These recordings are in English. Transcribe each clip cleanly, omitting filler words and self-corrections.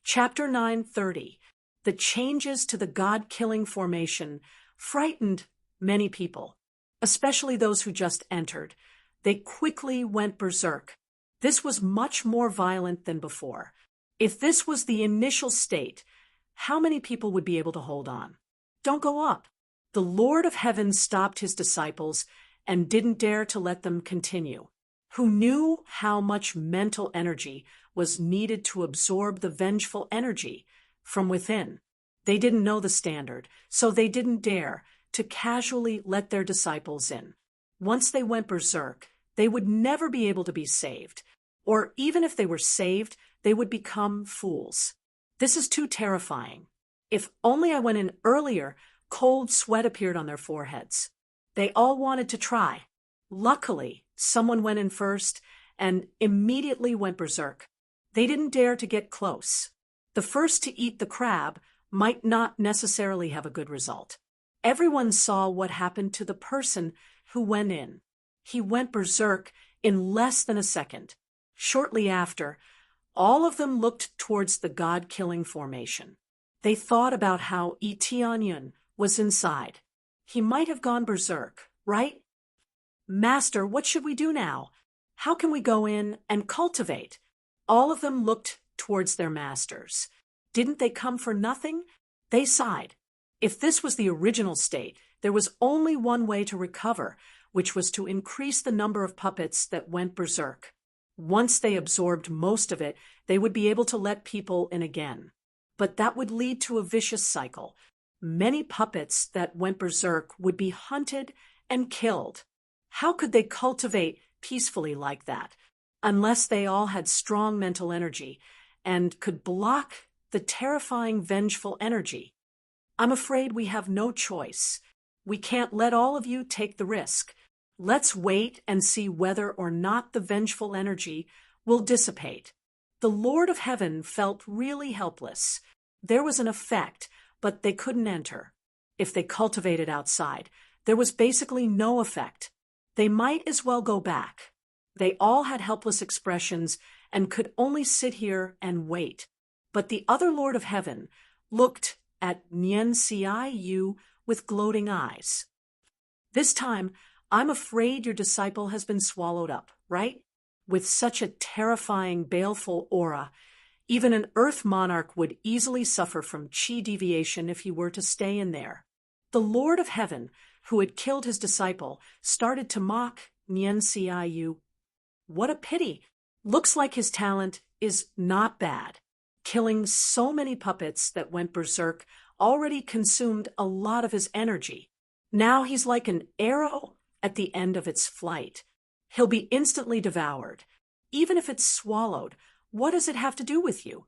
Chapter 9:30. The changes to the God-killing formation frightened many people, especially those who just entered. They quickly went berserk. This was much more violent than before. If this was the initial state, how many people would be able to hold on? Don't go up. The Lord of Heaven stopped his disciples and didn't dare to let them continue. Who knew how much mental energy was needed to absorb the vengeful energy from within. They didn't know the standard, so they didn't dare to casually let their disciples in. Once they went berserk, they would never be able to be saved. Or even if they were saved, they would become fools. This is too terrifying. If only I went in earlier, cold sweat appeared on their foreheads. They all wanted to try. Luckily, someone went in first and immediately went berserk. They didn't dare to get close. The first to eat the crab might not necessarily have a good result. Everyone saw what happened to the person who went in. He went berserk in less than a second. Shortly after, all of them looked towards the God-killing formation. They thought about how Itianyan was inside. He might have gone berserk, right? Master, what should we do now? How can we go in and cultivate? All of them looked towards their masters. Didn't they come for nothing? They sighed. If this was the original state, there was only one way to recover, which was to increase the number of puppets that went berserk. Once they absorbed most of it, they would be able to let people in again. But that would lead to a vicious cycle. Many puppets that went berserk would be hunted and killed. How could they cultivate peacefully like that, unless they all had strong mental energy and could block the terrifying vengeful energy? I'm afraid we have no choice. We can't let all of you take the risk. Let's wait and see whether or not the vengeful energy will dissipate. The Lord of Heaven felt really helpless. There was an effect, but they couldn't enter. If they cultivated outside, there was basically no effect. They might as well go back. They all had helpless expressions and could only sit here and wait. But the other Lord of Heaven looked at Nian Yu with gloating eyes. This time, I'm afraid your disciple has been swallowed up, right? With such a terrifying, baleful aura, even an earth monarch would easily suffer from chi deviation if he were to stay in there. The Lord of Heaven, who had killed his disciple, started to mock Nian Yu. What a pity! Looks like his talent is not bad. Killing so many puppets that went berserk already consumed a lot of his energy. Now he's like an arrow at the end of its flight. He'll be instantly devoured. Even if it's swallowed, what does it have to do with you?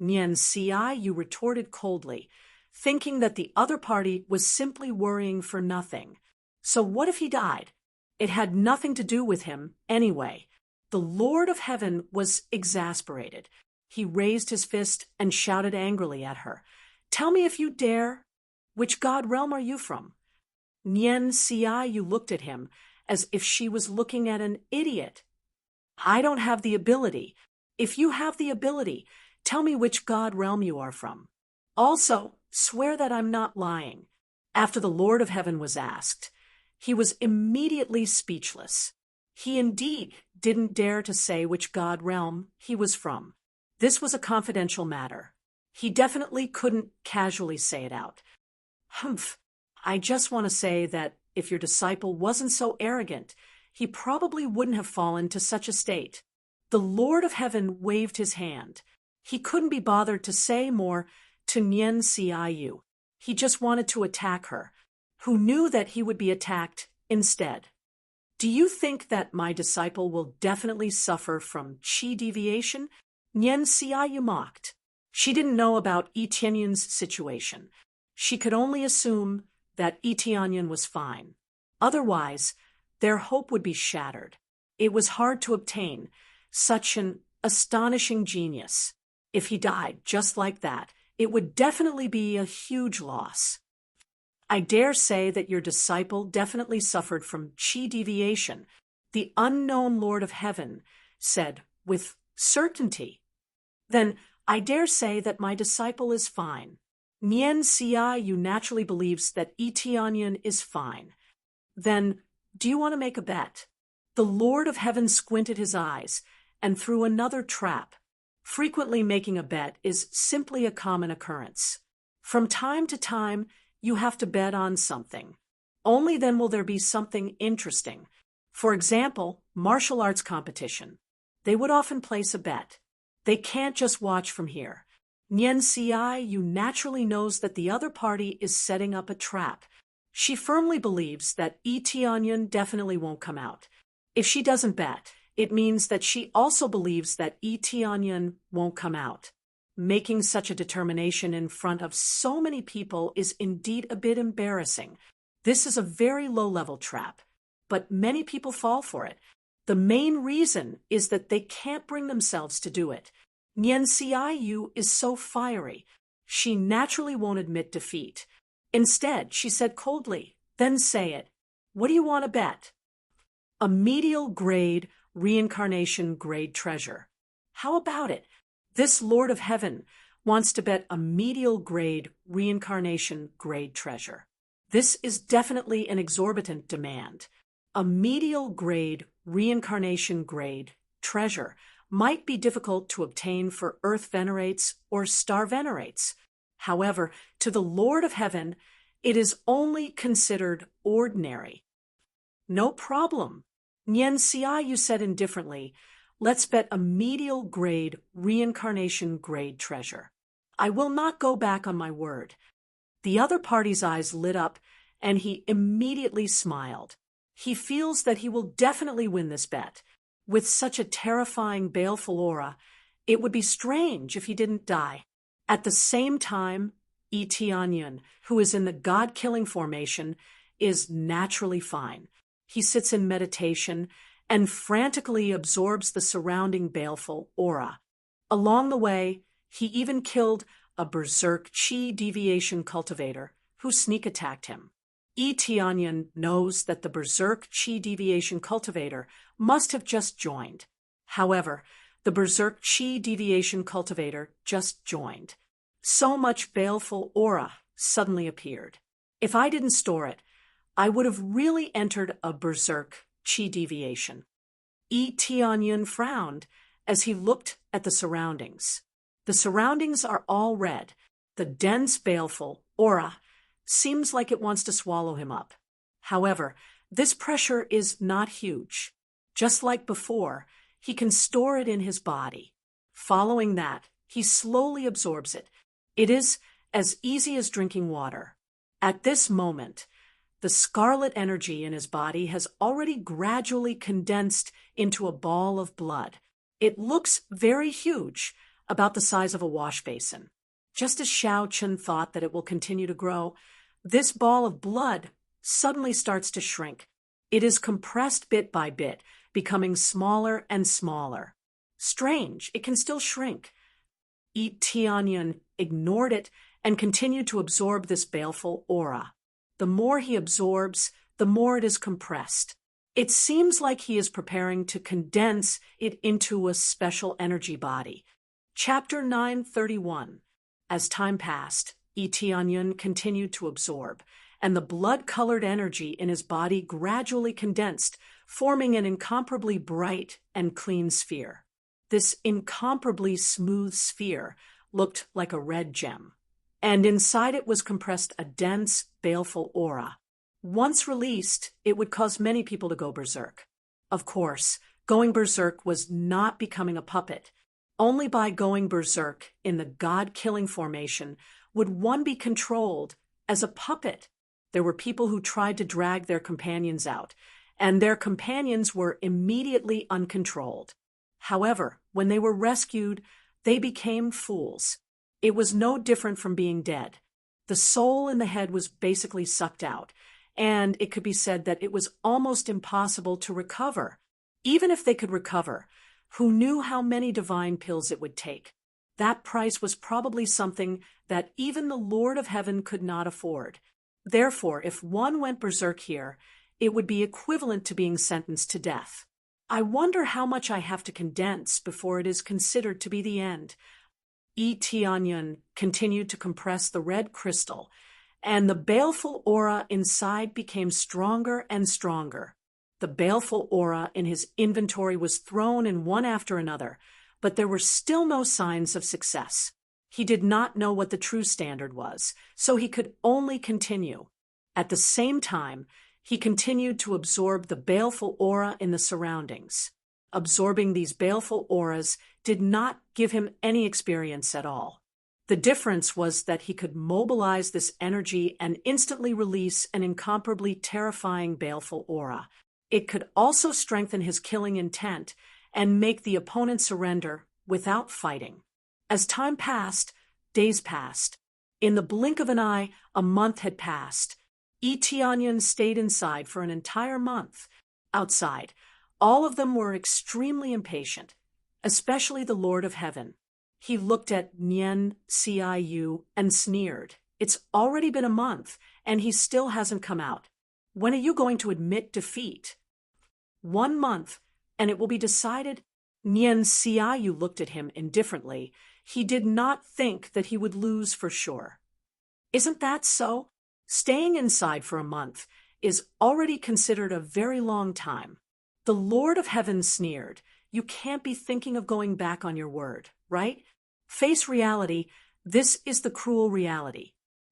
Nian Yu retorted coldly, thinking that the other party was simply worrying for nothing. So what if he died? It had nothing to do with him anyway. The Lord of Heaven was exasperated. He raised his fist and shouted angrily at her. Tell me if you dare. Which god realm are you from? Nian Yu looked at him as if she was looking at an idiot. I don't have the ability. If you have the ability, tell me which god realm you are from. Also, swear that I'm not lying. After the Lord of Heaven was asked, he was immediately speechless. He indeed didn't dare to say which god realm he was from. This was a confidential matter. He definitely couldn't casually say it out. Humph, I just want to say that if your disciple wasn't so arrogant, he probably wouldn't have fallen to such a state. The Lord of Heaven waved his hand. He couldn't be bothered to say more to Nian Yu. He just wanted to attack her, who knew that he would be attacked instead. Do you think that my disciple will definitely suffer from chi deviation? Nian Yu mocked. She didn't know about Itianyan's situation. She could only assume that Itianyan was fine. Otherwise, their hope would be shattered. It was hard to obtain such an astonishing genius. If he died just like that, it would definitely be a huge loss. I dare say that your disciple definitely suffered from chi deviation, the unknown Lord of Heaven said with certainty. Then I dare say that my disciple is fine. Nien Cia Yu naturally believes that Etianyan is fine. Then, do you want to make a bet? The Lord of Heaven squinted his eyes and threw another trap. Frequently making a bet is simply a common occurrence. From time to time, you have to bet on something. Only then will there be something interesting. For example, martial arts competition. They would often place a bet. They can't just watch from here. Nien Cia Yu naturally knows that the other party is setting up a trap. She firmly believes that Etianyan definitely won't come out. If she doesn't bet, it means that she also believes that Etianyan won't come out. Making such a determination in front of so many people is indeed a bit embarrassing. This is a very low-level trap, but many people fall for it. The main reason is that they can't bring themselves to do it. Nien Cia Yu is so fiery. She naturally won't admit defeat. Instead, she said coldly, "Then say it. What do you want to bet?" A medial grade, reincarnation grade treasure. How about it? This Lord of Heaven wants to bet a medial grade, reincarnation grade treasure. This is definitely an exorbitant demand. A medial grade, reincarnation grade treasure might be difficult to obtain for Earth venerates or star venerates. However, to the Lord of Heaven, it is only considered ordinary. No problem. Nien Cia Yu said indifferently, "Let's bet a medial grade, reincarnation grade treasure. I will not go back on my word." The other party's eyes lit up, and he immediately smiled. He feels that he will definitely win this bet. With such a terrifying, baleful aura, it would be strange if he didn't die. At the same time, Etianyan, who is in the God-killing formation, is naturally fine. He sits in meditation and frantically absorbs the surrounding baleful aura. Along the way, he even killed a berserk chi deviation cultivator who sneak attacked him. Etianyan knows that the berserk chi deviation cultivator must have just joined. However, the berserk chi deviation cultivator just joined. So much baleful aura suddenly appeared. If I didn't store it, I would have really entered a berserk chi deviation. Etianyan frowned as he looked at the surroundings. The surroundings are all red. The dense, baleful aura seems like it wants to swallow him up. However, this pressure is not huge. Just like before, he can store it in his body. Following that, he slowly absorbs it. It is as easy as drinking water. At this moment, the scarlet energy in his body has already gradually condensed into a ball of blood. It looks very huge, about the size of a wash basin. Just as Xiao Chen thought that it will continue to grow, this ball of blood suddenly starts to shrink. It is compressed bit by bit, becoming smaller and smaller. Strange, it can still shrink. Etianyan ignored it and continued to absorb this baleful aura. The more he absorbs, the more it is compressed. It seems like he is preparing to condense it into a special energy body. Chapter 931. As time passed, Etianyan continued to absorb, and the blood-colored energy in his body gradually condensed, forming an incomparably bright and clean sphere. This incomparably smooth sphere looked like a red gem, and inside it was compressed a dense, baleful aura. Once released, it would cause many people to go berserk. Of course, going berserk was not becoming a puppet. Only by going berserk in the God-killing formation would one be controlled as a puppet. There were people who tried to drag their companions out, and their companions were immediately uncontrolled. However, when they were rescued, they became fools. It was no different from being dead. The soul in the head was basically sucked out, and it could be said that it was almost impossible to recover. Even if they could recover, who knew how many divine pills it would take? That price was probably something that even the Lord of Heaven could not afford. Therefore, if one went berserk here, it would be equivalent to being sentenced to death. I wonder how much I have to condense before it is considered to be the end. Tianyun continued to compress the red crystal, and the baleful aura inside became stronger and stronger. The baleful aura in his inventory was thrown in one after another, but there were still no signs of success. He did not know what the true standard was, so he could only continue. At the same time, he continued to absorb the baleful aura in the surroundings. Absorbing these baleful auras did not give him any experience at all. The difference was that he could mobilize this energy and instantly release an incomparably terrifying baleful aura. It could also strengthen his killing intent and make the opponent surrender without fighting. As time passed, days passed. In the blink of an eye, a month had passed. Tianyun stayed inside for an entire month. Outside, all of them were extremely impatient, especially the Lord of Heaven. He looked at Nian Xiaoyu and sneered. It's already been a month, and he still hasn't come out. When are you going to admit defeat? 1 month, and it will be decided. Nian Xiaoyu looked at him indifferently. He did not think that he would lose for sure. Isn't that so? Staying inside for a month is already considered a very long time. The Lord of Heaven sneered. You can't be thinking of going back on your word, right? Face reality. This is the cruel reality.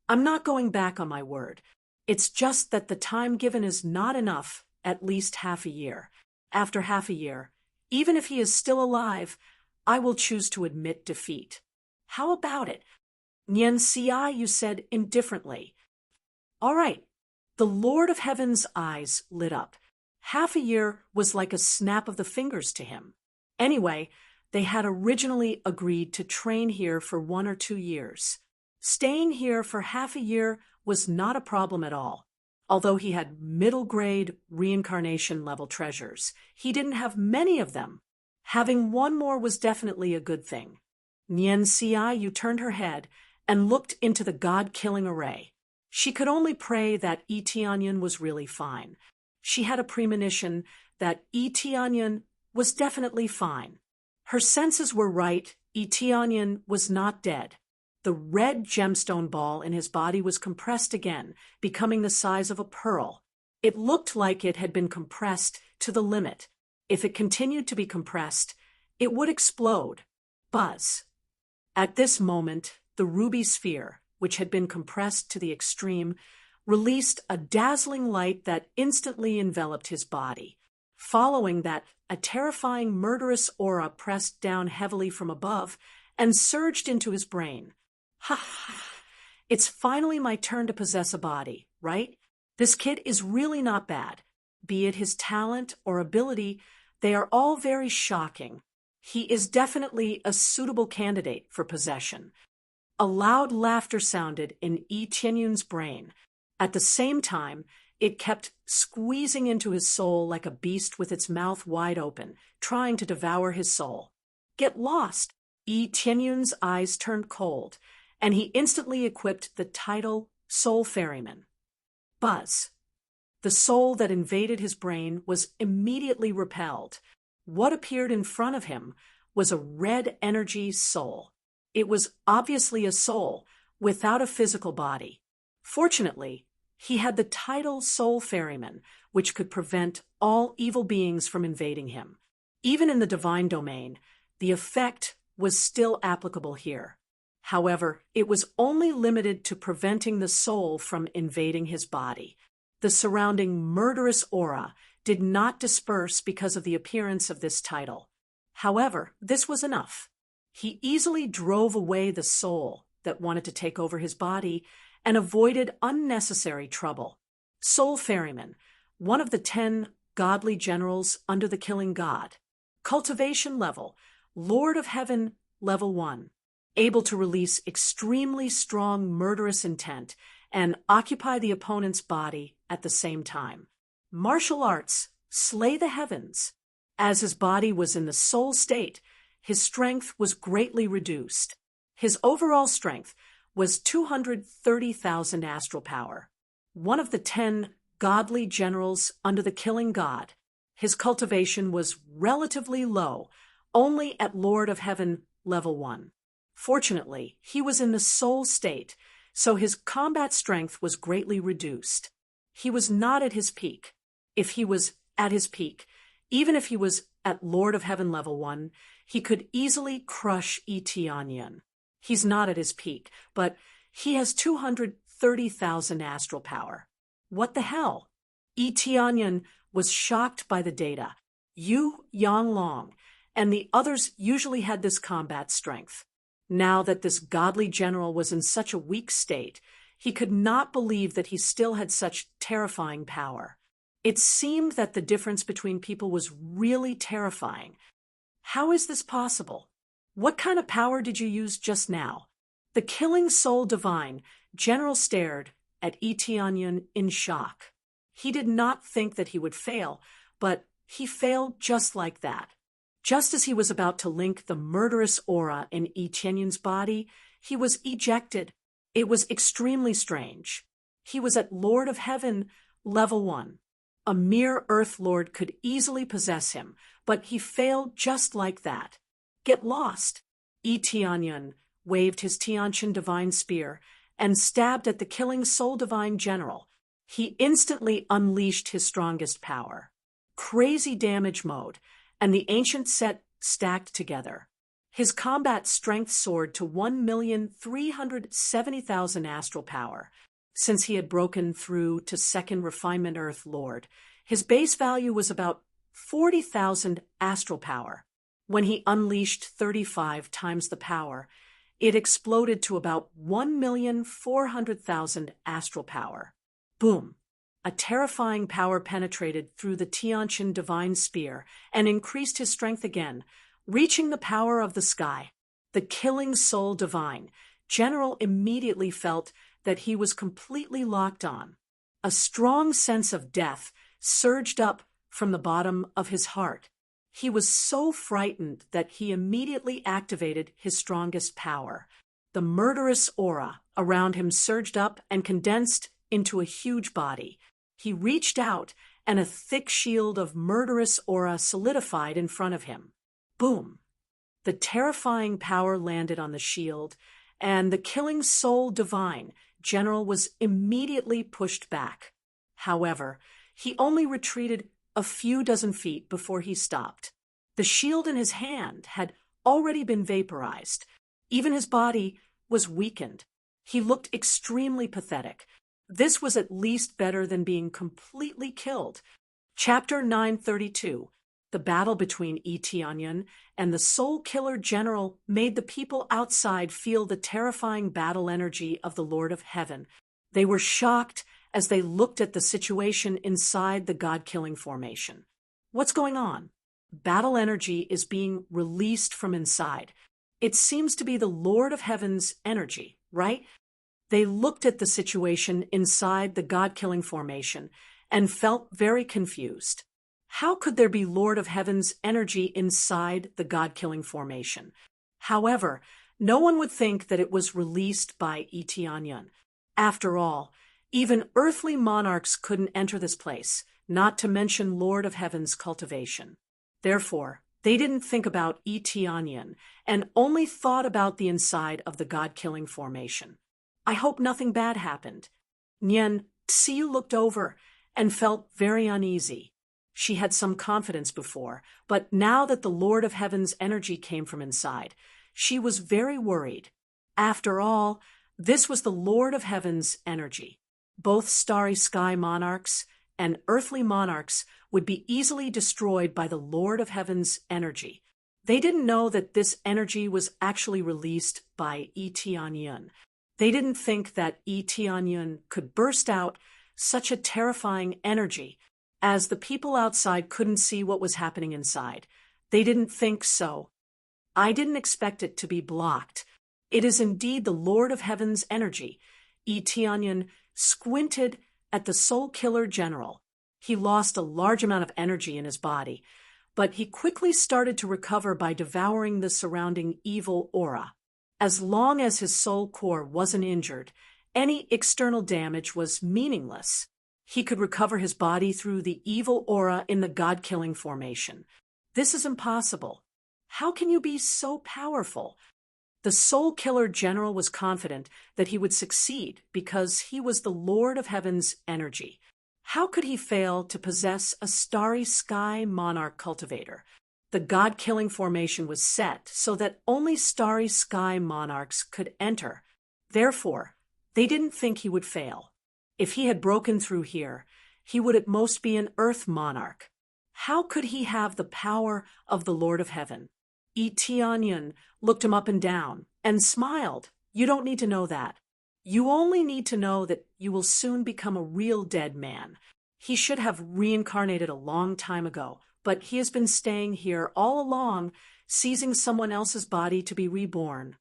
I'm not going back on my word. It's just that the time given is not enough, at least half a year. After half a year, even if he is still alive, I will choose to admit defeat. How about it? Nian Xiaoyu said indifferently. All right. The Lord of Heaven's eyes lit up. Half a year was like a snap of the fingers to him. Anyway, they had originally agreed to train here for 1 or 2 years. Staying here for half a year was not a problem at all. Although he had middle-grade reincarnation-level treasures, he didn't have many of them. Having one more was definitely a good thing. Nian Xiaoyu turned her head and looked into the god-killing array. She could only pray that Tianyun was really fine. She had a premonition that Tianyun was definitely fine. Her senses were right. Tianyun was not dead. The red gemstone ball in his body was compressed again, becoming the size of a pearl. It looked like it had been compressed to the limit. If it continued to be compressed, it would explode. Buzz. At this moment, the ruby sphere, which had been compressed to the extreme, released a dazzling light that instantly enveloped his body. Following that, a terrifying murderous aura pressed down heavily from above and surged into his brain. Ha ha! It's finally my turn to possess a body, right? This kid is really not bad. Be it his talent or ability, they are all very shocking. He is definitely a suitable candidate for possession. A loud laughter sounded in Tianyun's brain. At the same time, it kept squeezing into his soul like a beast with its mouth wide open, trying to devour his soul. Get lost! Tianyun's eyes turned cold, and he instantly equipped the title Soul Ferryman. Buzz. The soul that invaded his brain was immediately repelled. What appeared in front of him was a red energy soul. It was obviously a soul without a physical body. Fortunately, he had the title Soul Ferryman, which could prevent all evil beings from invading him. Even in the divine domain, the effect was still applicable here. However, it was only limited to preventing the soul from invading his body. The surrounding murderous aura did not disperse because of the appearance of this title. However, this was enough. He easily drove away the soul that wanted to take over his body and avoided unnecessary trouble. Soul Ferryman, one of the 10 godly generals under the killing god. Cultivation level, Lord of Heaven, level 1. Able to release extremely strong murderous intent and occupy the opponent's body at the same time. Martial arts, slay the heavens. As his body was in the soul state, his strength was greatly reduced. His overall strength was 230,000 astral power. One of the 10 godly generals under the killing god. His cultivation was relatively low, only at Lord of Heaven level 1. Fortunately, he was in the soul state, so his combat strength was greatly reduced. He was not at his peak. If he was at his peak, even if he was at Lord of Heaven level 1, he could easily crush Eteonyan. He's not at his peak, but he has 230,000 astral power. What the hell? Eteonyan was shocked by the data. Yu Yanglong and the others usually had this combat strength. Now that this godly general was in such a weak state, he could not believe that he still had such terrifying power. It seemed that the difference between people was really terrifying. How is this possible? What kind of power did you use just now? The killing soul divine general stared at Eteonyan in shock. He did not think that he would fail, but he failed just like that. Just as he was about to link the murderous aura in Eteonyan's body, he was ejected. It was extremely strange. He was at Lord of Heaven, level 1. A mere Earth Lord could easily possess him, but he failed just like that. Get lost. Eteonyan waved his Tiantian divine spear and stabbed at the killing soul divine general. He instantly unleashed his strongest power. Crazy damage mode, and the ancient set stacked together. His combat strength soared to 1,370,000 astral power. Since he had broken through to second refinement Earth Lord, his base value was about 40,000 astral power. When he unleashed 35 times the power, it exploded to about 1,400,000 astral power. Boom! A terrifying power penetrated through the Tiantian divine spear and increased his strength again, reaching the power of the sky. The killing soul divine general immediately felt that he was completely locked on. A strong sense of death surged up from the bottom of his heart. He was so frightened that he immediately activated his strongest power. The murderous aura around him surged up and condensed into a huge body. He reached out, and a thick shield of murderous aura solidified in front of him. Boom! The terrifying power landed on the shield, and the killing soul divine general was immediately pushed back. However, he only retreated a few dozen feet before he stopped. The shield in his hand had already been vaporized. Even his body was weakened. He looked extremely pathetic. This was at least better than being completely killed. Chapter 932. The battle between Eteonyan and the Soul Killer General made the people outside feel the terrifying battle energy of the Lord of Heaven. They were shocked as they looked at the situation inside the God-killing formation. What's going on? Battle energy is being released from inside. It seems to be the Lord of Heaven's energy, right? They looked at the situation inside the God-killing formation and felt very confused. How could there be Lord of Heaven's energy inside the God-killing formation? However, no one would think that it was released by Eteonyan. After all, even earthly monarchs couldn't enter this place, not to mention Lord of Heaven's cultivation. Therefore, they didn't think about Eteonyan and only thought about the inside of the God-killing formation. I hope nothing bad happened. Nyen Xiu looked over and felt very uneasy. She had some confidence before, but now that the Lord of Heaven's energy came from inside, she was very worried. After all, this was the Lord of Heaven's energy. Both starry sky monarchs and earthly monarchs would be easily destroyed by the Lord of Heaven's energy. They didn't know that this energy was actually released by Eteonyan. They didn't think that Eteonyan could burst out such a terrifying energy, as the people outside couldn't see what was happening inside. They didn't think so. I didn't expect it to be blocked. It is indeed the Lord of Heaven's energy. Eteonyan squinted at the Soul Killer General. He lost a large amount of energy in his body, but he quickly started to recover by devouring the surrounding evil aura. As long as his soul core wasn't injured, any external damage was meaningless. He could recover his body through the evil aura in the God-killing formation. This is impossible. How can you be so powerful? The Soul Killer General was confident that he would succeed because he was the Lord of Heaven's energy. How could he fail to possess a starry sky monarch cultivator? The god-killing formation was set so that only starry sky monarchs could enter. Therefore, they didn't think he would fail. If he had broken through here, he would at most be an earth monarch. How could he have the power of the Lord of Heaven? Tianyun looked him up and down and smiled. You don't need to know that. You only need to know that you will soon become a real dead man. He should have reincarnated a long time ago, but he has been staying here all along, seizing someone else's body to be reborn.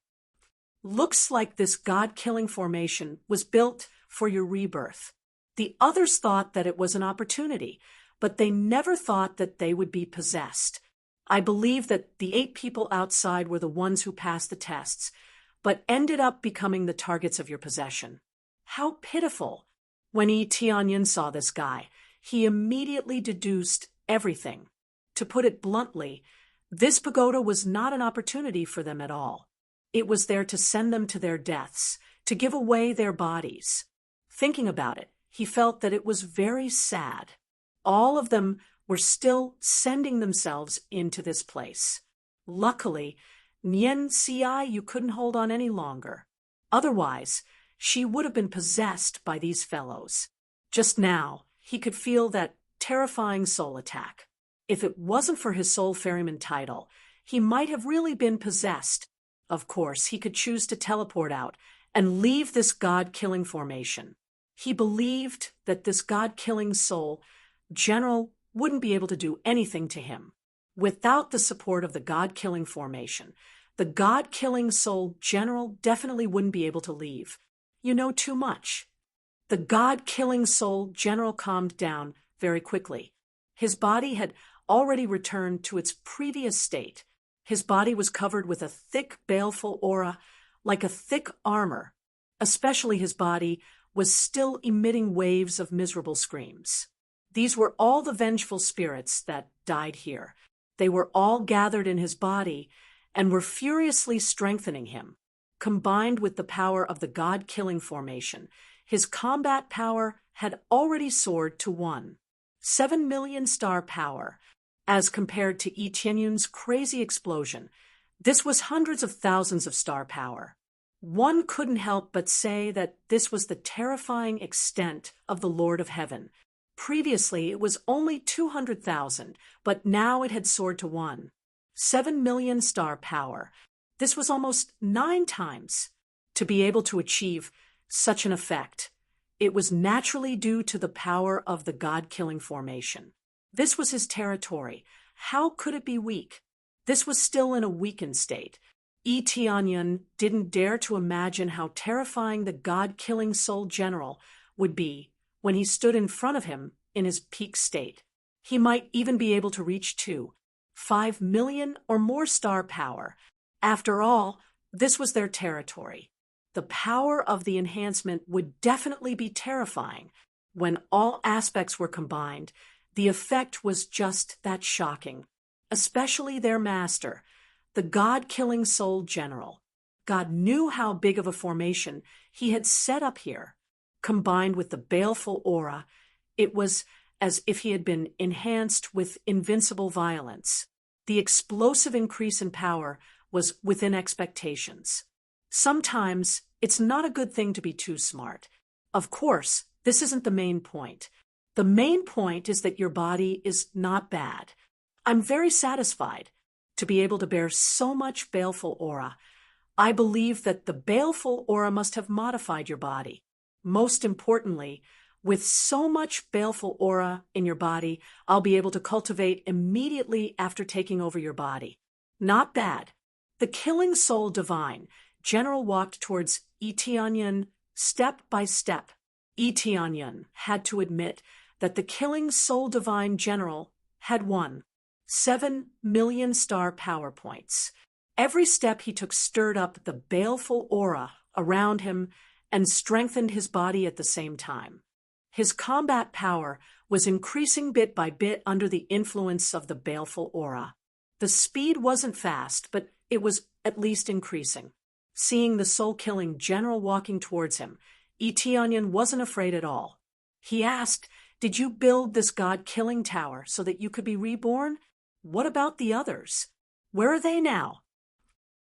Looks like this god-killing formation was built for your rebirth. The others thought that it was an opportunity, but they never thought that they would be possessed. I believe that the 8 people outside were the ones who passed the tests, but ended up becoming the targets of your possession. How pitiful! When Tianyun saw this guy, he immediately deduced everything. To put it bluntly, this pagoda was not an opportunity for them at all. It was there to send them to their deaths, to give away their bodies. Thinking about it, he felt that it was very sad. All of them were still sending themselves into this place. Luckily, Nien Ci you couldn't hold on any longer. Otherwise, she would have been possessed by these fellows. Just now, he could feel that terrifying soul attack. If it wasn't for his soul ferryman title, he might have really been possessed. Of course, he could choose to teleport out and leave this god-killing formation. He believed that this god-killing soul general wouldn't be able to do anything to him. Without the support of the god-killing formation, the god-killing soul general definitely wouldn't be able to leave. You know too much. The god-killing soul general calmed down very quickly. His body had already returned to its previous state. His body was covered with a thick, baleful aura, like a thick armor. Especially his body was still emitting waves of miserable screams. These were all the vengeful spirits that died here. They were all gathered in his body and were furiously strengthening him. Combined with the power of the god-killing formation, his combat power had already soared to 7 million star power. As compared to Tianyun's crazy explosion, this was hundreds of thousands of star power. One couldn't help but say that this was the terrifying extent of the Lord of Heaven. Previously, it was only 200,000, but now it had soared to 7 million star power. This was almost 9 times. To be able to achieve such an effect, it was naturally due to the power of the god-killing formation. This was his territory. How could it be weak? This was still in a weakened state. Tianyun didn't dare to imagine how terrifying the god-killing soul general would be when he stood in front of him in his peak state. He might even be able to reach 5 million or more star power. After all, this was their territory. The power of the enhancement would definitely be terrifying. When all aspects were combined, the effect was just that shocking. Especially their master, the god-killing soul general. God knew how big of a formation he had set up here. Combined with the baleful aura, it was as if he had been enhanced with invincible violence. The explosive increase in power was within expectations. Sometimes it's not a good thing to be too smart. Of course, this isn't the main point. The main point is that your body is not bad. I'm very satisfied to be able to bear so much baleful aura. I believe that the baleful aura must have modified your body. Most importantly, with so much baleful aura in your body, I'll be able to cultivate immediately after taking over your body. Not bad. The killing soul divine general walked towards Tianyun step by step. Tianyun had to admit that the killing soul divine general had 7 million star power points. Every step he took stirred up the baleful aura around him and strengthened his body at the same time. His combat power was increasing bit by bit under the influence of the baleful aura. The speed wasn't fast, but it was at least increasing. Seeing the soul-killing general walking towards him, Eteonion wasn't afraid at all. He asked, "Did you build this god-killing tower so that you could be reborn? What about the others? Where are they now?"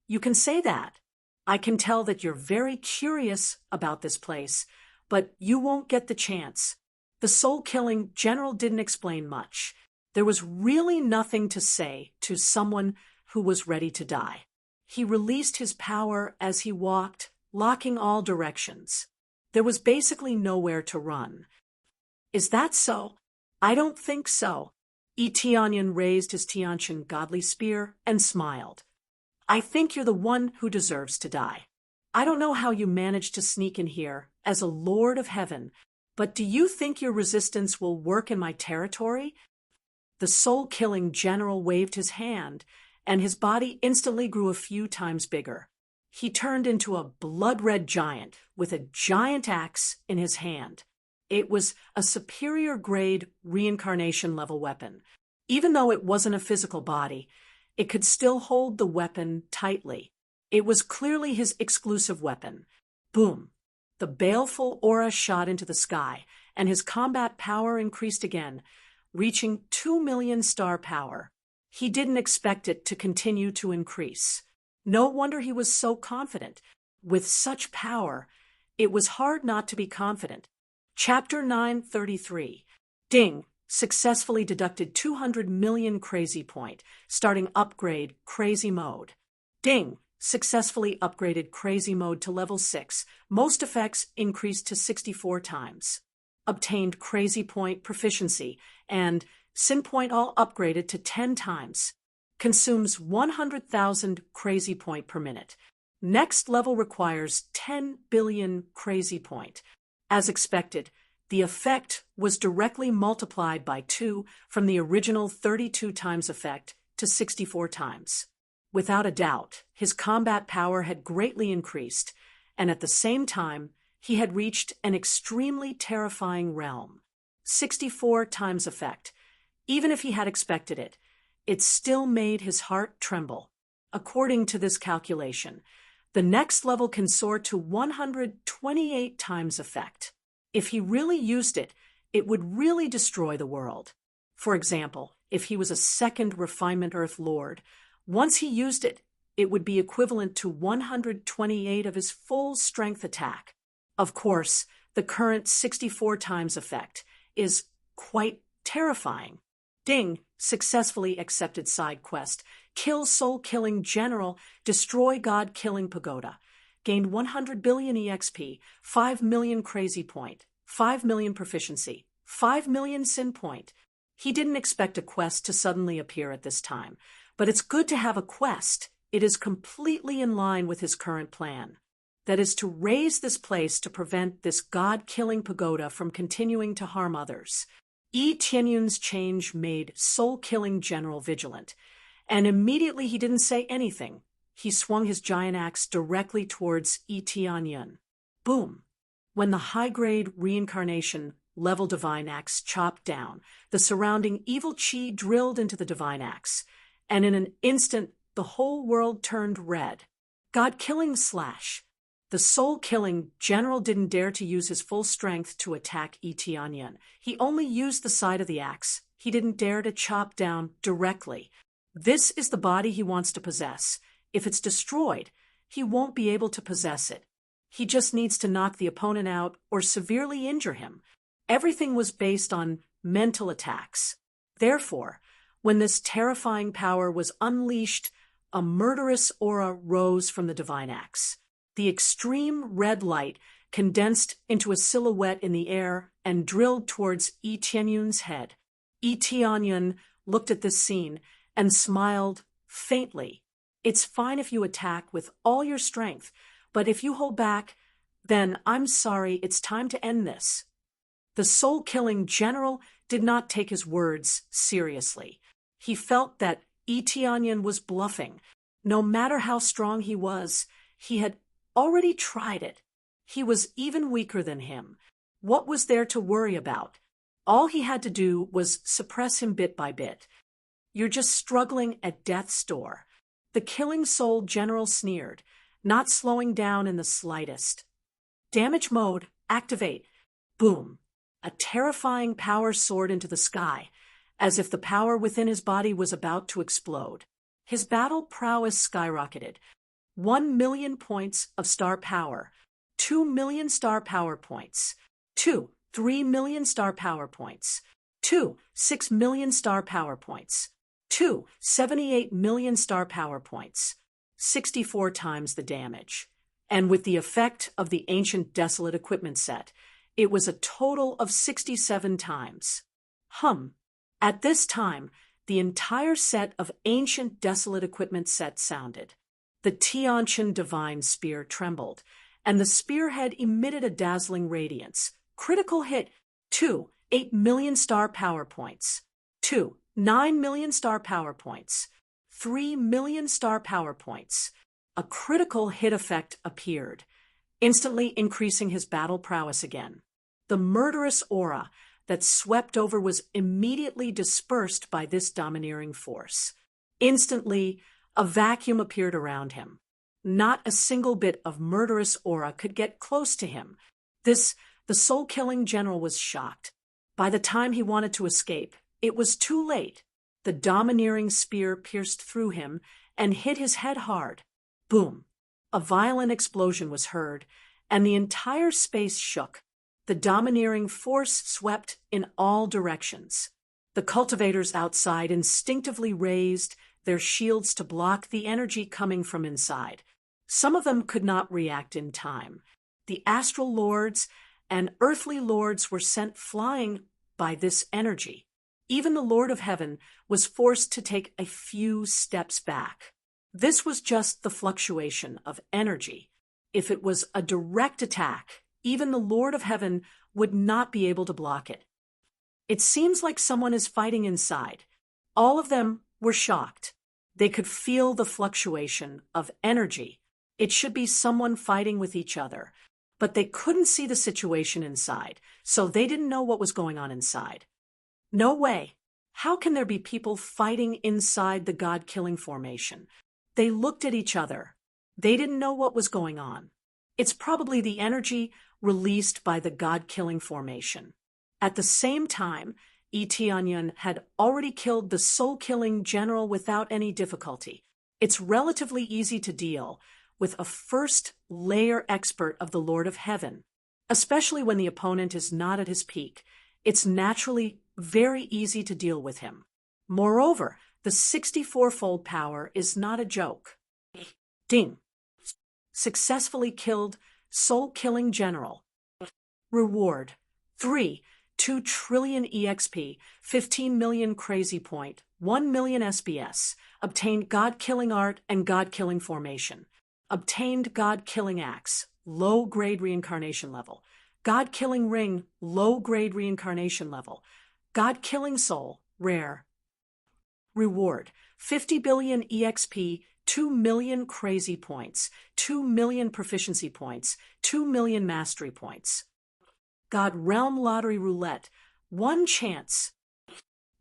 "You can say that. I can tell that you're very curious about this place, but you won't get the chance." The soul-killing general didn't explain much. There was really nothing to say to someone who was ready to die. He released his power as he walked, locking all directions. There was basically nowhere to run. "Is that so? I don't think so." Eteonion raised his Tiantian godly spear and smiled. "I think you're the one who deserves to die. I don't know how you managed to sneak in here as a lord of heaven, but do you think your resistance will work in my territory?" The soul-killing general waved his hand, and his body instantly grew a few times bigger. He turned into a blood-red giant with a giant axe in his hand. It was a superior-grade reincarnation-level weapon. Even though it wasn't a physical body, it could still hold the weapon tightly. It was clearly his exclusive weapon. Boom! The baleful aura shot into the sky, and his combat power increased again, reaching 2 million star power. He didn't expect it to continue to increase. No wonder he was so confident. With such power, it was hard not to be confident. Chapter 933. Ding! Successfully deducted 200 million crazy point, starting upgrade crazy mode. Ding! Successfully upgraded crazy mode to level 6. Most effects increased to 64 times. Obtained crazy point proficiency, and sin point all upgraded to 10 times. Consumes 100,000 crazy point per minute. Next level requires 10 billion crazy point. As expected, the effect was directly multiplied by 2 from the original 32 times effect to 64 times. Without a doubt, his combat power had greatly increased, and at the same time, he had reached an extremely terrifying realm. 64 times effect. Even if he had expected it, it still made his heart tremble. According to this calculation, the next level can soar to 128 times effect. If he really used it, it would really destroy the world. For example, if he was a second Refinement Earth Lord, once he used it, it would be equivalent to 128 of his full strength attack. Of course, the current 64 times effect is quite terrifying. Ding! Successfully accepted side quest. Kill soul-killing general, destroy god-killing pagoda. Gained 100 billion EXP, 5 million crazy point, 5 million proficiency, 5 million sin point. He didn't expect a quest to suddenly appear at this time, but it's good to have a quest. It is completely in line with his current plan. That is to raise this place to prevent this god-killing pagoda from continuing to harm others. Tianyun's change made soul-killing general vigilant, and immediately he didn't say anything. He swung his giant axe directly towards Tianyun. Boom! When the high-grade reincarnation level divine axe chopped down, the surrounding evil chi drilled into the divine axe, and in an instant the whole world turned red. God-killing slash! The soul-killing general didn't dare to use his full strength to attack Tianyun. He only used the side of the axe. He didn't dare to chop down directly. This is the body he wants to possess. If it's destroyed, he won't be able to possess it. He just needs to knock the opponent out or severely injure him. Everything was based on mental attacks. Therefore, when this terrifying power was unleashed, a murderous aura rose from the divine axe. The extreme red light condensed into a silhouette in the air and drilled towards Tianyun's head. Tianyun looked at this scene and smiled faintly. It's fine if you attack with all your strength, but if you hold back, then I'm sorry, it's time to end this. The soul-killing general did not take his words seriously. He felt that Tianyun was bluffing. No matter how strong he was, he had already tried it. He was even weaker than him. What was there to worry about? All he had to do was suppress him bit by bit. You're just struggling at death's door. The killing soul general sneered, not slowing down in the slightest. Damage mode, activate. Boom. A terrifying power soared into the sky, as if the power within his body was about to explode. His battle prowess skyrocketed. 1 million points of star power, 2 million star power points, 3 million star power points, 6 million star power points, 78 million star power points, 64 times the damage. And with the effect of the ancient desolate equipment set, it was a total of 67 times. At this time, the entire set of ancient desolate equipment set sounded. The Tiantian divine spear trembled, and the spearhead emitted a dazzling radiance. Critical hit, 8 million star power points, 9 million star power points, 3 million star power points. A critical hit effect appeared, instantly increasing his battle prowess again. The murderous aura that swept over was immediately dispersed by this domineering force. Instantly, a vacuum appeared around him. Not a single bit of murderous aura could get close to him. The soul-killing general was shocked. By the time he wanted to escape, it was too late. The domineering spear pierced through him and hit his head hard. Boom! A violent explosion was heard, and the entire space shook. The domineering force swept in all directions. The cultivators outside instinctively raised their shields to block the energy coming from inside. Some of them could not react in time. The astral lords and earthly lords were sent flying by this energy. Even the Lord of Heaven was forced to take a few steps back. This was just the fluctuation of energy. If it was a direct attack, even the Lord of Heaven would not be able to block it. It seems like someone is fighting inside. All of them were shocked. They could feel the fluctuation of energy. It should be someone fighting with each other. But they couldn't see the situation inside, so they didn't know what was going on inside. No way. How can there be people fighting inside the God-killing formation? They looked at each other. They didn't know what was going on. It's probably the energy released by the God-killing formation. At the same time, Tianyan had already killed the soul-killing general without any difficulty. It's relatively easy to deal with a first-layer expert of the Lord of Heaven, especially when the opponent is not at his peak. It's naturally very easy to deal with him. Moreover, the 64-fold power is not a joke. Ding. Successfully killed soul-killing general. Reward: 2 trillion EXP, 15 million crazy point, 1 million SBS. Obtained God-killing art and God-killing formation. Obtained God-killing axe, low-grade reincarnation level. God-killing ring, low-grade reincarnation level. God-killing soul, rare. Reward: 50 billion EXP, 2 million crazy points, 2 million proficiency points, 2 million mastery points. God Realm Lottery Roulette, 1 chance.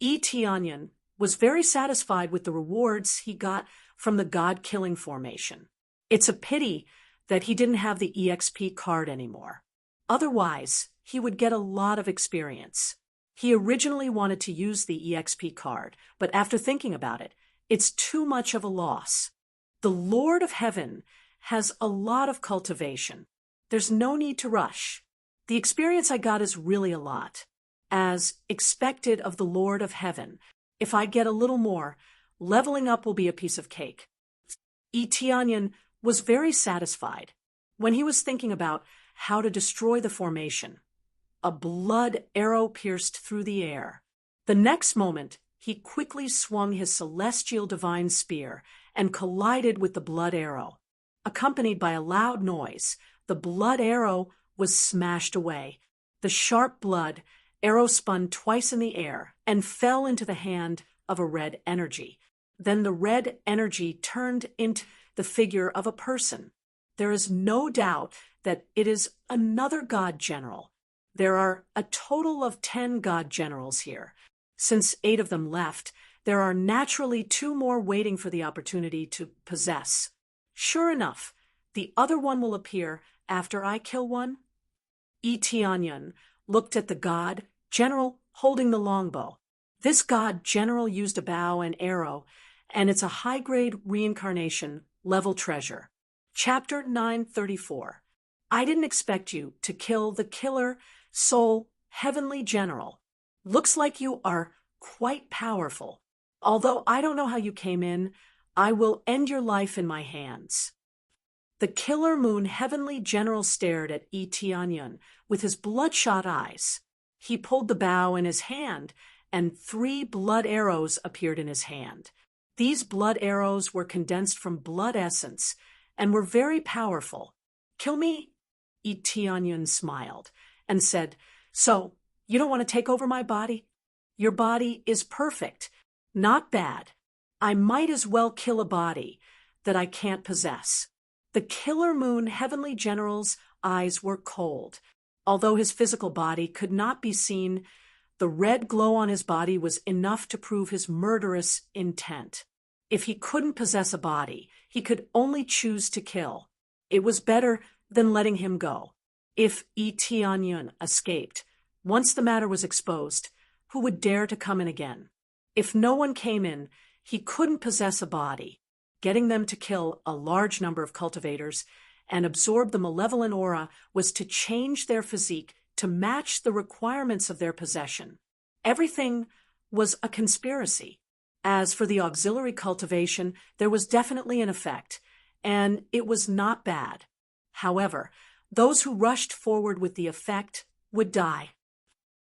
Tianyan was very satisfied with the rewards he got from the God-killing formation. It's a pity that he didn't have the EXP card anymore. Otherwise, he would get a lot of experience. He originally wanted to use the EXP card, but after thinking about it, it's too much of a loss. The Lord of Heaven has a lot of cultivation. There's no need to rush. The experience I got is really a lot. As expected of the Lord of Heaven, if I get a little more, leveling up will be a piece of cake. Tianyan was very satisfied. When he was thinking about how to destroy the formation, a blood arrow pierced through the air. The next moment, he quickly swung his celestial divine spear and collided with the blood arrow. Accompanied by a loud noise, the blood arrow was smashed away. The sharp blood arrow spun twice in the air and fell into the hand of a red energy. Then the red energy turned into the figure of a person. There is no doubt that it is another god general. There are a total of 10 god generals here. Since 8 of them left, there are naturally 2 more waiting for the opportunity to possess. Sure enough, The other one will appear after I kill one. Eteonyon looked at the god general holding the longbow. This god general used a bow and arrow, and it's a high-grade reincarnation level treasure. Chapter 934. I didn't expect you to kill the killer soul heavenly general. Looks like you are quite powerful. Although I don't know how you came in, I will end your life in my hands. The killer moon heavenly general stared at Eteonyon with his bloodshot eyes. He pulled the bow in his hand, and 3 blood arrows appeared in his hand. These blood arrows were condensed from blood essence and were very powerful. Kill me? Eteonyon smiled and said, So, you don't want to take over my body? Your body is perfect, not bad. I might as well kill a body that I can't possess. The killer moon heavenly general's eyes were cold. Although his physical body could not be seen, the red glow on his body was enough to prove his murderous intent. If he couldn't possess a body, he could only choose to kill. It was better than letting him go. If Eteonyon escaped, once the matter was exposed, who would dare to come in again? If no one came in, he couldn't possess a body. Getting them to kill a large number of cultivators and absorb the malevolent aura was to change their physique to match the requirements of their possession. Everything was a conspiracy. As for the auxiliary cultivation, there was definitely an effect, and it was not bad. However, those who rushed forward with the effect would die.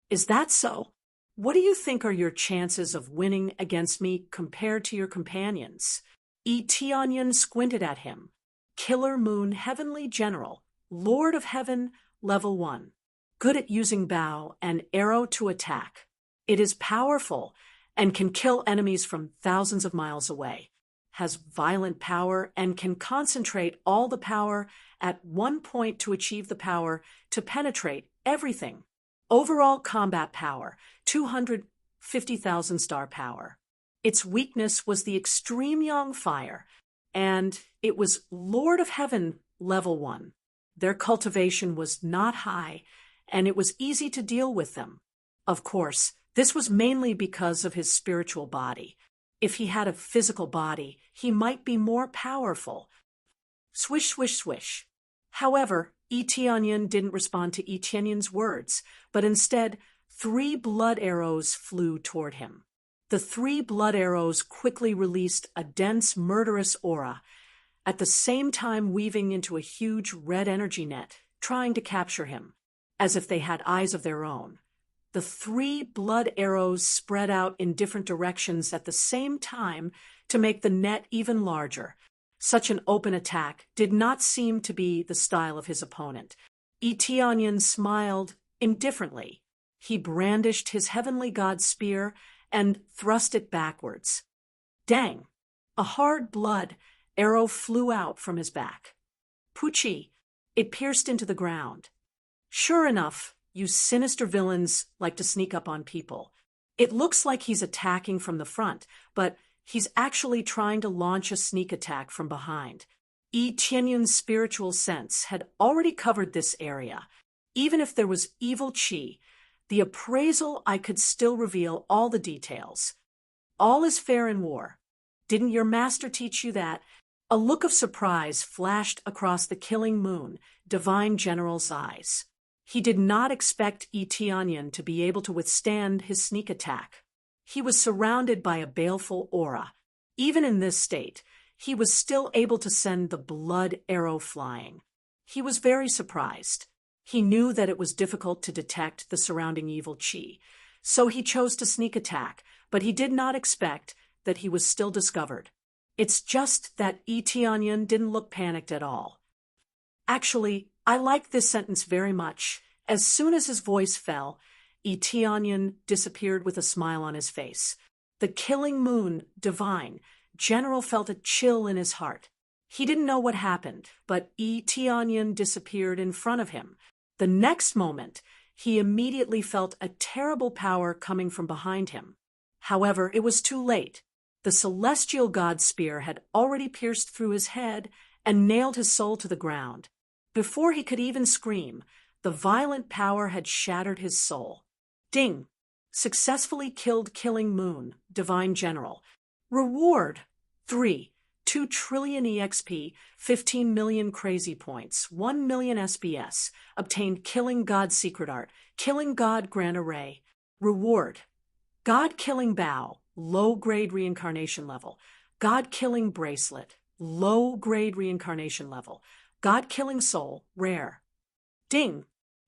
Is that so? What do you think are your chances of winning against me compared to your companions? Eteonyon squinted at him. Killer Moon Heavenly General, Lord of Heaven, Level 1. Good at using bow and arrow to attack. It is powerful and can kill enemies from thousands of miles away. Has violent power and can concentrate all the power at one point to achieve the power to penetrate everything. Overall combat power, 250,000 star power. Its weakness was the extreme yang fire, and it was Lord of Heaven Level 1. Their cultivation was not high, and it was easy to deal with them. Of course, this was mainly because of his spiritual body. If he had a physical body, he might be more powerful. Swish, swish, swish. However, Eteonyon didn't respond to Eteonyon's words, but instead 3 blood arrows flew toward him. The 3 blood arrows quickly released a dense, murderous aura, at the same time weaving into a huge red energy net, trying to capture him, as if they had eyes of their own. The 3 blood arrows spread out in different directions at the same time to make the net even larger. Such an open attack did not seem to be the style of his opponent. Eteonyon smiled indifferently. He brandished his heavenly god spear and thrust it backwards. Dang! A hard blood arrow flew out from his back. Poochie! It pierced into the ground. Sure enough, you sinister villains like to sneak up on people. It looks like he's attacking from the front, but he's actually trying to launch a sneak attack from behind. Eteonyon's spiritual sense had already covered this area. Even if there was evil chi, the appraisal I could still reveal all the details. All is fair in war. Didn't your master teach you that? A look of surprise flashed across the killing moon, divine general's eyes. He did not expect Eteonyon to be able to withstand his sneak attack. He was surrounded by a baleful aura. Even in this state, he was still able to send the blood arrow flying. He was very surprised. He knew that it was difficult to detect the surrounding evil chi, so he chose to sneak attack, but he did not expect that he was still discovered. It's just that Eteonyon didn't look panicked at all. Actually, I like this sentence very much. As soon as his voice fell, Eteonyon disappeared with a smile on his face. The killing moon, divine, general felt a chill in his heart. He didn't know what happened, but Eteonyon disappeared in front of him. The next moment, he immediately felt a terrible power coming from behind him. However, it was too late. The celestial god spear had already pierced through his head and nailed his soul to the ground. Before he could even scream, the violent power had shattered his soul. Ding! Successfully killed Killing Moon, Divine General. Reward: 3. 2 trillion EXP, 15 million crazy points, 1 million SBS. Obtained Killing God Secret Art, Killing God Grand Array. Reward: God Killing Bow, low-grade reincarnation level. God Killing Bracelet, low-grade reincarnation level. God Killing Soul, rare. Ding!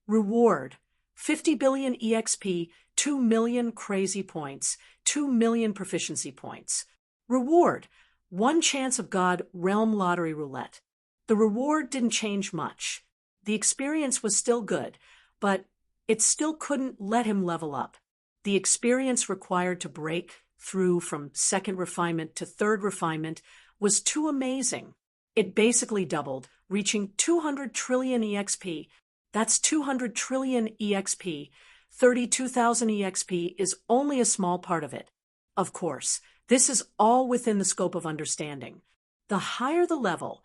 Reward: 50 billion EXP, 2 million crazy points, 2 million proficiency points. Reward: 1 chance of God Realm Lottery Roulette. The reward didn't change much. The experience was still good, but it still couldn't let him level up. The experience required to break through from 2nd refinement to 3rd refinement was too amazing. It basically doubled, reaching 200 trillion EXP. That's 200 trillion EXP. 32,000 EXP is only a small part of it. Of course, this is all within the scope of understanding. The higher the level,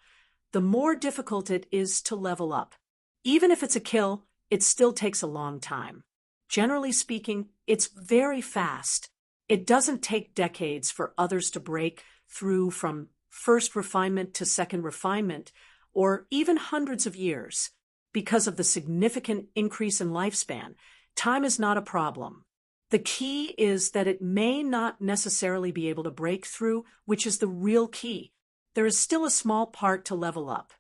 the more difficult it is to level up. Even if it's a kill, it still takes a long time. Generally speaking, it's very fast. It doesn't take decades for others to break through from 1st refinement to 2nd refinement, or even hundreds of years. Because of the significant increase in lifespan, time is not a problem. The key is that it may not necessarily be able to break through, which is the real key. There is still a small part to level up.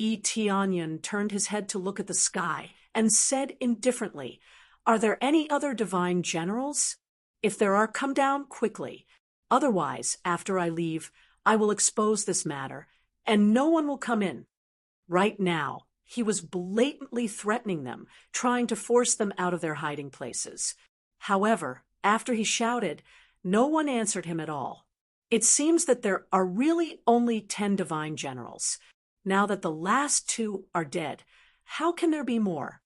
Tianyan turned his head to look at the sky and said indifferently, "Are there any other divine generals? If there are, come down quickly. Otherwise, after I leave, I will expose this matter, and no one will come in." Right now, he was blatantly threatening them, trying to force them out of their hiding places. However, after he shouted, no one answered him at all. It seems that there are really only 10 divine generals. Now that the last 2 are dead, how can there be more?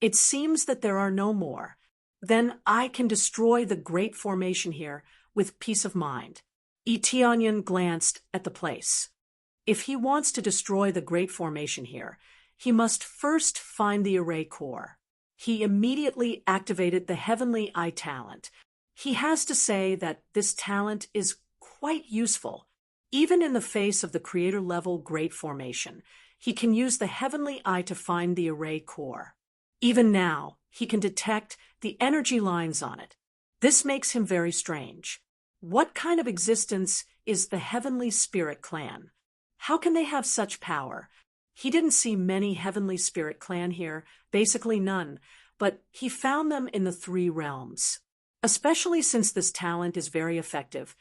It seems that there are no more. Then I can destroy the great formation here with peace of mind. Tianyan glanced at the place. If he wants to destroy the great formation here, he must first find the array core. He immediately activated the Heavenly Eye talent. He has to say that this talent is quite useful. Even in the face of the creator-level great formation, he can use the Heavenly Eye to find the array core. Even now, he can detect the energy lines on it. This makes him very strange. What kind of existence is the Heavenly Spirit Clan? How can they have such power? He didn't see many Heavenly Spirit Clan here, basically none, but he found them in the 3 realms. Especially since this talent is very effective,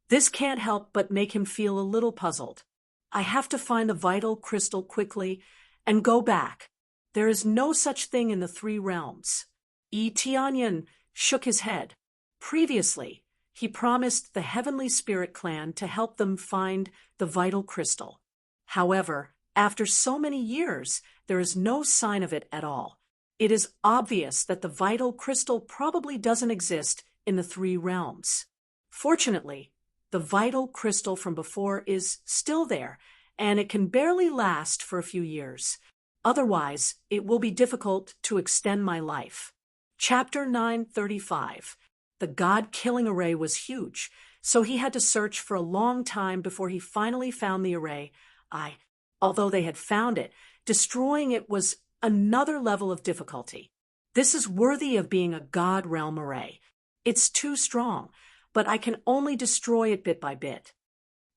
this can't help but make him feel a little puzzled. I have to find the vital crystal quickly and go back. There is no such thing in the 3 realms. Tianyan shook his head. Previously, he promised the Heavenly Spirit Clan to help them find the vital crystal. However, after so many years, there is no sign of it at all. It is obvious that the vital crystal probably doesn't exist in the 3 realms. Fortunately, the vital crystal from before is still there, and it can barely last for a few years. Otherwise, it will be difficult to extend my life. Chapter 935. The God-killing array was huge, so he had to search for a long time before he finally found the array. Although they had found it, destroying it was another level of difficulty. This is worthy of being a God realm array. It's too strong, but I can only destroy it bit by bit.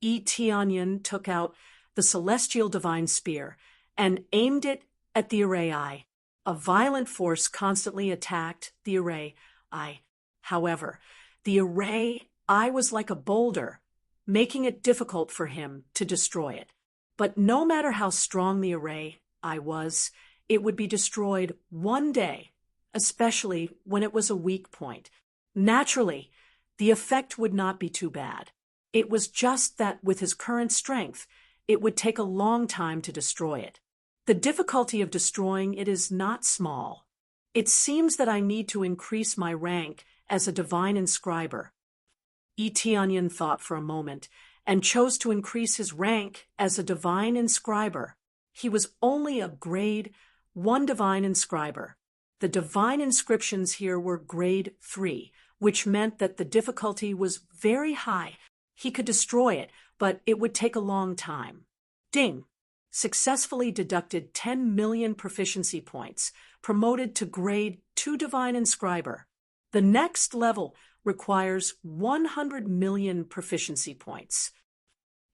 Tianyan took out the celestial divine spear and aimed it at the array eye. A violent force constantly attacked the array eye. However, the array eye was like a boulder, making it difficult for him to destroy it. But no matter how strong the array eye was, it would be destroyed one day, especially when it was a weak point. Naturally, the effect would not be too bad. It was just that with his current strength, it would take a long time to destroy it. The difficulty of destroying it is not small. It seems that I need to increase my rank as a divine inscriber. Tianyan thought for a moment and chose to increase his rank as a divine inscriber. He was only a grade 1 divine inscriber. The divine inscriptions here were grade 3, which meant that the difficulty was very high. He could destroy it, but it would take a long time. Ding! Successfully deducted 10 million proficiency points, promoted to grade 2 divine inscriber. The next level requires 100 million proficiency points.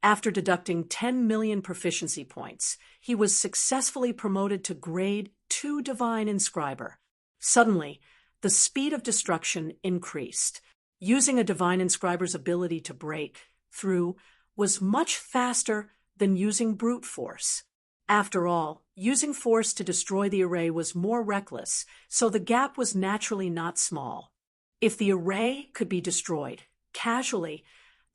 After deducting 10 million proficiency points, he was successfully promoted to grade 2 divine inscriber. Suddenly, the speed of destruction increased. Using a divine inscriber's ability to break through was much faster than using brute force. After all, using force to destroy the array was more reckless, so the gap was naturally not small. If the array could be destroyed casually,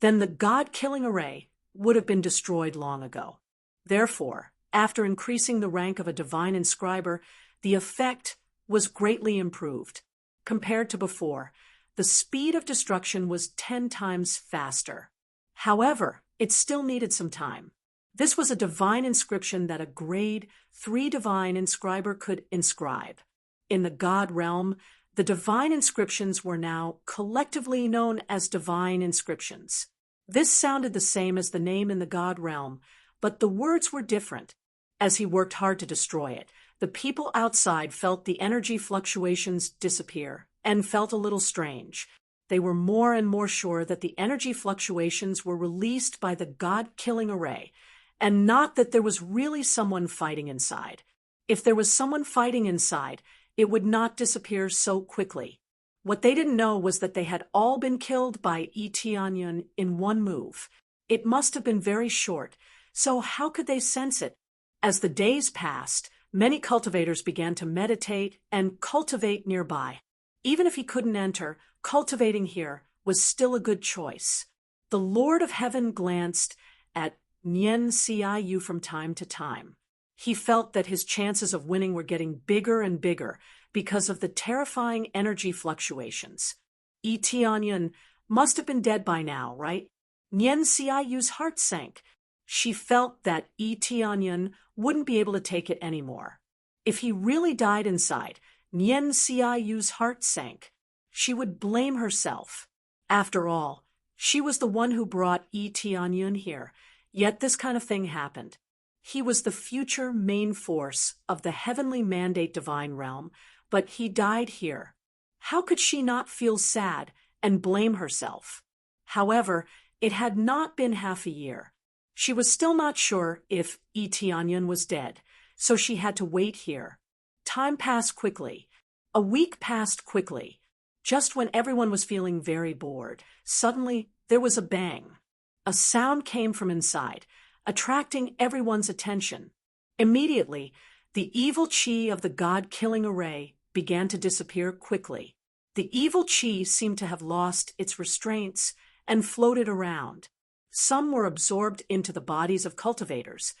then the God-killing array would have been destroyed long ago. Therefore, after increasing the rank of a divine inscriber, the effect was greatly improved. Compared to before, the speed of destruction was 10 times faster. However, it still needed some time. This was a divine inscription that a grade 3 divine inscriber could inscribe. In the God realm, the divine inscriptions were now collectively known as divine inscriptions. This sounded the same as the name in the God realm, but the words were different. As he worked hard to destroy it, the people outside felt the energy fluctuations disappear and felt a little strange. They were more and more sure that the energy fluctuations were released by the God-killing array, and not that there was really someone fighting inside. If there was someone fighting inside, it would not disappear so quickly. What they didn't know was that they had all been killed by Itianyun in one move. It must have been very short, so how could they sense it? As the days passed, many cultivators began to meditate and cultivate nearby. Even if he couldn't enter, cultivating here was still a good choice. The Lord of Heaven glanced at Nian Xiaoyu from time to time. He felt that his chances of winning were getting bigger and bigger because of the terrifying energy fluctuations. Yi Tianyun must have been dead by now, right? Nian Xiaoyu's heart sank. She felt that Yi Tianyun wouldn't be able to take it anymore. If he really died inside, Nian Xiaoyu's heart sank. She would blame herself. After all, she was the one who brought Yi Tianyun here, yet this kind of thing happened. He was the future main force of the heavenly mandate divine realm, but he died here. How could she not feel sad and blame herself? However, it had not been half a year. She was still not sure if Yi Tianyun was dead, so she had to wait here. Time passed quickly. A week passed quickly. Just when everyone was feeling very bored, suddenly there was a bang. A sound came from inside, attracting everyone's attention. Immediately, the evil chi of the God-killing array began to disappear quickly. The evil chi seemed to have lost its restraints and floated around. Some were absorbed into the bodies of cultivators,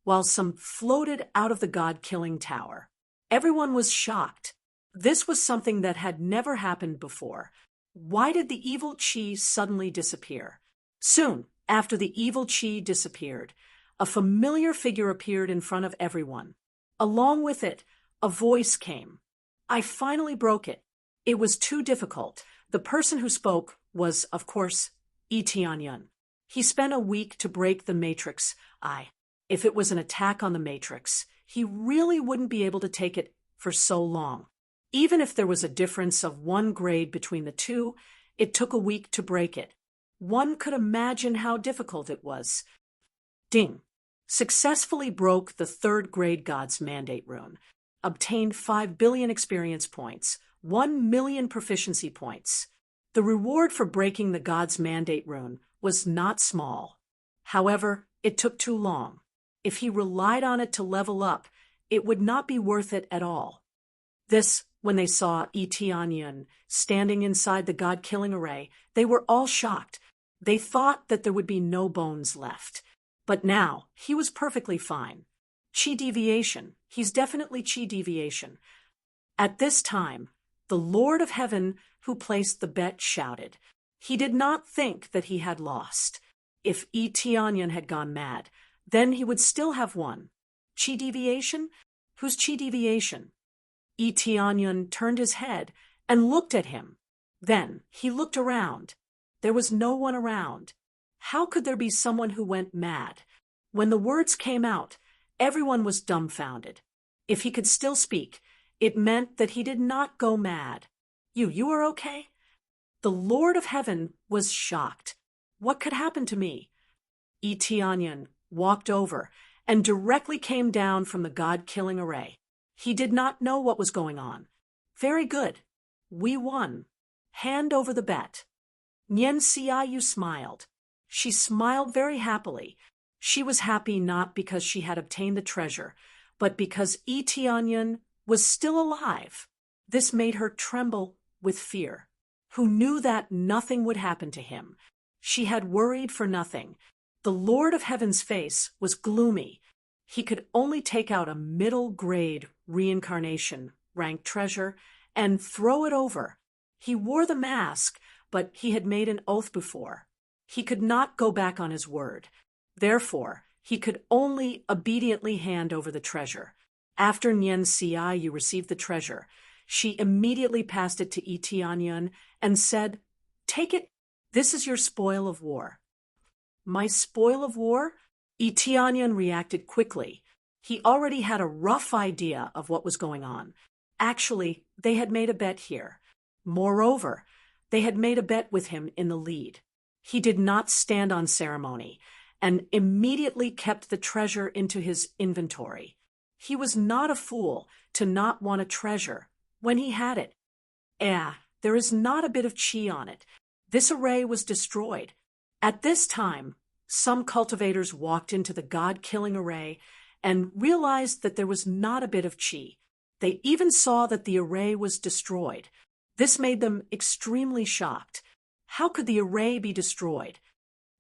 while some floated out of the God-killing tower. Everyone was shocked. This was something that had never happened before. Why did the evil chi suddenly disappear? Soon after the evil chi disappeared, a familiar figure appeared in front of everyone. Along with it, a voice came. I finally broke it. It was too difficult. The person who spoke was, of course, Yi Tianyun. He spent a week to break the matrix. If it was an attack on the matrix, he really wouldn't be able to take it for so long. Even if there was a difference of 1 grade between the two, it took a week to break it. One could imagine how difficult it was. Ding! Successfully broke the 3rd grade God's Mandate rune. Obtained 5 billion experience points, 1 million proficiency points. The reward for breaking the God's Mandate rune was not small. However, it took too long. If he relied on it to level up, it would not be worth it at all. This, when they saw Yi Tianyun standing inside the God-killing array, they were all shocked. They thought that there would be no bones left. But now, he was perfectly fine. Chi deviation. He's definitely chi deviation. At this time, the Lord of Heaven who placed the bet shouted. He did not think that he had lost. if Etionyan had gone mad, then he would still have won. Chi deviation? Whose chi deviation? Etionyan turned his head and looked at him. Then he looked around. There was no one around. How could there be someone who went mad? When the words came out, everyone was dumbfounded. If he could still speak, it meant that he did not go mad. You are okay? The Lord of Heaven was shocked. What could happen to me? Etionyan walked over and directly came down from the God-killing array. He did not know what was going on. Very good. We won. Hand over the bet. Nyen Siayu smiled. She smiled very happily. She was happy not because she had obtained the treasure, but because Etionyan was still alive. This made her tremble with fear. Who knew that nothing would happen to him? She had worried for nothing. The Lord of Heaven's face was gloomy. He could only take out a middle-grade reincarnation, rank treasure, and throw it over. He wore the mask, but he had made an oath before. He could not go back on his word. Therefore, he could only obediently hand over the treasure. After Nyen Siayu received the treasure, she immediately passed it to Etionyan and said, "Take it. This is your spoil of war." My spoil of war? Etionyan reacted quickly. He already had a rough idea of what was going on. Actually, they had made a bet here. Moreover, they had made a bet with him in the lead. He did not stand on ceremony and immediately kept the treasure into his inventory. He was not a fool to not want a treasure when he had it. There is not a bit of chi on it. This array was destroyed. At this time, some cultivators walked into the God-killing array and realized that there was not a bit of chi. They even saw that the array was destroyed. This made them extremely shocked. How could the array be destroyed?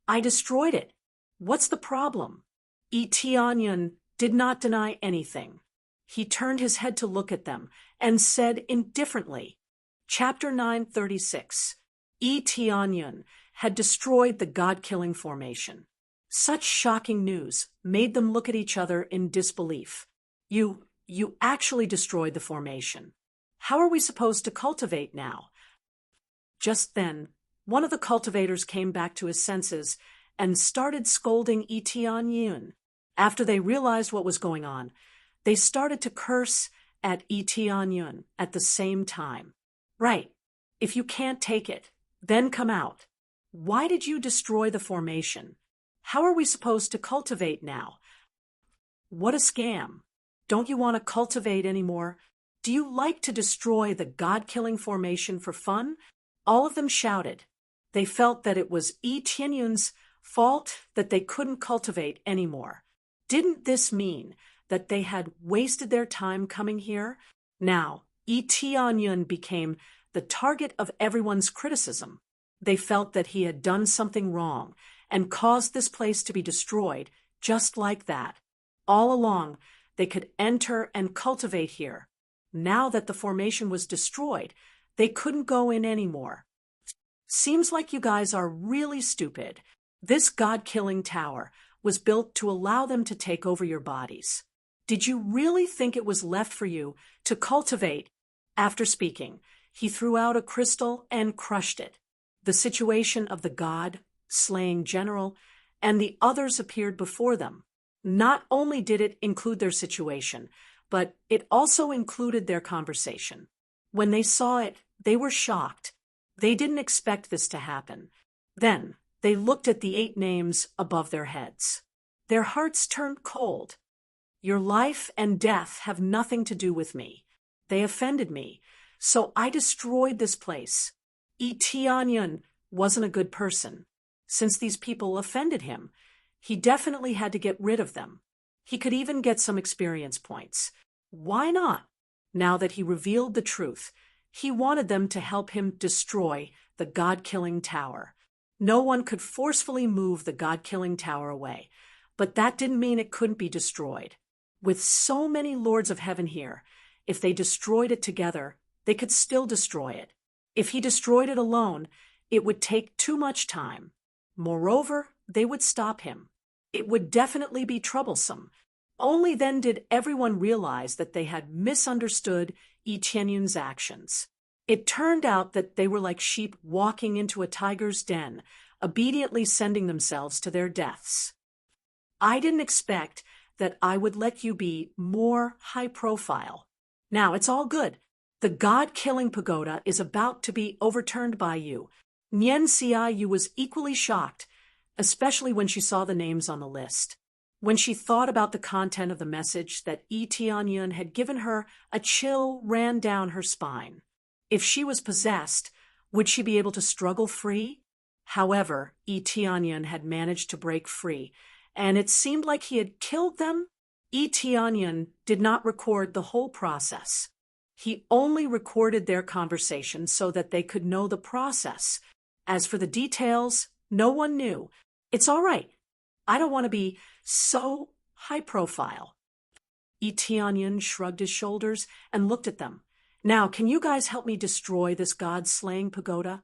I destroyed it. What's the problem? Etionyan did not deny anything. He turned his head to look at them and said indifferently, Chapter 936, Etionyan had destroyed the God-killing formation. Such shocking news made them look at each other in disbelief. You actually destroyed the formation. How are we supposed to cultivate now? Just then, one of the cultivators came back to his senses and started scolding Etionyan. After they realized what was going on, they started to curse at Etionyan at the same time. Right. If you can't take it, then come out. Why did you destroy the formation? How are we supposed to cultivate now? What a scam. Don't you want to cultivate anymore? Do you like to destroy the God-killing formation for fun? All of them shouted. They felt that it was Etionyan's fault that they couldn't cultivate anymore. Didn't this mean that they had wasted their time coming here? Now, Etionyan became the target of everyone's criticism. They felt that he had done something wrong and caused this place to be destroyed just like that. All along, they could enter and cultivate here. Now that the formation was destroyed, they couldn't go in anymore. Seems like you guys are really stupid. This God-killing tower was built to allow them to take over your bodies. Did you really think it was left for you to cultivate? After speaking, he threw out a crystal and crushed it. The situation of the God-slaying general and the others appeared before them. Not only did it include their situation, but it also included their conversation. When they saw it, they were shocked. They didn't expect this to happen. Then they looked at the 8 names above their heads. Their hearts turned cold. Your life and death have nothing to do with me. They offended me, so I destroyed this place. Etionyan wasn't a good person. Since these people offended him, he definitely had to get rid of them. He could even get some experience points. Why not? Now that he revealed the truth, he wanted them to help him destroy the God-killing tower. No one could forcefully move the God-killing tower away, but that didn't mean it couldn't be destroyed. With so many Lords of Heaven here, if they destroyed it together, they could still destroy it. If he destroyed it alone, it would take too much time. Moreover, they would stop him. It would definitely be troublesome. Only then did everyone realize that they had misunderstood Yi Tianyun's actions. It turned out that they were like sheep walking into a tiger's den, obediently sending themselves to their deaths. I didn't expect that I would let you be more high profile. Now, it's all good. The god-killing pagoda is about to be overturned by you. Nian Xiaoyu was equally shocked, especially when she saw the names on the list. When she thought about the content of the message that Yi Tianyun had given her, a chill ran down her spine. If she was possessed, would she be able to struggle free? However, Yi Tianyun had managed to break free, and it seemed like he had killed them. Yi Tianyun did not record the whole process. He only recorded their conversation so that they could know the process. As for the details, no one knew. It's all right. I don't want to be so high profile. Yi Tianyun shrugged his shoulders and looked at them. Now, can you guys help me destroy this god-slaying pagoda?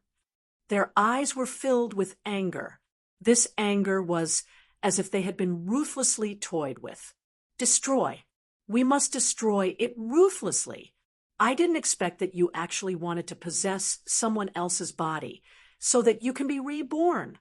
Their eyes were filled with anger. This anger was as if they had been ruthlessly toyed with. Destroy. We must destroy it ruthlessly. I didn't expect that you actually wanted to possess someone else's body so that you can be reborn.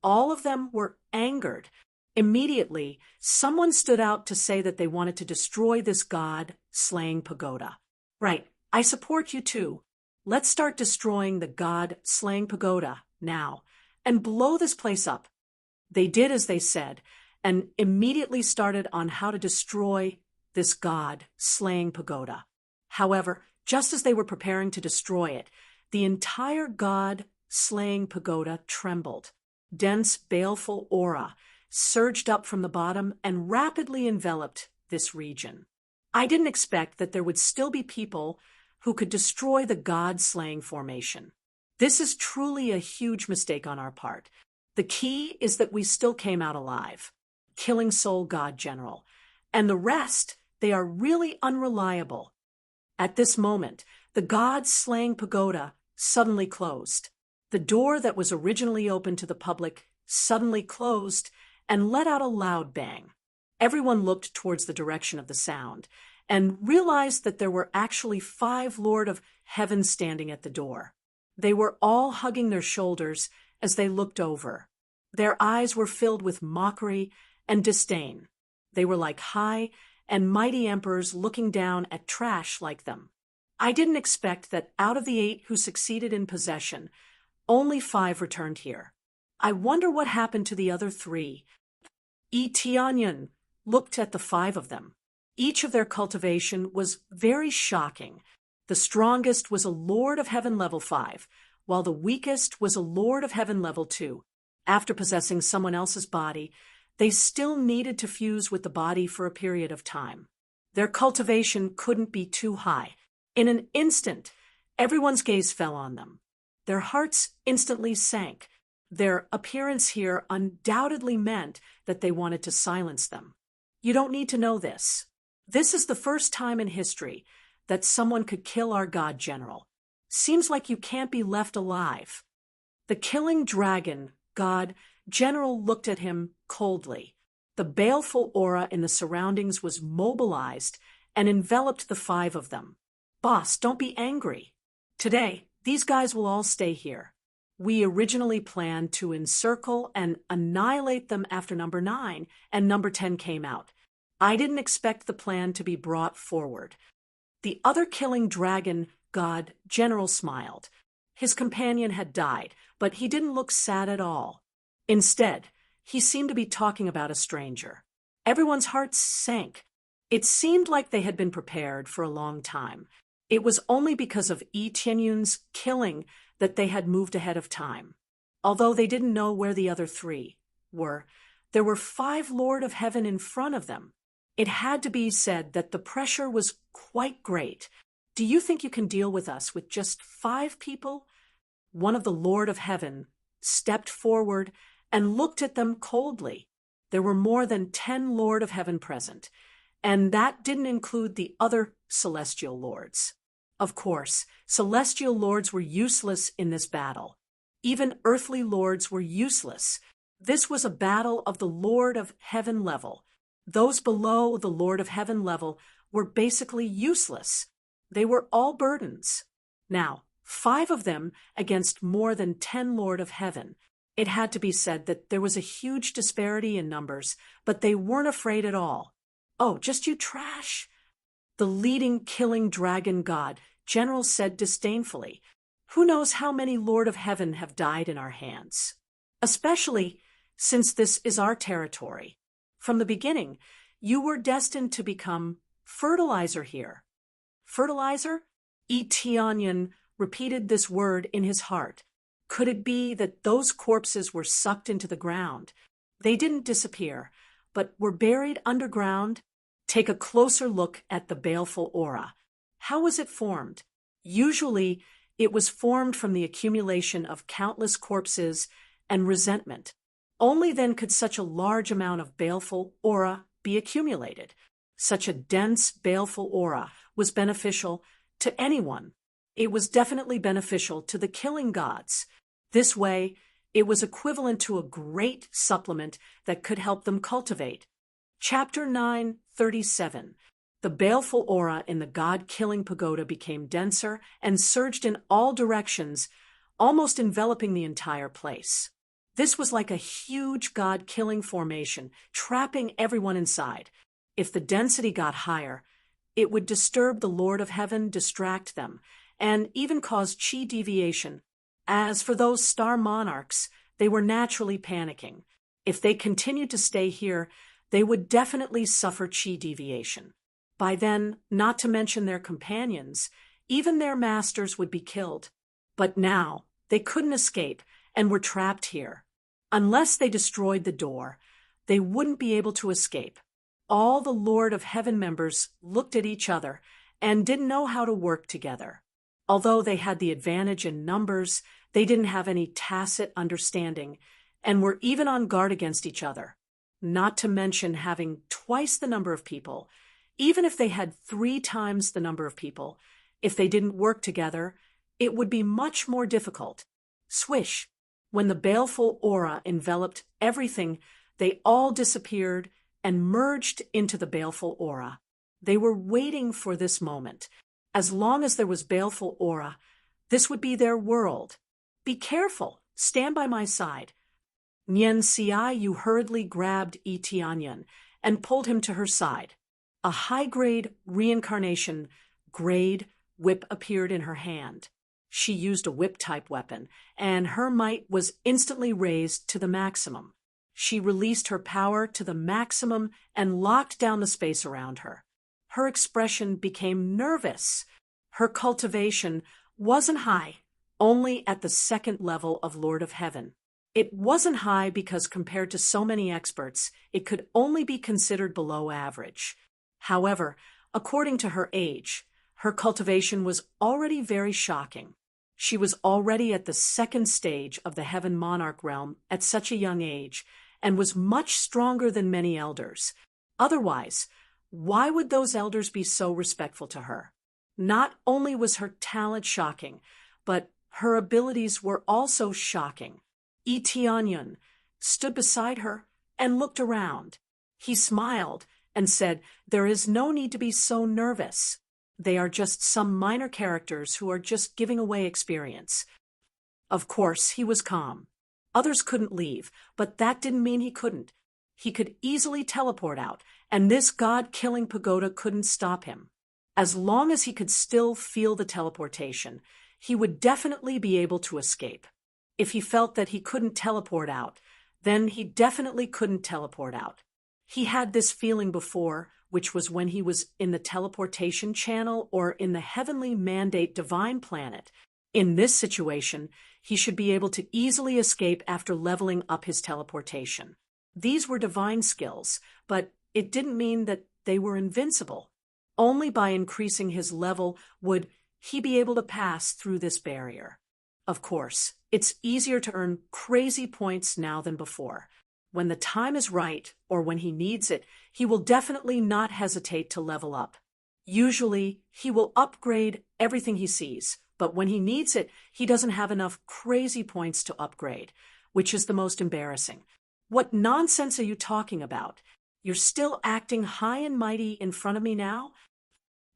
All of them were angered. Immediately, someone stood out to say that they wanted to destroy this god-slaying pagoda. Right, I support you too. Let's start destroying the god-slaying pagoda now and blow this place up. They did as they said and immediately started on how to destroy this god-slaying pagoda. However, just as they were preparing to destroy it, the entire god-slaying pagoda trembled. Dense, baleful aura surged up from the bottom and rapidly enveloped this region. I didn't expect that there would still be people who could destroy the god-slaying formation. This is truly a huge mistake on our part. The key is that we still came out alive. Killing Soul God General. And the rest, they are really unreliable. At this moment, the god-slaying pagoda suddenly closed. The door that was originally open to the public suddenly closed and let out a loud bang. Everyone looked towards the direction of the sound and realized that there were actually 5 Lord of Heaven standing at the door. They were all hugging their shoulders as they looked over. Their eyes were filled with mockery and disdain. They were like high and mighty emperors looking down at trash like them. I didn't expect that out of the 8 who succeeded in possession, only 5 returned here. I wonder what happened to the other 3. Yi Tianyun looked at the 5 of them. Each of their cultivation was very shocking. The strongest was a Lord of Heaven level 5, while the weakest was a Lord of Heaven level 2. After possessing someone else's body, they still needed to fuse with the body for a period of time. Their cultivation couldn't be too high. In an instant, everyone's gaze fell on them. Their hearts instantly sank. Their appearance here undoubtedly meant that they wanted to silence them. You don't need to know this. This is the first time in history that someone could kill our god general. Seems like you can't be left alive. The killing dragon god general looked at him coldly. The baleful aura in the surroundings was mobilized and enveloped the 5 of them. Boss, don't be angry. Today, these guys will all stay here. We originally planned to encircle and annihilate them after number 9, and number 10 came out. I didn't expect the plan to be brought forward. The other killing dragon god general smiled. His companion had died, but he didn't look sad at all. Instead, he seemed to be talking about a stranger. Everyone's hearts sank. It seemed like they had been prepared for a long time. It was only because of Yi Tianyun's killing that they had moved ahead of time. Although they didn't know where the other 3 were, there were 5 Lord of Heaven in front of them. It had to be said that the pressure was quite great. Do you think you can deal with us with just 5 people? One of the Lord of Heaven stepped forward and looked at them coldly. There were more than 10 Lord of Heaven present, and that didn't include the other celestial lords. Of course, celestial lords were useless in this battle. Even earthly lords were useless. This was a battle of the Lord of Heaven level. Those below the Lord of Heaven level were basically useless. They were all burdens. Now, 5 of them against more than 10 Lord of Heaven. It had to be said that there was a huge disparity in numbers, but they weren't afraid at all. "Oh, just you trash," the leading killing dragon god, General said disdainfully. "Who knows how many Lord of Heaven have died in our hands? Especially since this is our territory. From the beginning, you were destined to become fertilizer here." Fertilizer? Etionyan repeated this word in his heart. Could it be that those corpses were sucked into the ground? They didn't disappear, but were buried underground? Take a closer look at the baleful aura. How was it formed? Usually, it was formed from the accumulation of countless corpses and resentment. Only then could such a large amount of baleful aura be accumulated. Such a dense, baleful aura was beneficial to anyone. It was definitely beneficial to the killing gods. This way, it was equivalent to a great supplement that could help them cultivate. Chapter 9:37. The baleful aura in the god-killing pagoda became denser and surged in all directions, almost enveloping the entire place. This was like a huge god-killing formation, trapping everyone inside. If the density got higher, it would disturb the Lord of Heaven, distract them, and even cause chi deviation. As for those star monarchs, they were naturally panicking. If they continued to stay here, they would definitely suffer chi deviation. By then, not to mention their companions, even their masters would be killed. But now, they couldn't escape and were trapped here. Unless they destroyed the door, they wouldn't be able to escape. All the Lord of Heaven members looked at each other and didn't know how to work together. Although they had the advantage in numbers, they didn't have any tacit understanding and were even on guard against each other. Not to mention having twice the number of people. Even if they had 3 times the number of people, if they didn't work together, it would be much more difficult. Swish! When the baleful aura enveloped everything, they all disappeared and merged into the baleful aura. They were waiting for this moment. As long as there was baleful aura, this would be their world. "Be careful. Stand by my side." Nyen Yu hurriedly grabbed Etionyan and pulled him to her side. A high-grade reincarnation grade whip appeared in her hand. She used a whip-type weapon, and her might was instantly raised to the maximum. She released her power to the maximum and locked down the space around her. Her expression became nervous. Her cultivation wasn't high, only at the 2nd level of Lord of Heaven. It wasn't high because compared to so many experts, it could only be considered below average. However, according to her age, her cultivation was already very shocking. She was already at the 2nd stage of the Heaven Monarch realm at such a young age, and was much stronger than many elders. Otherwise, why would those elders be so respectful to her? Not only was her talent shocking, but her abilities were also shocking. Etionyan stood beside her and looked around. He smiled and said, "There is no need to be so nervous. They are just some minor characters who are just giving away experience." Of course, he was calm. Others couldn't leave, but that didn't mean he couldn't. He could easily teleport out, and this god-killing pagoda couldn't stop him. As long as he could still feel the teleportation, he would definitely be able to escape. If he felt that he couldn't teleport out, then he definitely couldn't teleport out. He had this feeling before, which was when he was in the teleportation channel or in the heavenly mandate divine planet. In this situation, he should be able to easily escape after leveling up his teleportation. These were divine skills, but it didn't mean that they were invincible. Only by increasing his level would he be able to pass through this barrier. Of course, it's easier to earn crazy points now than before. When the time is right, or when he needs it, he will definitely not hesitate to level up. Usually, he will upgrade everything he sees, but when he needs it, he doesn't have enough crazy points to upgrade, which is the most embarrassing. What nonsense are you talking about? You're still acting high and mighty in front of me now?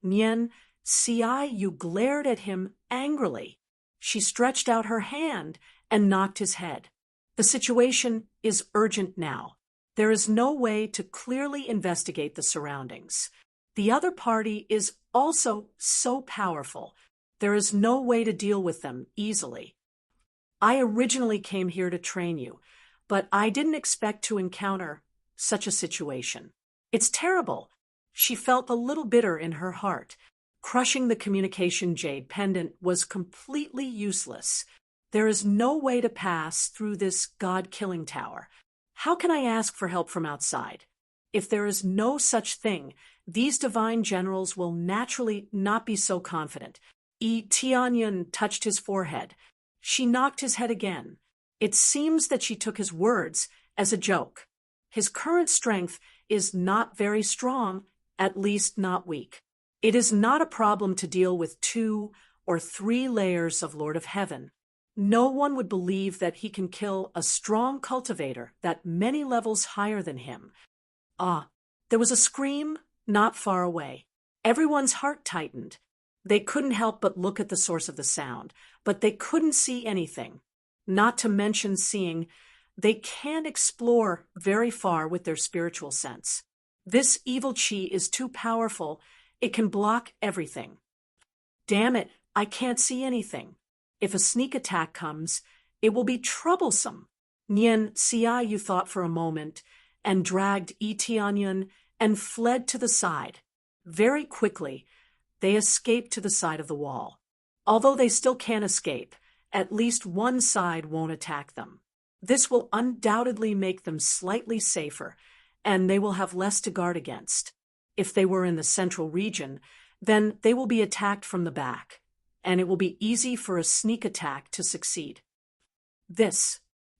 Nian Xiaoyu glared at him angrily. She stretched out her hand and knocked his head. The situation is urgent now. There is no way to clearly investigate the surroundings. The other party is also so powerful. There is no way to deal with them easily. I originally came here to train you, but I didn't expect to encounter such a situation. It's terrible. She felt a little bitter in her heart. Crushing the communication jade pendant was completely useless. There is no way to pass through this god-killing tower. How can I ask for help from outside? If there is no such thing, these divine generals will naturally not be so confident. Tianyun touched his forehead. She knocked his head again. It seems that she took his words as a joke. His current strength is not very strong, at least not weak. It is not a problem to deal with 2 or 3 layers of Lord of Heaven. No one would believe that he can kill a strong cultivator that many levels higher than him. There was a scream not far away. Everyone's heart tightened. They couldn't help but look at the source of the sound, but they couldn't see anything. Not to mention seeing, they can't explore very far with their spiritual sense. This evil chi is too powerful. It can block everything. Damn it, I can't see anything. If a sneak attack comes, it will be troublesome. Nian Xiaoyu thought for a moment and dragged Tianyun and fled to the side. Very quickly, they escaped to the side of the wall. Although they still can't escape, at least one side won't attack them. This will undoubtedly make them slightly safer, and they will have less to guard against. If they were in the central region, then they will be attacked from the back, and it will be easy for a sneak attack to succeed.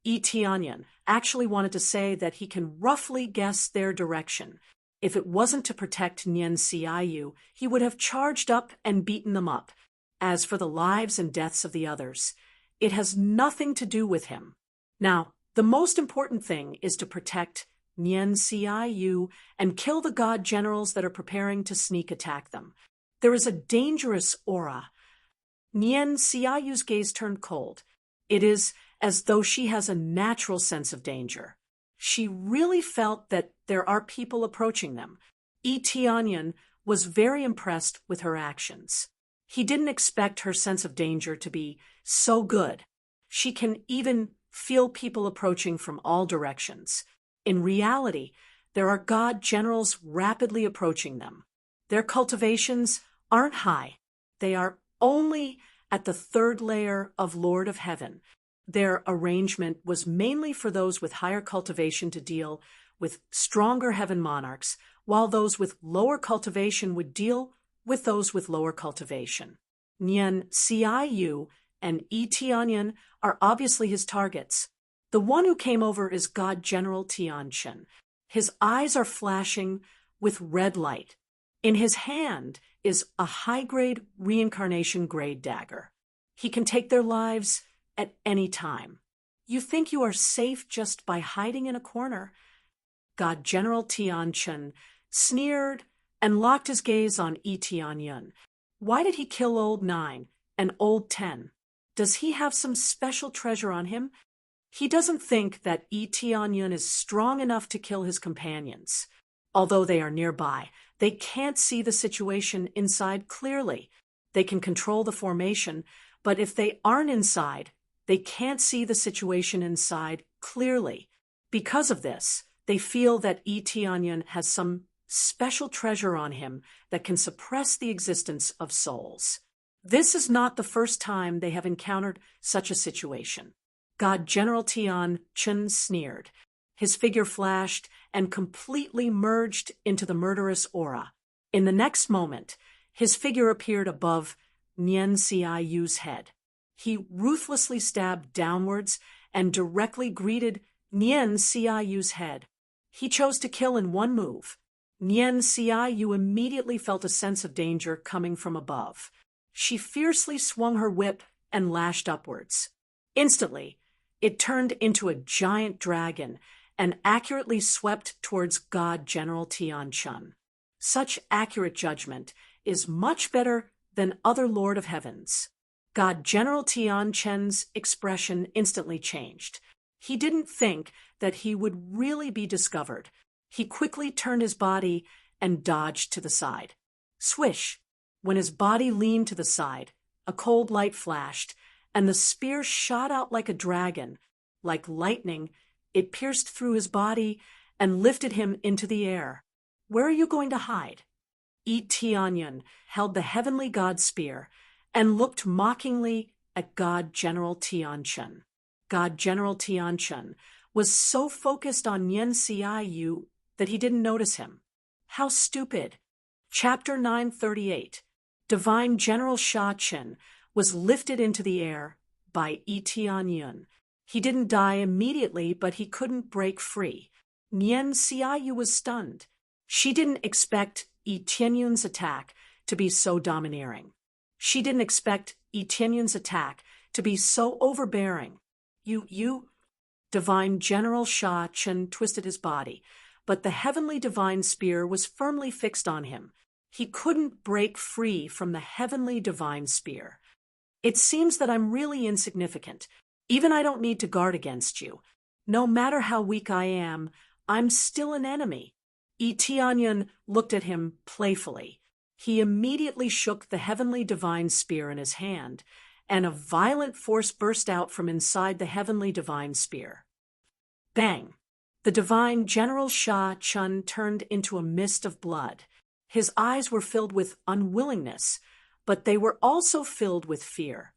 Tianyun actually wanted to say that he can roughly guess their direction. If it wasn't to protect Nian Xiaoyu, he would have charged up and beaten them up. As for the lives and deaths of the others, it has nothing to do with him. Now, the most important thing is to protect Nian Xiaoyu and kill the god generals that are preparing to sneak attack them. There is a dangerous aura. Nian Xiaoyu's gaze turned cold. It is as though she has a natural sense of danger. She really felt that there are people approaching them. Tianyun was very impressed with her actions. He didn't expect her sense of danger to be so good. She can even feel people approaching from all directions. In reality, there are god generals rapidly approaching them. Their cultivations aren't high. They are only at the 3rd layer of Lord of Heaven. Their arrangement was mainly for those with higher cultivation to deal with stronger heaven monarchs, while those with lower cultivation would deal with those with lower cultivation. Nian Xiaoyu and Tianyun are obviously his targets. The one who came over is God General Tianchen. His eyes are flashing with red light. In his hand is a high-grade reincarnation grade dagger. He can take their lives at any time. You think you are safe just by hiding in a corner. God General Tianchen sneered and locked his gaze on Tianyun. Why did he kill Old 9 and Old 10? Does he have some special treasure on him? He doesn't think that Tianyun is strong enough to kill his companions. Although they are nearby, they can't see the situation inside clearly. They can control the formation, but if they aren't inside, they can't see the situation inside clearly. Because of this, they feel that Tianyun has some special treasure on him that can suppress the existence of souls. This is not the first time they have encountered such a situation. God General Tianchen sneered. His figure flashed and completely merged into the murderous aura. In the next moment, his figure appeared above Nian Xiaoyu's head. He ruthlessly stabbed downwards and directly greeted Nian Xiaoyu's head. He chose to kill in one move. Nian Xiaoyu immediately felt a sense of danger coming from above. She fiercely swung her whip and lashed upwards. Instantly, it turned into a giant dragon and accurately swept towards God General Tian Chun. Such accurate judgment is much better than other Lord of Heavens. God General Tian Chen's expression instantly changed. He didn't think that he would really be discovered. He quickly turned his body and dodged to the side. Swish! When his body leaned to the side, a cold light flashed, and the spear shot out like a dragon. Like lightning, it pierced through his body and lifted him into the air. Where are you going to hide? Yi Tianyun held the heavenly god spear and looked mockingly at God General Tianchun. God General Tianchun was so focused on Yen Xiaoyu that he didn't notice him. How stupid! Chapter 938. Divine General Sha Chen was lifted into the air by Yi Tianyun. He didn't die immediately, but he couldn't break free. Yen Xiaoyu was stunned. She didn't expect Yi Tianyun's attack to be so domineering. She didn't expect Yi Tianyun's attack to be so overbearing. You, Divine General Sha Chen twisted his body, but the heavenly divine spear was firmly fixed on him. He couldn't break free from the heavenly divine spear. It seems that I'm really insignificant. Even I don't need to guard against you. No matter how weak I am, I'm still an enemy. Yi Tianyun looked at him playfully. He immediately shook the heavenly divine spear in his hand, and a violent force burst out from inside the heavenly divine spear. Bang! The divine General Sha Chun turned into a mist of blood. His eyes were filled with unwillingness, but they were also filled with fear.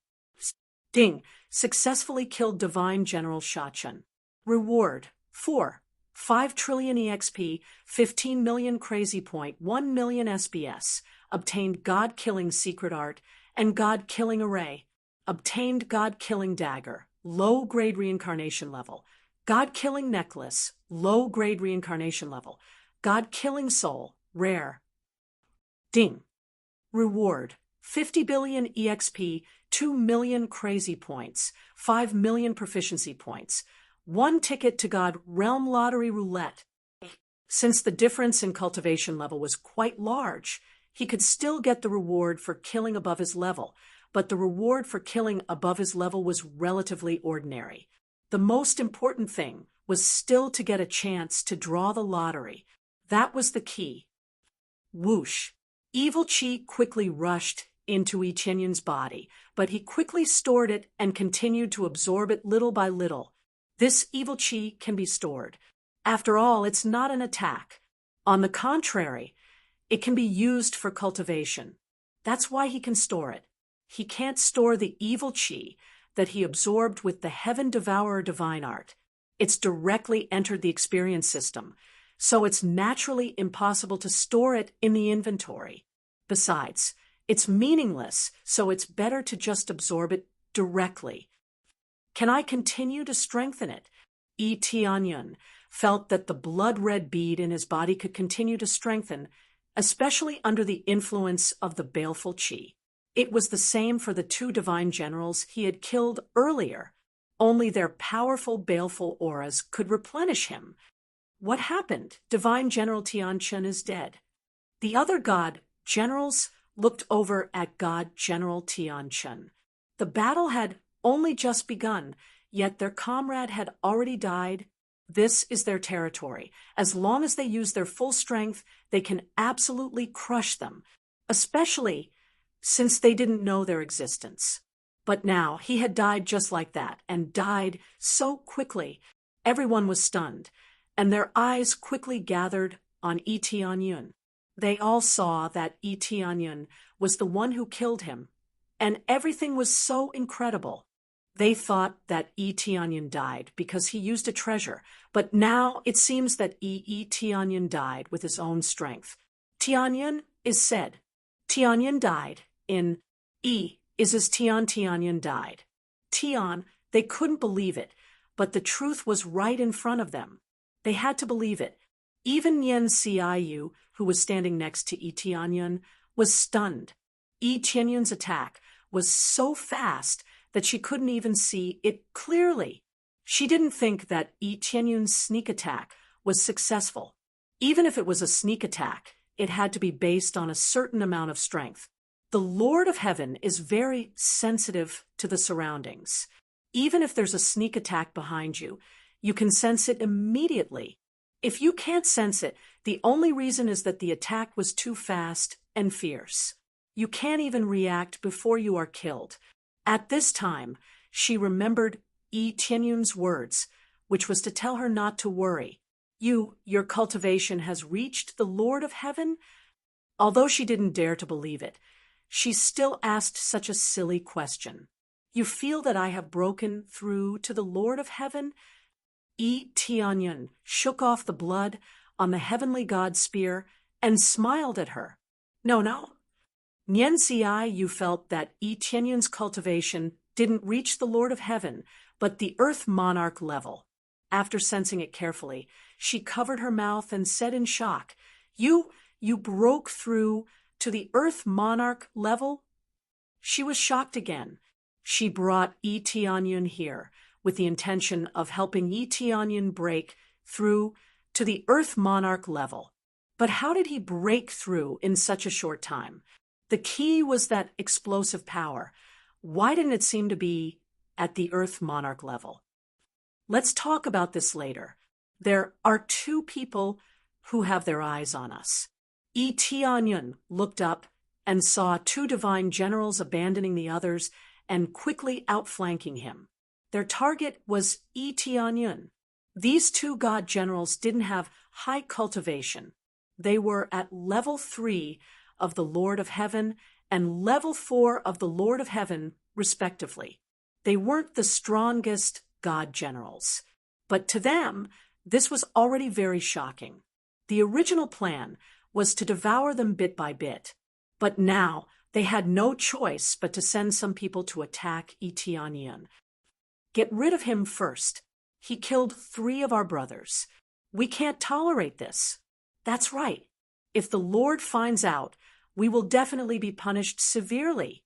Ding! Successfully killed divine General Sha Chun. Reward: 5 trillion EXP, 15 million crazy point, 1 million SBS. Obtained God-killing secret art and God-killing array. Obtained God-killing dagger, low-grade reincarnation level. God-killing necklace, low-grade reincarnation level. God-killing soul, rare. Ding. Reward: 50 billion EXP, 2 million crazy points, 5 million proficiency points. 1 ticket to God Realm Lottery Roulette. Since the difference in cultivation level was quite large, he could still get the reward for killing above his level, but the reward for killing above his level was relatively ordinary. The most important thing was still to get a chance to draw the lottery. That was the key. Whoosh! Evil Qi quickly rushed into Yi Tianyun's body, but he quickly stored it and continued to absorb it little by little. This evil Qi can be stored. After all, it's not an attack. On the contrary, it can be used for cultivation. That's why he can store it. He can't store the evil Qi that he absorbed with the Heaven Devourer divine art. It's directly entered the experience system, so it's naturally impossible to store it in the inventory. Besides, it's meaningless, so it's better to just absorb it directly. Can I continue to strengthen it? Yi Tianyun felt that the blood-red bead in his body could continue to strengthen, especially under the influence of the baleful Qi. It was the same for the 2 divine generals he had killed earlier. Only their powerful, baleful auras could replenish him. What happened? Divine General Tianchun is dead. The other god generals looked over at God General Tianchun. The battle had only just begun, yet their comrade had already died. This is their territory. As long as they use their full strength, they can absolutely crush them, especially since they didn't know their existence. But now he had died just like that, and died so quickly. Everyone was stunned, and their eyes quickly gathered on Yi Tianyun. They all saw that Yi Tianyun was the one who killed him, and everything was so incredible. They thought that Yi Tianyun died because he used a treasure, but now it seems that Yi Tianyun died with his own strength. Tianyun is said. Tianyun died in Yi is as Tianyun died. They couldn't believe it, but the truth was right in front of them. They had to believe it. Even Yen Xiaoyu, who was standing next to Yi Tianyun, was stunned. Yi Tianyun's attack was so fast that she couldn't even see it clearly. She didn't think that Yi Tianyun's sneak attack was successful. Even if it was a sneak attack, it had to be based on a certain amount of strength. The Lord of Heaven is very sensitive to the surroundings. Even if there's a sneak attack behind you, you can sense it immediately. If you can't sense it, the only reason is that the attack was too fast and fierce. You can't even react before you are killed. At this time, she remembered Yi Tianyun's words, which was to tell her not to worry. Your cultivation has reached the Lord of Heaven? Although she didn't dare to believe it, she still asked such a silly question. You feel that I have broken through to the Lord of Heaven? Yi Tianyun shook off the blood on the heavenly god spear and smiled at her. No. Nian Xi, you felt that Yi Tianyun's cultivation didn't reach the Lord of Heaven, but the Earth Monarch level. After sensing it carefully, she covered her mouth and said in shock, You broke through to the Earth Monarch level? She was shocked again. She brought Yi Tianyun here with the intention of helping Yi Tianyun break through to the Earth Monarch level. But how did he break through in such a short time? The key was that explosive power. Why didn't it seem to be at the Earth Monarch level? Let's talk about this later. There are two people who have their eyes on us. Yi Tianyun looked up and saw two divine generals abandoning the others and quickly outflanking him. Their target was Yi Tianyun. These two god generals didn't have high cultivation. They were at level 3 of the Lord of Heaven and level 4 of the Lord of Heaven, respectively. They weren't the strongest god generals. But to them, this was already very shocking. The original plan was to devour them bit by bit. But now they had no choice but to send some people to attack Yi Tianyun. Get rid of him first. He killed 3 of our brothers. We can't tolerate this. That's right. If the Lord finds out, we will definitely be punished severely.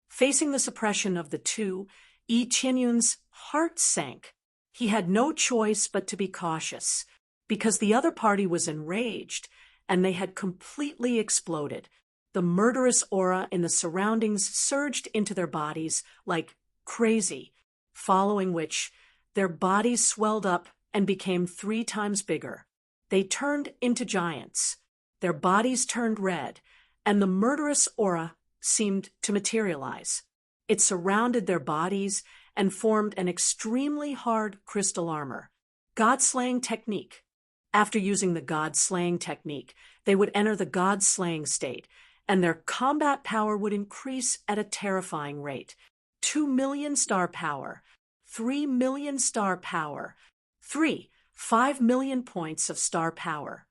Facing the suppression of the two, Yi Tianyun's heart sank. He had no choice but to be cautious, because the other party was enraged, and they had completely exploded. The murderous aura in the surroundings surged into their bodies like crazy, following which their bodies swelled up and became 3 times bigger. They turned into giants. Their bodies turned red, and the murderous aura seemed to materialize. It surrounded their bodies and formed an extremely hard crystal armor. God-slaying technique. After using the God-slaying technique, they would enter the God-slaying state, and their combat power would increase at a terrifying rate. 2 million star power, 3 million star power, 5 million points of star power,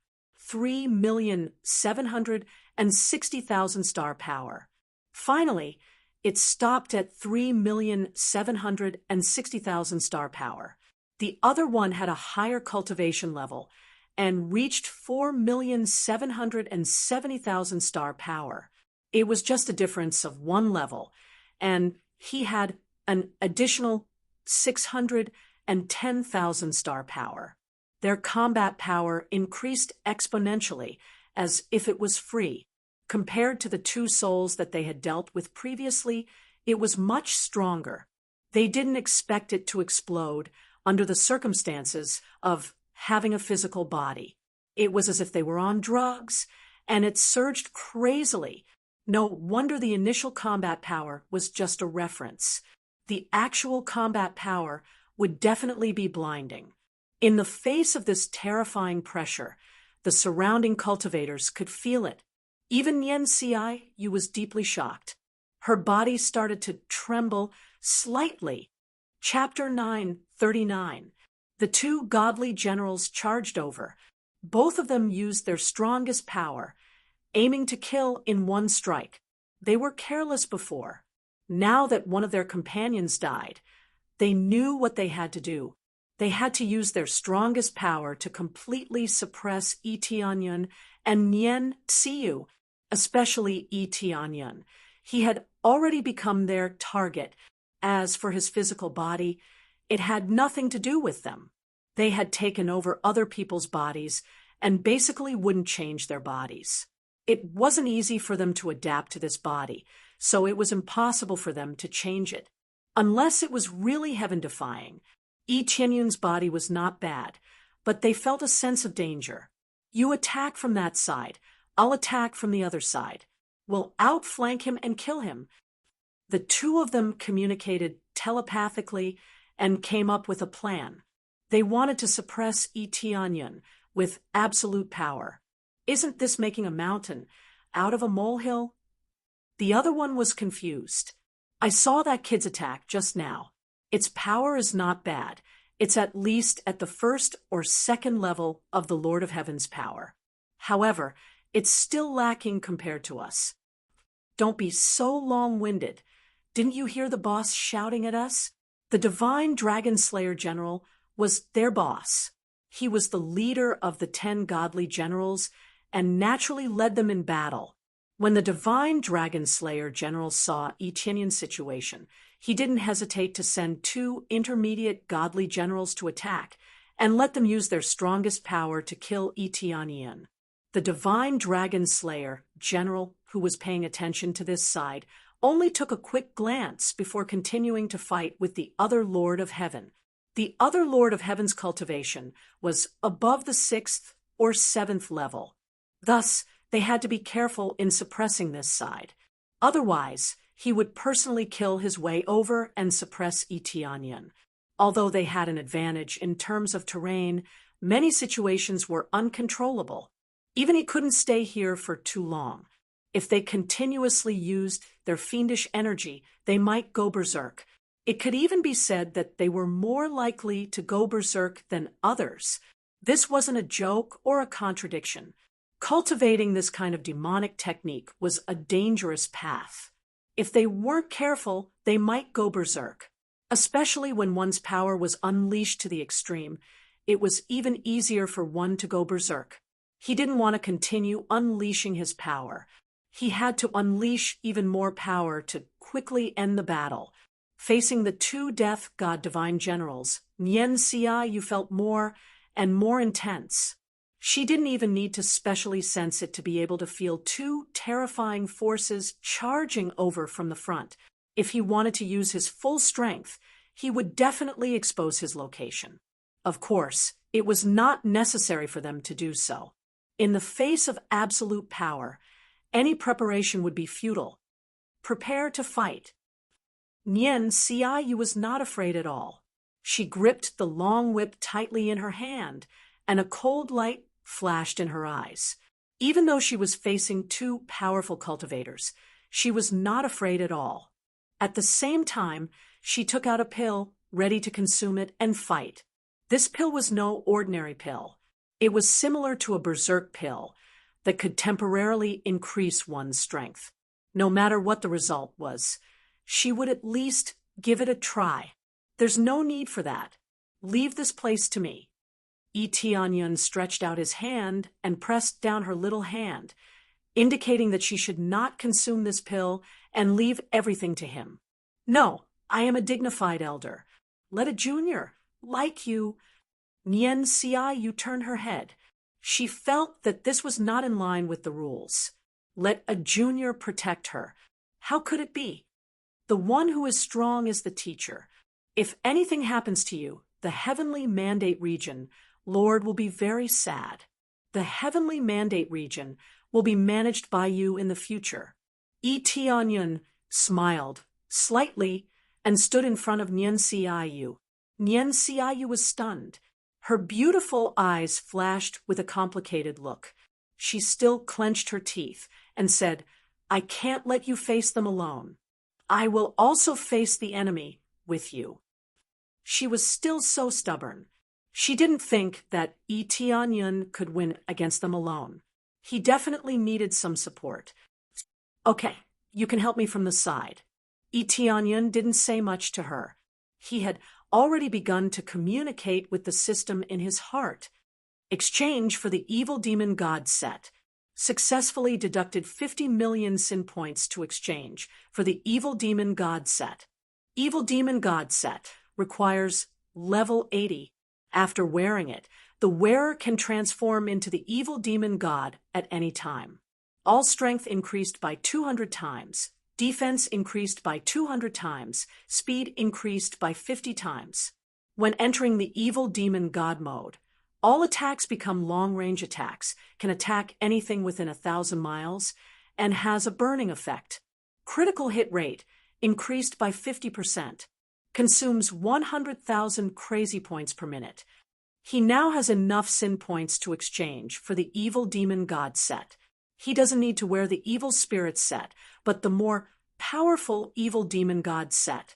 3,760,000 star power. Finally, it stopped at 3,760,000 star power. The other one had a higher cultivation level and reached 4,770,000 star power. It was just a difference of 1 level, and he had an additional 610,000 star power. Their combat power increased exponentially, as if it was free. Compared to the 2 souls that they had dealt with previously, it was much stronger. They didn't expect it to explode under the circumstances of having a physical body. It was as if they were on drugs, and it surged crazily. No wonder the initial combat power was just a reference. The actual combat power would definitely be blinding. In the face of this terrifying pressure, the surrounding cultivators could feel it. Even Nian Xi was deeply shocked. Her body started to tremble slightly. Chapter 9:39. The 2 godly generals charged over. Both of them used their strongest power, aiming to kill in 1 strike. They were careless before. Now that one of their companions died, they knew what they had to do. They had to use their strongest power to completely suppress Yi Tianyun and Nian Xi, especially Yi Tianyun. He had already become their target. As for his physical body, It had nothing to do with them. They had taken over other people's bodies and basically wouldn't change their bodies. It wasn't easy for them to adapt to this body, so it was impossible for them to change it. Unless it was really heaven-defying, Yi Tianyun's body was not bad, but they felt a sense of danger. You attack from that side, I'll attack from the other side. We'll outflank him and kill him. The two of them communicated telepathically and came up with a plan. They wanted to suppress Yi Tianyun with absolute power. Isn't this making a mountain out of a molehill? The other one was confused. I saw that kid's attack just now. Its power is not bad. It's at least at the first or second level of the Lord of Heaven's power. However, it's still lacking compared to us. Don't be so long-winded. Didn't you hear the boss shouting at us? The Divine Dragon Slayer General was their boss. He was the leader of the 10 godly generals and naturally led them in battle. When the Divine Dragon Slayer General saw Yi Tianyun's situation, he didn't hesitate to send 2 intermediate godly generals to attack and let them use their strongest power to kill Yi Tianyun. The Divine Dragon Slayer General, who was paying attention to this side, only took a quick glance before continuing to fight with the other Lord of Heaven. The other Lord of Heaven's cultivation was above the 6th or 7th level. Thus, they had to be careful in suppressing this side. Otherwise, he would personally kill his way over and suppress Yi Tianyun. Although they had an advantage in terms of terrain, many situations were uncontrollable. Even he couldn't stay here for too long. If they continuously used their fiendish energy, they might go berserk. It could even be said that they were more likely to go berserk than others. This wasn't a joke or a contradiction. Cultivating this kind of demonic technique was a dangerous path. If they weren't careful, they might go berserk. Especially when one's power was unleashed to the extreme, it was even easier for one to go berserk. He didn't want to continue unleashing his power. He had to unleash even more power to quickly end the battle. Facing the 2 death god divine generals, Nian Xia felt more and more intense. She didn't even need to specially sense it to be able to feel 2 terrifying forces charging over from the front. If he wanted to use his full strength, he would definitely expose his location. Of course, it was not necessary for them to do so. In the face of absolute power, any preparation would be futile. Prepare to fight. Nian Xia was not afraid at all. She gripped the long whip tightly in her hand, and a cold light flashed in her eyes. Even though she was facing 2 powerful cultivators, she was not afraid at all. At the same time, she took out a pill, ready to consume it and fight. This pill was no ordinary pill. It was similar to a berserk pill that could temporarily increase one's strength. No matter what the result was, she would at least give it a try. There's no need for that. Leave this place to me. Yi Tianyun stretched out his hand and pressed down her little hand, indicating that she should not consume this pill and leave everything to him. No, I am a dignified elder. Let a junior, like you. Nian Xia turned her head. She felt that this was not in line with the rules. Let a junior protect her. How could it be? The one who is strong is the teacher. If anything happens to you, the heavenly mandate region, Lord, will be very sad. The heavenly mandate region will be managed by you in the future. Yi Tianyun smiled slightly and stood in front of Nian Xia. Nian Xia was stunned. Her beautiful eyes flashed with a complicated look. She still clenched her teeth and said, I can't let you face them alone. I will also face the enemy with you. She was still so stubborn. She didn't think that Yi Tianyun could win against them alone. He definitely needed some support. Okay, you can help me from the side. Yi Tianyun didn't say much to her. He had already begun to communicate with the system in his heart. Exchange for the evil demon god set. Successfully deducted 50 million sin points to exchange for the evil demon god set. Evil demon god set requires level 80. After wearing it, the wearer can transform into the evil demon god at any time. All strength increased by 200 times, defense increased by 200 times, speed increased by 50 times. When entering the evil demon god mode, all attacks become long-range attacks, can attack anything within 1,000 miles, and has a burning effect. Critical hit rate increased by 50%. Consumes 100,000 crazy points per minute. He now has enough sin points to exchange for the evil demon god set. He doesn't need to wear the evil spirit set, but the more powerful evil demon god set.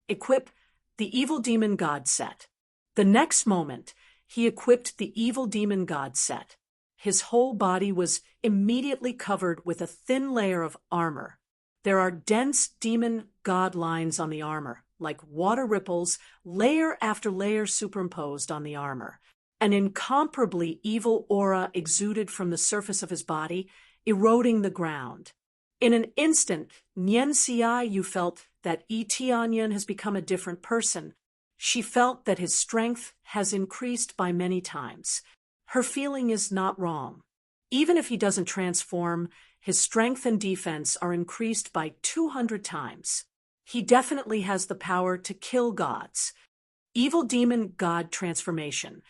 Equip the evil demon god set. The next moment, he equipped the evil demon god set. His whole body was immediately covered with a thin layer of armor. There are dense demon god lines on the armor, like water ripples, layer after layer superimposed on the armor. An incomparably evil aura exuded from the surface of his body, eroding the ground. In an instant, Nyen Xiaoyu felt that Yi Tianyan has become a different person. She felt that his strength has increased by many times. Her feeling is not wrong. Even if he doesn't transform, his strength and defense are increased by 200 times. He definitely has the power to kill gods. Evil demon god transformation.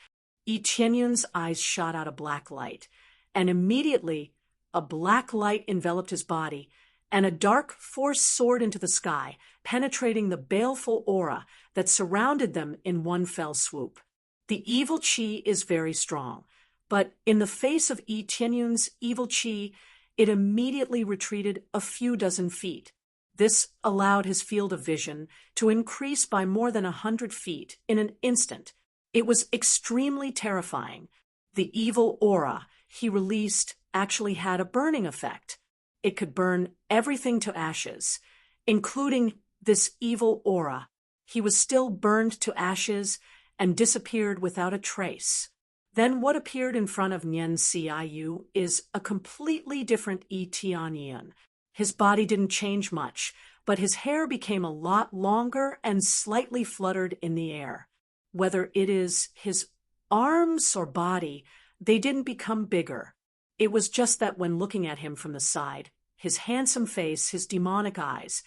Yi Tianyun's eyes shot out a black light, and immediately a black light enveloped his body, and a dark force soared into the sky, penetrating the baleful aura that surrounded them in one fell swoop. The evil qi is very strong, but in the face of Yi Tianyun's evil qi, it immediately retreated a few dozen feet. This allowed his field of vision to increase by more than 100 feet in an instant. It was extremely terrifying. The evil aura he released actually had a burning effect. It could burn everything to ashes, including this evil aura. He was still burned to ashes and disappeared without a trace. Then what appeared in front of Nyen Xiaoyu is a completely different Yi Tianyan. His body didn't change much, but his hair became a lot longer and slightly fluttered in the air. Whether it is his arms or body, they didn't become bigger. It was just that when looking at him from the side, his handsome face, his demonic eyes,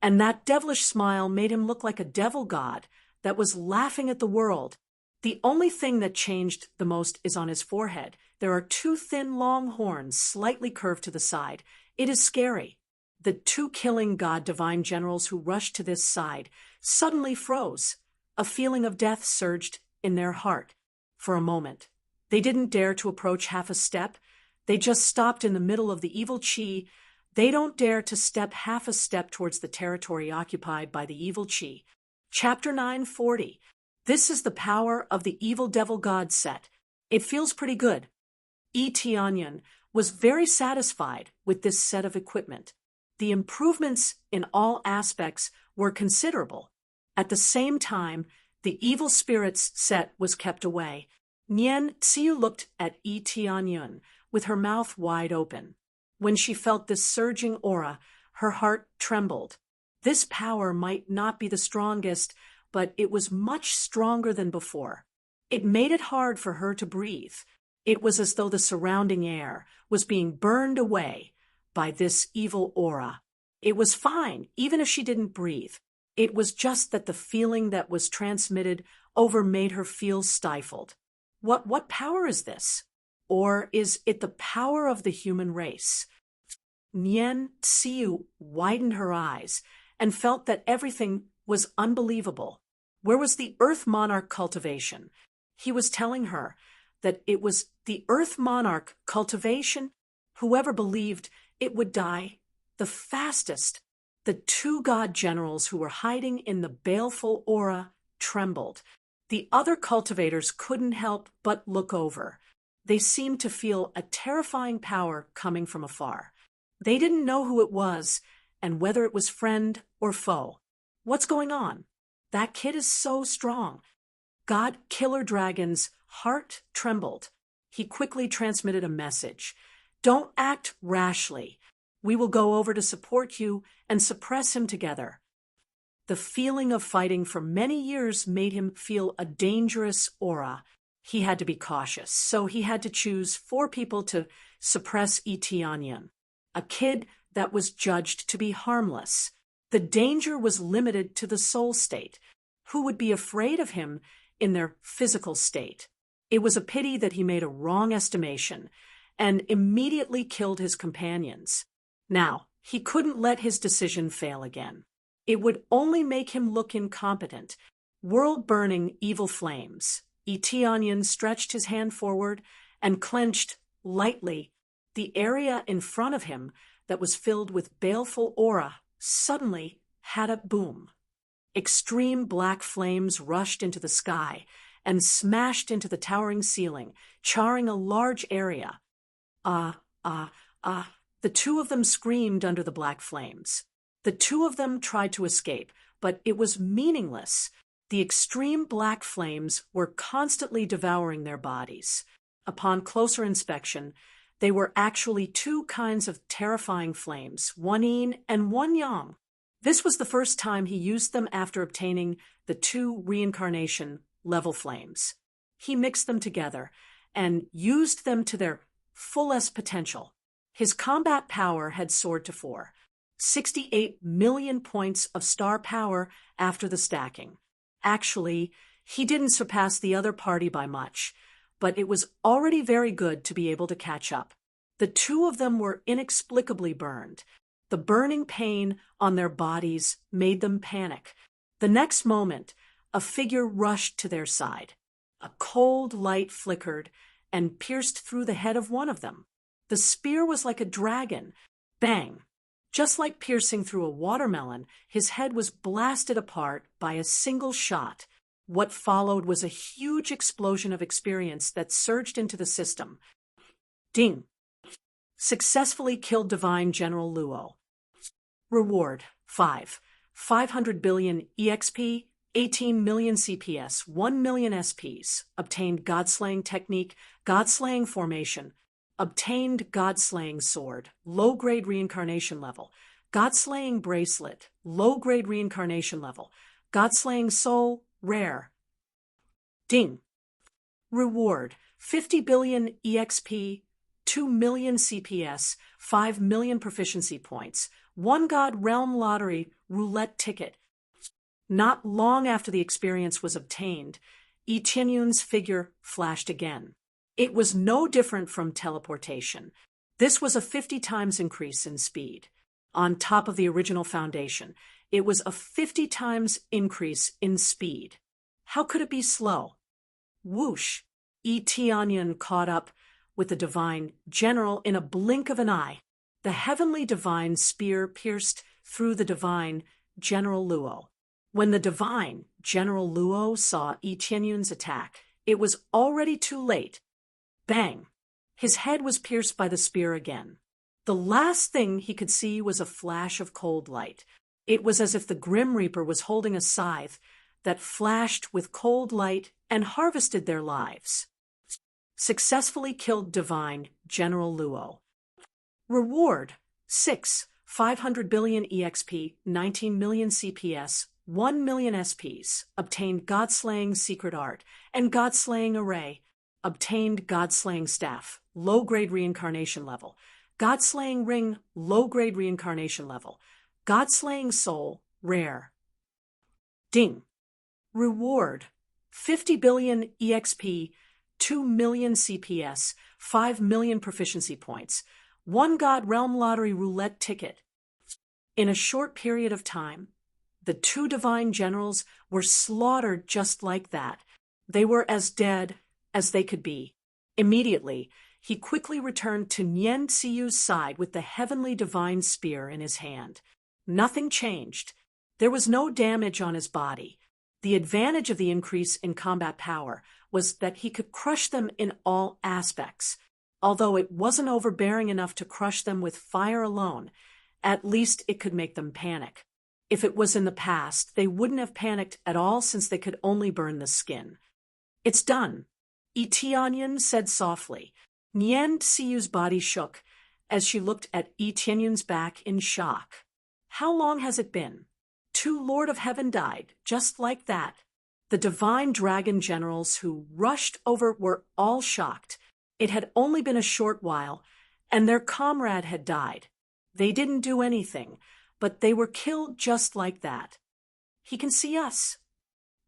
and that devilish smile made him look like a devil god that was laughing at the world. The only thing that changed the most is on his forehead. There are two thin, long horns slightly curved to the side. It is scary. The two killing god divine generals who rushed to this side suddenly froze. A feeling of death surged in their heart. For a moment, they didn't dare to approach half a step. They just stopped in the middle of the evil qi. They don't dare to step half a step towards the territory occupied by the evil qi. Chapter 940. This is the power of the evil devil god set. It feels pretty good. Yi Tianyan was very satisfied with this set of equipment. The improvements in all aspects were considerable. At the same time, the evil spirits set was kept away. Nyen Xiu looked at Yi Tianyan with her mouth wide open. When she felt this surging aura, her heart trembled. This power might not be the strongest, but it was much stronger than before. It made it hard for her to breathe. It was as though the surrounding air was being burned away by this evil aura. It was fine, even if she didn't breathe. It was just that the feeling that was transmitted over made her feel stifled. What power is this? Or is it the power of the human race? Nyen Xiu widened her eyes and felt that everything was unbelievable. Where was the Earth Monarch cultivation? He was telling her that it was the Earth Monarch cultivation. Whoever believed it would die the fastest. The two god generals who were hiding in the baleful aura trembled. The other cultivators couldn't help but look over. They seemed to feel a terrifying power coming from afar. They didn't know who it was and whether it was friend or foe. What's going on? That kid is so strong. God Killer Dragon's heart trembled. He quickly transmitted a message. Don't act rashly. We will go over to support you and suppress him together. The feeling of fighting for many years made him feel a dangerous aura. He had to be cautious, so he had to choose 4 people to suppress Etianian, a kid that was judged to be harmless. The danger was limited to the soul state, who would be afraid of him in their physical state. It was a pity that he made a wrong estimation and immediately killed his companions. Now, he couldn't let his decision fail again. It would only make him look incompetent. World-burning evil flames. Etianian stretched his hand forward and clenched lightly. The area in front of him that was filled with baleful aura suddenly had a boom. Extreme black flames rushed into the sky and smashed into the towering ceiling, charring a large area. The 2 of them screamed under the black flames. The 2 of them tried to escape, but it was meaningless. The extreme black flames were constantly devouring their bodies. Upon closer inspection, they were actually 2 kinds of terrifying flames, one yin and one yang. This was the first time he used them after obtaining the 2 reincarnation level flames. He mixed them together and used them to their fullest potential. His combat power had soared to 68 million points of star power after the stacking. Actually, he didn't surpass the other party by much, but it was already very good to be able to catch up. The 2 of them were inexplicably burned. The burning pain on their bodies made them panic. The next moment, a figure rushed to their side. A cold light flickered and pierced through the head of one of them. The spear was like a dragon. Bang! Just like piercing through a watermelon, his head was blasted apart by a single shot. What followed was a huge explosion of experience that surged into the system. Ding! Successfully killed Divine General Luo. Reward: 500 billion EXP, 18 million CPS, 1 million SPs. Obtained Godslaying Technique, Godslaying Formation. Obtained Godslaying Sword, low-grade reincarnation level. Godslaying Bracelet, low-grade reincarnation level. Godslaying Soul, rare. Ding! Reward: 50 billion EXP, 2 million CPS, 5 million proficiency points. 1 God Realm Lottery roulette ticket. Not long after the experience was obtained, Etiennun's figure flashed again. It was no different from teleportation. This was a 50 times increase in speed. On top of the original foundation, it was a 50 times increase in speed. How could it be slow? Whoosh! Etianian caught up with the Divine General in a blink of an eye. The heavenly Divine spear pierced through the Divine General Luo. When the Divine General Luo saw Etiennun's attack, it was already too late. Bang! His head was pierced by the spear again. The last thing he could see was a flash of cold light. It was as if the Grim Reaper was holding a scythe that flashed with cold light and harvested their lives. Successfully killed Divine General Luo. Reward: 500 billion EXP, 19 million CPS, 1 million SPs. Obtained Godslaying Secret Art and Godslaying Array. Obtained Godslaying Staff, low-grade reincarnation level. Godslaying Ring, low-grade reincarnation level. Godslaying Soul, rare. Ding! Reward: 50 billion EXP, 2 million CPS, 5 million proficiency points. 1 God Realm Lottery roulette ticket. In a short period of time, the 2 Divine Generals were slaughtered just like that. They were as dead as they could be. Immediately, he quickly returned to Nian Tsiyu's side with the heavenly divine spear in his hand. Nothing changed. There was no damage on his body. The advantage of the increase in combat power was that he could crush them in all aspects. Although it wasn't overbearing enough to crush them with fire alone, at least it could make them panic. If it was in the past, they wouldn't have panicked at all since they could only burn the skin. It's done, Etianian said softly. Nian Tsiyu's body shook as she looked at Etiennun's back in shock. How long has it been? 2 Lord of Heaven died, just like that. The divine dragon generals who rushed over were all shocked. It had only been a short while, and their comrade had died. They didn't do anything, but they were killed just like that. He can see us.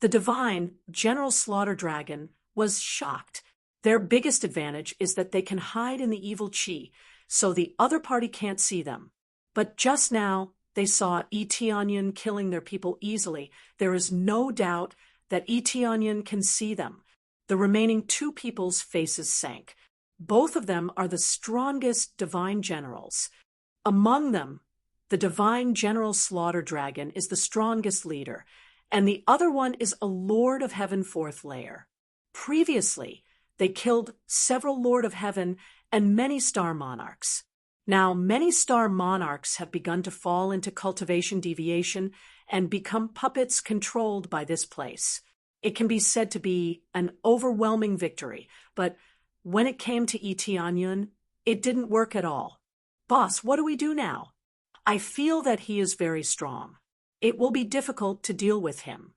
The divine General Slaughter Dragon was shocked. Their biggest advantage is that they can hide in the evil chi, so the other party can't see them. But just now, they saw Eteonian killing their people easily. There is no doubt that Eteonian can see them. The remaining 2 people's faces sank. Both of them are the strongest divine generals. Among them, the divine General Slaughter Dragon is the strongest leader, and the other one is a Lord of Heaven 4th layer. Previously, they killed several Lord of Heaven and many star monarchs. Now, many star monarchs have begun to fall into cultivation deviation and become puppets controlled by this place. It can be said to be an overwhelming victory, but when it came to Eteonian, it didn't work at all. Boss, what do we do now? I feel that he is very strong. It will be difficult to deal with him.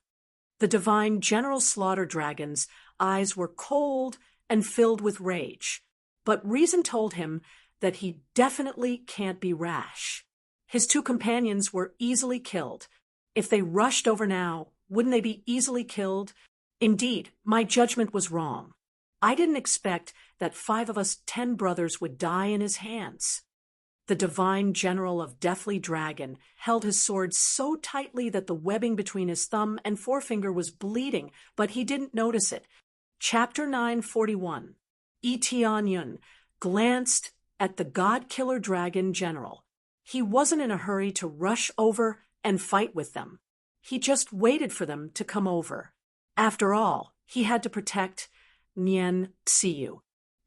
The divine General Slaughter Dragon's eyes were cold and filled with rage, but reason told him that he definitely can't be rash. His 2 companions were easily killed. If they rushed over now, wouldn't they be easily killed? Indeed, my judgment was wrong. I didn't expect that 5 of us 10 brothers would die in his hands. The divine general of Deathly Dragon held his sword so tightly that the webbing between his thumb and forefinger was bleeding, but he didn't notice it. Chapter 941. Eteonian glanced at the God-Killer Dragon General. He wasn't in a hurry to rush over and fight with them. He just waited for them to come over. After all, he had to protect Nian Xiu,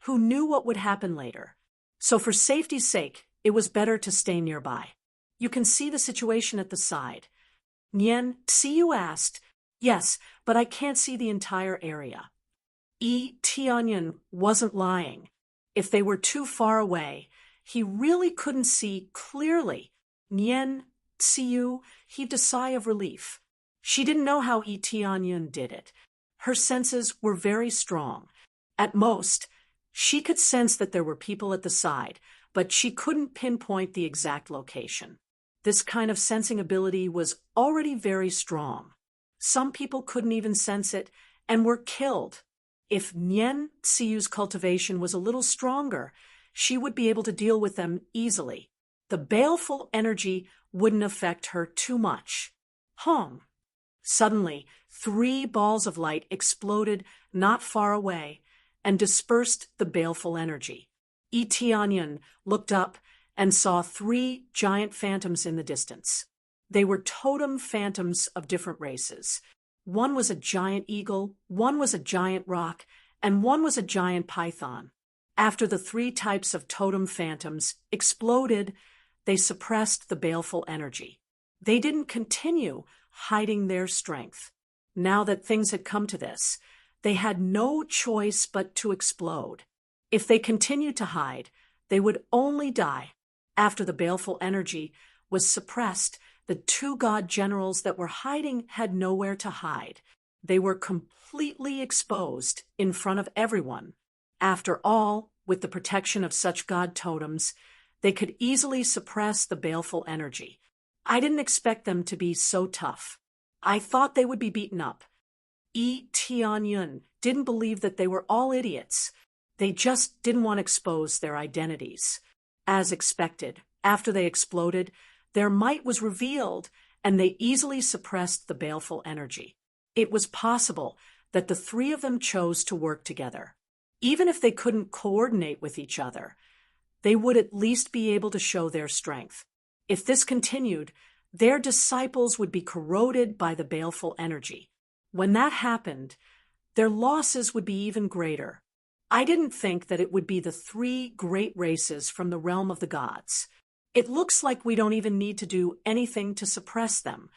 who knew what would happen later. So for safety's sake, it was better to stay nearby. You can see the situation at the side. Nian Xiu asked, "Yes, but I can't see the entire area." Tianyan wasn't lying. If they were too far away, he really couldn't see clearly. Nian Xiu heaved a sigh of relief. She didn't know how Tianyan did it. Her senses were very strong. At most, she could sense that there were people at the side, but she couldn't pinpoint the exact location. This kind of sensing ability was already very strong. Some people couldn't even sense it and were killed. If Nian Xiu's cultivation was a little stronger, she would be able to deal with them easily. The baleful energy wouldn't affect her too much. Hong. Suddenly, 3 balls of light exploded not far away and dispersed the baleful energy. Tianyan looked up and saw 3 giant phantoms in the distance. They were totem phantoms of different races. One was a giant eagle, one was a giant roc, and one was a giant python. After the 3 types of totem phantoms exploded, they suppressed the baleful energy. They didn't continue hiding their strength. Now that things had come to this, they had no choice but to explode. If they continued to hide, they would only die. After the baleful energy was suppressed, the 2 god generals that were hiding had nowhere to hide. They were completely exposed in front of everyone. After all, with the protection of such god totems, they could easily suppress the baleful energy. I didn't expect them to be so tough. I thought they would be beaten up. Tianyun didn't believe that they were all idiots. They just didn't want to expose their identities. As expected, after they exploded, their might was revealed, and they easily suppressed the baleful energy. It was possible that the 3 of them chose to work together. Even if they couldn't coordinate with each other, they would at least be able to show their strength. If this continued, their disciples would be corroded by the baleful energy. When that happened, their losses would be even greater. I didn't think that it would be the 3 great races from the realm of the gods. It looks like we don't even need to do anything to suppress them.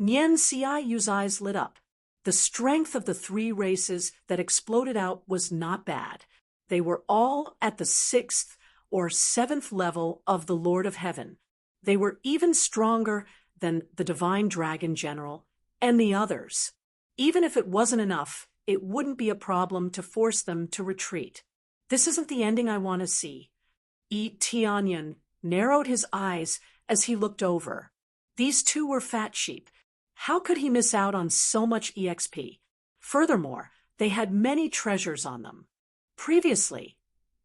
Nian Xiaoyu's eyes lit up. The strength of the 3 races that exploded out was not bad. They were all at the 6th or 7th level of the Lord of Heaven. They were even stronger than the Divine Dragon General and the others. Even if it wasn't enough, it wouldn't be a problem to force them to retreat. This isn't the ending I want to see. Tianyan narrowed his eyes as he looked over. These two were fat sheep. How could he miss out on so much EXP? Furthermore, they had many treasures on them. Previously,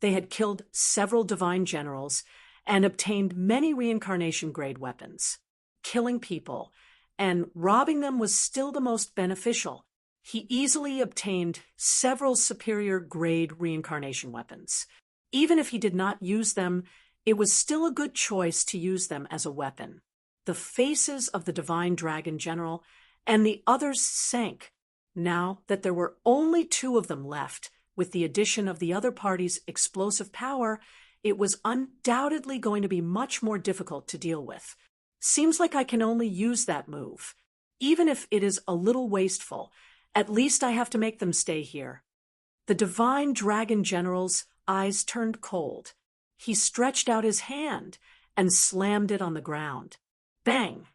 they had killed several divine generals and obtained many reincarnation-grade weapons. Killing people and robbing them was still the most beneficial. He easily obtained several superior-grade reincarnation weapons. Even if he did not use them, it was still a good choice to use them as a weapon. The faces of the Divine Dragon General and the others sank. Now that there were only two of them left, with the addition of the other party's explosive power, it was undoubtedly going to be much more difficult to deal with. Seems like I can only use that move. Even if it is a little wasteful, at least I have to make them stay here. The Divine Dragon General's eyes turned cold. He stretched out his hand and slammed it on the ground. Bang!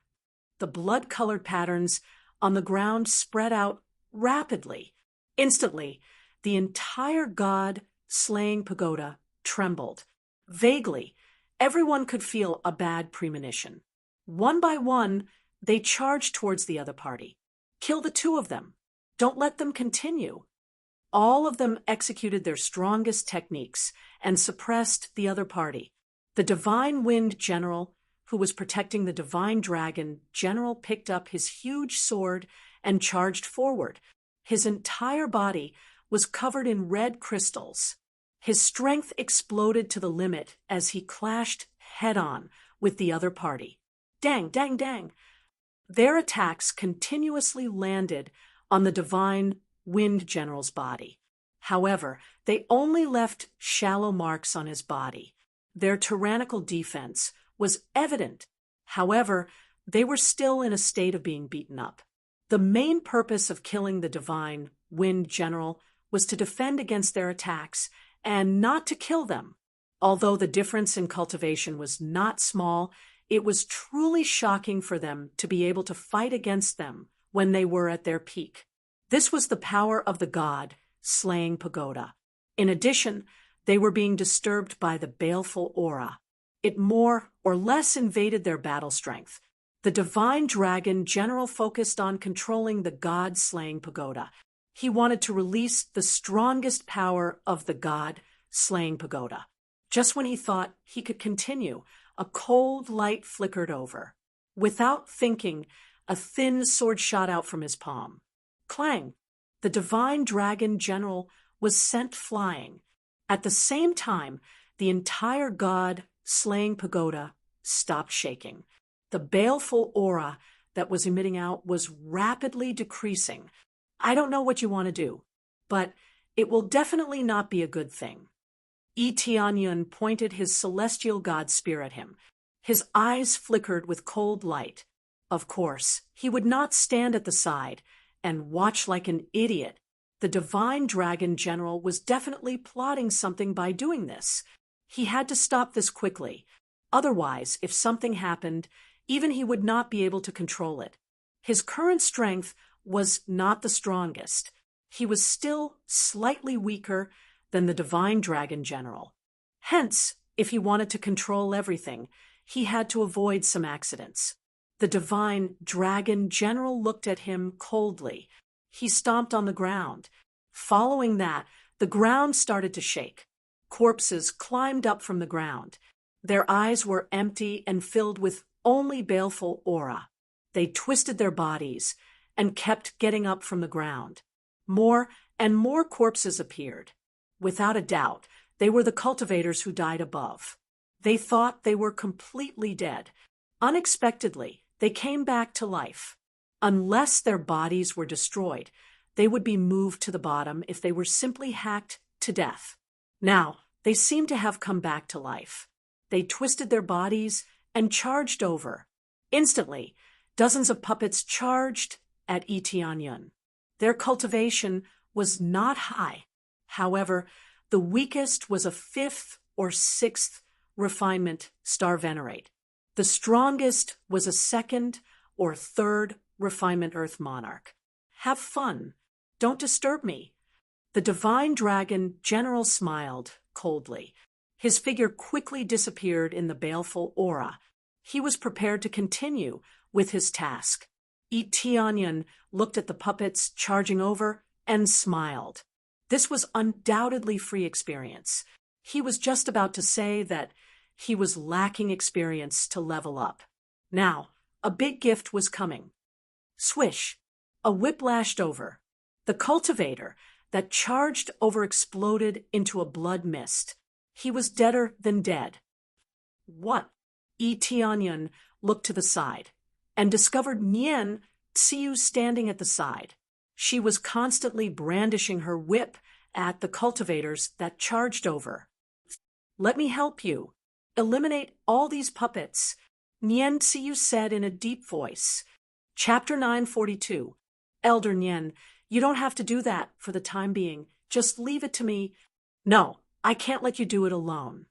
The blood-colored patterns on the ground spread out rapidly. Instantly, the entire god-slaying pagoda trembled. Vaguely, everyone could feel a bad premonition. One by one, they charged towards the other party. Kill the two of them. Don't let them continue. All of them executed their strongest techniques and suppressed the other party. The Divine Wind General, who was protecting the Divine Dragon General, picked up his huge sword and charged forward. His entire body was covered in red crystals. His strength exploded to the limit as he clashed head-on with the other party. Dang, dang, dang! Their attacks continuously landed on the Divine Wind General's body. However, they only left shallow marks on his body. Their tyrannical defense was evident. However, they were still in a state of being beaten up. The main purpose of killing the Divine Wind General was to defend against their attacks and not to kill them. Although the difference in cultivation was not small, it was truly shocking for them to be able to fight against them when they were at their peak. This was the power of the god-slaying pagoda. In addition, they were being disturbed by the baleful aura. It more or less invaded their battle strength. The Divine Dragon General focused on controlling the god-slaying pagoda. He wanted to release the strongest power of the god-slaying pagoda. Just when he thought he could continue, a cold light flickered over. Without thinking, a thin sword shot out from his palm. Clang! The Divine Dragon General was sent flying. At the same time, the entire god-slaying pagoda stopped shaking. The baleful aura that was emitting out was rapidly decreasing. I don't know what you want to do, but it will definitely not be a good thing. Tianyun pointed his celestial god spear at him. His eyes flickered with cold light. Of course, he would not stand at the side and watch like an idiot. The Divine Dragon General was definitely plotting something by doing this. He had to stop this quickly. Otherwise, if something happened, even he would not be able to control it. His current strength was not the strongest. He was still slightly weaker than the Divine Dragon General. Hence, if he wanted to control everything, he had to avoid some accidents. The Divine Dragon General looked at him coldly. He stomped on the ground. Following that, the ground started to shake. Corpses climbed up from the ground. Their eyes were empty and filled with only baleful aura. They twisted their bodies and kept getting up from the ground. More and more corpses appeared. Without a doubt, they were the cultivators who died above. They thought they were completely dead. Unexpectedly, they came back to life. Unless their bodies were destroyed, they would be moved to the bottom if they were simply hacked to death. Now, they seemed to have come back to life. They twisted their bodies and charged over. Instantly, dozens of puppets charged at Tianyun. Their cultivation was not high. However, the weakest was a 5th or 6th refinement star venerate. The strongest was a 2nd or third refinement Earth monarch. Have fun. Don't disturb me. The divine dragon general smiled coldly. His figure quickly disappeared in the baleful aura. He was prepared to continue with his task. Tianyan looked at the puppets charging over and smiled. This was undoubtedly free experience. He was just about to say that he was lacking experience to level up. Now, a big gift was coming. Swish! A whip lashed over. The cultivator that charged over exploded into a blood mist. He was deader than dead. What? Tianyan looked to the side and discovered Nian Tsiu standing at the side. She was constantly brandishing her whip at the cultivators that charged over. Let me help you. Eliminate all these puppets, Nian Tsiu said in a deep voice. Chapter 942. Elder Nian, you don't have to do that for the time being. Just leave it to me. No, I can't let you do it alone.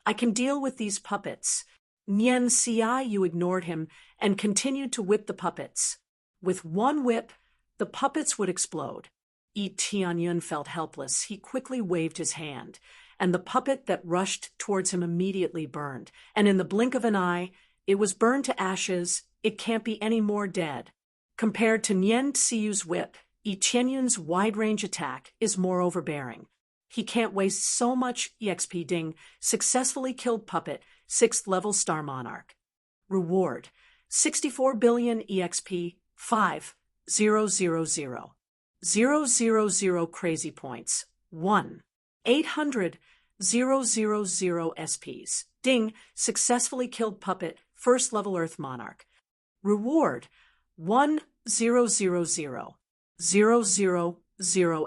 I can deal with these puppets. Nian Tsiu ignored him and continued to whip the puppets. With one whip, the puppets would explode. Tianyan felt helpless. He quickly waved his hand, and the puppet that rushed towards him immediately burned. And in the blink of an eye, it was burned to ashes. It can't be any more dead. Compared to Nian Tsiu's whip, Tianyan's wide-range attack is more overbearing. He can't waste so much EXP. Ding. Successfully killed puppet, 6th level Star Monarch. Reward: 64 billion EXP, 5000. 000 crazy points, 1. 800 000 SPs. Ding. Successfully killed puppet, 1st level Earth Monarch. Reward: 1000 000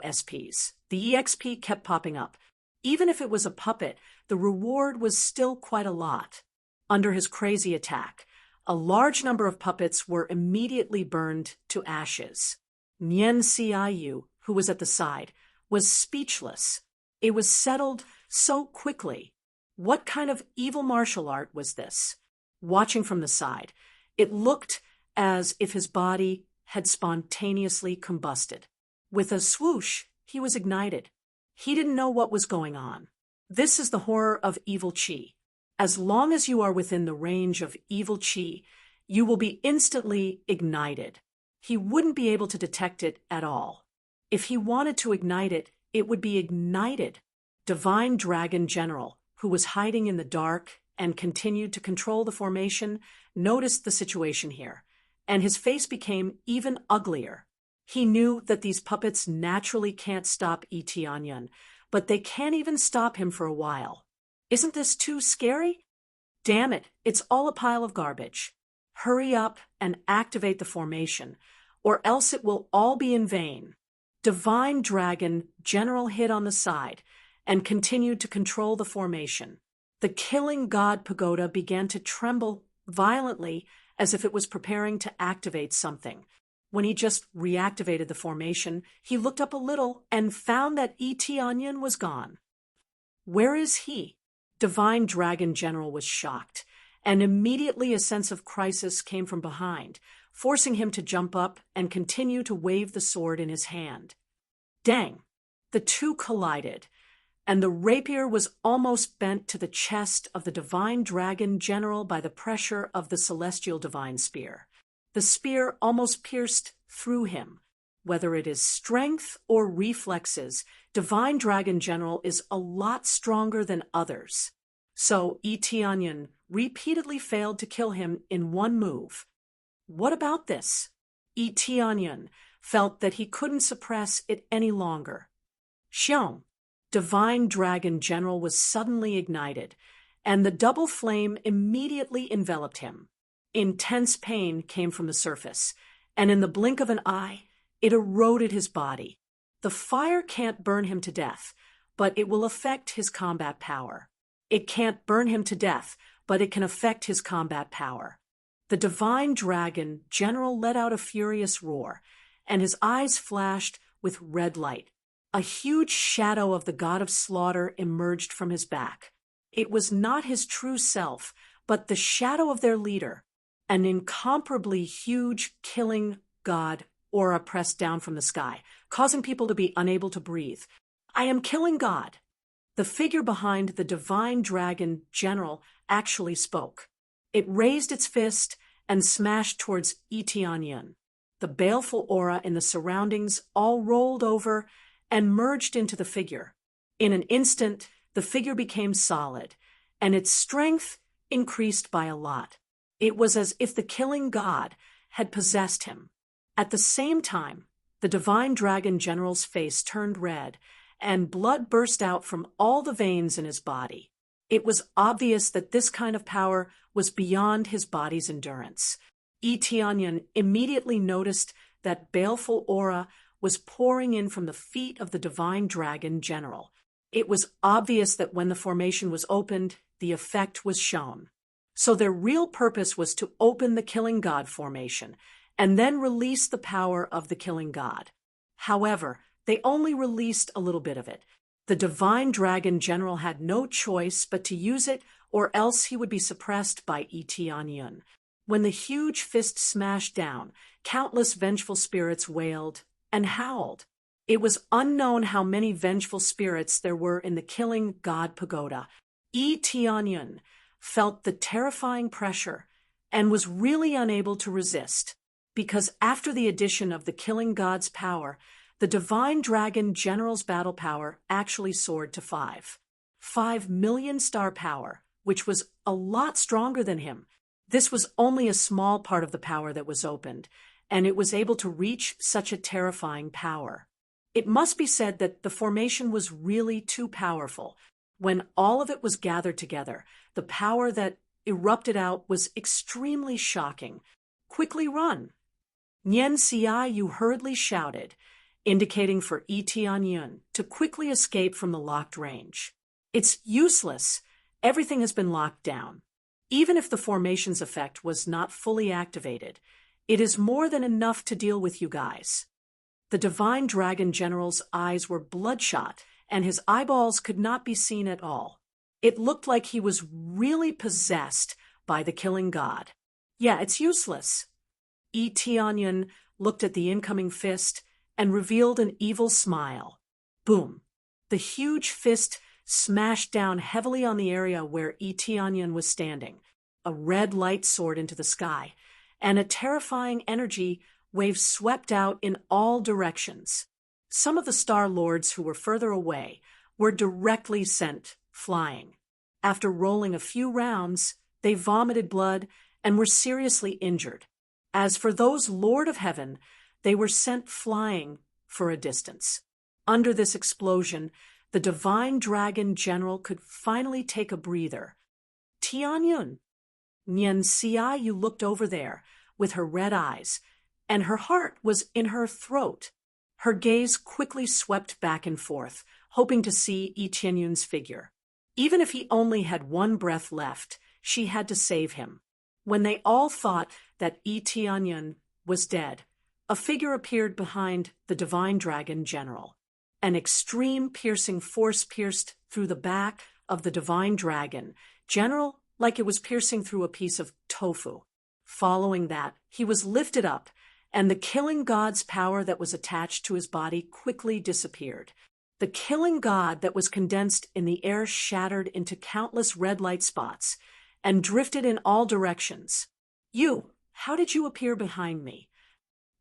SPs. The EXP kept popping up. Even if it was a puppet, the reward was still quite a lot. Under his crazy attack, a large number of puppets were immediately burned to ashes. Nian Tsiu, who was at the side, was speechless. It was settled so quickly. What kind of evil martial art was this? Watching from the side, it looked as if his body had spontaneously combusted. With a swoosh, he was ignited. He didn't know what was going on. This is the horror of evil chi. As long as you are within the range of evil chi, you will be instantly ignited. He wouldn't be able to detect it at all. If he wanted to ignite it, it would be ignited. Divine Dragon General, who was hiding in the dark and continued to control the formation, noticed the situation here, and his face became even uglier. He knew that these puppets naturally can't stop Tianyan, but they can't even stop him for a while. Isn't this too scary? Damn it, it's all a pile of garbage. Hurry up and activate the formation, or else it will all be in vain. Divine Dragon General hid on the side and continued to control the formation. The Killing God Pagoda began to tremble violently as if it was preparing to activate something. When he just reactivated the formation, he looked up a little and found that Tianyan was gone. Where is he? Divine Dragon General was shocked, and immediately a sense of crisis came from behind, forcing him to jump up and continue to wave the sword in his hand. Dang! The two collided, and the rapier was almost bent to the chest of the Divine Dragon General by the pressure of the Celestial Divine Spear. The spear almost pierced through him. Whether it is strength or reflexes, Divine Dragon General is a lot stronger than others. So Tianyan repeatedly failed to kill him in one move. What about this? Tianyan felt that he couldn't suppress it any longer. Xiong, Divine Dragon General, was suddenly ignited, and the double flame immediately enveloped him. Intense pain came from the surface, and in the blink of an eye, it eroded his body. The fire can't burn him to death, but it will affect his combat power. It can't burn him to death, but it can affect his combat power. The Divine Dragon General let out a furious roar, and his eyes flashed with red light. A huge shadow of the god of slaughter emerged from his back. It was not his true self, but the shadow of their leader. an incomparably huge killing god aura pressed down from the sky, causing people to be unable to breathe. "I am killing God." The figure behind the divine dragon general actually spoke. It raised its fist and smashed towards Tianyun. The baleful aura in the surroundings all rolled over and merged into the figure. In an instant, the figure became solid, and its strength increased by a lot. It was as if the killing god had possessed him. At the same time, the divine dragon general's face turned red, and blood burst out from all the veins in his body. It was obvious that this kind of power was beyond his body's endurance. Tianyun immediately noticed that baleful aura was pouring in from the feet of the divine dragon general. It was obvious that when the formation was opened, the effect was shown. So their real purpose was to open the killing god formation and then release the power of the killing god. However, they only released a little bit of it. The divine dragon general had no choice but to use it, or else he would be suppressed by Tianyun. When the huge fist smashed down, countless vengeful spirits wailed and howled. It was unknown how many vengeful spirits there were in the killing god pagoda. Tianyun felt the terrifying pressure and was really unable to resist, because after the addition of the killing god's power, the divine dragon general's battle power actually soared to 5 million star power, which was a lot stronger than him. This was only a small part of the power that was opened, and it was able to reach such a terrifying power. It must be said that the formation was really too powerful. When all of it was gathered together, the power that erupted out was extremely shocking. "Quickly run!" "Nian Xia," you hurriedly shouted, indicating for Tianyun to quickly escape from the locked range. "It's useless. Everything has been locked down. Even if the formation's effect was not fully activated, it is more than enough to deal with you guys." The divine dragon general's eyes were bloodshot, and his eyeballs could not be seen at all. It looked like he was really possessed by the killing god. "Yeah, it's useless." Tianyun looked at the incoming fist and revealed an evil smile. Boom! The huge fist smashed down heavily on the area where Tianyun was standing. A red light soared into the sky, and a terrifying energy wave swept out in all directions. Some of the Star Lords who were further away were directly sent flying. After rolling a few rounds, they vomited blood and were seriously injured. As for those Lord of Heaven, they were sent flying for a distance. Under this explosion, the divine dragon general could finally take a breather. "Tianyun, Nian Xia," you looked over there with her red eyes, and her heart was in her throat. Her gaze quickly swept back and forth, hoping to see Tianyun's figure. Even if he only had one breath left, she had to save him. When they all thought that Tianyun was dead, a figure appeared behind the divine dragon general. An extreme piercing force pierced through the back of the divine dragon general like it was piercing through a piece of tofu. Following that, he was lifted up, and the killing god's power that was attached to his body quickly disappeared. The killing god that was condensed in the air shattered into countless red light spots and drifted in all directions. "You, how did you appear behind me?"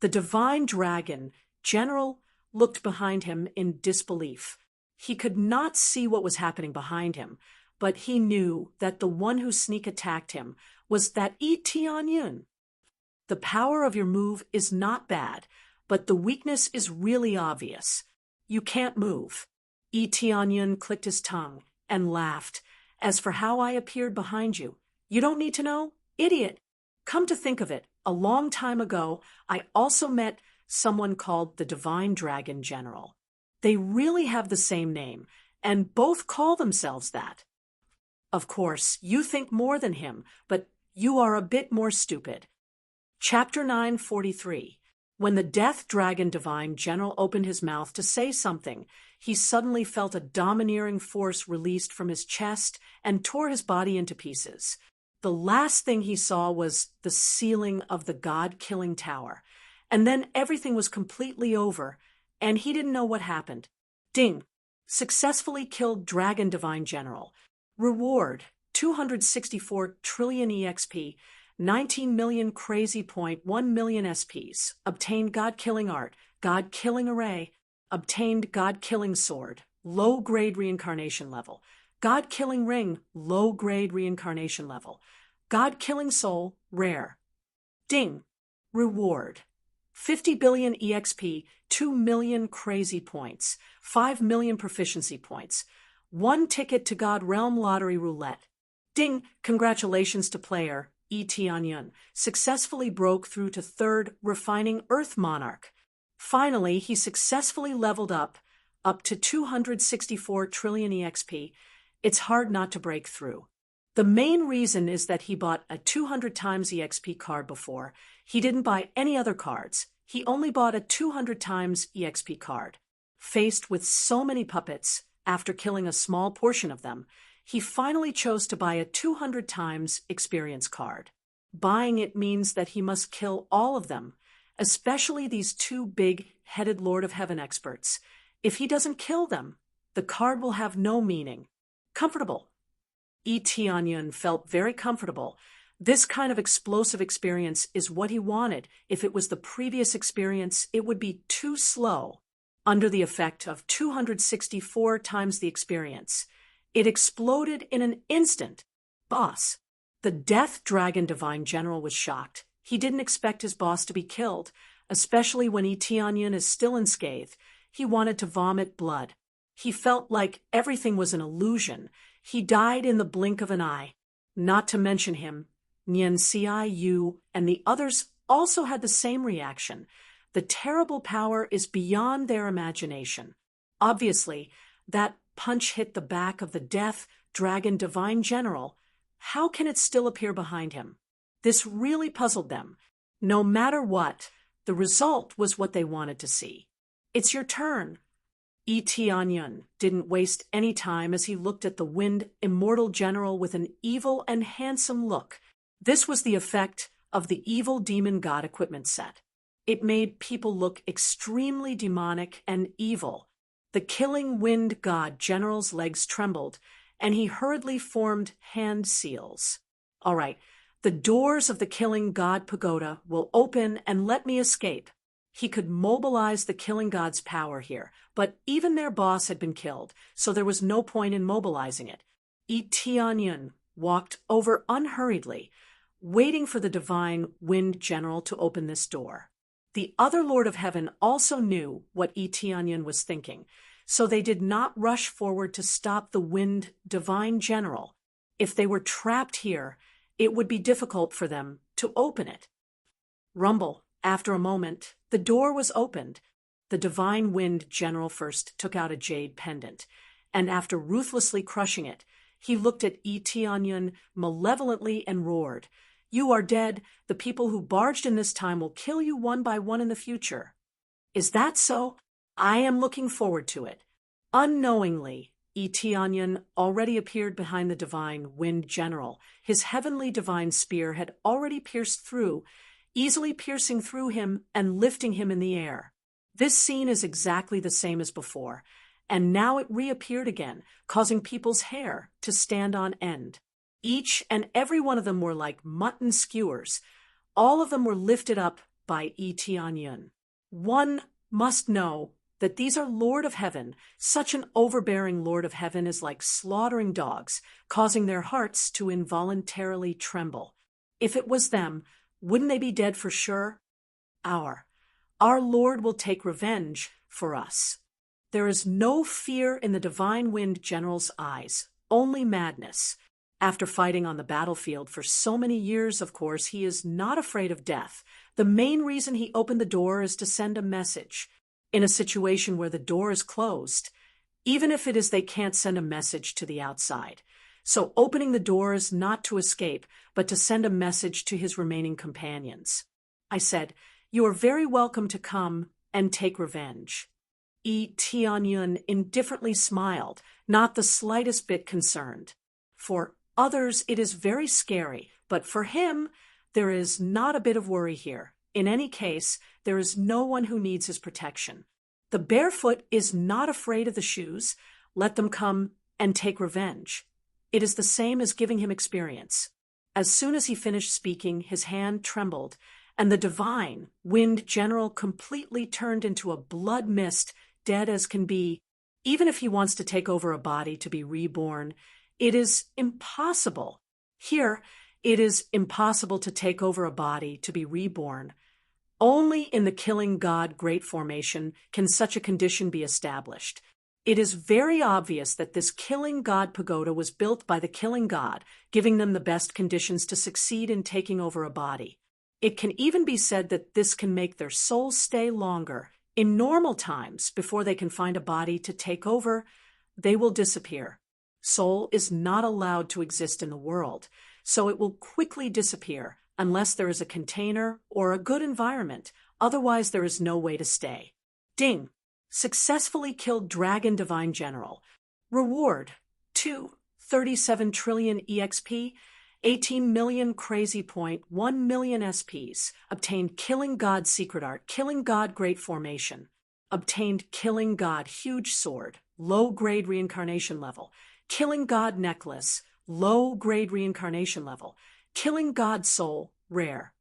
The divine dragon general looked behind him in disbelief. He could not see what was happening behind him, but he knew that the one who sneak attacked him was that Tianyun. "The power of your move is not bad, but the weakness is really obvious. You can't move." Tianyun clicked his tongue and laughed. "As for how I appeared behind you, you don't need to know? Idiot! Come to think of it, a long time ago, I also met someone called the Divine Dragon General. They really have the same name, and both call themselves that. Of course, you think more than him, but you are a bit more stupid." Chapter 943. When the Death Dragon Divine General opened his mouth to say something, he suddenly felt a domineering force released from his chest and tore his body into pieces. The last thing he saw was the ceiling of the God-killing tower. And then everything was completely over, and he didn't know what happened. Ding! Successfully killed Dragon Divine General. Reward, 264 trillion EXP, 19 million crazy point, 1 million SPs. Obtained God-killing art, God-killing array. Obtained God-killing sword, low-grade reincarnation level. God-killing ring, low-grade reincarnation level. God-killing soul, rare. Ding! Reward. 50 billion EXP, 2 million crazy points, 5 million proficiency points. 1 ticket to God Realm Lottery Roulette. Ding! Congratulations to player, Etianyun. Successfully broke through to 3rd Refining Earth Monarch. Finally, he successfully leveled up to 264 trillion EXP. It's hard not to break through. The main reason is that he bought a 200 times EXP card before. He didn't buy any other cards. He only bought a 200 times EXP card. Faced with so many puppets, after killing a small portion of them, he finally chose to buy a 200 times experience card. Buying it means that he must kill all of them, especially these 2 big-headed Lord of Heaven experts. If he doesn't kill them, the card will have no meaning. Comfortable. Etianyun felt very comfortable. This kind of explosive experience is what he wanted. If it was the previous experience, it would be too slow. Under the effect of 264 times the experience, it exploded in an instant. Boss. The Death Dragon Divine General was shocked. He didn't expect his boss to be killed, especially when Etianyun is still unscathed. He wanted to vomit blood. He felt like everything was an illusion. He died in the blink of an eye. Not to mention him, Nian Xiu and the others also had the same reaction. The terrible power is beyond their imagination. Obviously, that punch hit the back of the Death Dragon Divine General. How can it still appear behind him? This really puzzled them. No matter what, the result was what they wanted to see. It's your turn. Etianyun didn't waste any time as he looked at the Wind Immortal General with an evil and handsome look. This was the effect of the Evil Demon God equipment set. It made people look extremely demonic and evil. The Killing Wind God General's legs trembled, and he hurriedly formed hand seals. All right, the doors of the Killing God Pagoda will open and let me escape. He could mobilize the Killing God's power here, but even their boss had been killed, so there was no point in mobilizing it. Etianyun walked over unhurriedly, waiting for the Divine Wind General to open this door. The other Lord of Heaven also knew what Etianyun was thinking, so they did not rush forward to stop the Wind Divine General. If they were trapped here, it would be difficult for them to open it. Rumble. After a moment, the door was opened. The Divine Wind General first took out a jade pendant, and after ruthlessly crushing it, he looked at Etianyun malevolently and roared, "You are dead. The people who barged in this time will kill you one by one in the future." Is that so? I am looking forward to it. Unknowingly, Etianyun already appeared behind the Divine Wind General. His heavenly divine spear had already pierced through, easily piercing through him and lifting him in the air. This scene is exactly the same as before, and now it reappeared again, causing people's hair to stand on end. Each and every one of them were like mutton skewers. All of them were lifted up by Etianyun. One must know that these are Lord of Heaven. Such an overbearing Lord of Heaven is like slaughtering dogs, causing their hearts to involuntarily tremble. If it was them, wouldn't they be dead for sure? Our Lord will take revenge for us. There is no fear in the Divine Wind General's eyes, only madness. After fighting on the battlefield for so many years, of course, he is not afraid of death. The main reason he opened the door is to send a message. In a situation where the door is closed, even if it is they can't send a message to the outside. So opening the door is not to escape, but to send a message to his remaining companions. I said, "You are very welcome to come and take revenge." Etianyun indifferently smiled, not the slightest bit concerned. For Others, it is very scary, but for him, there is not a bit of worry here. In any case, there is no one who needs his protection. The barefoot is not afraid of the shoes. Let them come and take revenge. It is the same as giving him experience. As soon as he finished speaking, his hand trembled, and the divine wind general completely turned into a blood mist, dead as can be. Even if he wants to take over a body to be reborn, it is impossible. Here, it is impossible to take over a body to be reborn. Only in the killing God great formation can such a condition be established. It is very obvious that this killing God pagoda was built by the killing God, giving them the best conditions to succeed in taking over a body. It can even be said that this can make their souls stay longer. In normal times, before they can find a body to take over, they will disappear. Soul is not allowed to exist in the world, so it will quickly disappear unless there is a container or a good environment. Otherwise, there is no way to stay. Ding! Successfully killed Dragon Divine General. Reward: 237 trillion EXP, 18 million crazy point, 1 million SPs. Obtained Killing God Secret Art, Killing God Great Formation. Obtained Killing God Huge Sword, low-grade reincarnation level. Killing God Necklace, low-grade reincarnation level. Killing God Soul, rare.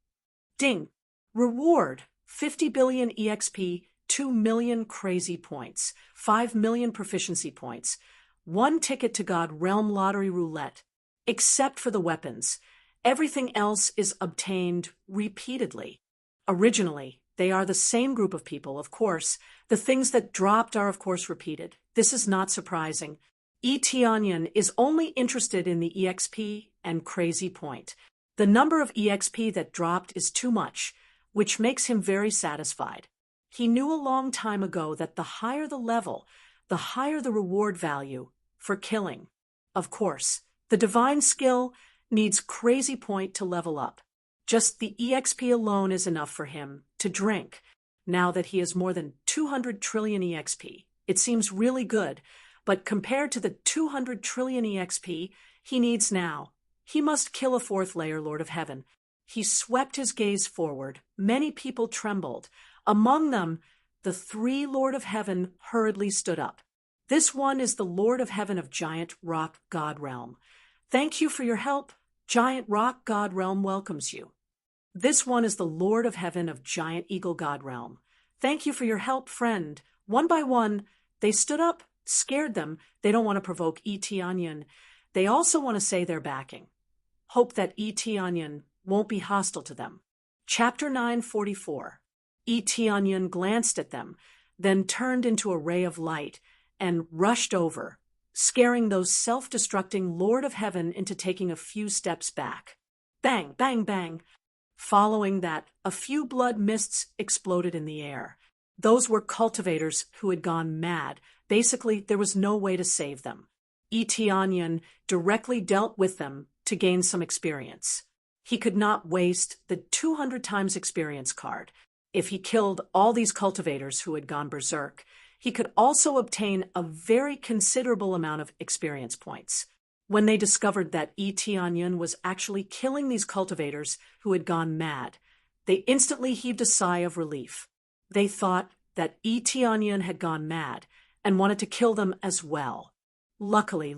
Ding! Reward: 50 billion EXP, 2 million crazy points, 5 million proficiency points, 1 ticket to God Realm Lottery Roulette. Except for the weapons, everything else is obtained repeatedly. Originally, they are the same group of people, of course. The things that dropped are, of course, repeated. This is not surprising. Onion is only interested in the EXP and crazy point. The number of EXP that dropped is too much, which makes him very satisfied. He knew a long time ago that the higher the level, the higher the reward value for killing. Of course, the divine skill needs crazy point to level up. Just the EXP alone is enough for him to drink. Now that he has more than 200 trillion EXP, it seems really good, but compared to the 200 trillion EXP he needs now, he must kill a 4th layer Lord of Heaven. He swept his gaze forward. Many people trembled. Among them, the 3 Lord of Heaven hurriedly stood up. This one is the Lord of Heaven of Giant Rock God Realm. Thank you for your help. Giant Rock God Realm welcomes you. This one is the Lord of Heaven of Giant Eagle God Realm. Thank you for your help, friend. One by one, they stood up, scared them. They don't want to provoke Onion. They also want to say they're backing. Hope that Onion won't be hostile to them. Chapter 944. Onion glanced at them, then turned into a ray of light and rushed over, scaring those self-destructing Lord of Heaven into taking a few steps back. Bang, bang, bang. Following that, a few blood mists exploded in the air. Those were cultivators who had gone mad. Basically, there was no way to save them. Onion directly dealt with them to gain some experience. He could not waste the 200 times experience card. If he killed all these cultivators who had gone berserk, he could also obtain a very considerable amount of experience points. When they discovered that Onion was actually killing these cultivators who had gone mad, they instantly heaved a sigh of relief. They thought that Onion had gone mad and wanted to kill them as well. Luckily,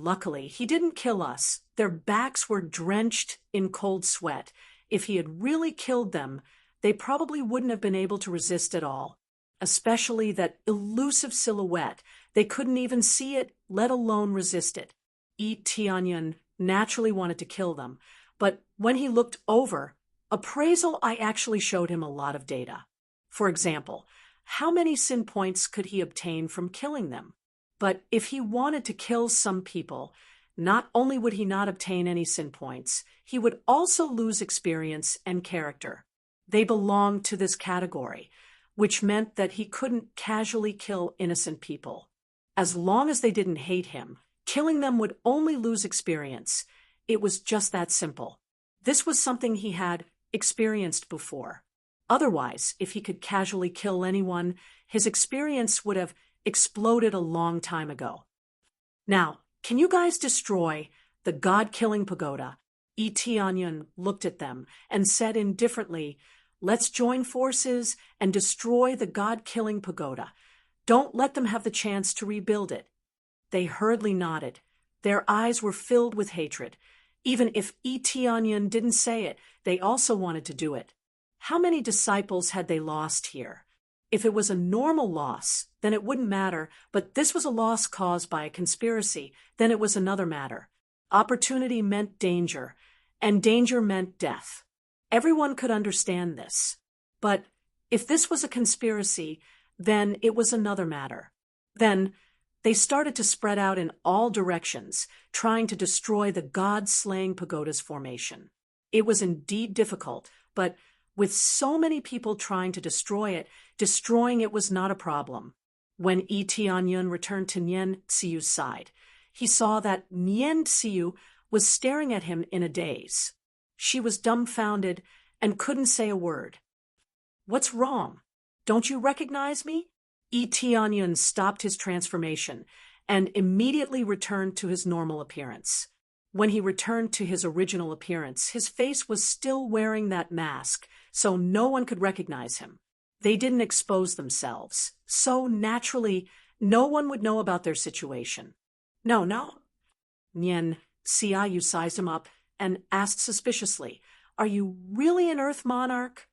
he didn't kill us. Their backs were drenched in cold sweat. If he had really killed them, they probably wouldn't have been able to resist at all. Especially that elusive silhouette. They couldn't even see it, let alone resist it. Onion naturally wanted to kill them, but when he looked over, appraisal, I actually showed him a lot of data. For example, how many sin points could he obtain from killing them? But if he wanted to kill some people, not only would he not obtain any sin points, he would also lose experience and character. They belonged to this category, which meant that he couldn't casually kill innocent people. As long as they didn't hate him, killing them would only lose experience. It was just that simple. This was something he had experienced before. Otherwise, if he could casually kill anyone, his experience would have exploded a long time ago. Now, can you guys destroy the God-killing pagoda. Tianyun looked at them and said indifferently, "Let's join forces and destroy the God-killing pagoda. Don't let them have the chance to rebuild it." They hurriedly nodded. Their eyes were filled with hatred. Even if Tianyun didn't say it, they also wanted to do it. How many disciples had they lost here? If it was a normal loss, then it wouldn't matter, but this was a loss caused by a conspiracy, then it was another matter. Opportunity meant danger, and danger meant death. Everyone could understand this. But if this was a conspiracy, then it was another matter. Then they started to spread out in all directions, trying to destroy the God-slaying pagoda's formation. It was indeed difficult, but with so many people trying to destroy it, destroying it was not a problem. When Tianyun returned to Nian Tsiu's side, he saw that Nian Tsiu was staring at him in a daze. She was dumbfounded and couldn't say a word. "What's wrong? Don't you recognize me?" Tianyun stopped his transformation and immediately returned to his normal appearance. When he returned to his original appearance, his face was still wearing that mask, so no one could recognize him. They didn't expose themselves, so naturally, no one would know about their situation. No. Nian Xiaoyu sized him up and asked suspiciously, "Are you really an Earth Monarch?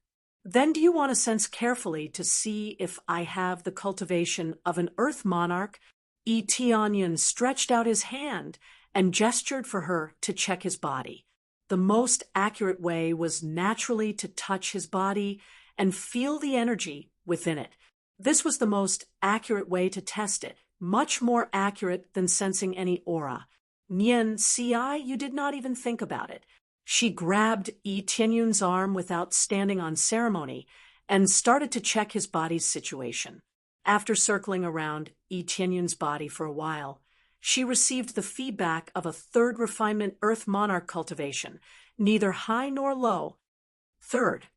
Then do you want to sense carefully to see if I have the cultivation of an Earth Monarch?" Tianyun stretched out his hand and gestured for her to check his body. The most accurate way was naturally to touch his body and feel the energy within it. This was the most accurate way to test it, much more accurate than sensing any aura. Nian Xiaoyu did not even think about it. She grabbed Tianyun's arm without standing on ceremony and started to check his body's situation. After circling around Tianyun's body for a while, she received the feedback of a third refinement Earth Monarch cultivation, neither high nor low. Third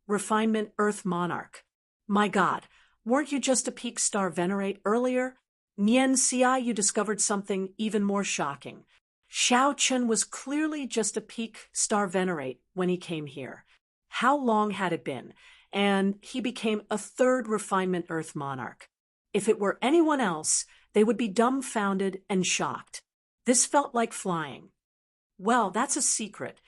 refinement Earth Monarch. My God, weren't you just a peak star venerate earlier? Nian Xiaoyu discovered something even more shocking. Xiao Chun was clearly just a peak star venerate when he came here. How long had it been? And he became a third refinement Earth Monarch. If it were anyone else, they would be dumbfounded and shocked. This felt like flying. Well, that's a secret.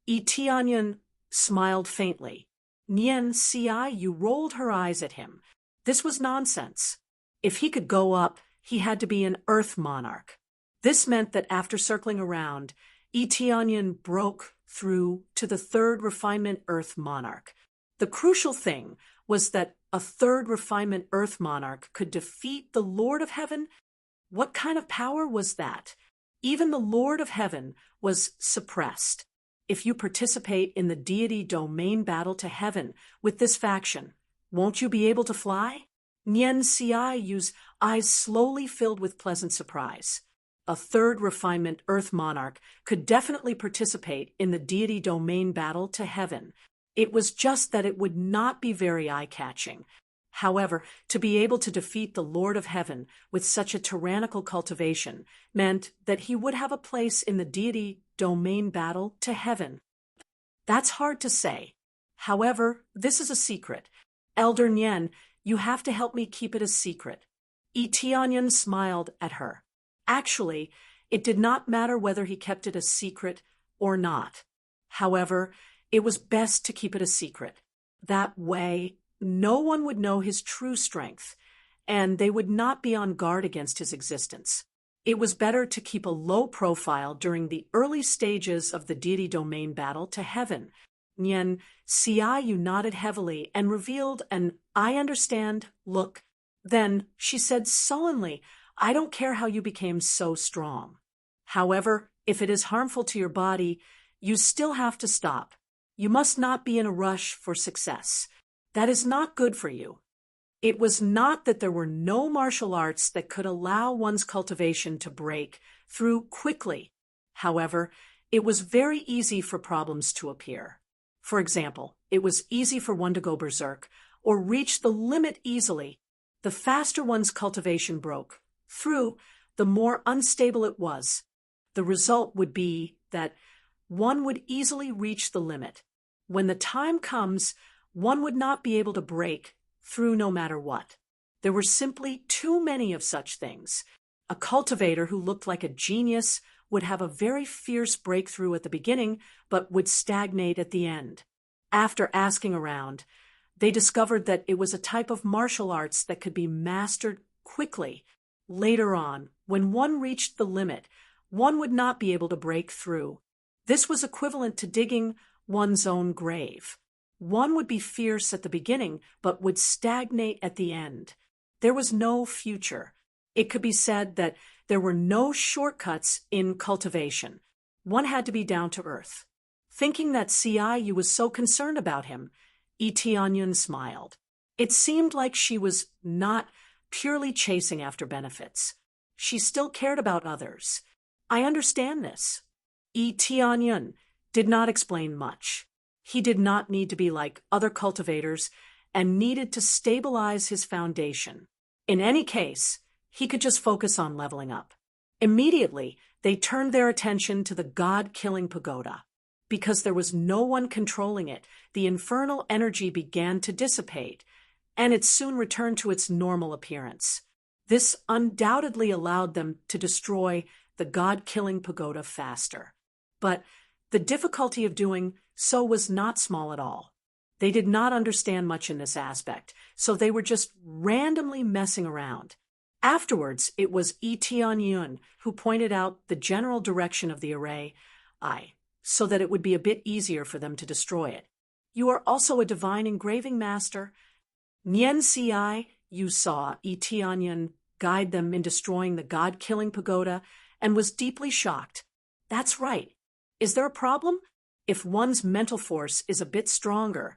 Tianyun smiled faintly. Nian Xiaoyu rolled her eyes at him. This was nonsense. If he could go up, he had to be an Earth Monarch. This meant that after circling around, Tianyun broke through to the third refinement Earth Monarch. The crucial thing was that a third refinement Earth Monarch could defeat the Lord of Heaven. What kind of power was that? Even the Lord of Heaven was suppressed. If you participate in the deity domain battle to heaven with this faction, won't you be able to fly? Nian Xiaoyu's eyes slowly filled with pleasant surprise. A third refinement Earth Monarch could definitely participate in the deity domain battle to heaven. It was just that it would not be very eye-catching. However, to be able to defeat the Lord of Heaven with such a tyrannical cultivation meant that he would have a place in the deity domain battle to heaven. That's hard to say. However, this is a secret. Elder Nian, you have to help me keep it a secret. Tianyun smiled at her. Actually, it did not matter whether he kept it a secret or not. However, it was best to keep it a secret. That way, no one would know his true strength, and they would not be on guard against his existence. It was better to keep a low profile during the early stages of the deity domain battle to heaven. Nian Xiaoyu nodded heavily and revealed an "I understand" look. Then she said sullenly, "I don't care how you became so strong. However, if it is harmful to your body, you still have to stop. You must not be in a rush for success. That is not good for you." It was not that there were no martial arts that could allow one's cultivation to break through quickly. However, it was very easy for problems to appear. For example, it was easy for one to go berserk or reach the limit easily. The faster one's cultivation broke through, the more unstable it was. The result would be that one would easily reach the limit. When the time comes, one would not be able to break through no matter what. There were simply too many of such things. A cultivator who looked like a genius would have a very fierce breakthrough at the beginning, but would stagnate at the end. After asking around, they discovered that it was a type of martial arts that could be mastered quickly. Later on, when one reached the limit, one would not be able to break through. This was equivalent to digging one's own grave. One would be fierce at the beginning, but would stagnate at the end. There was no future. It could be said that there were no shortcuts in cultivation. One had to be down to earth. Thinking that Ciu was so concerned about him, Tianyun smiled. It seemed like she was not purely chasing after benefits. She still cared about others. I understand this. Tianyun did not explain much. He did not need to be like other cultivators and needed to stabilize his foundation. In any case, he could just focus on leveling up. Immediately, they turned their attention to the god-killing pagoda. Because there was no one controlling it, the infernal energy began to dissipate, and it soon returned to its normal appearance. This undoubtedly allowed them to destroy the god-killing pagoda faster. But the difficulty of doing so was not small at all. They did not understand much in this aspect, so they were just randomly messing around. Afterwards, it was Tianyun who pointed out the general direction of the array, so that it would be a bit easier for them to destroy it. You are also a divine engraving master. Nien Ci, you saw Tianyun guide them in destroying the god-killing pagoda and was deeply shocked. That's right. Is there a problem? If one's mental force is a bit stronger,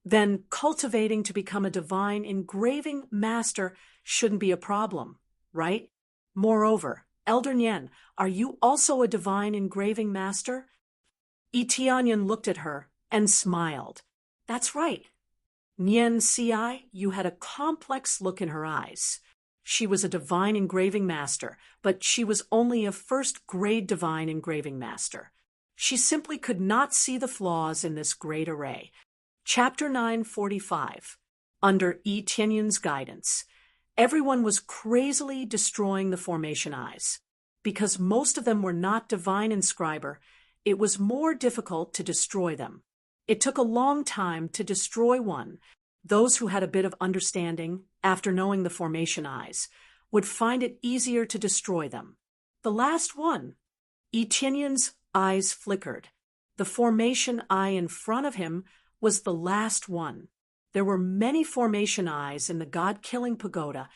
then cultivating to become a divine engraving master shouldn't be a problem, right? Moreover, Elder Nien, are you also a divine engraving master? Tianyun looked at her and smiled. That's right. Nien Ci, you had a complex look in her eyes. She was a divine engraving master, but she was only a first-grade divine engraving master. She simply could not see the flaws in this great array. Chapter 945. Under Tianyun's guidance, everyone was crazily destroying the formation eyes. Because most of them were not divine inscriber, it was more difficult to destroy them. It took a long time to destroy one. Those who had a bit of understanding, after knowing the formation eyes, would find it easier to destroy them. The last one. Tianyun's eyes flickered. The formation eye in front of him was the last one. There were many formation eyes in the god-killing pagoda,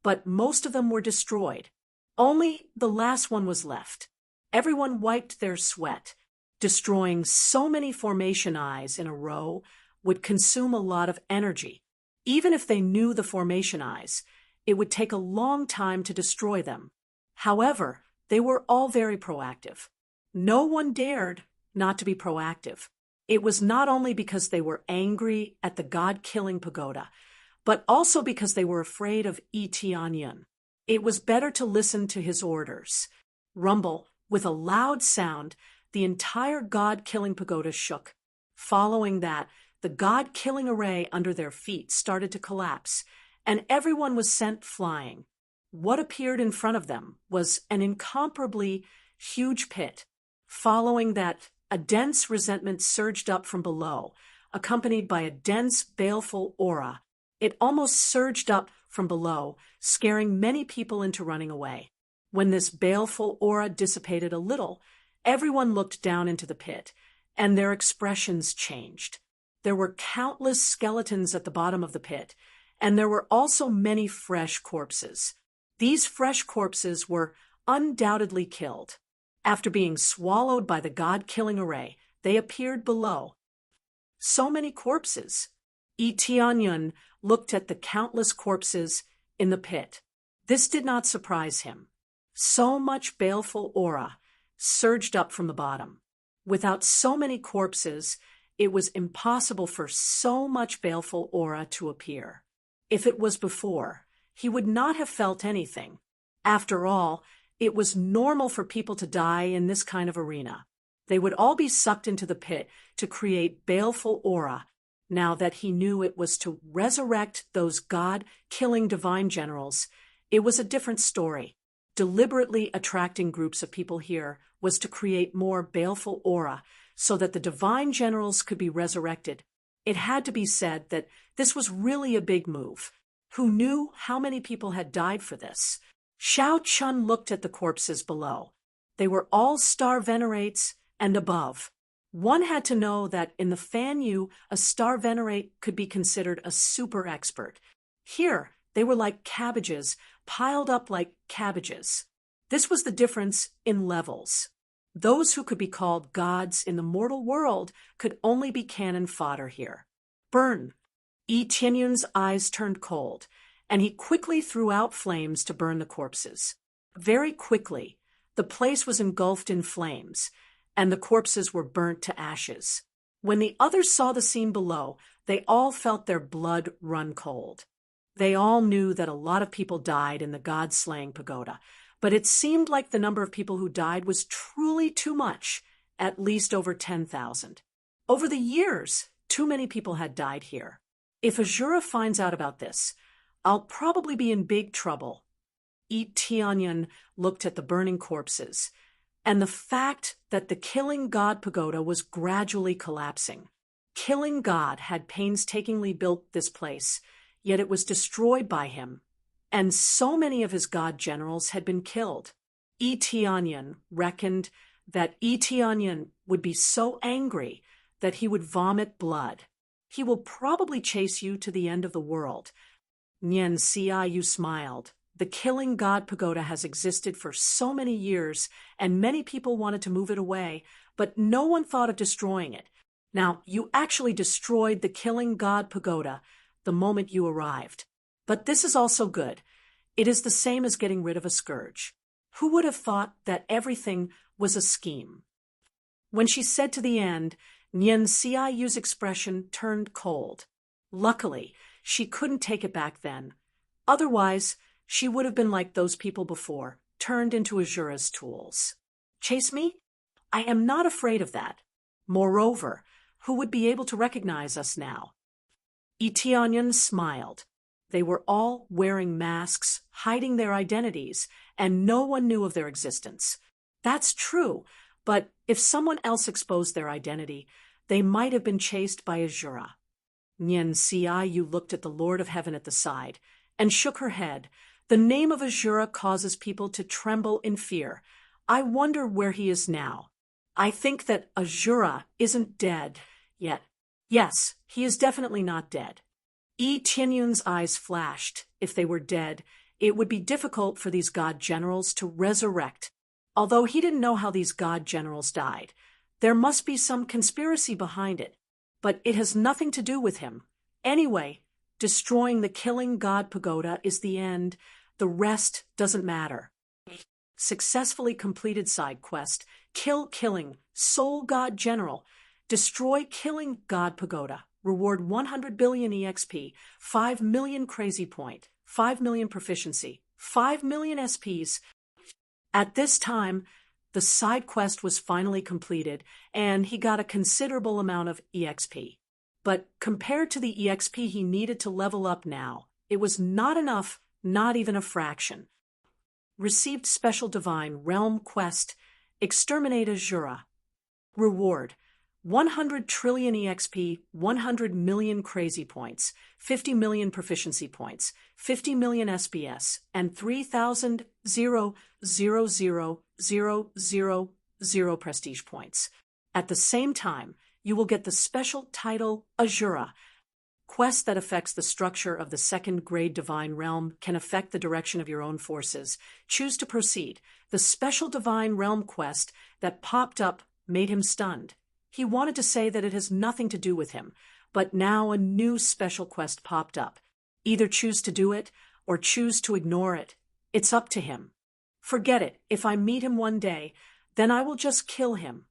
but most of them were destroyed. Only the last one was left. Everyone wiped their sweat. Destroying so many formation eyes in a row would consume a lot of energy. Even if they knew the formation eyes, it would take a long time to destroy them. However, they were all very proactive. No one dared not to be proactive. It was not only because they were angry at the god-killing pagoda, but also because they were afraid of Tianyun. It was better to listen to his orders. Rumble, with a loud sound, the entire god-killing pagoda shook. Following that, the god-killing array under their feet started to collapse, and everyone was sent flying. What appeared in front of them was an incomparably huge pit. Following that, a dense resentment surged up from below, accompanied by a dense, baleful aura. It almost surged up from below, scaring many people into running away. When this baleful aura dissipated a little, everyone looked down into the pit, and their expressions changed. There were countless skeletons at the bottom of the pit, and there were also many fresh corpses. These fresh corpses were undoubtedly killed. After being swallowed by the god-killing array, they appeared below. So many corpses. Tianyun looked at the countless corpses in the pit. This did not surprise him. So much baleful aura surged up from the bottom. Without so many corpses, it was impossible for so much baleful aura to appear. If it was before, he would not have felt anything. After all, It was normal for people to die in this kind of arena. They would all be sucked into the pit to create baleful aura, now that he knew it was to resurrect those God-killing divine generals. It was a different story. Deliberately attracting groups of people here was to create more baleful aura so that the divine generals could be resurrected. It had to be said that this was really a big move. Who knew how many people had died for this? Xiao Chun looked at the corpses below. They were all star venerates and above. One had to know that in the Fan Yu, a star venerate could be considered a super expert. Here, they were like cabbages, piled up like cabbages. This was the difference in levels. Those who could be called gods in the mortal world could only be cannon fodder here. Burn! Yi Tianyun's eyes turned cold, and he quickly threw out flames to burn the corpses. Very quickly, the place was engulfed in flames, and the corpses were burnt to ashes. When the others saw the scene below, they all felt their blood run cold. They all knew that a lot of people died in the god-slaying pagoda, but it seemed like the number of people who died was truly too much, at least over 10,000. Over the years, too many people had died here. If Azura finds out about this, I'll probably be in big trouble. Yi Tianyun looked at the burning corpses, and the fact that the Killing God Pagoda was gradually collapsing. Killing God had painstakingly built this place, yet it was destroyed by him, and so many of his god generals had been killed. Yi Tianyun reckoned that Yi Tianyun would be so angry that he would vomit blood. He will probably chase you to the end of the world. Nian Xiaoyu smiled. The Killing God Pagoda has existed for so many years, and many people wanted to move it away, but no one thought of destroying it. Now, you actually destroyed the Killing God Pagoda the moment you arrived. But this is also good. It is the same as getting rid of a scourge. Who would have thought that everything was a scheme? When she said to the end, Nian Xiaoyu's expression turned cold. Luckily, she couldn't take it back then. Otherwise, she would have been like those people before, turned into Azura's tools. Chase me? I am not afraid of that. Moreover, who would be able to recognize us now? Yi Tianyun smiled. They were all wearing masks, hiding their identities, and no one knew of their existence. That's true, but if someone else exposed their identity, they might have been chased by Azura. Nian Xiaoyu looked at the Lord of Heaven at the side and shook her head. The name of Azura causes people to tremble in fear. I wonder where he is now. I think that Azura isn't dead yet. Yes, he is definitely not dead. Yi Tianyun's eyes flashed. If they were dead, it would be difficult for these god generals to resurrect. Although he didn't know how these god generals died, there must be some conspiracy behind it. But it has nothing to do with him. Anyway, destroying the Killing God Pagoda is the end. The rest doesn't matter. Successfully completed side quest. Kill Killing, Soul God General. Destroy Killing God Pagoda. Reward 100 billion EXP, 5 million Crazy Point, 5 million Proficiency, 5 million SPs. At this time, the side quest was finally completed, and he got a considerable amount of EXP. But compared to the EXP he needed to level up now, it was not enough, not even a fraction. Received Special Divine Realm Quest, Exterminate Azura. Reward, 100 trillion EXP, 100 million Crazy Points, 50 million Proficiency Points, 50 million SPS, and 3,000 Prestige Points. At the same time, you will get the special title Azura. Quest that affects the structure of the second grade divine realm can affect the direction of your own forces. Choose to proceed. The special divine realm quest that popped up made him stunned. He wanted to say that it has nothing to do with him, but now a new special quest popped up. Either choose to do it or choose to ignore it. It's up to him. Forget it. If I meet him one day, then I will just kill him.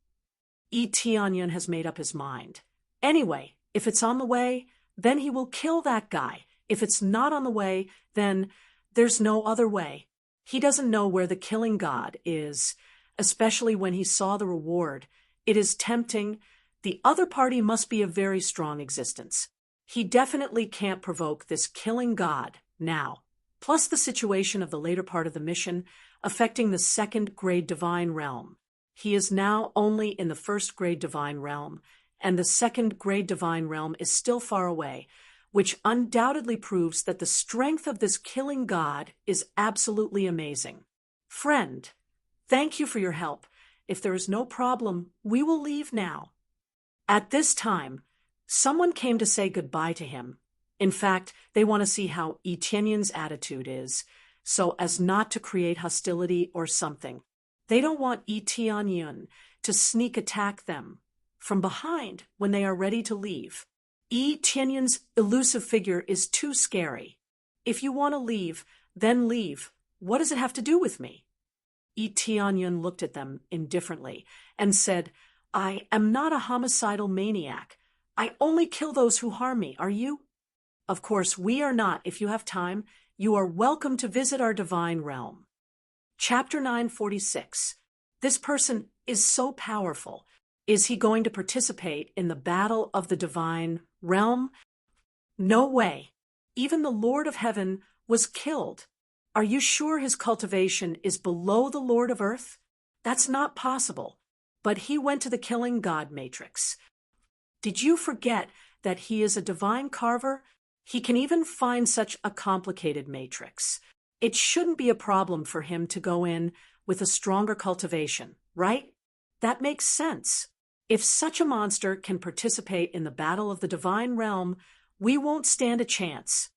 Yi Tianyun has made up his mind. Anyway, if it's on the way, then he will kill that guy. If it's not on the way, then there's no other way. He doesn't know where the killing god is, especially when he saw the reward. It is tempting. The other party must be a very strong existence. He definitely can't provoke this killing god now. Plus the situation of the later part of the mission affecting the second-grade divine realm. He is now only in the first-grade divine realm, and the second-grade divine realm is still far away, which undoubtedly proves that the strength of this killing god is absolutely amazing. Friend, thank you for your help. If there is no problem, we will leave now. At this time, someone came to say goodbye to him. In fact, they want to see how Etienne's attitude is, so as not to create hostility or something. They don't want Etienne to sneak attack them from behind when they are ready to leave. Etienne's elusive figure is too scary. If you want to leave, then leave. What does it have to do with me? Etienne looked at them indifferently and said, I am not a homicidal maniac. I only kill those who harm me. Are you? Of course, we are not. If you have time, you are welcome to visit our divine realm. Chapter 946. This person is so powerful. Is he going to participate in the battle of the divine realm? No way. Even the Lord of Heaven was killed. Are you sure his cultivation is below the Lord of Earth? That's not possible. But he went to the killing god matrix. Did you forget that he is a divine carver? He can even find such a complicated matrix. It shouldn't be a problem for him to go in with a stronger cultivation, right? That makes sense. If such a monster can participate in the battle of the divine realm, we won't stand a chance.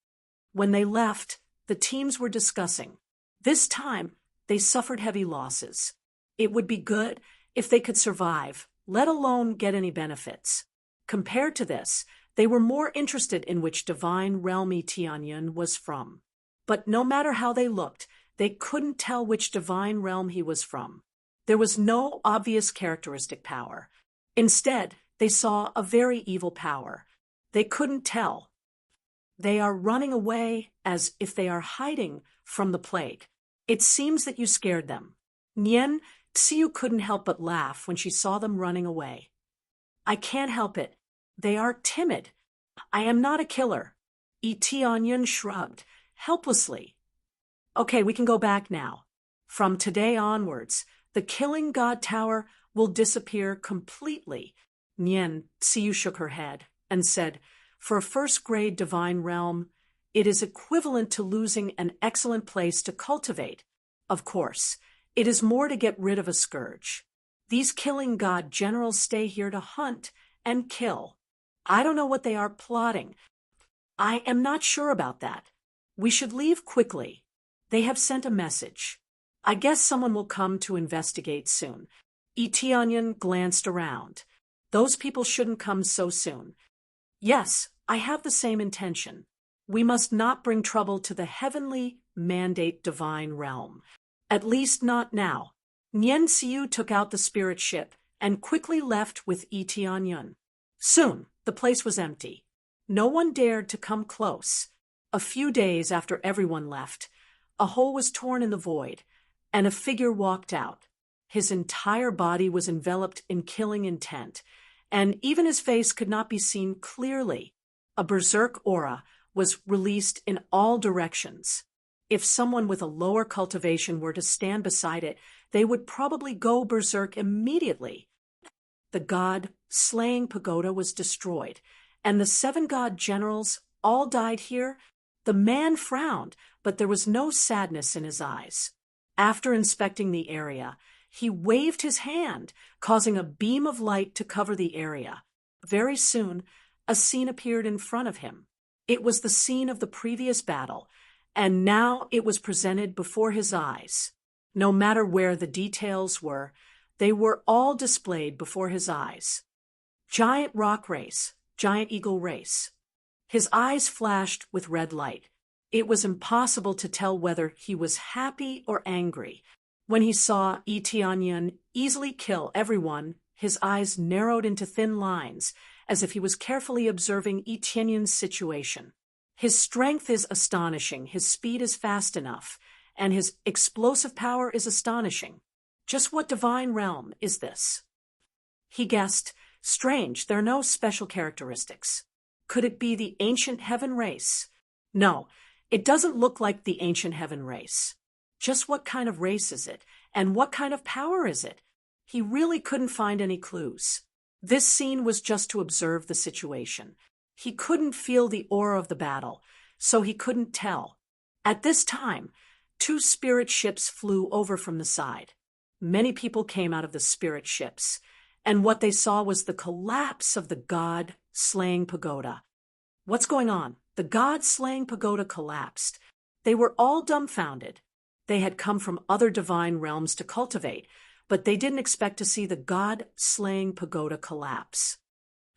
When they left, the teams were discussing. This time, they suffered heavy losses. It would be good if they could survive, let alone get any benefits. Compared to this, they were more interested in which divine realm Etienne was from. But no matter how they looked, they couldn't tell which divine realm he was from. There was no obvious characteristic power. Instead, they saw a very evil power. They couldn't tell. They are running away as if they are hiding from the plague. It seems that you scared them. Nian Xiu couldn't help but laugh when she saw them running away. I can't help it. They are timid. I am not a killer. Etienne shrugged, helplessly. Okay, we can go back now. From today onwards, the killing god tower will disappear completely. Nian Xiu shook her head and said, for a first-grade divine realm, it is equivalent to losing an excellent place to cultivate. Of course, it is more to get rid of a scourge. These killing god generals stay here to hunt and kill. I don't know what they are plotting. I am not sure about that. We should leave quickly. They have sent a message. I guess someone will come to investigate soon. Etienne glanced around. Those people shouldn't come so soon. Yes, I have the same intention. We must not bring trouble to the heavenly mandate divine realm. At least not now. Nian Xiu took out the spirit ship and quickly left with Etienne. Soon, the place was empty. No one dared to come close. A few days after everyone left, a hole was torn in the void, and a figure walked out. His entire body was enveloped in killing intent, and even his face could not be seen clearly. A berserk aura was released in all directions. If someone with a lower cultivation were to stand beside it, they would probably go berserk immediately. The god-slaying pagoda was destroyed, and the 7 god generals all died here. The man frowned, but there was no sadness in his eyes. After inspecting the area, he waved his hand, causing a beam of light to cover the area. Very soon, a scene appeared in front of him. It was the scene of the previous battle, and now it was presented before his eyes. No matter where the details were, they were all displayed before his eyes. Giant rock race, giant eagle race. His eyes flashed with red light. It was impossible to tell whether he was happy or angry. When he saw Etienne easily kill everyone, his eyes narrowed into thin lines, as if he was carefully observing Etienne's situation. His strength is astonishing, his speed is fast enough, and his explosive power is astonishing. Just what divine realm is this? He guessed, strange, there are no special characteristics. Could it be the ancient heaven race? No, it doesn't look like the ancient heaven race. Just what kind of race is it, and what kind of power is it? He really couldn't find any clues. This scene was just to observe the situation. He couldn't feel the aura of the battle, so he couldn't tell. At this time, 2 spirit ships flew over from the side. Many people came out of the spirit ships, and what they saw was the collapse of the god-slaying pagoda. What's going on? The god-slaying pagoda collapsed. They were all dumbfounded. They had come from other divine realms to cultivate, but they didn't expect to see the god-slaying pagoda collapse.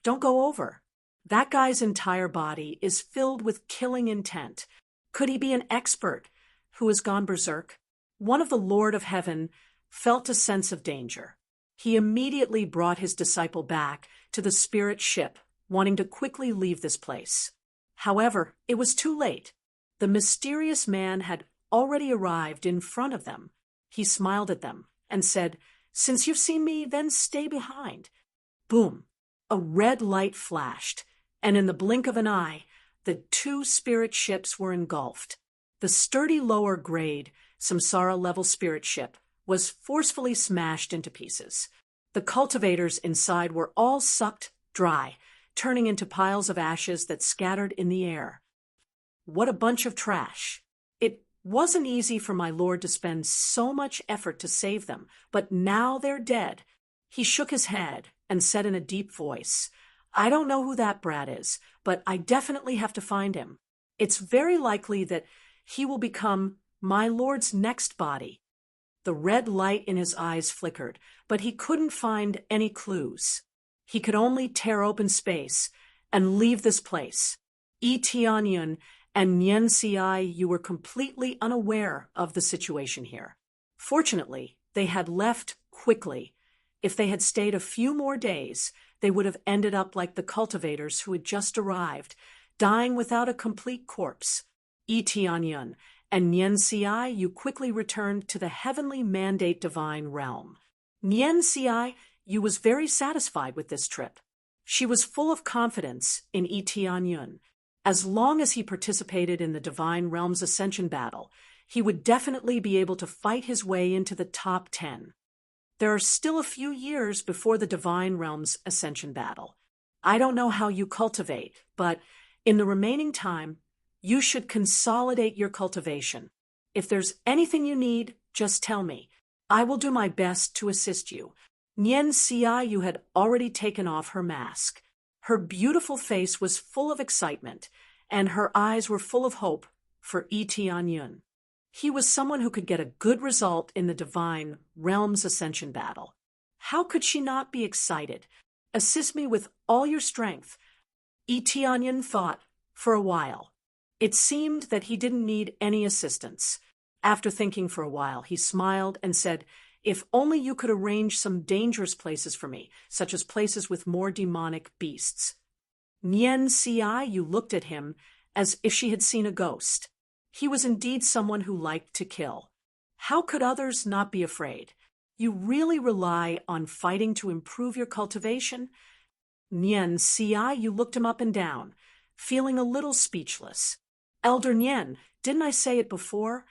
Don't go over. That guy's entire body is filled with killing intent. Could he be an expert who has gone berserk? One of the Lord of Heaven felt a sense of danger. He immediately brought his disciple back to the spirit ship, wanting to quickly leave this place. However, it was too late. The mysterious man had already arrived in front of them. He smiled at them and said, "Since you've seen me, then stay behind." Boom! A red light flashed, and in the blink of an eye, the 2 spirit ships were engulfed. The sturdy lower grade, Samsara-level spirit ship was forcefully smashed into pieces. The cultivators inside were all sucked dry, turning into piles of ashes that scattered in the air. What a bunch of trash. It wasn't easy for my lord to spend so much effort to save them, but now they're dead. He shook his head and said in a deep voice, "I don't know who that brat is, but I definitely have to find him. It's very likely that he will become my lord's next body." The red light in his eyes flickered, but he couldn't find any clues. He could only tear open space and leave this place. Tianyun and Nyen Ci, you were completely unaware of the situation here. Fortunately, they had left quickly. If they had stayed a few more days, they would have ended up like the cultivators who had just arrived, dying without a complete corpse. Tianyun and Nyen Ci, you quickly returned to the heavenly mandate divine realm. Nyen Ci, you was very satisfied with this trip. She was full of confidence in Tianyun. As long as he participated in the divine realm's ascension battle, he would definitely be able to fight his way into the top 10. There are still a few years before the divine realm's ascension battle. I don't know how you cultivate, but in the remaining time, you should consolidate your cultivation. If there's anything you need, just tell me. I will do my best to assist you. Nyen Ci, you had already taken off her mask. Her beautiful face was full of excitement, and her eyes were full of hope for Tianyun. He was someone who could get a good result in the divine realm's ascension battle. How could she not be excited? Assist me with all your strength. Tianyun thought for a while. It seemed that he didn't need any assistance. After thinking for a while, he smiled and said, "If only you could arrange some dangerous places for me, such as places with more demonic beasts." Nyen Ci, you looked at him as if she had seen a ghost. He was indeed someone who liked to kill. How could others not be afraid? You really rely on fighting to improve your cultivation? Nyen Ci, you looked him up and down, feeling a little speechless. Elder Nyen, didn't I say it before?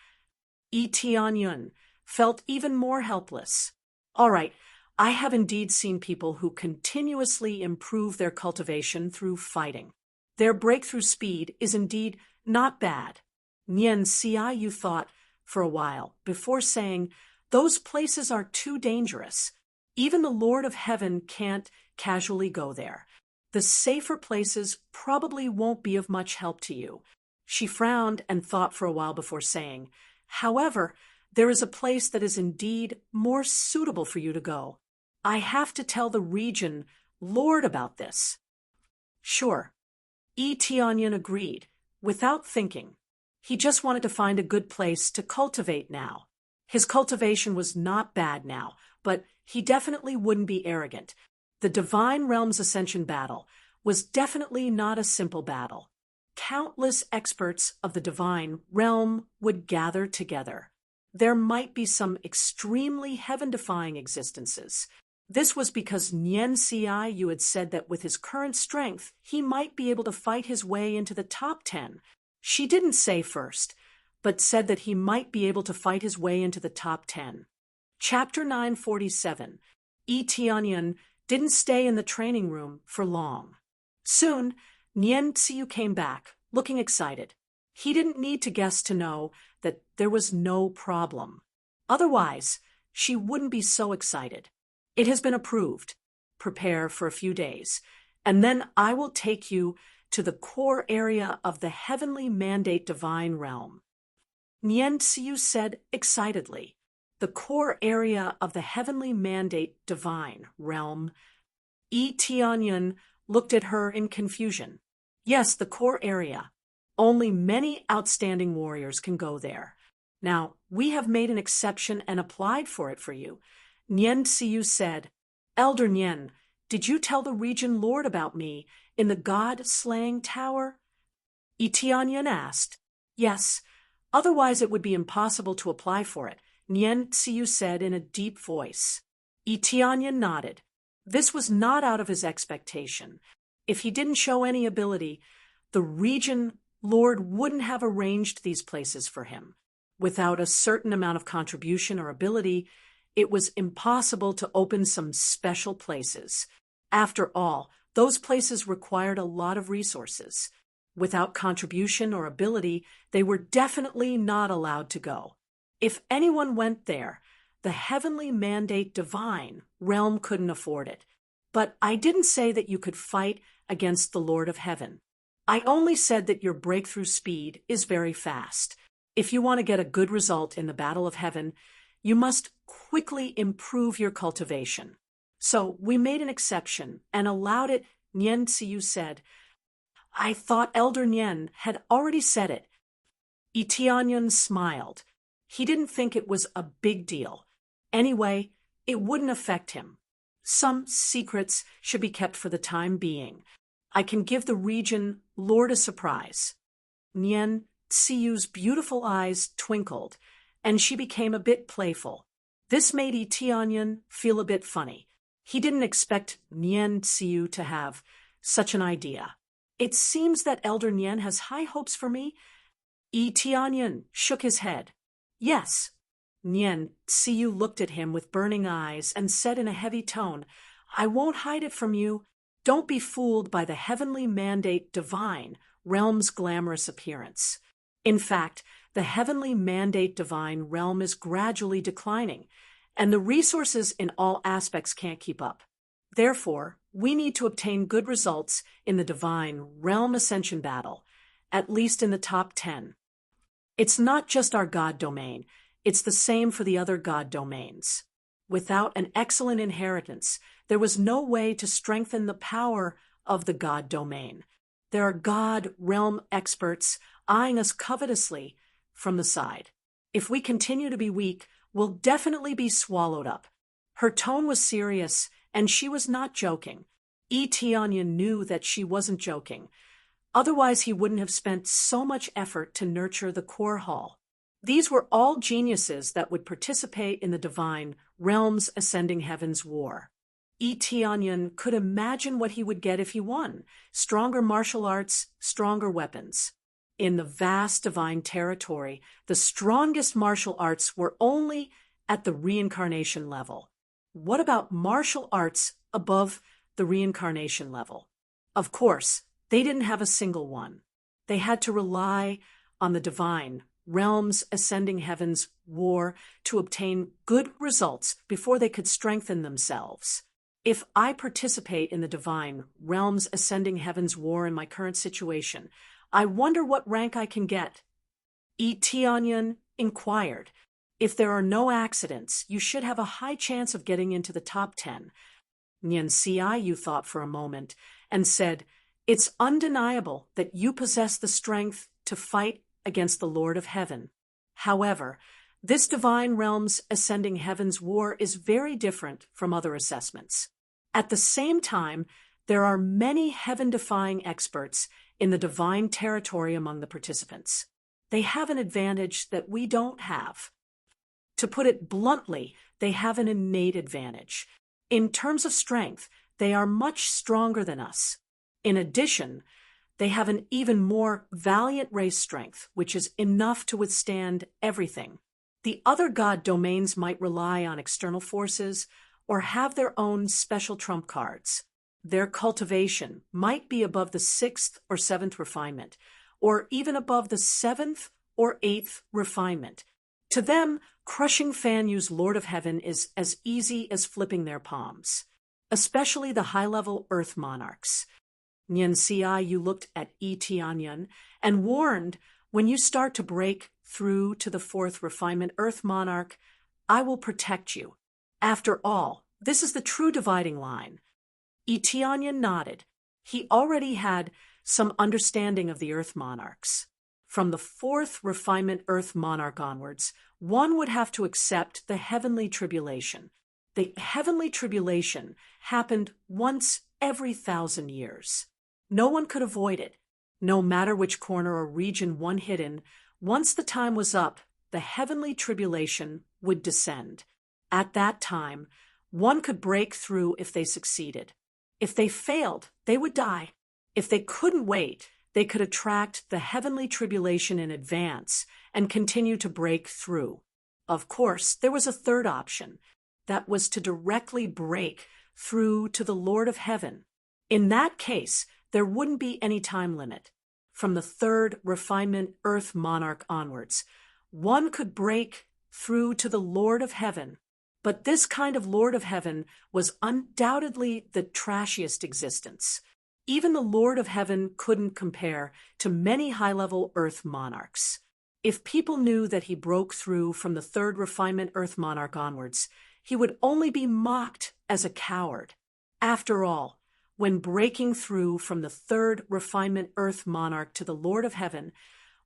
Tianyun felt even more helpless. All right, I have indeed seen people who continuously improve their cultivation through fighting. Their breakthrough speed is indeed not bad. Nyen Ci, you thought for a while before saying, "Those places are too dangerous. Even the Lord of Heaven can't casually go there. The safer places probably won't be of much help to you." She frowned and thought for a while before saying, "However, there is a place that is indeed more suitable for you to go. I have to tell the region Lord about this." Sure. Tianyun agreed, without thinking. He just wanted to find a good place to cultivate now. His cultivation was not bad now, but he definitely wouldn't be arrogant. The Divine Realm's Ascension battle was definitely not a simple battle. Countless experts of the Divine Realm would gather together. there might be some extremely heaven-defying existences. This was because Nian Xiaoyu had said that with his current strength, he might be able to fight his way into the top 10. She didn't say first, but said that he might be able to fight his way into the top 10. Chapter 947. Yi Tianyan didn't stay in the training room for long. Soon, Nian Xiu came back, looking excited. He didn't need to guess to know that there was no problem. Otherwise, she wouldn't be so excited. It has been approved. Prepare for a few days, and then I will take you to the core area of the heavenly mandate divine realm. Nian Xiu said excitedly. The core area of the heavenly mandate divine realm. Yi Tianyan looked at her in confusion. Yes, the core area. Only many outstanding warriors can go there. Now, we have made an exception and applied for it for you. Nian Xiu said, Elder Nian, did you tell the region lord about me in the god-slaying tower? Yi Tianyan asked. Yes, otherwise it would be impossible to apply for it, Nian Xiu said in a deep voice. Yi Tianyan nodded. This was not out of his expectation. If he didn't show any ability, the region lord wouldn't have arranged these places for him. Without a certain amount of contribution or ability, it was impossible to open some special places. After all, those places required a lot of resources. Without contribution or ability, they were definitely not allowed to go. If anyone went there, the heavenly mandate divine realm couldn't afford it. But I didn't say that you could fight against the Lord of Heaven. I only said that your breakthrough speed is very fast. If you want to get a good result in the Battle of Heaven, you must quickly improve your cultivation. So we made an exception and allowed it, Nian Xiu said. I thought Elder Nian had already said it. Yi Tianyan smiled. He didn't think it was a big deal. Anyway, it wouldn't affect him. Some secrets should be kept for the time being. I can give the region lord a surprise. Nian Xiu's beautiful eyes twinkled, and she became a bit playful. This made Yi Tianyan feel a bit funny. He didn't expect Nian Xiu to have such an idea. It seems that Elder Nian has high hopes for me. Yi Tianyan shook his head. Yes. Nian Xiu looked at him with burning eyes and said in a heavy tone, I won't hide it from you. Don't be fooled by the heavenly mandate divine realm's glamorous appearance. In fact, the heavenly mandate divine realm is gradually declining, and the resources in all aspects can't keep up. Therefore, we need to obtain good results in the divine realm ascension battle, at least in the top 10. It's not just our god domain, it's the same for the other god domains. Without an excellent inheritance, there was no way to strengthen the power of the god domain. There are god realm experts eyeing us covetously from the side. If we continue to be weak, we'll definitely be swallowed up. Her tone was serious, and she was not joking. Yi Tianyan knew that she wasn't joking. Otherwise, he wouldn't have spent so much effort to nurture the core hall. These were all geniuses that would participate in the divine realm's ascending heavens war. Yi Tianyan could imagine what he would get if he won: stronger martial arts, stronger weapons. In the vast divine territory, the strongest martial arts were only at the reincarnation level. What about martial arts above the reincarnation level? Of course, they didn't have a single one. They had to rely on the divine realm's ascending heavens war to obtain good results before they could strengthen themselves. If I participate in the divine realm's ascending heavens war in my current situation, I wonder what rank I can get. Yi Tianyan inquired. If there are no accidents, you should have a high chance of getting into the top 10. Nian Xiaoyu thought for a moment and said, It's undeniable that you possess the strength to fight against the Lord of Heaven. However, this divine realm's ascending heavens war is very different from other assessments. At the same time, there are many heaven-defying experts in the divine territory among the participants. They have an advantage that we don't have. To put it bluntly, they have an innate advantage. In terms of strength, they are much stronger than us. In addition, they have an even more valiant race strength, which is enough to withstand everything. The other god domains might rely on external forces or have their own special trump cards. Their cultivation might be above the 6th or 7th refinement, or even above the 7th or 8th refinement. To them, crushing Fan Yu's Lord of Heaven is as easy as flipping their palms, especially the high-level Earth monarchs. Nyen Ci Yu looked at Tianyan and warned, when you start to break through to the 4th refinement Earth monarch, I will protect you. After all, this is the true dividing line. Tianyan nodded. He already had some understanding of the Earth monarchs. From the 4th refinement Earth monarch onwards, one would have to accept the heavenly tribulation. The heavenly tribulation happened once every 1,000 years. No one could avoid it. No matter which corner or region one hid in, once the time was up, the heavenly tribulation would descend. At that time, one could break through if they succeeded. If they failed, they would die. If they couldn't wait, they could attract the heavenly tribulation in advance and continue to break through. Of course, there was a third option. That was to directly break through to the Lord of Heaven. In that case, there wouldn't be any time limit. From the 3rd refinement Earth monarch onwards, one could break through to the Lord of Heaven. But this kind of Lord of Heaven was undoubtedly the trashiest existence. Even the Lord of Heaven couldn't compare to many high-level Earth monarchs. If people knew that he broke through from the 3rd refinement Earth monarch onwards, he would only be mocked as a coward. After all, when breaking through from the 3rd refinement Earth monarch to the Lord of Heaven,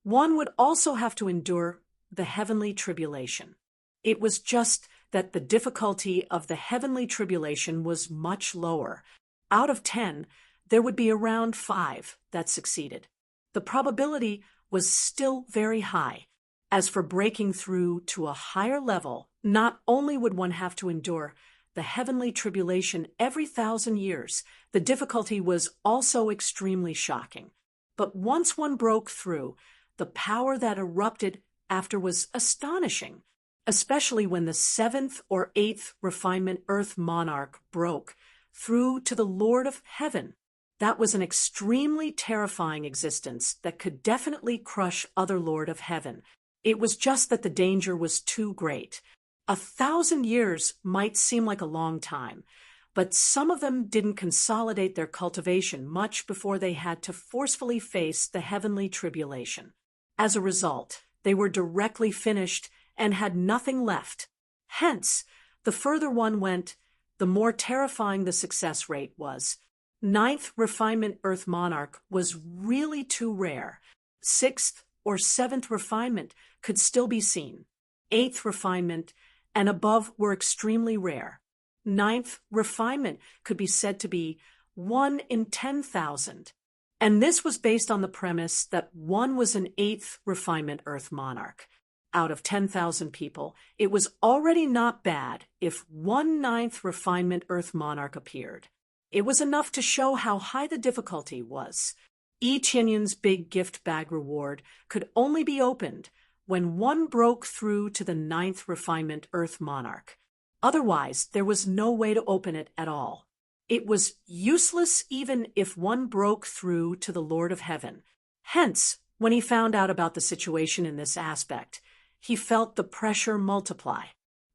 one would also have to endure the heavenly tribulation. It was just that the difficulty of the heavenly tribulation was much lower. Out of 10, there would be around 5 that succeeded. The probability was still very high. As for breaking through to a higher level, not only would one have to endure the heavenly tribulation every 1,000 years, the difficulty was also extremely shocking. But once one broke through, the power that erupted after was astonishing, especially when the 7th or 8th refinement Earth monarch broke through to the Lord of Heaven. That was an extremely terrifying existence that could definitely crush other Lord of Heaven. It was just that the danger was too great. 1,000 years might seem like a long time, but some of them didn't consolidate their cultivation much before they had to forcefully face the heavenly tribulation. As a result, they were directly finished and had nothing left. Hence, the further one went, the more terrifying the success rate was. 9th refinement Earth monarch was really too rare. 6th or 7th refinement could still be seen. 8th refinement and above were extremely rare. 9th refinement could be said to be 1 in 10,000. And this was based on the premise that one was an 8th refinement Earth monarch. Out of 10,000 people, it was already not bad if 1/9 refinement Earth monarch appeared. It was enough to show how high the difficulty was. Tianyan's big gift bag reward could only be opened when one broke through to the 9th refinement Earth monarch. Otherwise, there was no way to open it at all. It was useless even if one broke through to the Lord of Heaven. Hence, when he found out about the situation in this aspect, he felt the pressure multiply.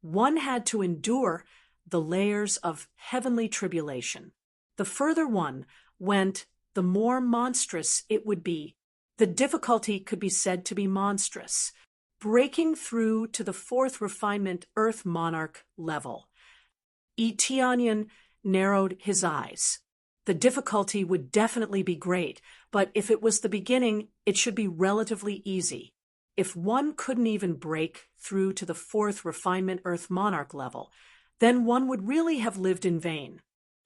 One had to endure the layers of heavenly tribulation. The further one went, the more monstrous it would be. The difficulty could be said to be monstrous. Breaking through to the 4th refinement Earth monarch level. Tianyan narrowed his eyes. The difficulty would definitely be great, but if it was the beginning, it should be relatively easy. If one couldn't even break through to the 4th refinement Earth monarch level, then one would really have lived in vain.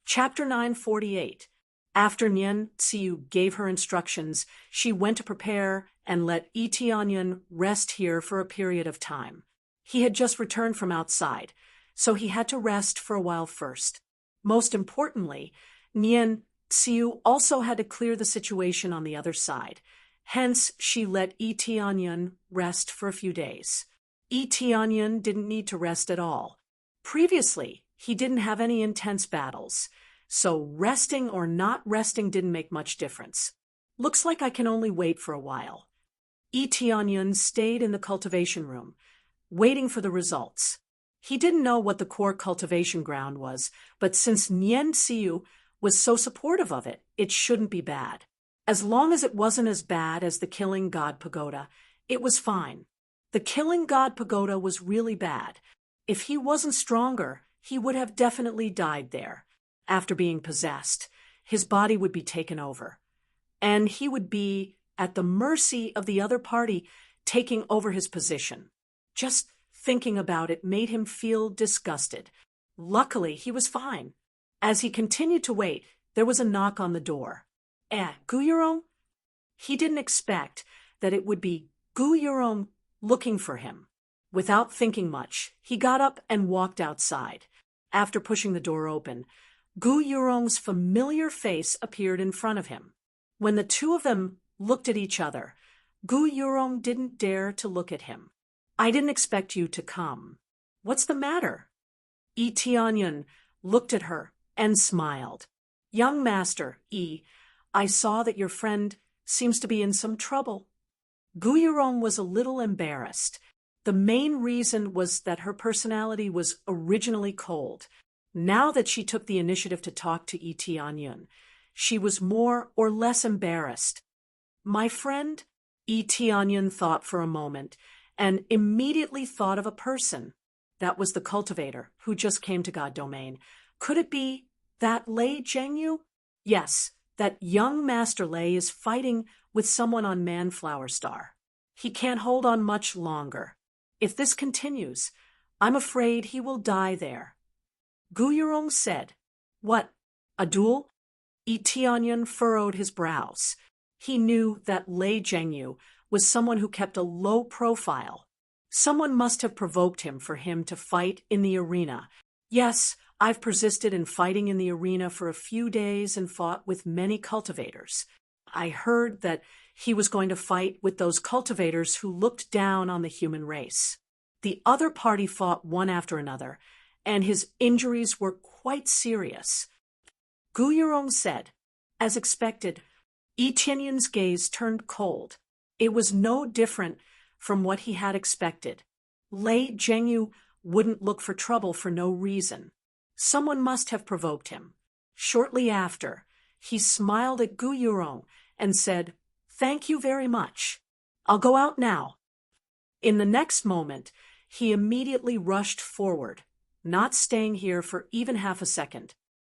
Chapter 948. After Nyen Ci Yu gave her instructions, she went to prepare and let Tianyan rest here for a period of time. He had just returned from outside, so he had to rest for a while first. Most importantly, Nian Xiu also had to clear the situation on the other side. Hence, she let Yi Tianyun rest for a few days. Yi Tianyun didn't need to rest at all. Previously, he didn't have any intense battles, so resting or not resting didn't make much difference. Looks like I can only wait for a while. Yi Tianyun stayed in the cultivation room, waiting for the results. He didn't know what the core cultivation ground was, but since Nian Xiu was so supportive of it, it shouldn't be bad. As long as it wasn't as bad as the Killing God Pagoda, it was fine. The Killing God Pagoda was really bad. If he wasn't stronger, he would have definitely died there. After being possessed, his body would be taken over. And he would be at the mercy of the other party taking over his position. Just thinking about it made him feel disgusted. Luckily, he was fine. As he continued to wait, there was a knock on the door. Gu Yurong? He didn't expect that it would be Gu Yurong looking for him. Without thinking much, he got up and walked outside. After pushing the door open, Gu Yurong's familiar face appeared in front of him. When the two of them looked at each other, Gu Yurong didn't dare to look at him. I didn't expect you to come. What's the matter? Yi Tianyun looked at her and smiled. Young master, Yi, I saw that your friend seems to be in some trouble. Gu Yurong was a little embarrassed. The main reason was that her personality was originally cold. Now that she took the initiative to talk to Yi Tianyun, she was more or less embarrassed. My friend? Yi Tianyun thought for a moment and immediately thought of a person. That was the cultivator who just came to God Domain. Could it be that Lei Zhengyu? Yes, that young Master Lei is fighting with someone on Manflower Star. He can't hold on much longer. If this continues, I'm afraid he will die there. Gu Yurong said, What, a duel? Yi Tianyun furrowed his brows. He knew that Lei Zhengyu was someone who kept a low profile. Someone must have provoked him for him to fight in the arena. Yes, I've persisted in fighting in the arena for a few days and fought with many cultivators. I heard that he was going to fight with those cultivators who looked down on the human race. The other party fought one after another, and his injuries were quite serious. Gu Yurong said, as expected. Yi Tianyun's gaze turned cold. It was no different from what he had expected. Lei Zhengyu wouldn't look for trouble for no reason. Someone must have provoked him. Shortly after, he smiled at Gu Yurong and said, Thank you very much. I'll go out now. In the next moment, he immediately rushed forward, not staying here for even half a second.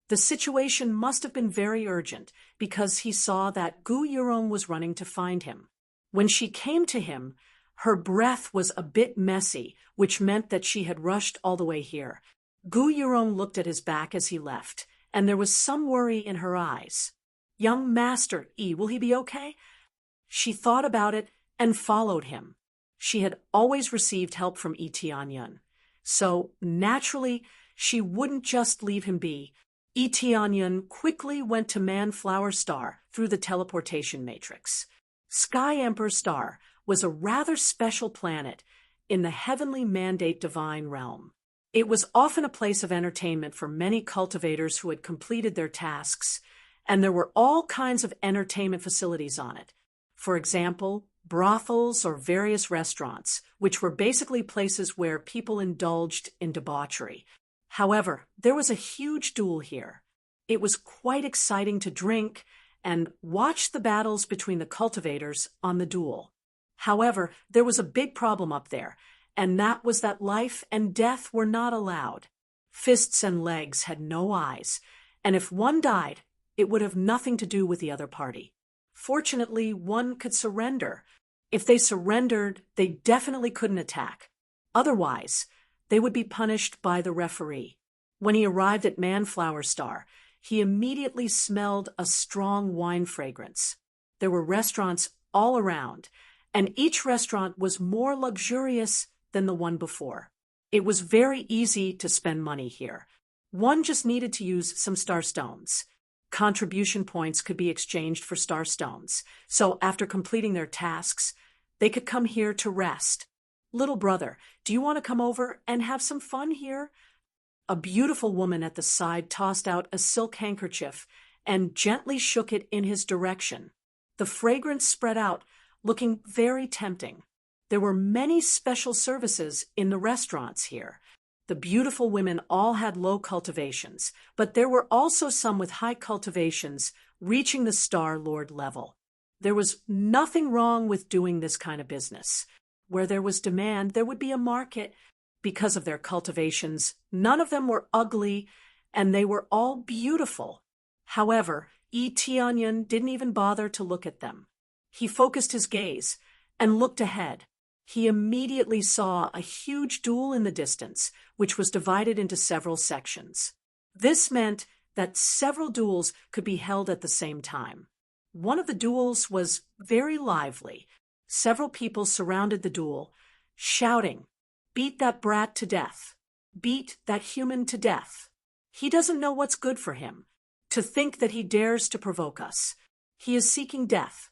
The situation must have been very urgent because he saw that Gu Yurong was running to find him. When she came to him, her breath was a bit messy, which meant that she had rushed all the way here. Gu Yurong looked at his back as he left, and there was some worry in her eyes. Young Master Yi, will he be okay? She thought about it and followed him. She had always received help from Yi Tianyun, so naturally she wouldn't just leave him be. Yi Tianyun quickly went to Manflower Star through the teleportation matrix. Sky Emperor Star was a rather special planet in the heavenly mandate divine realm. It was often a place of entertainment for many cultivators who had completed their tasks, and there were all kinds of entertainment facilities on it. For example, brothels or various restaurants, which were basically places where people indulged in debauchery. However, there was a huge duel here. It was quite exciting to drink and watch the battles between the cultivators on the duel. However, there was a big problem up there, and that was that life and death were not allowed. Fists and legs had no eyes, and if one died, it would have nothing to do with the other party. Fortunately, one could surrender. If they surrendered, they definitely couldn't attack. Otherwise, they would be punished by the referee. When he arrived at Manflower Star, he immediately smelled a strong wine fragrance. There were restaurants all around, and each restaurant was more luxurious than the one before. It was very easy to spend money here. One just needed to use some star stones. Contribution points could be exchanged for star stones, so after completing their tasks, they could come here to rest. Little brother, do you want to come over and have some fun here? A beautiful woman at the side tossed out a silk handkerchief and gently shook it in his direction. The fragrance spread out, looking very tempting. There were many special services in the restaurants here. The beautiful women all had low cultivations, but there were also some with high cultivations reaching the Star Lord level. There was nothing wrong with doing this kind of business. Where there was demand, there would be a market. Because of their cultivations, none of them were ugly, and they were all beautiful. However, Tianyun didn't even bother to look at them. He focused his gaze and looked ahead. He immediately saw a huge duel in the distance, which was divided into several sections. This meant that several duels could be held at the same time. One of the duels was very lively. Several people surrounded the duel, shouting, "Beat that brat to death. Beat that human to death. He doesn't know what's good for him. To think that he dares to provoke us. He is seeking death."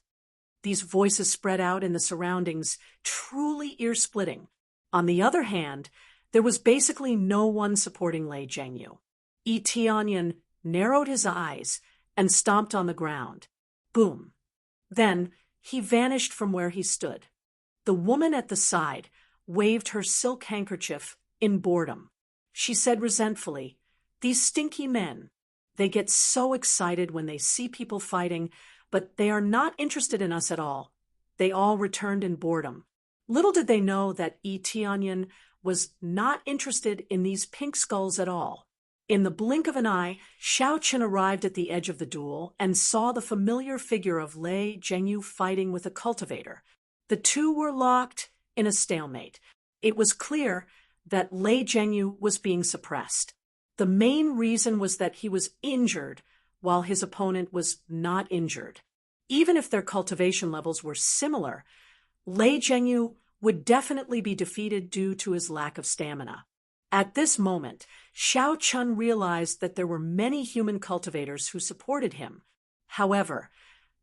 These voices spread out in the surroundings, truly ear-splitting. On the other hand, there was basically no one supporting Lei Zhengyu. Tianyun narrowed his eyes and stomped on the ground. Boom. Then he vanished from where he stood. The woman at the side waved her silk handkerchief in boredom. She said resentfully, "These stinky men. They get so excited when they see people fighting, but they are not interested in us at all." They all returned in boredom. Little did they know that Tianyun was not interested in these pink skulls at all. In the blink of an eye, Xiaoqin arrived at the edge of the duel and saw the familiar figure of Lei Zhengyu fighting with a cultivator. The two were locked in a stalemate. It was clear that Lei Zhengyu was being suppressed. The main reason was that he was injured, while his opponent was not injured. Even if their cultivation levels were similar, Lei Zhengyu would definitely be defeated due to his lack of stamina. At this moment, Xiao Chun realized that there were many human cultivators who supported him. However,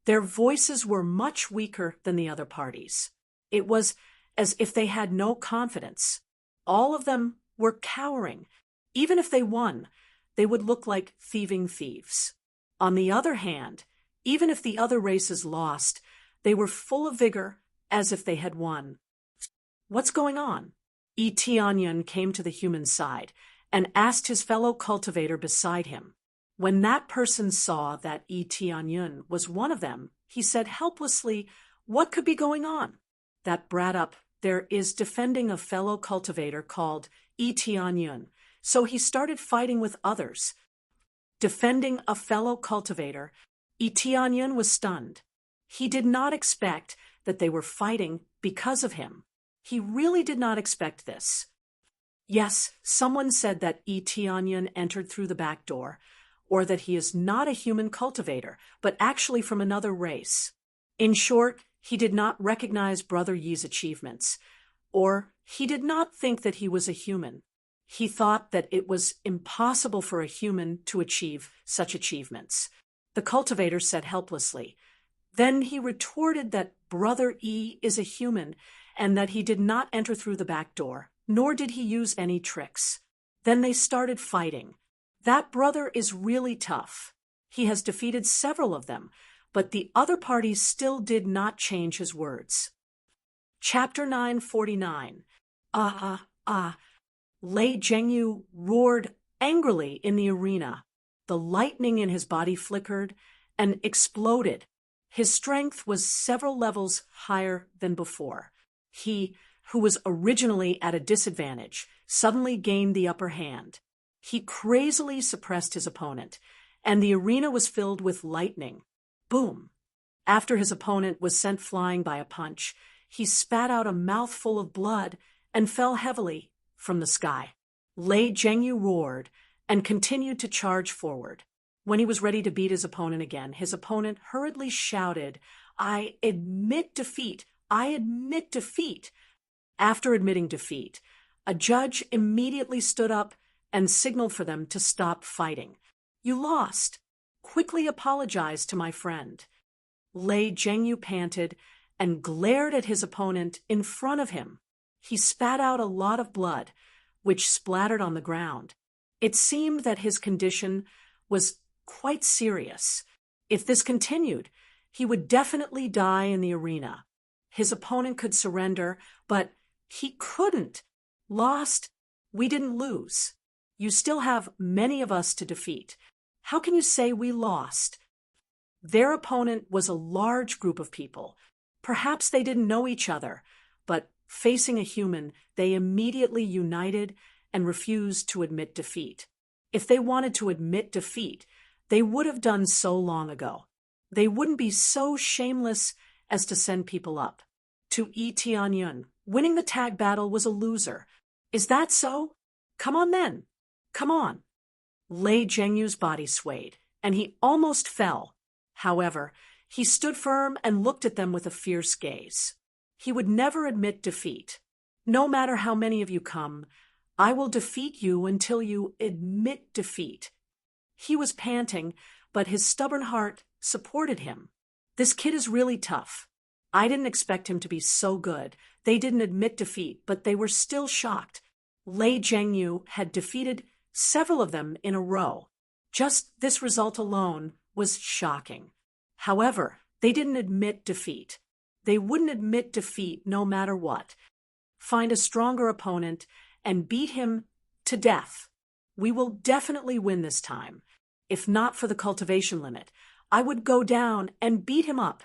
their voices were much weaker than the other parties. It was as if they had no confidence. All of them were cowering. Even if they won, they would look like thieving thieves. On the other hand, even if the other races lost, they were full of vigor as if they had won. What's going on? Tianyun came to the human side and asked his fellow cultivator beside him. When that person saw that Tianyun was one of them, he said helplessly, "What could be going on?" "That brat up there is defending a fellow cultivator called Tianyun, so he started fighting with others." Defending a fellow cultivator, Tianyun was stunned. He did not expect that they were fighting because of him. He really did not expect this. Yes, someone said that Tianyun entered through the back door, or that he is not a human cultivator, but actually from another race. In short, he did not recognize Brother Yi's achievements, or he did not think that he was a human. He thought that it was impossible for a human to achieve such achievements. The cultivator said helplessly. Then he retorted that Brother Yi is a human and that he did not enter through the back door, nor did he use any tricks. Then they started fighting. That brother is really tough. He has defeated several of them, but the other parties still did not change his words. Chapter 949. Lei Zhengyu roared angrily in the arena. The lightning in his body flickered and exploded. His strength was several levels higher than before. He, who was originally at a disadvantage, suddenly gained the upper hand. He crazily suppressed his opponent, and the arena was filled with lightning. Boom! After his opponent was sent flying by a punch, he spat out a mouthful of blood and fell heavily from the sky. Lei Zhengyu roared and continued to charge forward. When he was ready to beat his opponent again, his opponent hurriedly shouted, "I admit defeat! I admit defeat!" After admitting defeat, a judge immediately stood up and signaled for them to stop fighting. "You lost. Quickly apologize to my friend." Lei Zhengyu panted and glared at his opponent in front of him. He spat out a lot of blood, which splattered on the ground. It seemed that his condition was quite serious. If this continued, he would definitely die in the arena. His opponent could surrender, but he couldn't. "Lost? We didn't lose. You still have many of us to defeat. How can you say we lost?" Their opponent was a large group of people. Perhaps they didn't know each other, but facing a human, they immediately united and refused to admit defeat. If they wanted to admit defeat, they would have done so long ago. They wouldn't be so shameless as to send people up. To Yi Tianyun, winning the tag battle was a loser. Is that so? Come on then. Come on. Lei Zhengyu's body swayed, and he almost fell. However, he stood firm and looked at them with a fierce gaze. He would never admit defeat. "No matter how many of you come, I will defeat you until you admit defeat." He was panting, but his stubborn heart supported him. "This kid is really tough. I didn't expect him to be so good." They didn't admit defeat, but they were still shocked. Lei Zhengyu had defeated several of them in a row. Just this result alone was shocking. However, they didn't admit defeat. They wouldn't admit defeat no matter what. Find a stronger opponent and beat him to death. "We will definitely win this time. If not for the cultivation limit, I would go down and beat him up."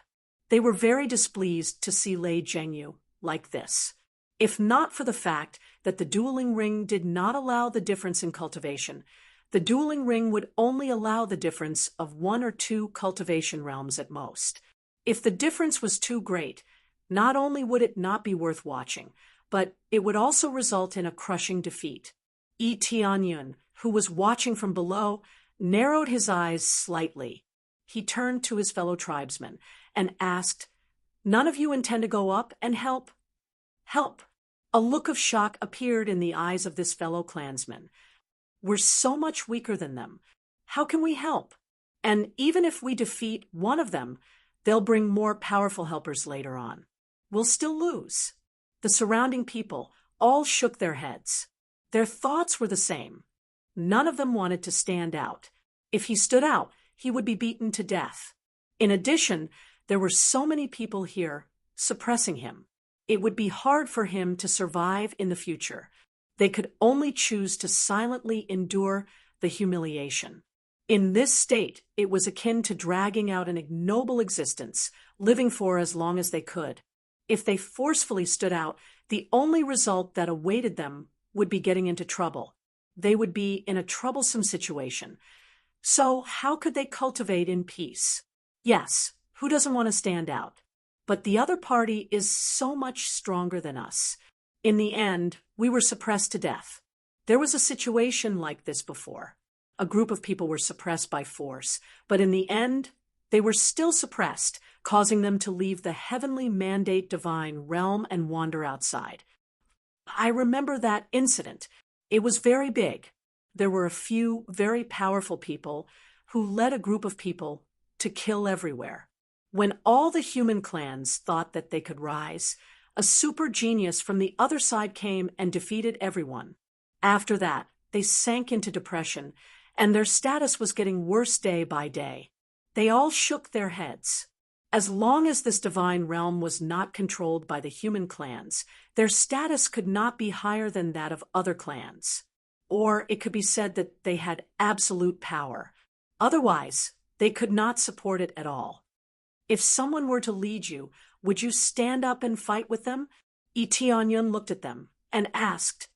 They were very displeased to see Lei Zhengyu like this. If not for the fact that the dueling ring did not allow the difference in cultivation, the dueling ring would only allow the difference of 1 or 2 cultivation realms at most. If the difference was too great, not only would it not be worth watching, but it would also result in a crushing defeat. Yi Tianyun, who was watching from below, narrowed his eyes slightly. He turned to his fellow tribesmen and asked, "None of you intend to go up and help?" "Help!" A look of shock appeared in the eyes of this fellow clansman. "We're so much weaker than them. How can we help? And even if we defeat one of them, they'll bring more powerful helpers later on. We'll still lose." The surrounding people all shook their heads. Their thoughts were the same. None of them wanted to stand out. If he stood out, he would be beaten to death. In addition, there were so many people here suppressing him. It would be hard for him to survive in the future. They could only choose to silently endure the humiliation. In this state, it was akin to dragging out an ignoble existence, living for as long as they could. If they forcefully stood out, the only result that awaited them would be getting into trouble. They would be in a troublesome situation. So how could they cultivate in peace? Yes, who doesn't want to stand out? But the other party is so much stronger than us. In the end, we were suppressed to death. There was a situation like this before. A group of people were suppressed by force, but in the end, they were still suppressed, causing them to leave the heavenly mandate divine realm and wander outside. I remember that incident. It was very big. There were a few very powerful people who led a group of people to kill everywhere. When all the human clans thought that they could rise, a super genius from the other side came and defeated everyone. After that, they sank into depression, and their status was getting worse day by day. They all shook their heads. As long as this divine realm was not controlled by the human clans, their status could not be higher than that of other clans. Or it could be said that they had absolute power. Otherwise, they could not support it at all. If someone were to lead you, would you stand up and fight with them? Yi Tianyun looked at them and asked,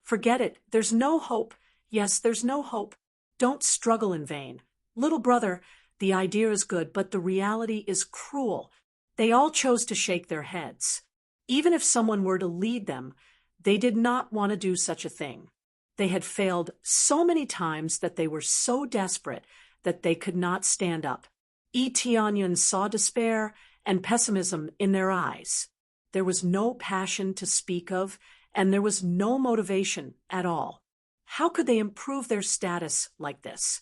"Forget it. There's no hope. Yes, there's no hope. Don't struggle in vain. Little brother, the idea is good, but the reality is cruel." They all chose to shake their heads. Even if someone were to lead them, they did not want to do such a thing. They had failed so many times that they were so desperate that they could not stand up. Yi Tianyun saw despair and pessimism in their eyes. There was no passion to speak of, and there was no motivation at all. How could they improve their status like this?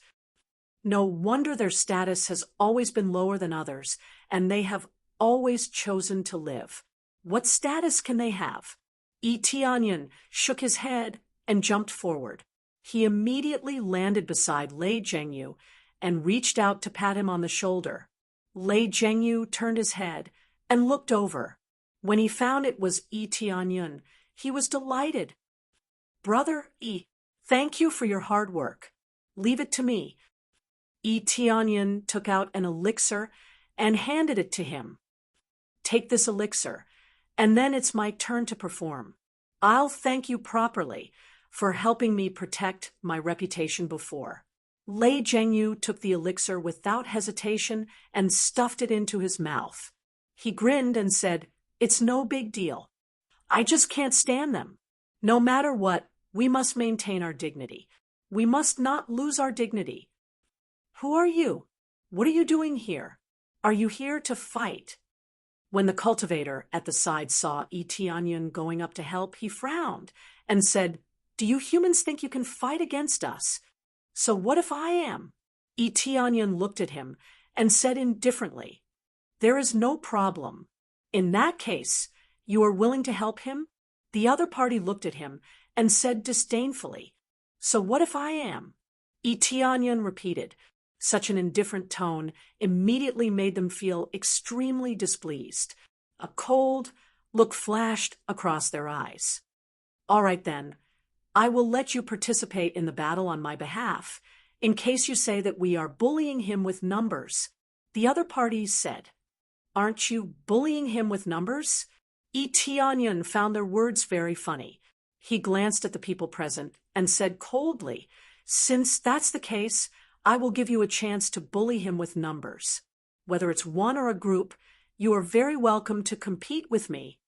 No wonder their status has always been lower than others, and they have always chosen to live. What status can they have? Tianyan shook his head and jumped forward. He immediately landed beside Lei Zhengyu and reached out to pat him on the shoulder. Lei Zhengyu turned his head and looked over. When he found it was Tianyan, he was delighted. "Brother thank you for your hard work. Leave it to me." Tianyan took out an elixir and handed it to him. "Take this elixir, and then it's my turn to perform. I'll thank you properly for helping me protect my reputation before." Lei Zhengyu took the elixir without hesitation and stuffed it into his mouth. He grinned and said, "It's no big deal. I just can't stand them. No matter what, we must maintain our dignity. We must not lose our dignity." "Who are you? What are you doing here? Are you here to fight?" When the cultivator at the side saw Tianyan going up to help, he frowned and said, "Do you humans think you can fight against us? So what if I am?" Tianyan looked at him and said indifferently, "There is no problem. In that case, you are willing to help him?" The other party looked at him and said disdainfully, "So what if I am?" Tianyan repeated. Such an indifferent tone immediately made them feel extremely displeased. A cold look flashed across their eyes. "All right then, I will let you participate in the battle on my behalf, in case you say that we are bullying him with numbers," the other parties said. "Aren't you bullying him with numbers?" Tianyan found their words very funny. He glanced at the people present and said coldly, "Since that's the case, I will give you a chance to bully him with numbers. Whether it's one or a group, you are very welcome to compete with me."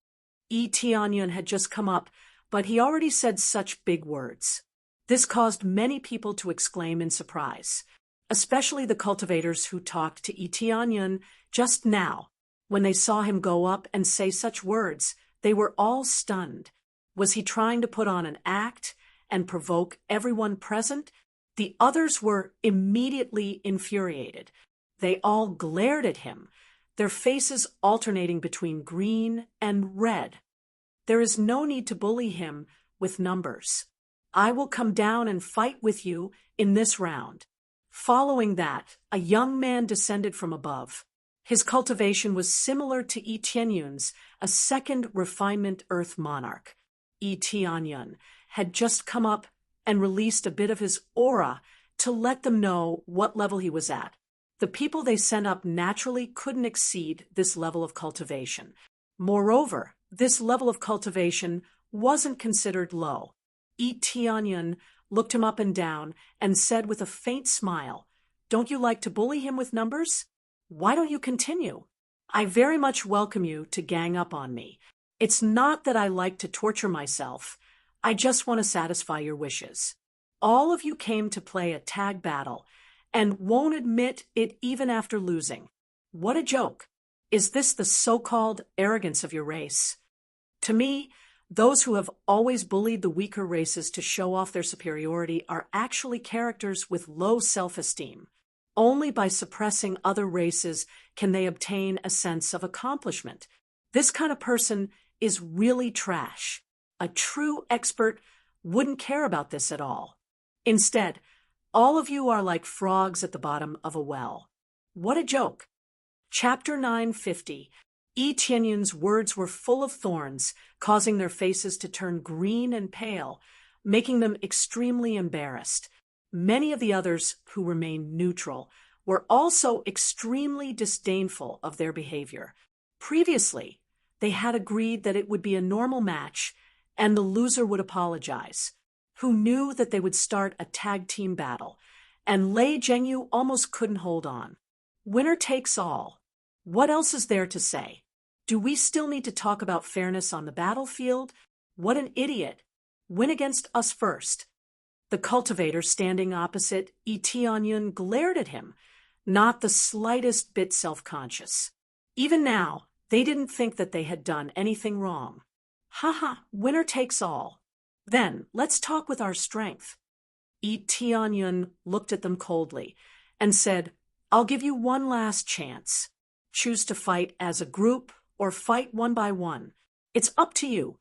Tianyan had just come up, but he already said such big words. This caused many people to exclaim in surprise, especially the cultivators who talked to Tianyan just now. When they saw him go up and say such words, they were all stunned. Was he trying to put on an act and provoke everyone present? The others were immediately infuriated. They all glared at him, their faces alternating between green and red. "There is no need to bully him with numbers. I will come down and fight with you in this round." Following that, a young man descended from above. His cultivation was similar to Tianyun's, a second refinement Earth monarch. Tianyan had just come up and released a bit of his aura to let them know what level he was at. The people they sent up naturally couldn't exceed this level of cultivation. Moreover, this level of cultivation wasn't considered low. Tianyan looked him up and down and said with a faint smile, "Don't you like to bully him with numbers? Why don't you continue? I very much welcome you to gang up on me. It's not that I like to torture myself. I just want to satisfy your wishes. All of you came to play a tag battle and won't admit it even after losing. What a joke. Is this the so-called arrogance of your race? To me, those who have always bullied the weaker races to show off their superiority are actually characters with low self-esteem. Only by suppressing other races can they obtain a sense of accomplishment. This kind of person is really trash. A true expert wouldn't care about this at all. Instead, all of you are like frogs at the bottom of a well. What a joke. Chapter 950. Tianyun's words were full of thorns, causing their faces to turn green and pale, making them extremely embarrassed. Many of the others, who remained neutral, were also extremely disdainful of their behavior. Previously, they had agreed that it would be a normal match and the loser would apologize. Who knew that they would start a tag team battle, and Lei Zhengyu almost couldn't hold on. Winner takes all. What else is there to say? Do we still need to talk about fairness on the battlefield? What an idiot. Win against us first. The cultivator standing opposite Tianyun glared at him, not the slightest bit self-conscious. Even now, They didn't think that they had done anything wrong. Haha, winner takes all. Then, let's talk with our strength. Yi Tianyun looked at them coldly and said, I'll give you one last chance. Choose to fight as a group or fight one by one. It's up to you.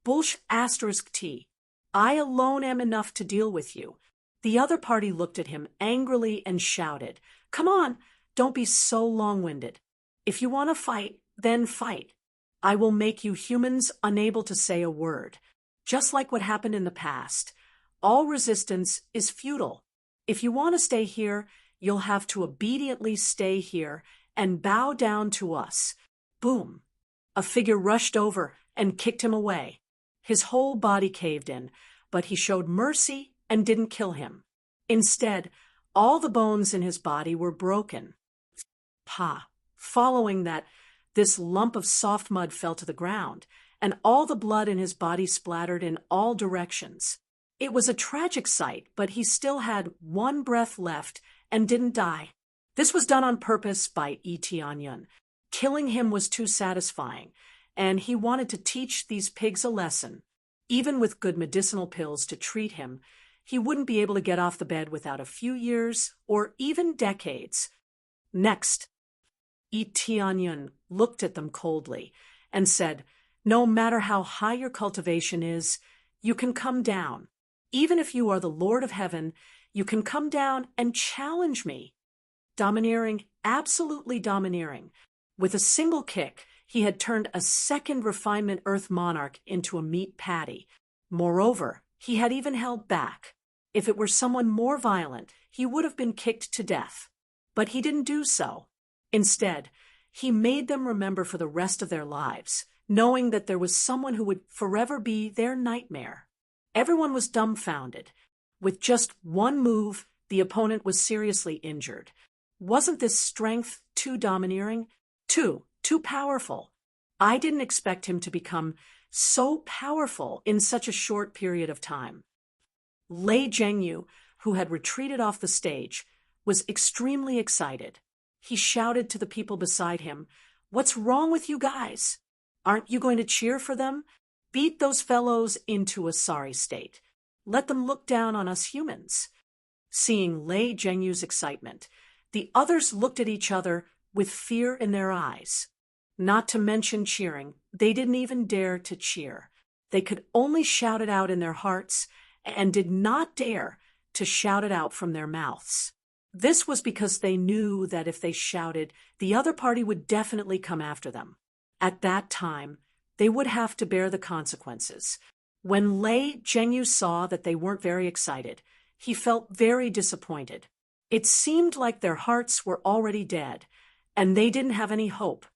Bullsh asterisk T. I alone am enough to deal with you. The other party looked at him angrily and shouted, Come on, don't be so long-winded. If you want to fight, then fight. I will make you humans unable to say a word. Just like what happened in the past. All resistance is futile. If you want to stay here, you'll have to obediently stay here and bow down to us. Boom. A figure rushed over and kicked him away. His whole body caved in, but he showed mercy and didn't kill him. Instead, all the bones in his body were broken. Following that, this lump of soft mud fell to the ground, and all the blood in his body splattered in all directions. It was a tragic sight, but he still had one breath left and didn't die. This was done on purpose by Yi Tianyun. Killing him was too satisfying, and he wanted to teach these pigs a lesson. Even with good medicinal pills to treat him, he wouldn't be able to get off the bed without a few years or even decades. Next, Yi Tianyun looked at them coldly and said, No matter how high your cultivation is, you can come down. Even if you are the Lord of Heaven, you can come down and challenge me. Domineering, absolutely domineering. With a single kick, he had turned a second refinement Earth monarch into a meat patty. Moreover, he had even held back. If it were someone more violent, he would have been kicked to death. But he didn't do so. Instead, he made them remember for the rest of their lives, knowing that there was someone who would forever be their nightmare. Everyone was dumbfounded. With just one move, the opponent was seriously injured. Wasn't this strength too domineering? Too powerful. I didn't expect him to become so powerful in such a short period of time. Lei Zhengyu, who had retreated off the stage, was extremely excited. He shouted to the people beside him, What's wrong with you guys? Aren't you going to cheer for them? Beat those fellows into a sorry state. Let them look down on us humans. Seeing Lei Zhengyu's excitement, the others looked at each other with fear in their eyes. Not to mention cheering, they didn't even dare to cheer. They could only shout it out in their hearts and did not dare to shout it out from their mouths. This was because they knew that if they shouted, the other party would definitely come after them. At that time, they would have to bear the consequences. When Lei Zhengyu saw that they weren't very excited, he felt very disappointed. It seemed like their hearts were already dead, and they didn't have any hope.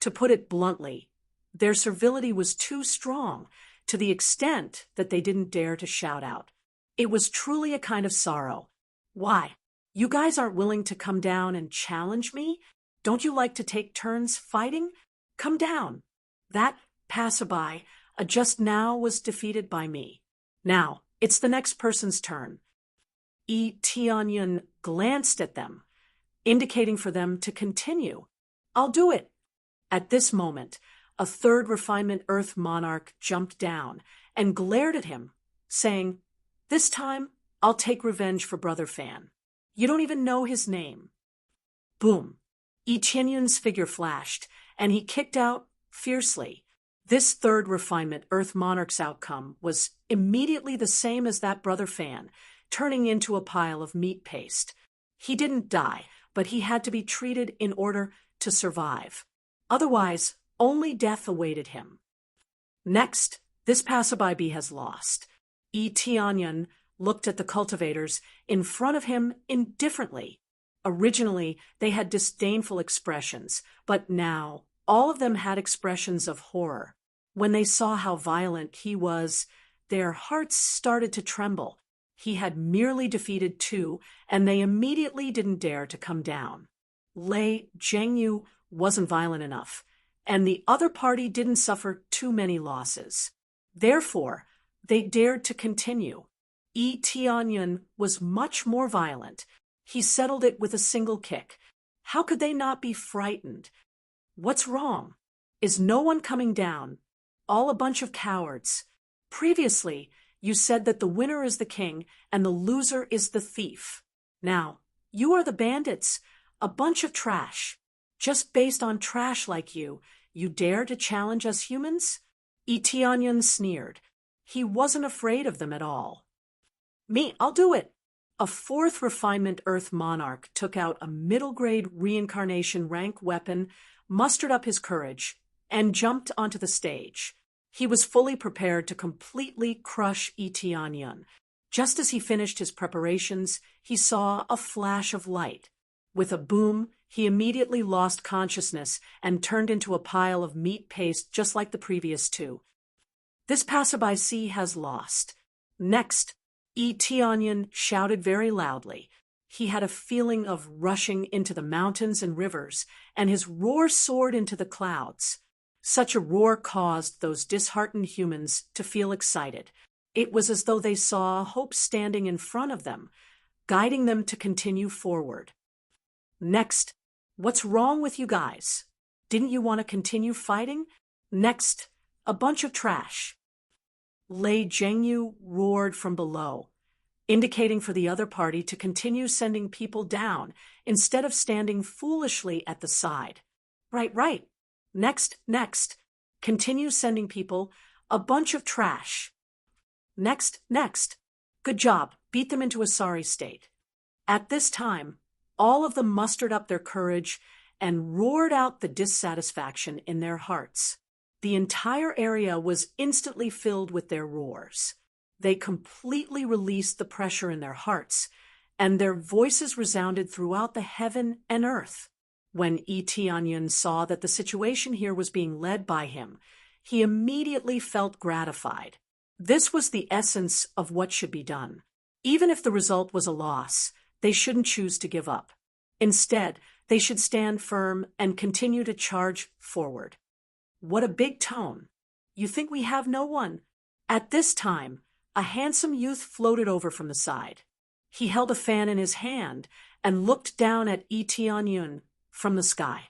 To put it bluntly, their servility was too strong, to the extent that they didn't dare to shout out. It was truly a kind of sorrow. Why? You guys aren't willing to come down and challenge me? Don't you like to take turns fighting? Come down. That passerby just now was defeated by me. Now, it's the next person's turn. Yi Tianyun glanced at them, indicating for them to continue. I'll do it. At this moment, a third refinement Earth monarch jumped down and glared at him, saying, This time, I'll take revenge for Brother Fan. You don't even know his name. Boom. Yi Tianyun's figure flashed, and he kicked out fiercely. This third refinement Earth monarch's outcome was immediately the same as that Brother Fan, turning into a pile of meat paste. He didn't die, but he had to be treated in order to survive. Otherwise, only death awaited him. Next, this passerby has lost. Yi Tianyun looked at the cultivators in front of him indifferently. Originally, they had disdainful expressions, but now all of them had expressions of horror. When they saw how violent he was, their hearts started to tremble. He had merely defeated two, and they immediately didn't dare to come down. Lei Zhengyu wasn't violent enough, and the other party didn't suffer too many losses. Therefore, they dared to continue. Yi Tianyun was much more violent. He settled it with a single kick. How could they not be frightened? What's wrong? Is no one coming down? All a bunch of cowards. Previously, you said that the winner is the king and the loser is the thief. Now, you are the bandits, a bunch of trash. Just based on trash like you dare to challenge us humans? Eteonion sneered. He wasn't afraid of them at all. Me, I'll do it. A fourth refinement Earth monarch took out a middle-grade reincarnation rank weapon, mustered up his courage, and jumped onto the stage. He was fully prepared to completely crush Eteonion. Just as he finished his preparations, he saw a flash of light. With a boom, he immediately lost consciousness and turned into a pile of meat paste just like the previous two. This passerby has lost. Next, Eteonion shouted very loudly. He had a feeling of rushing into the mountains and rivers, and his roar soared into the clouds. Such a roar caused those disheartened humans to feel excited. It was as though they saw hope standing in front of them, guiding them to continue forward. Next, what's wrong with you guys? Didn't you want to continue fighting? Next, a bunch of trash. Lei Zhengyu roared from below, indicating for the other party to continue sending people down instead of standing foolishly at the side. Right. Next. Continue sending people, a bunch of trash. Next. Good job, beat them into a sorry state. At this time, all of them mustered up their courage and roared out the dissatisfaction in their hearts. The entire area was instantly filled with their roars. They completely released the pressure in their hearts, and their voices resounded throughout the heaven and earth. When Eteonion saw that the situation here was being led by him, he immediately felt gratified. This was the essence of what should be done. Even if the result was a loss, they shouldn't choose to give up. Instead, they should stand firm and continue to charge forward. What a big tone. You think we have no one? At this time, a handsome youth floated over from the side. He held a fan in his hand and looked down at Eteonion from the sky.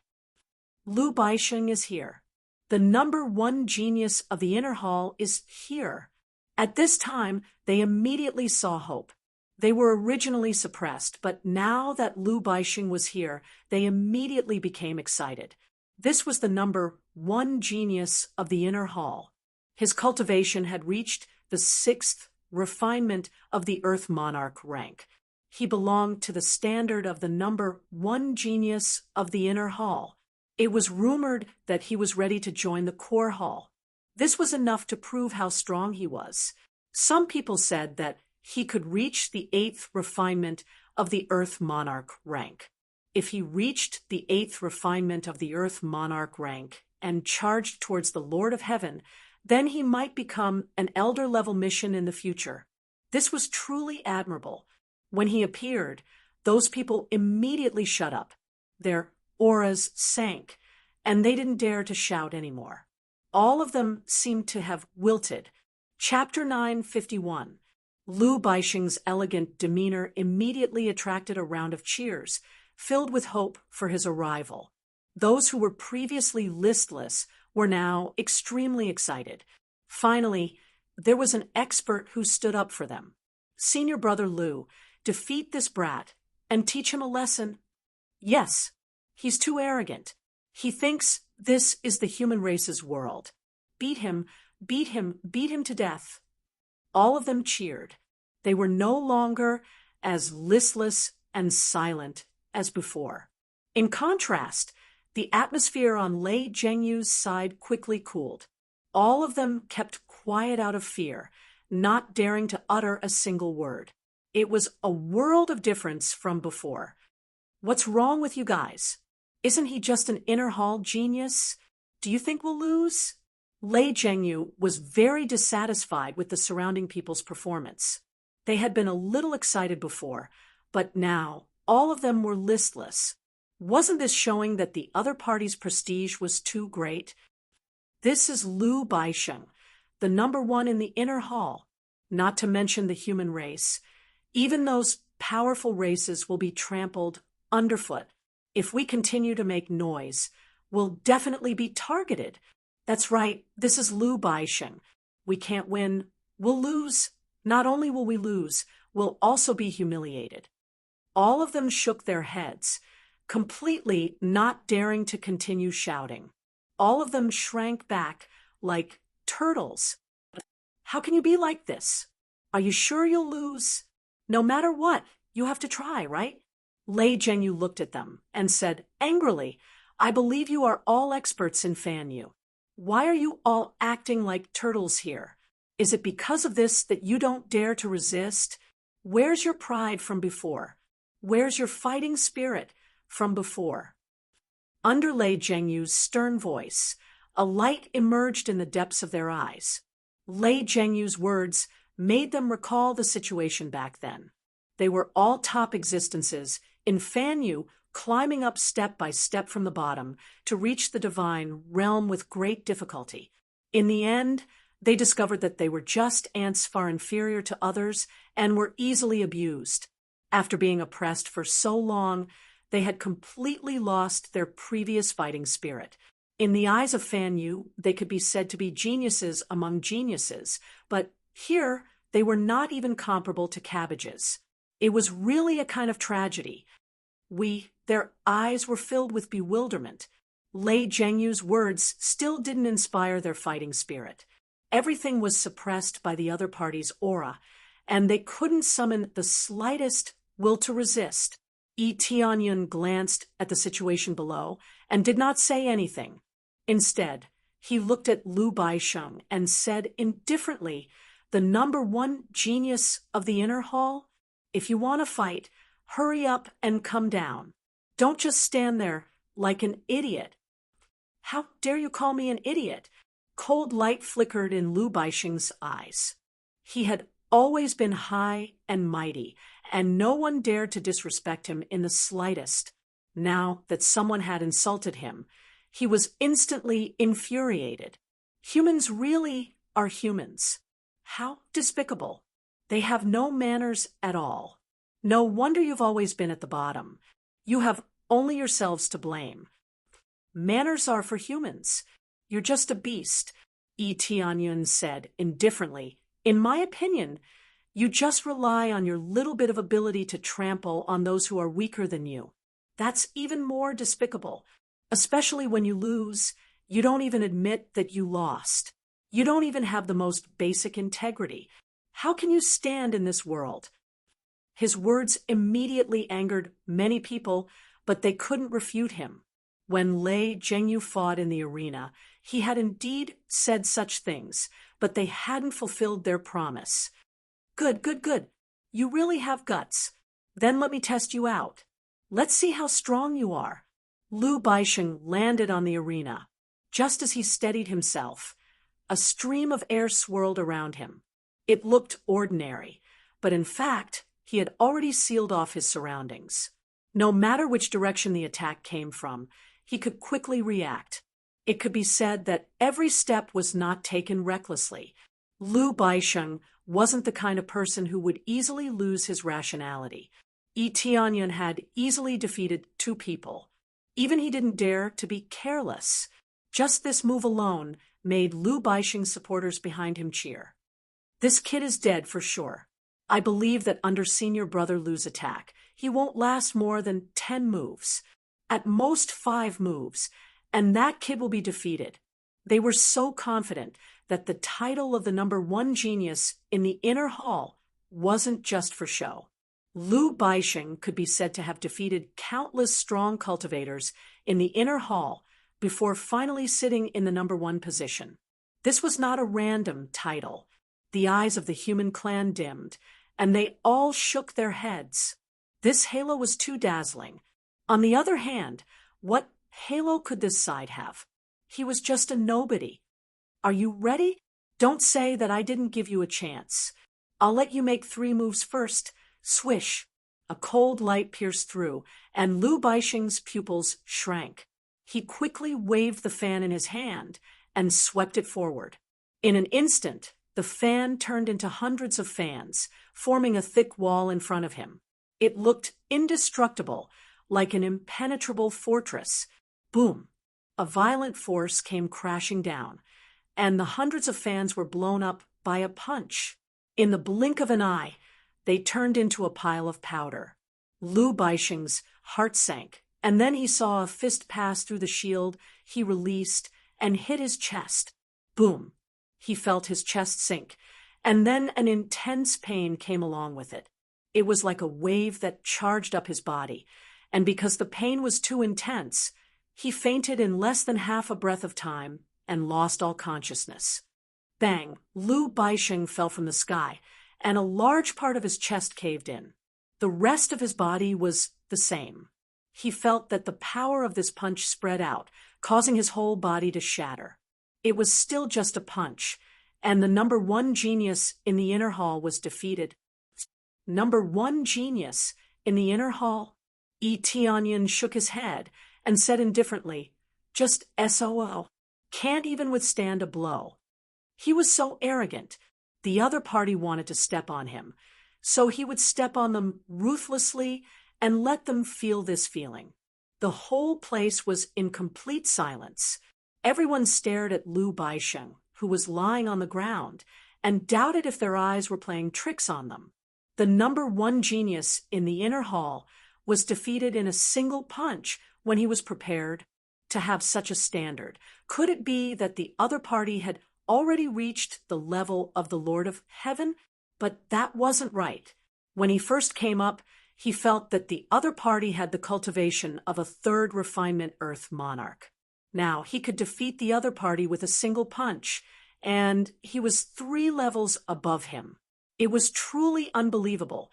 Lu Baixing is here. The #1 genius of the inner hall is here. At this time, they immediately saw hope. They were originally suppressed, but now that Lu Baixing was here, they immediately became excited. This was the #1 genius of the inner hall. His cultivation had reached the 6th refinement of the Earth Monarch rank. He belonged to the standard of the #1 genius of the inner hall. It was rumored that he was ready to join the core hall. This was enough to prove how strong he was. Some people said that he could reach the 8th refinement of the Earth Monarch rank. If he reached the 8th refinement of the Earth Monarch rank and charged towards the Lord of Heaven, then he might become an elder-level mission in the future. This was truly admirable. When he appeared, those people immediately shut up. Their auras sank, and they didn't dare to shout anymore. All of them seemed to have wilted. Chapter 951. Lu Baixing's elegant demeanor immediately attracted a round of cheers, filled with hope for his arrival. Those who were previously listless were now extremely excited. Finally, there was an expert who stood up for them. Senior Brother Lu, defeat this brat and teach him a lesson. Yes, he's too arrogant. He thinks this is the human race's world. Beat him to death. All of them cheered. They were no longer as listless and silent as before. In contrast, the atmosphere on Lei Zhengyu's side quickly cooled. All of them kept quiet out of fear, not daring to utter a single word. It was a world of difference from before. What's wrong with you guys? Isn't he just an inner hall genius? Do you think we'll lose? Lei Zhengyu was very dissatisfied with the surrounding people's performance. They had been a little excited before, but now all of them were listless. Wasn't this showing that the other party's prestige was too great? This is Lu Baixing, the #1 in the inner hall, not to mention the human race. Even those powerful races will be trampled underfoot if we continue to make noise. will definitely be targeted. That's right, this is Lu Baixing. We can't win. We'll lose. Not only will we lose, we'll also be humiliated. All of them shook their heads, completely not daring to continue shouting. All of them shrank back like turtles. How can you be like this? Are you sure you'll lose? No matter what, you have to try, right? Lei Zhengyu looked at them and said angrily, I believe you are all experts in Fan Yu. Why are you all acting like turtles here? Is it because of this that you don't dare to resist? Where's your pride from before? Where's your fighting spirit from before? Under Lei Zhengyu's stern voice, a light emerged in the depths of their eyes. Lei Zhengyu's words made them recall the situation back then. They were all top existences in Fan Yu, climbing up step by step from the bottom to reach the divine realm with great difficulty. In the end, they discovered that they were just ants far inferior to others and were easily abused. After being oppressed for so long, they had completely lost their previous fighting spirit. In the eyes of Fan Yu, they could be said to be geniuses among geniuses, but here they were not even comparable to cabbages. It was really a kind of tragedy. Their eyes were filled with bewilderment. Lei Zhengyu's words still didn't inspire their fighting spirit. Everything was suppressed by the other party's aura, and they couldn't summon the slightest will to resist. Yi Tianyun glanced at the situation below and did not say anything. Instead, he looked at Lu Baixing and said indifferently, the number one genius of the inner hall, if you want to fight, hurry up and come down. Don't just stand there like an idiot. How dare you call me an idiot? Cold light flickered in Lu Baixing's eyes. He had always been high and mighty, and no one dared to disrespect him in the slightest. Now that someone had insulted him, he was instantly infuriated. Humans really are humans. How despicable. They have no manners at all. No wonder you've always been at the bottom. You have only yourselves to blame. Manners are for humans. You're just a beast, Yi Tianyun said indifferently. In my opinion, you just rely on your little bit of ability to trample on those who are weaker than you. That's even more despicable. Especially when you lose, you don't even admit that you lost. You don't even have the most basic integrity. How can you stand in this world? His words immediately angered many people, but they couldn't refute him. When Lei Zhengyu fought in the arena, he had indeed said such things, but they hadn't fulfilled their promise. Good, good, good. You really have guts. Then let me test you out. Let's see how strong you are. Lu Baixing landed on the arena. Just as he steadied himself, a stream of air swirled around him. It looked ordinary, but in fact, he had already sealed off his surroundings. No matter which direction the attack came from, he could quickly react. It could be said that every step was not taken recklessly. Lu Baixing wasn't the kind of person who would easily lose his rationality. Yi Tianyun had easily defeated two people. Even he didn't dare to be careless. Just this move alone made Lu Baixing's supporters behind him cheer. This kid is dead for sure. I believe that under Senior Brother Lu's attack, he won't last more than 10 moves. At most 5 moves, and that kid will be defeated. They were so confident that the title of the number one genius in the inner hall wasn't just for show. Lu Baixing could be said to have defeated countless strong cultivators in the inner hall before finally sitting in the number one position. This was not a random title. The eyes of the human clan dimmed, and they all shook their heads. This halo was too dazzling. On the other hand, what halo could this side have? He was just a nobody. Are you ready? Don't say that I didn't give you a chance. I'll let you make 3 moves first. Swish! A cold light pierced through, and Lu Baixing's pupils shrank. He quickly waved the fan in his hand and swept it forward. In an instant, the fan turned into hundreds of fans, forming a thick wall in front of him. It looked indestructible, like an impenetrable fortress. Boom! a violent force came crashing down, and the hundreds of fans were blown up by a punch. In the blink of an eye, they turned into a pile of powder. Liu Baixing's heart sank, and then he saw a fist pass through the shield he released and hit his chest. Boom! He felt his chest sink, and then an intense pain came along with it. It was like a wave that charged up his body, and because the pain was too intense, he fainted in less than half a breath of time and lost all consciousness. Bang! Liu Baixing fell from the sky, and a large part of his chest caved in. The rest of his body was the same. He felt that the power of this punch spread out, causing his whole body to shatter. It was still just a punch, and the number one genius in the inner hall was defeated. Number one genius in the inner hall? Yi Tianyan shook his head and said indifferently, "Just SOO. Can't even withstand a blow." He was so arrogant. The other party wanted to step on him, so he would step on them ruthlessly and let them feel this feeling. The whole place was in complete silence. Everyone stared at Liu Baixing, who was lying on the ground, and doubted if their eyes were playing tricks on them. The number one genius in the inner hall was defeated in a single punch when he was prepared to have such a standard. Could it be that the other party had already reached the level of the Lord of Heaven? But that wasn't right. When he first came up, he felt that the other party had the cultivation of a third refinement Earth monarch. Now, he could defeat the other party with a single punch, and he was 3 levels above him. It was truly unbelievable.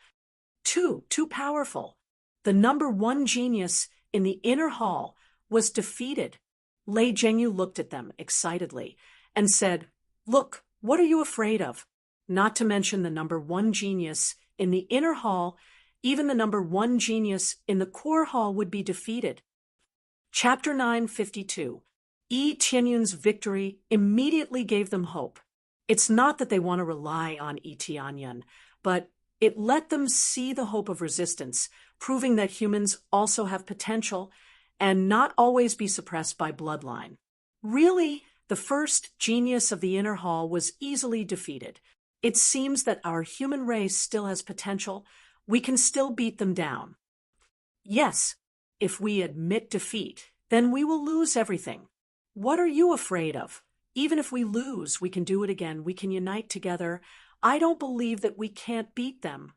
Too powerful. The number one genius in the inner hall was defeated. Lei Zhengyu looked at them excitedly and said, "Look, what are you afraid of? Not to mention the number one genius in the inner hall, even the number one genius in the core hall would be defeated." Chapter 952. Yi Tianyun's victory immediately gave them hope. It's not that they want to rely on Yi Tianyun, but it let them see the hope of resistance, proving that humans also have potential and not always be suppressed by bloodline. Really, the first genius of the inner hall was easily defeated. It seems that our human race still has potential. We can still beat them down. Yes, if we admit defeat, then we will lose everything. What are you afraid of? Even if we lose, we can do it again. We can unite together. I don't believe that we can't beat them.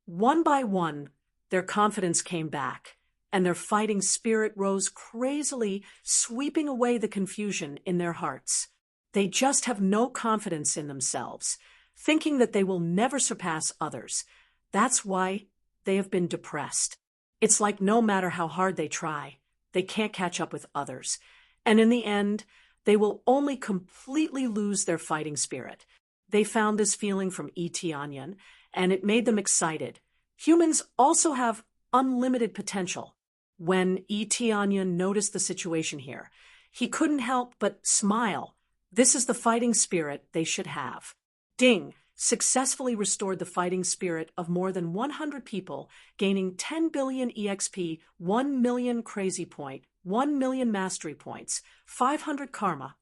One by one, their confidence came back, and their fighting spirit rose crazily, sweeping away the confusion in their hearts. They just have no confidence in themselves, thinking that they will never surpass others. That's why they have been depressed. It's like no matter how hard they try, they can't catch up with others. And in the end, they will only completely lose their fighting spirit. They found this feeling from Yi Tianyan, and it made them excited. Humans also have unlimited potential. When Yi Tianyan noticed the situation here, he couldn't help but smile. This is the fighting spirit they should have. Ding successfully restored the fighting spirit of more than 100 people, gaining 10 billion EXP, 1 million crazy point, 1 million mastery points, 500 karma.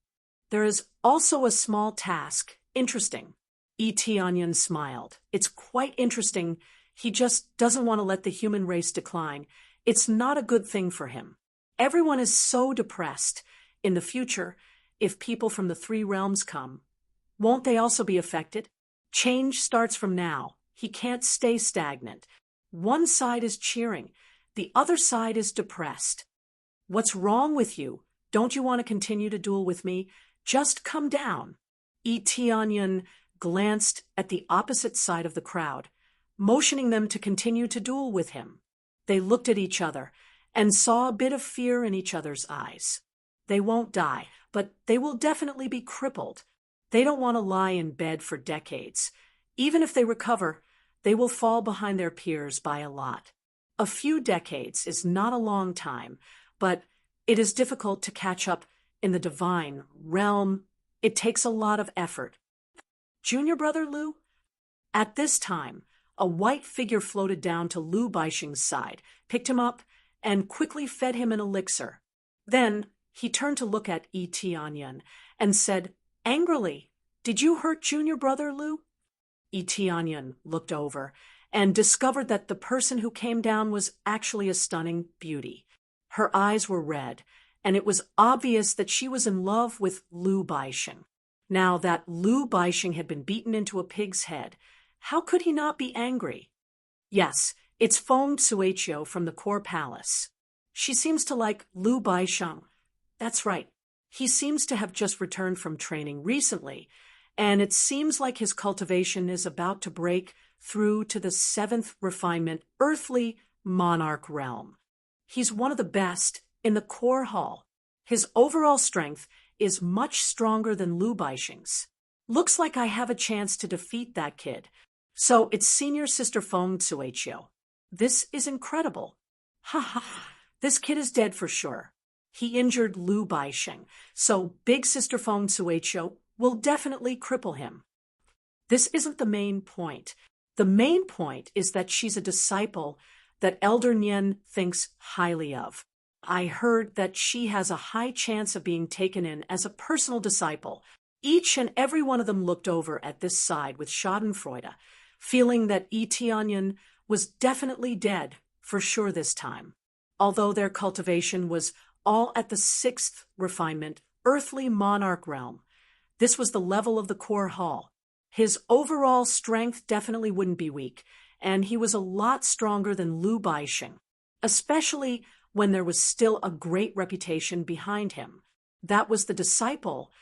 There is also a small task. Interesting. Yi Tianyan smiled. It's quite interesting. He just doesn't want to let the human race decline. It's not a good thing for him. Everyone is so depressed. In the future, if people from the 3 realms come, won't they also be affected? Change starts from now. He can't stay stagnant. One side is cheering. The other side is depressed. What's wrong with you? Don't you want to continue to duel with me? Just come down. Yi Tianyan glanced at the opposite side of the crowd, motioning them to continue to duel with him. They looked at each other and saw a bit of fear in each other's eyes. They won't die, but they will definitely be crippled. They don't want to lie in bed for decades. Even if they recover, they will fall behind their peers by a lot. A few decades is not a long time, but it is difficult to catch up in the divine realm. It takes a lot of effort. Junior brother Liu? At this time, a white figure floated down to Liu Baixing's side, picked him up, and quickly fed him an elixir. Then He turned to look at Yi Tianyan and said angrily, "Did you hurt junior brother, Lu?" Yi Tianyan looked over and discovered that the person who came down was actually a stunning beauty. Her eyes were red, and it was obvious that she was in love with Lu Baixing. Now that Lu Baixing had been beaten into a pig's head, how could he not be angry? Yes, it's Feng Suiqiu from the Core Palace. She seems to like Lu Baixing. That's right. He seems to have just returned from training recently, and it seems like his cultivation is about to break through to the 7th refinement earthly monarch realm. He's one of the best in the core hall. His overall strength is much stronger than Lu Baixing's. Looks like I have a chance to defeat that kid. So it's senior sister Feng Suiqiu. This is incredible. Ha ha, this kid is dead for sure. He injured Lu Baixing, so big sister Feng Suiqiu will definitely cripple him. This isn't the main point. The main point is that she's a disciple that Elder Nian thinks highly of. I heard that she has a high chance of being taken in as a personal disciple. Each and every one of them looked over at this side with schadenfreude, feeling that Yi Tianyan was definitely dead for sure this time. Although their cultivation was all at the 6th refinement, earthly monarch realm, this was the level of the core hall. His overall strength definitely wouldn't be weak, and he was a lot stronger than Lu Baixing, especially when there was still a great reputation behind him. That was the disciple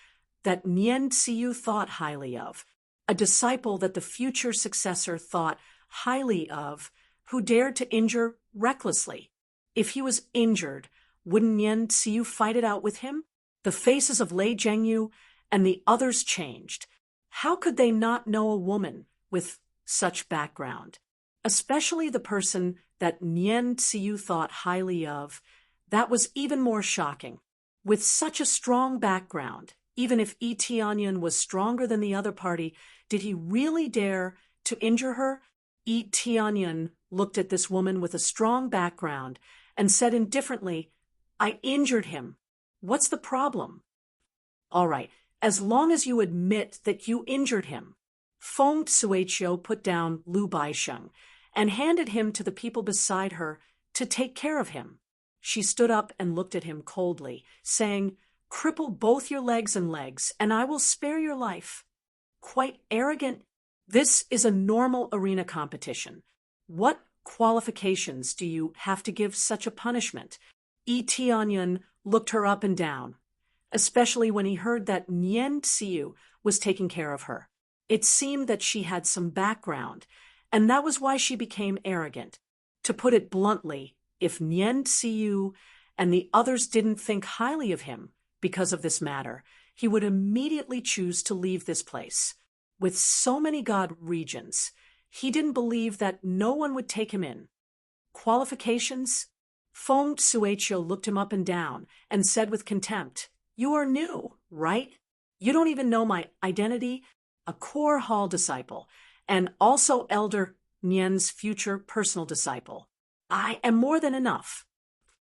that Nian Xiyu thought highly of, a disciple that the future successor thought highly of, who dared to injure recklessly. If he was injured, wouldn't Nian Xiyu fight it out with him? The faces of Lei Zhengyu and the others changed. How could they not know a woman with such background? Especially the person that Nian Xiyu thought highly of. That was even more shocking. With such a strong background, even if Yi Tianyan was stronger than the other party, did he really dare to injure her? Yi Tianyan looked at this woman with a strong background and said indifferently, "I injured him. What's the problem?" "All right, as long as you admit that you injured him." Feng Suiqiu put down Lu Baixing and handed him to the people beside her to take care of him. She stood up and looked at him coldly, saying, "Cripple both your legs and I will spare your life." Quite arrogant. This is a normal arena competition. What qualifications do you have to give such a punishment? Yi Tianyan looked her up and down, especially when he heard that Nian Xiyu was taking care of her. It seemed that she had some background, and that was why she became arrogant. To put it bluntly, if Nian Xiyu and the others didn't think highly of him because of this matter, he would immediately choose to leave this place. With so many god regions, he didn't believe that no one would take him in. Qualifications? Feng Suiqiu looked him up and down and said with contempt, "You are new, right? You don't even know my identity, a core hall disciple, and also Elder Nian's future personal disciple. I am more than enough.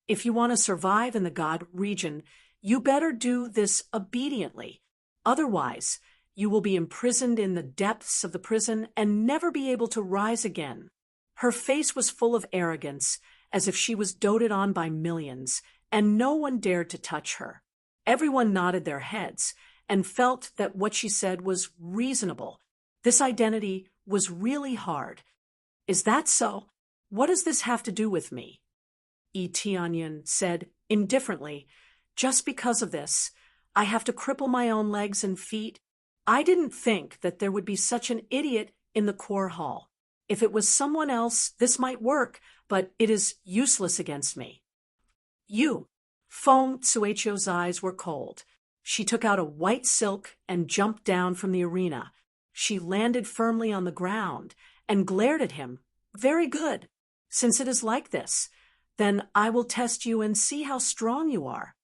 If you want to survive in the god region, you better do this obediently. Otherwise, you will be imprisoned in the depths of the prison and never be able to rise again." Her face was full of arrogance, as if she was doted on by millions, and no one dared to touch her. Everyone nodded their heads and felt that what she said was reasonable. This identity was really hard. "Is that so? What does this have to do with me?" Yi Tianyan said indifferently, "Just because of this, I have to cripple my own legs and feet. I didn't think that there would be such an idiot in the core hall. If it was someone else, this might work, but it is useless against me." "You." Feng Suiqiu's eyes were cold. She took out a white silk and jumped down from the arena. She landed firmly on the ground and glared at him. "Very good. Since it is like this, then I will test you and see how strong you are."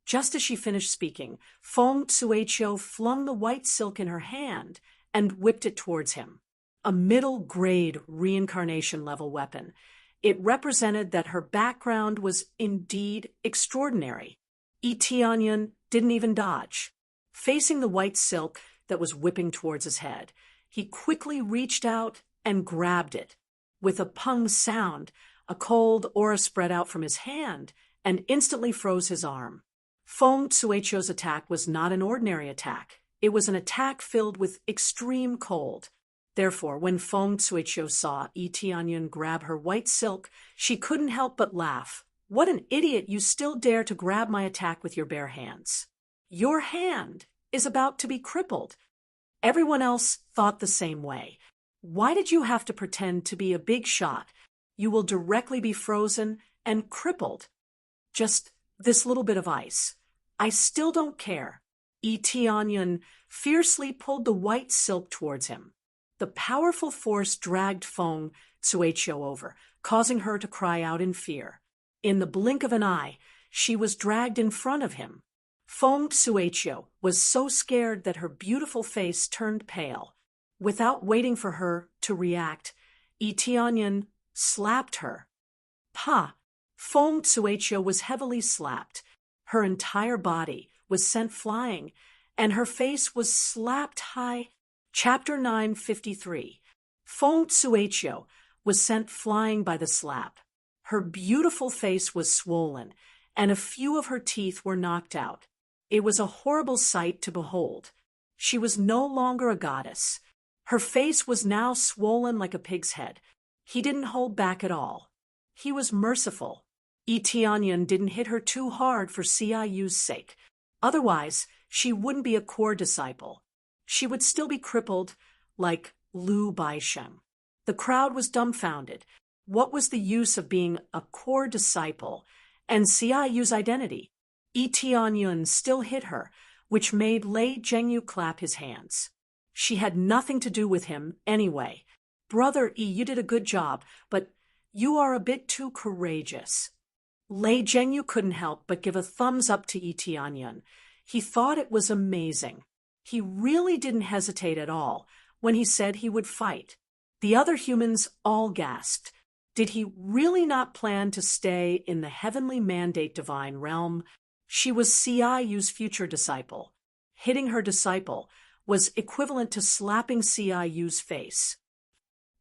Just as she finished speaking, Feng Suiqiu flung the white silk in her hand and whipped it towards him. A middle-grade reincarnation-level weapon. It represented that her background was indeed extraordinary. Tianyan didn't even dodge. Facing the white silk that was whipping towards his head, he quickly reached out and grabbed it. With a pung sound, a cold aura spread out from his hand and instantly froze his arm. Feng Tsuecho's attack was not an ordinary attack. It was an attack filled with extreme cold. Therefore, when Feng Tsuecho saw Tianyan grab her white silk, she couldn't help but laugh. "What an idiot, you still dare to grab my attack with your bare hands. Your hand is about to be crippled." Everyone else thought the same way. Why did you have to pretend to be a big shot? You will directly be frozen and crippled. Just this little bit of ice. I still don't care. Tianyan fiercely pulled the white silk towards him. The powerful force dragged Feng Tsuecho over, causing her to cry out in fear. In the blink of an eye, she was dragged in front of him. Feng Tsuecho was so scared that her beautiful face turned pale. Without waiting for her to react, Tianyan slapped her. Pa! Feng Tsuecho was heavily slapped. Her entire body was sent flying, and her face was slapped high. Chapter 953. Feng Tsuecho was sent flying by the slap. Her beautiful face was swollen, and a few of her teeth were knocked out. It was a horrible sight to behold. She was no longer a goddess. Her face was now swollen like a pig's head. He didn't hold back at all. He was merciful. Tianyan didn't hit her too hard for Ciu's sake. Otherwise, she wouldn't be a core disciple. She would still be crippled like Lu Baisheng. The crowd was dumbfounded. What was the use of being a core disciple and Ciu's identity? Tianyan still hit her, which made Lei Zhengyu clap his hands. She had nothing to do with him anyway. "Brother Yi, you did a good job, but you are a bit too courageous." Lei Zhengyu couldn't help but give a thumbs up to Tianyan. He thought it was amazing. He really didn't hesitate at all when he said he would fight. The other humans all gasped. Did he really not plan to stay in the heavenly mandate divine realm? She was Ciu's future disciple. Hitting her disciple was equivalent to slapping Ciu's face.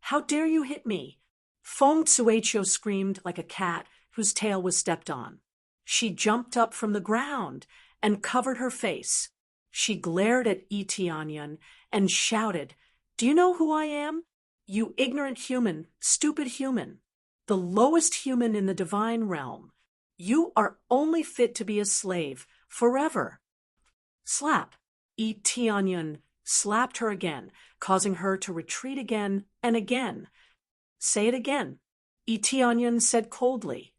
"How dare you hit me?" Feng Tsuecho screamed like a cat whose tail was stepped on. She jumped up from the ground and covered her face. She glared at Tianyan and shouted, "Do you know who I am? You ignorant human, stupid human. The lowest human in the divine realm. You are only fit to be a slave forever." Slap. Tianyan slapped her again, causing her to retreat again and again. "Say it again." Tianyan said coldly.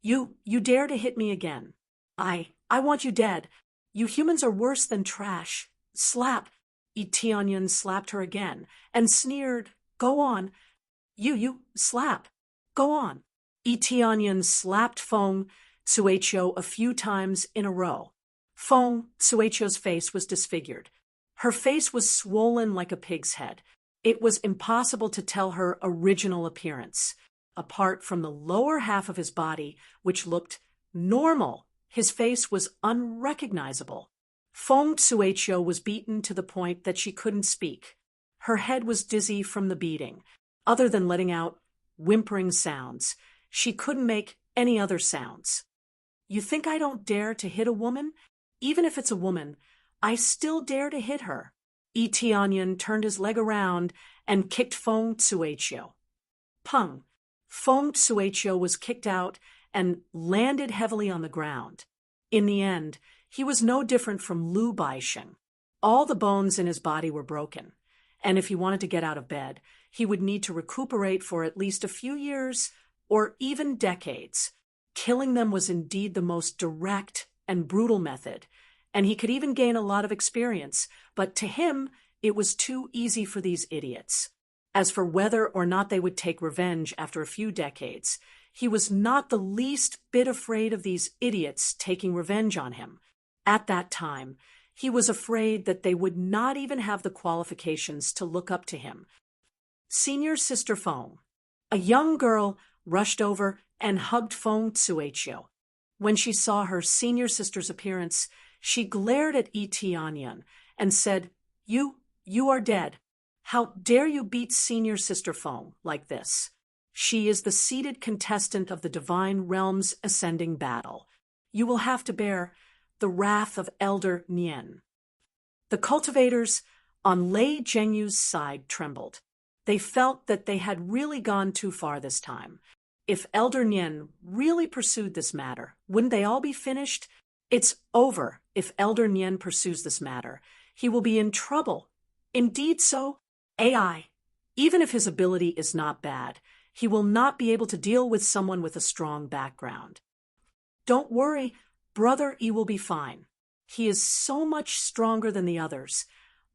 You dare to hit me again. I want you dead. You humans are worse than trash." Slap. Tianyan slapped her again and sneered, "Go on. You slap. Go on." Tianyan slapped Feng Tsuecho a few times in a row. Feng Tsuecho's face was disfigured. Her face was swollen like a pig's head. It was impossible to tell her original appearance. Apart from the lower half of his body, which looked normal, his face was unrecognizable. Feng Tsuecho was beaten to the point that she couldn't speak. Her head was dizzy from the beating. Other than letting out whimpering sounds, she couldn't make any other sounds. "You think I don't dare to hit a woman? Even if it's a woman, I still dare to hit her." Tianyan turned his leg around and kicked Feng Tsuecho. Pung! Feng Tsuecho was kicked out and landed heavily on the ground. In the end, he was no different from Lu Baisheng. All the bones in his body were broken, and if he wanted to get out of bed, he would need to recuperate for at least a few years or even decades. Killing them was indeed the most direct and brutal method, and he could even gain a lot of experience, but to him, it was too easy for these idiots. As for whether or not they would take revenge after a few decades, he was not the least bit afraid of these idiots taking revenge on him. At that time, he was afraid that they would not even have the qualifications to look up to him. Senior Sister Feng. A young girl rushed over and hugged Feng Tsuecho. When she saw her senior sister's appearance, she glared at Etianyan and said, You are dead. How dare you beat senior sister Feng like this? She is the seated contestant of the divine realm's ascending battle. You will have to bear the wrath of Elder Nian. The cultivators on Lei Zhengyu's side trembled. They felt that they had really gone too far this time. If Elder Nian really pursued this matter, wouldn't they all be finished? It's over if Elder Nian pursues this matter. He will be in trouble. Indeed so. AI, even if his ability is not bad, he will not be able to deal with someone with a strong background. Don't worry, Brother Yi will be fine. He is so much stronger than the others.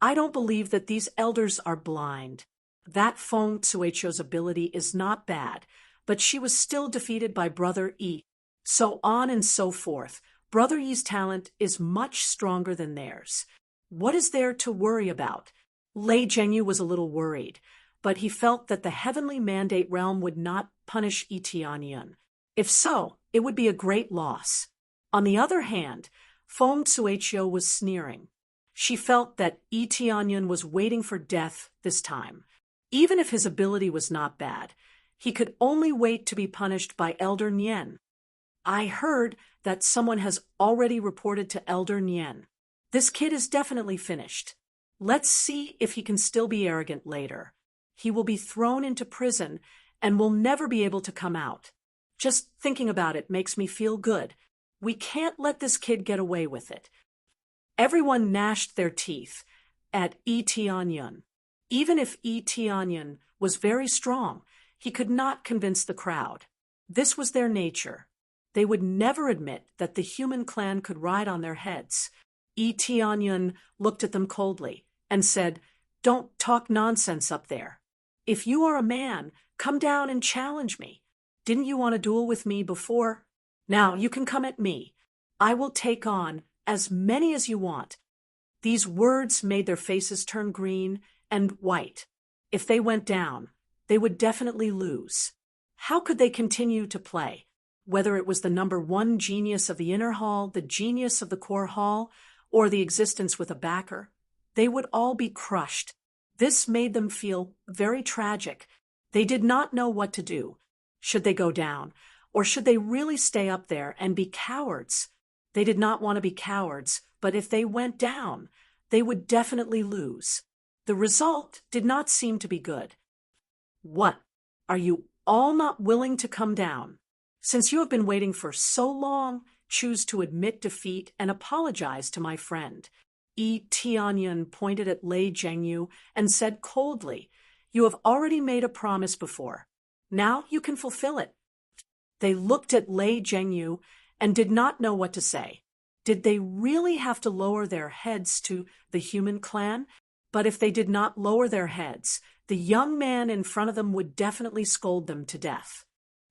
I don't believe that these elders are blind. That Feng Cuicho's ability is not bad, but she was still defeated by Brother Yi. So on and so forth. Brother Yi's talent is much stronger than theirs. What is there to worry about? Lei Zhengyu was a little worried, but he felt that the heavenly mandate realm would not punish Etianyan. If so, it would be a great loss. On the other hand, Feng Cuicho was sneering. She felt that Etianyan was waiting for death this time. Even if his ability was not bad, he could only wait to be punished by Elder Nian. I heard that someone has already reported to Elder Nian. This kid is definitely finished. Let's see if he can still be arrogant later. He will be thrown into prison and will never be able to come out. Just thinking about it makes me feel good. We can't let this kid get away with it. Everyone gnashed their teeth at Etianyan. Even if Etianyan was very strong, he could not convince the crowd. This was their nature. They would never admit that the human clan could ride on their heads. Etianyan looked at them coldly and said, Don't talk nonsense up there. If you are a man, come down and challenge me. Didn't you want a duel with me before? Now you can come at me. I will take on as many as you want. These words made their faces turn green and white. If they went down, they would definitely lose. How could they continue to play? Whether it was the number one genius of the inner hall, the genius of the core hall, or the existence with a backer, they would all be crushed. This made them feel very tragic. They did not know what to do. Should they go down, or should they really stay up there and be cowards? They did not want to be cowards, but if they went down, they would definitely lose. The result did not seem to be good. What? Are you all not willing to come down? Since you have been waiting for so long, choose to admit defeat and apologize to my friend. Tianyan pointed at Lei Zhengyu and said coldly, You have already made a promise before. Now you can fulfill it. They looked at Lei Zhengyu and did not know what to say. Did they really have to lower their heads to the human clan? But if they did not lower their heads, the young man in front of them would definitely scold them to death.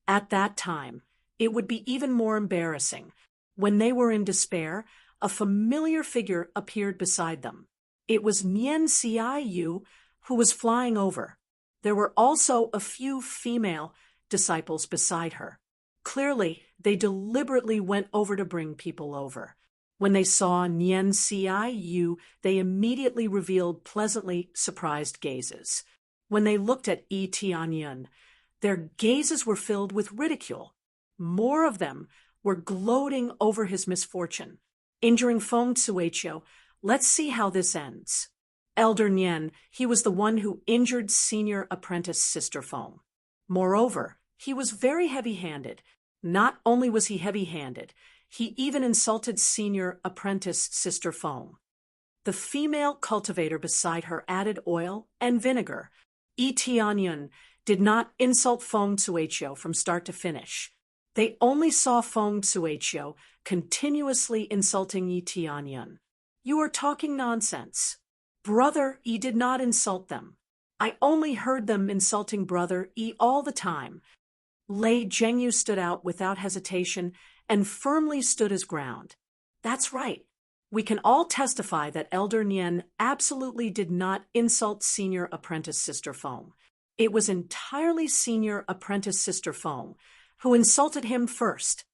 At that time, it would be even more embarrassing. When they were in despair, a familiar figure appeared beside them. It was Nian Xiaoyu, who was flying over. There were also a few female disciples beside her. Clearly, they deliberately went over to bring people over. When they saw Nian Xiaoyu, they immediately revealed pleasantly surprised gazes. When they looked at Tianyan, their gazes were filled with ridicule. More of them were gloating over his misfortune. Injuring Feng Cuicho, let's see how this ends. Elder Nian, he was the one who injured senior apprentice Sister Feng. Moreover, he was very heavy-handed. Not only was he heavy-handed, he even insulted senior apprentice Sister Feng. The female cultivator beside her added oil and vinegar. Tianyan did not insult Feng Cuicho from start to finish. They only saw Feng Cuicho continuously insulting Tianyan. You are talking nonsense. Brother Yi did not insult them. I only heard them insulting Brother Yi all the time. Lei Zhengyu stood out without hesitation and firmly stood his ground. That's right. We can all testify that Elder Nian absolutely did not insult senior apprentice Sister Feng. It was entirely senior apprentice Sister Feng who insulted him first.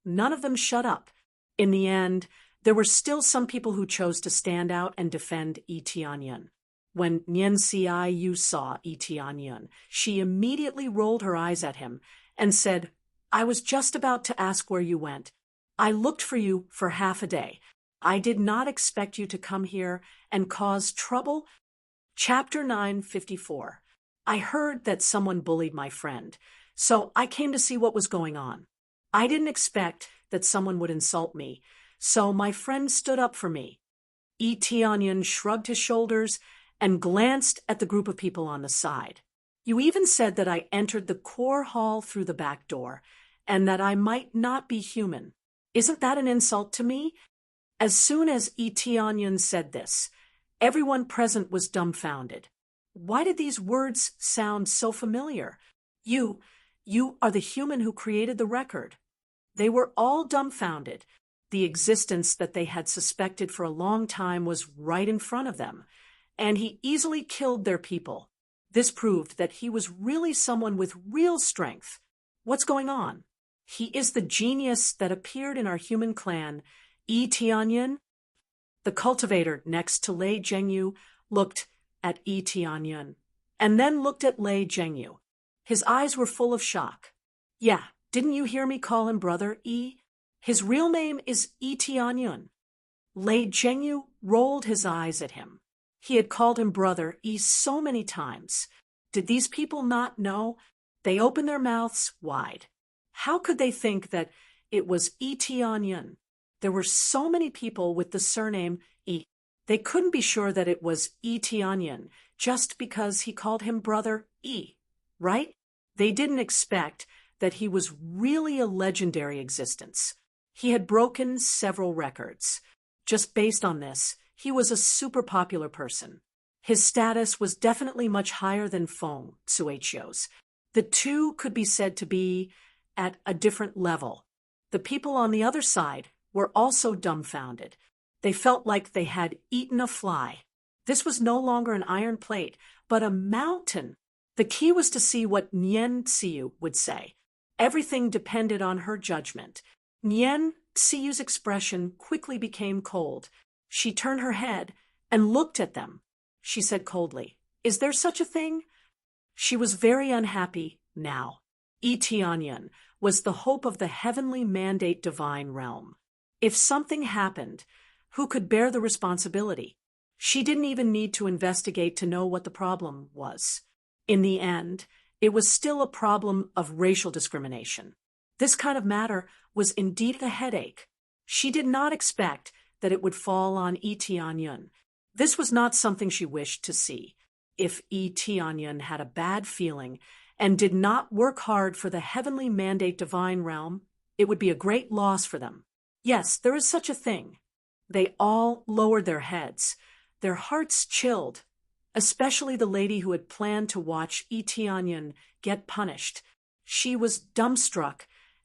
none of them shut up. In the end, there were still some people who chose to stand out and defend Tianyun. When Nyen Xiaoyu saw Tianyun, she immediately rolled her eyes at him and said, "I was just about to ask where you went. I looked for you for half a day. I did not expect you to come here and cause trouble." Chapter 954. I heard that someone bullied my friend, so I came to see what was going on. I didn't expect that someone would insult me, so my friend stood up for me. Tianyun shrugged his shoulders and glanced at the group of people on the side. "You even said that I entered the core hall through the back door, and that I might not be human. Isn't that an insult to me?" As soon as Tianyun said this, everyone present was dumbfounded. Why did these words sound so familiar? You are the human who created the record. They were all dumbfounded. The existence that they had suspected for a long time was right in front of them, and he easily killed their people. This proved that he was really someone with real strength. What's going on? He is the genius that appeared in our human clan, Tianyun. The cultivator next to Lei Zhengyu looked at Tianyun, and then looked at Lei Zhengyu. His eyes were full of shock. "Yeah, didn't you hear me call him Brother E? His real name is Tianyun." Lei Zhengyu rolled his eyes at him. He had called him Brother E so many times. Did these people not know? They opened their mouths wide. How could they think that it was Tianyun? There were so many people with the surname E. They couldn't be sure that it was Tianyun just because he called him Brother E, right? They didn't expect that he was really a legendary existence. He had broken several records. Just based on this, he was a super popular person. His status was definitely much higher than Feng Suichio's. The two could be said to be at a different level. The people on the other side were also dumbfounded. They felt like they had eaten a fly. This was no longer an iron plate, but a mountain. The key was to see what Nyen Xiu would say. Everything depended on her judgment. Nyen Xiu's expression quickly became cold. She turned her head and looked at them. She said coldly, "Is there such a thing?" She was very unhappy now. Tianyun was the hope of the heavenly mandate divine realm. If something happened, who could bear the responsibility? She didn't even need to investigate to know what the problem was. In the end, it was still a problem of racial discrimination. This kind of matter was indeed a headache. She did not expect that it would fall on Tianyun. This was not something she wished to see. If Tianyun had a bad feeling and did not work hard for the heavenly mandate divine realm, it would be a great loss for them. Yes, there is such a thing. They all lowered their heads. Their hearts chilled, especially the lady who had planned to watch Tianyun get punished. She was dumbstruck,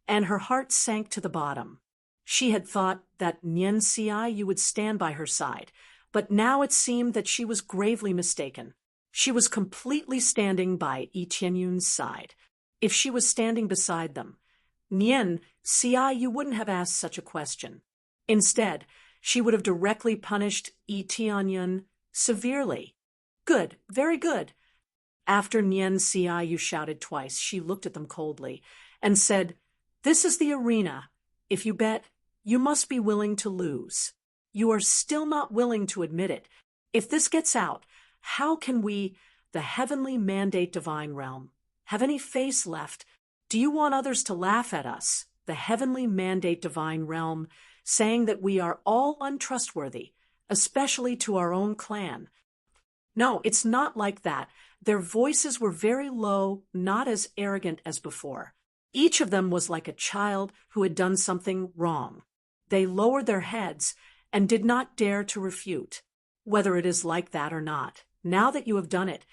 and her heart sank to the bottom. She had thought that Nyen Xiaoyu would stand by her side, but now it seemed that she was gravely mistaken. She was completely standing by Tianyun's side. If she was standing beside them, Nyen Xiaoyu wouldn't have asked such a question. Instead, she would have directly punished Tianyun severely. "Good, very good." After Nyen Xiaoyu shouted twice, she looked at them coldly and said, "This is the arena. If you bet, you must be willing to lose. You are still not willing to admit it. If this gets out, how can we, the heavenly mandate divine realm, have any face left? Do you want others to laugh at us, the heavenly mandate divine realm, saying that we are all untrustworthy, especially to our own clan?" No, it's not like that. Their voices were very low, not as arrogant as before. Each of them was like a child who had done something wrong. They lowered their heads and did not dare to refute. "Whether it is like that or not, now that you have done it,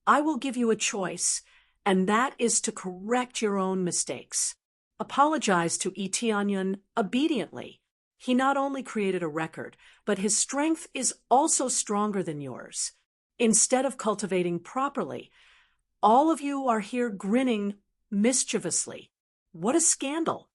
I will give you a choice, and that is to correct your own mistakes. Apologize to Tianyun obediently. He not only created a record, but his strength is also stronger than yours. Instead of cultivating properly, all of you are here grinning mischievously. What a scandal!"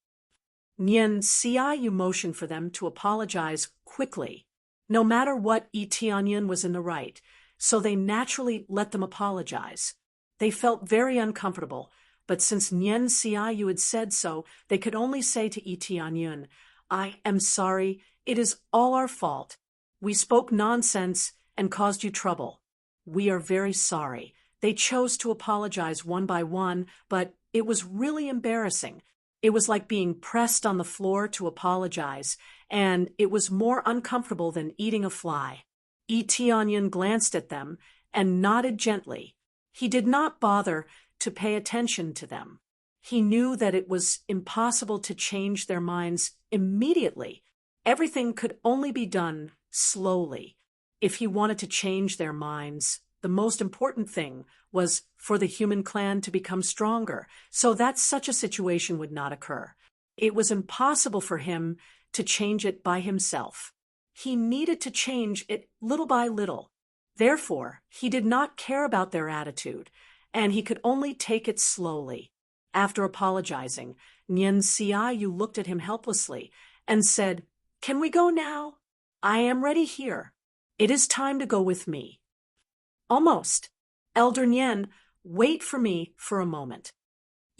Nyen Xiaoyu motioned for them to apologize quickly. No matter what, Tianyin was in the right, so they naturally let them apologize. They felt very uncomfortable, but since Nyen Xiaoyu had said so, they could only say to Tianyin, "I am sorry, it is all our fault. We spoke nonsense and caused you trouble. We are very sorry." They chose to apologize one by one, but it was really embarrassing. It was like being pressed on the floor to apologize, and it was more uncomfortable than eating a fly. Tianyin glanced at them and nodded gently. He did not bother to pay attention to them. He knew that it was impossible to change their minds immediately. Everything could only be done slowly. If he wanted to change their minds, the most important thing was for the human clan to become stronger, so that such a situation would not occur. It was impossible for him to change it by himself. He needed to change it little by little. Therefore, he did not care about their attitude, and he could only take it slowly. After apologizing, Nyen Xiaoyu looked at him helplessly and said, "Can we go now? I am ready here. It is time to go with me." "Almost. Elder Nyen, wait for me for a moment."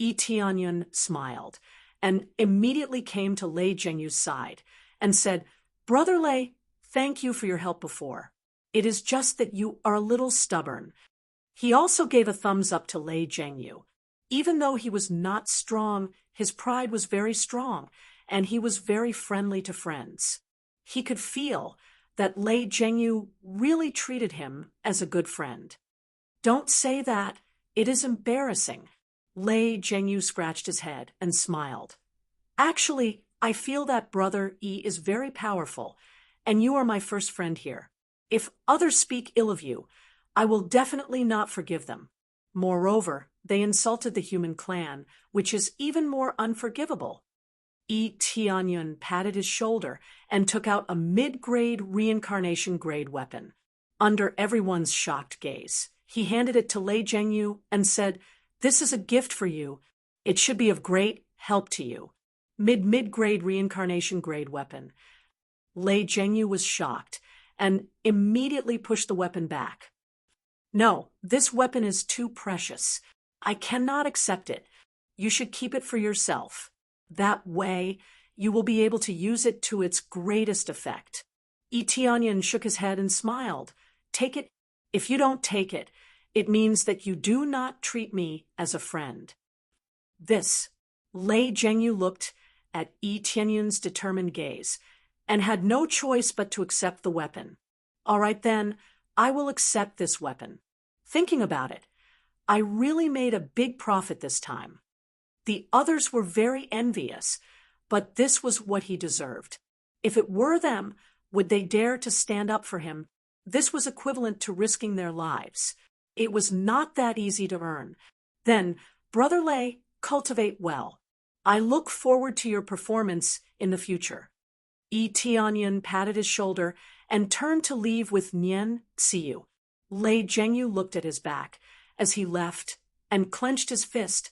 Tianyin smiled and immediately came to Lei Zhengyu's side and said, "Brother Lei, thank you for your help before. It is just that you are a little stubborn." He also gave a thumbs up to Lei Zhengyu. Even though he was not strong, his pride was very strong, and he was very friendly to friends. He could feel that Lei Zhengyu really treated him as a good friend. "Don't say that. It is embarrassing." Lei Zhengyu scratched his head and smiled. "Actually, I feel that Brother Yi is very powerful, and you are my first friend here. If others speak ill of you, I will definitely not forgive them. Moreover, they insulted the human clan, which is even more unforgivable." Tianyin patted his shoulder and took out a mid-grade reincarnation-grade weapon. Under everyone's shocked gaze, he handed it to Lei Zhengyu and said, "This is a gift for you. It should be of great help to you." Mid-grade reincarnation-grade weapon. Lei Zhengyu was shocked and immediately pushed the weapon back. "No, this weapon is too precious. I cannot accept it. You should keep it for yourself. That way, you will be able to use it to its greatest effect." Tianyin shook his head and smiled. "Take it. If you don't take it, it means that you do not treat me as a friend." This, Lei Zhengyu looked at Tianyin's determined gaze and had no choice but to accept the weapon. "All right then, I will accept this weapon. Thinking about it, I really made a big profit this time." The others were very envious, but this was what he deserved. If it were them, would they dare to stand up for him? This was equivalent to risking their lives. It was not that easy to earn. "Then, Brother Lei, cultivate well. I look forward to your performance in the future." Tianyin patted his shoulder and turned to leave with Nyen Xiaoyu. Lei Zhengyu looked at his back as he left and clenched his fist.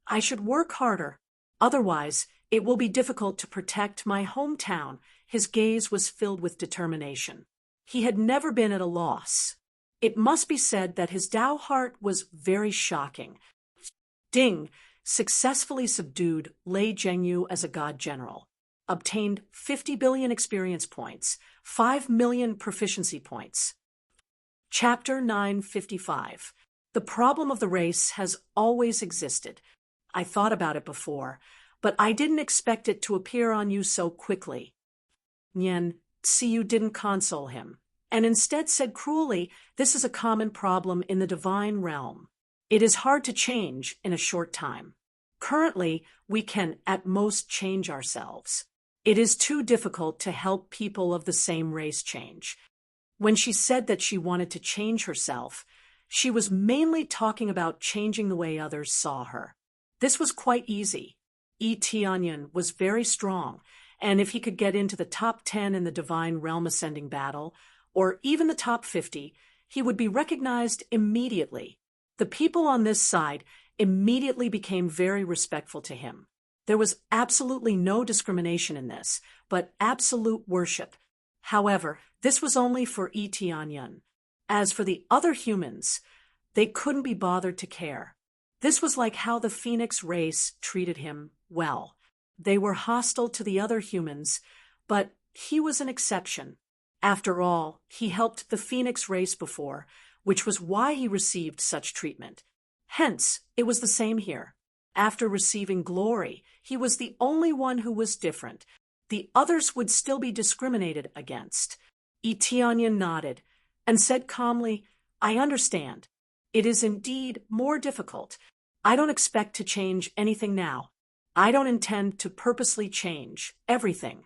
"I should work harder. Otherwise, it will be difficult to protect my hometown." His gaze was filled with determination. He had never been at a loss. It must be said that his Tao heart was very shocking. Ding successfully subdued Lei Zhengyu as a god general, obtained 50 billion experience points, 5 million proficiency points. Chapter 955. The problem of the race has always existed. I thought about it before, but I didn't expect it to appear on you so quickly. Nyen Xiaoyu didn't console him, and instead said cruelly, "This is a common problem in the divine realm. It is hard to change in a short time. Currently, we can at most change ourselves. It is too difficult to help people of the same race change." When she said that she wanted to change herself, she was mainly talking about changing the way others saw her. This was quite easy. Tianyin was very strong, and if he could get into the top 10 in the Divine Realm Ascending battle, or even the top 50, he would be recognized immediately. The people on this side immediately became very respectful to him. There was absolutely no discrimination in this, but absolute worship. However, this was only for Tianyun. As for the other humans, they couldn't be bothered to care. This was like how the Phoenix race treated him well. They were hostile to the other humans, but he was an exception. After all, he helped the Phoenix race before, which was why he received such treatment. Hence, it was the same here. After receiving glory, he was the only one who was different. The others would still be discriminated against. Tianyun nodded and said calmly, "I understand. It is indeed more difficult. I don't expect to change anything now. I don't intend to purposely change everything."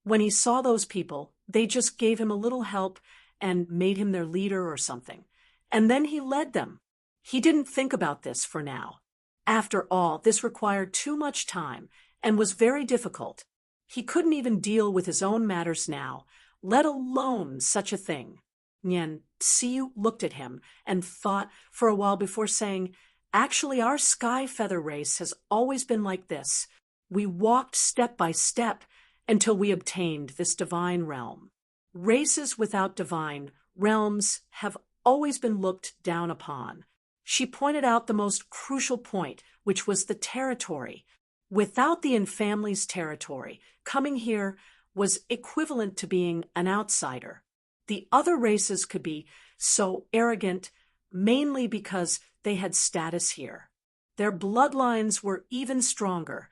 When he saw those people, they just gave him a little help and made him their leader or something. And then he led them. He didn't think about this for now. After all, this required too much time and was very difficult. He couldn't even deal with his own matters now, let alone such a thing. Nian Xiu looked at him and thought for a while before saying, "Actually, our sky feather race has always been like this. We walked step by step until we obtained this divine realm. Races without divine realms have always been looked down upon." She pointed out the most crucial point, which was the territory. Without the Yin family's territory, coming here was equivalent to being an outsider. The other races could be so arrogant mainly because they had status here. Their bloodlines were even stronger.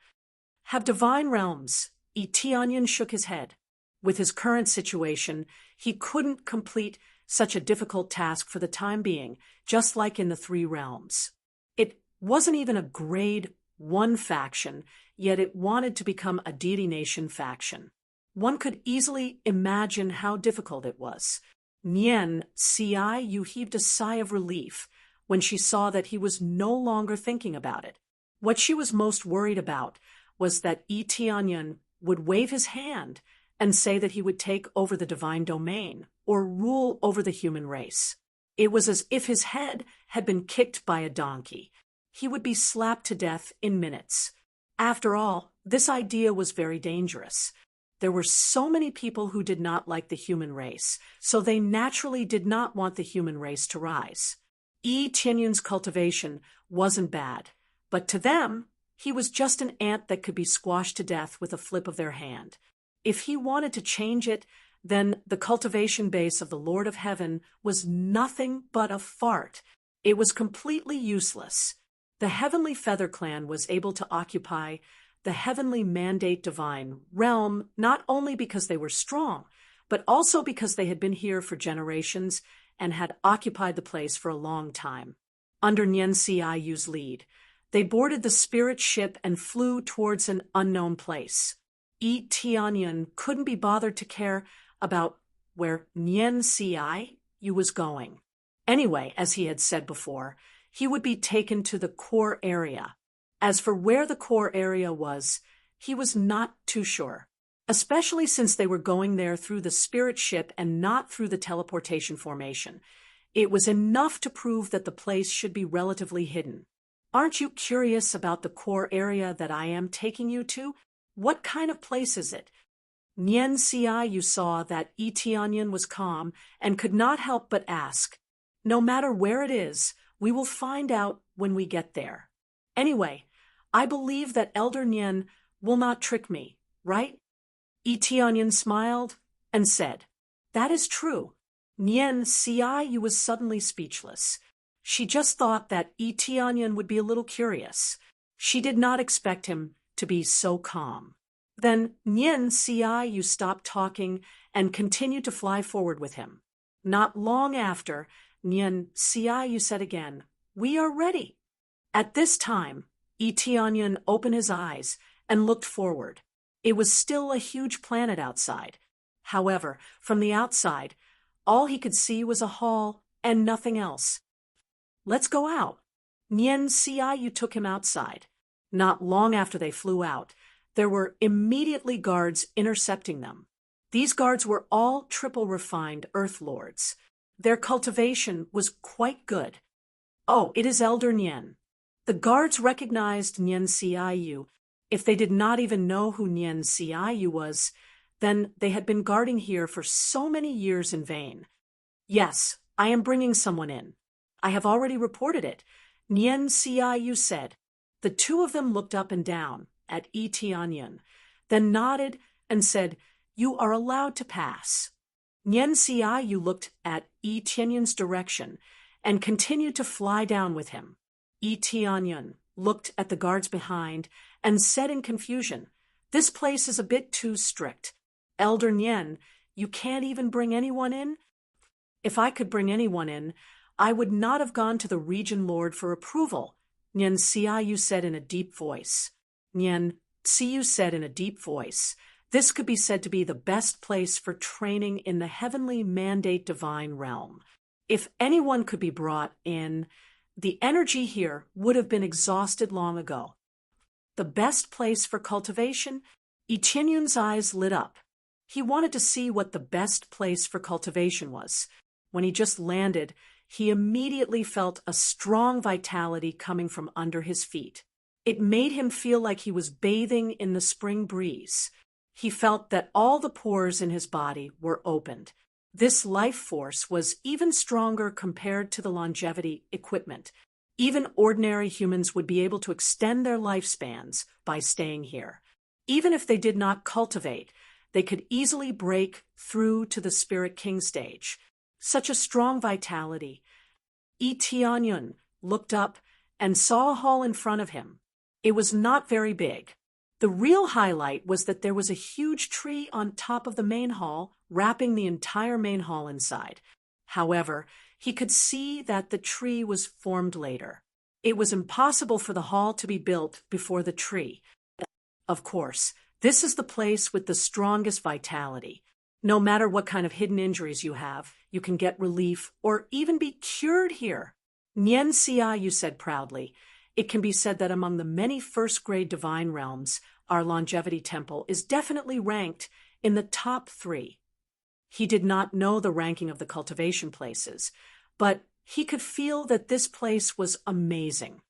Have divine realms? Tianyun shook his head. With his current situation, he couldn't complete such a difficult task for the time being, just like in the three realms. It wasn't even a grade 1 faction, yet it wanted to become a deity nation faction. One could easily imagine how difficult it was. Nian Xiu heaved a sigh of relief when she saw that he was no longer thinking about it. What she was most worried about was that Tianyun would wave his hand and say that he would take over the divine domain or rule over the human race. It was as if his head had been kicked by a donkey. He would be slapped to death in minutes. After all, this idea was very dangerous. There were so many people who did not like the human race, so they naturally did not want the human race to rise. Tianyun's cultivation wasn't bad, but to them, he was just an ant that could be squashed to death with a flip of their hand. If he wanted to change it, then the cultivation base of the Lord of Heaven was nothing but a fart. It was completely useless. The Heavenly Feather Clan was able to occupy the Heavenly Mandate Divine realm not only because they were strong, but also because they had been here for generations and had occupied the place for a long time. Under Nian Xiu's lead, they boarded the spirit ship and flew towards an unknown place. Tianyun couldn't be bothered to care about where Nian Xiu was going. Anyway, as he had said before, he would be taken to the core area. As for where the core area was, he was not too sure, especially since they were going there through the spirit ship and not through the teleportation formation. It was enough to prove that the place should be relatively hidden. Aren't you curious about the core area that I am taking you to? What kind of place is it? Nian Xiu saw that Tianyun was calm and could not help but ask. No matter where it is, we will find out when we get there. Anyway, I believe that Elder Nian will not trick me, right? Tianyun smiled and said, "That is true." Nian Xiu was suddenly speechless. She just thought that Tianyun would be a little curious. She did not expect him to be so calm. Then Nian Xiu stopped talking and continued to fly forward with him. Not long after, Nian Xiu said again, "We are ready." At this time, Tianyun opened his eyes and looked forward. It was still a huge planet outside. However, from the outside, all he could see was a hall and nothing else. "Let's go out." Nian Xiu took him outside. Not long after they flew out, there were immediately guards intercepting them. These guards were all triple refined Earth Lords. Their cultivation was quite good. "Oh, it is Elder Nian." The guards recognized Nian Xiu If they did not even know who Nian Xiaoyu was, then they had been guarding here for so many years in vain. Yes, I am bringing someone in. I have already reported it, Nian Xiaoyu said. The two of them looked up and down at Yi Tianyun, then nodded and said, "You are allowed to pass." Nian Xiaoyu looked at Yi Tianyun's direction and continued to fly down with him. Yi Tianyun looked at the guards behind and said in confusion, "This place is a bit too strict. Elder Nian, you can't even bring anyone in?" "If I could bring anyone in, I would not have gone to the Region Lord for approval," Nian Xiaoyu said in a deep voice. Nian Xiaoyu said in a deep voice, "This could be said to be the best place for training in the heavenly mandate divine realm. If anyone could be brought in, the energy here would have been exhausted long ago." The best place for cultivation? Yi Tianyun's eyes lit up. He wanted to see what the best place for cultivation was. When he just landed, he immediately felt a strong vitality coming from under his feet. It made him feel like he was bathing in the spring breeze. He felt that all the pores in his body were opened. This life force was even stronger compared to the longevity equipment. Even ordinary humans would be able to extend their lifespans by staying here. Even if they did not cultivate, they could easily break through to the Spirit King stage. Such a strong vitality. Yi Tianyun looked up and saw a hall in front of him. It was not very big. The real highlight was that there was a huge tree on top of the main hall, wrapping the entire main hall inside. However, he could see that the tree was formed later. It was impossible for the hall to be built before the tree. Of course, this is the place with the strongest vitality. No matter what kind of hidden injuries you have, you can get relief or even be cured here. Nian Xiaoyu said proudly, "It can be said that among the many first-grade divine realms, our longevity temple is definitely ranked in the top 3. He did not know the ranking of the cultivation places, but he could feel that this place was amazing.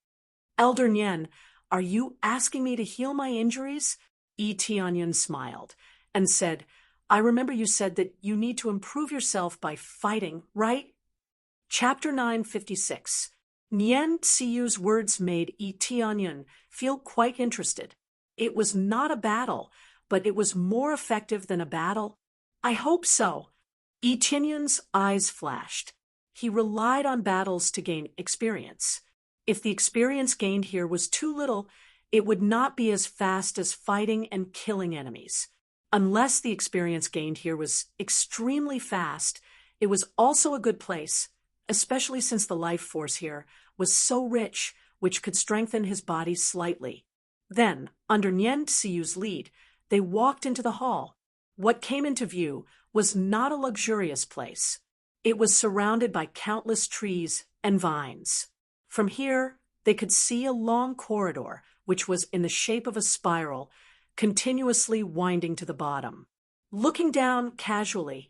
"Elder Nian, are you asking me to heal my injuries?" Yi Tianyun smiled and said, "I remember you said that you need to improve yourself by fighting, right?" Chapter 956. Nian Xiaoyu's words made Yi Tianyun feel quite interested. It was not a battle, but it was more effective than a battle. "I hope so." Yi Tianyun's eyes flashed. He relied on battles to gain experience. If the experience gained here was too little, it would not be as fast as fighting and killing enemies. Unless the experience gained here was extremely fast, it was also a good place, especially since the life force here was so rich, which could strengthen his body slightly. Then, under Nian Xiaoyu's lead, they walked into the hall. What came into view was not a luxurious place. It was surrounded by countless trees and vines. From here, they could see a long corridor, which was in the shape of a spiral, continuously winding to the bottom. Looking down casually,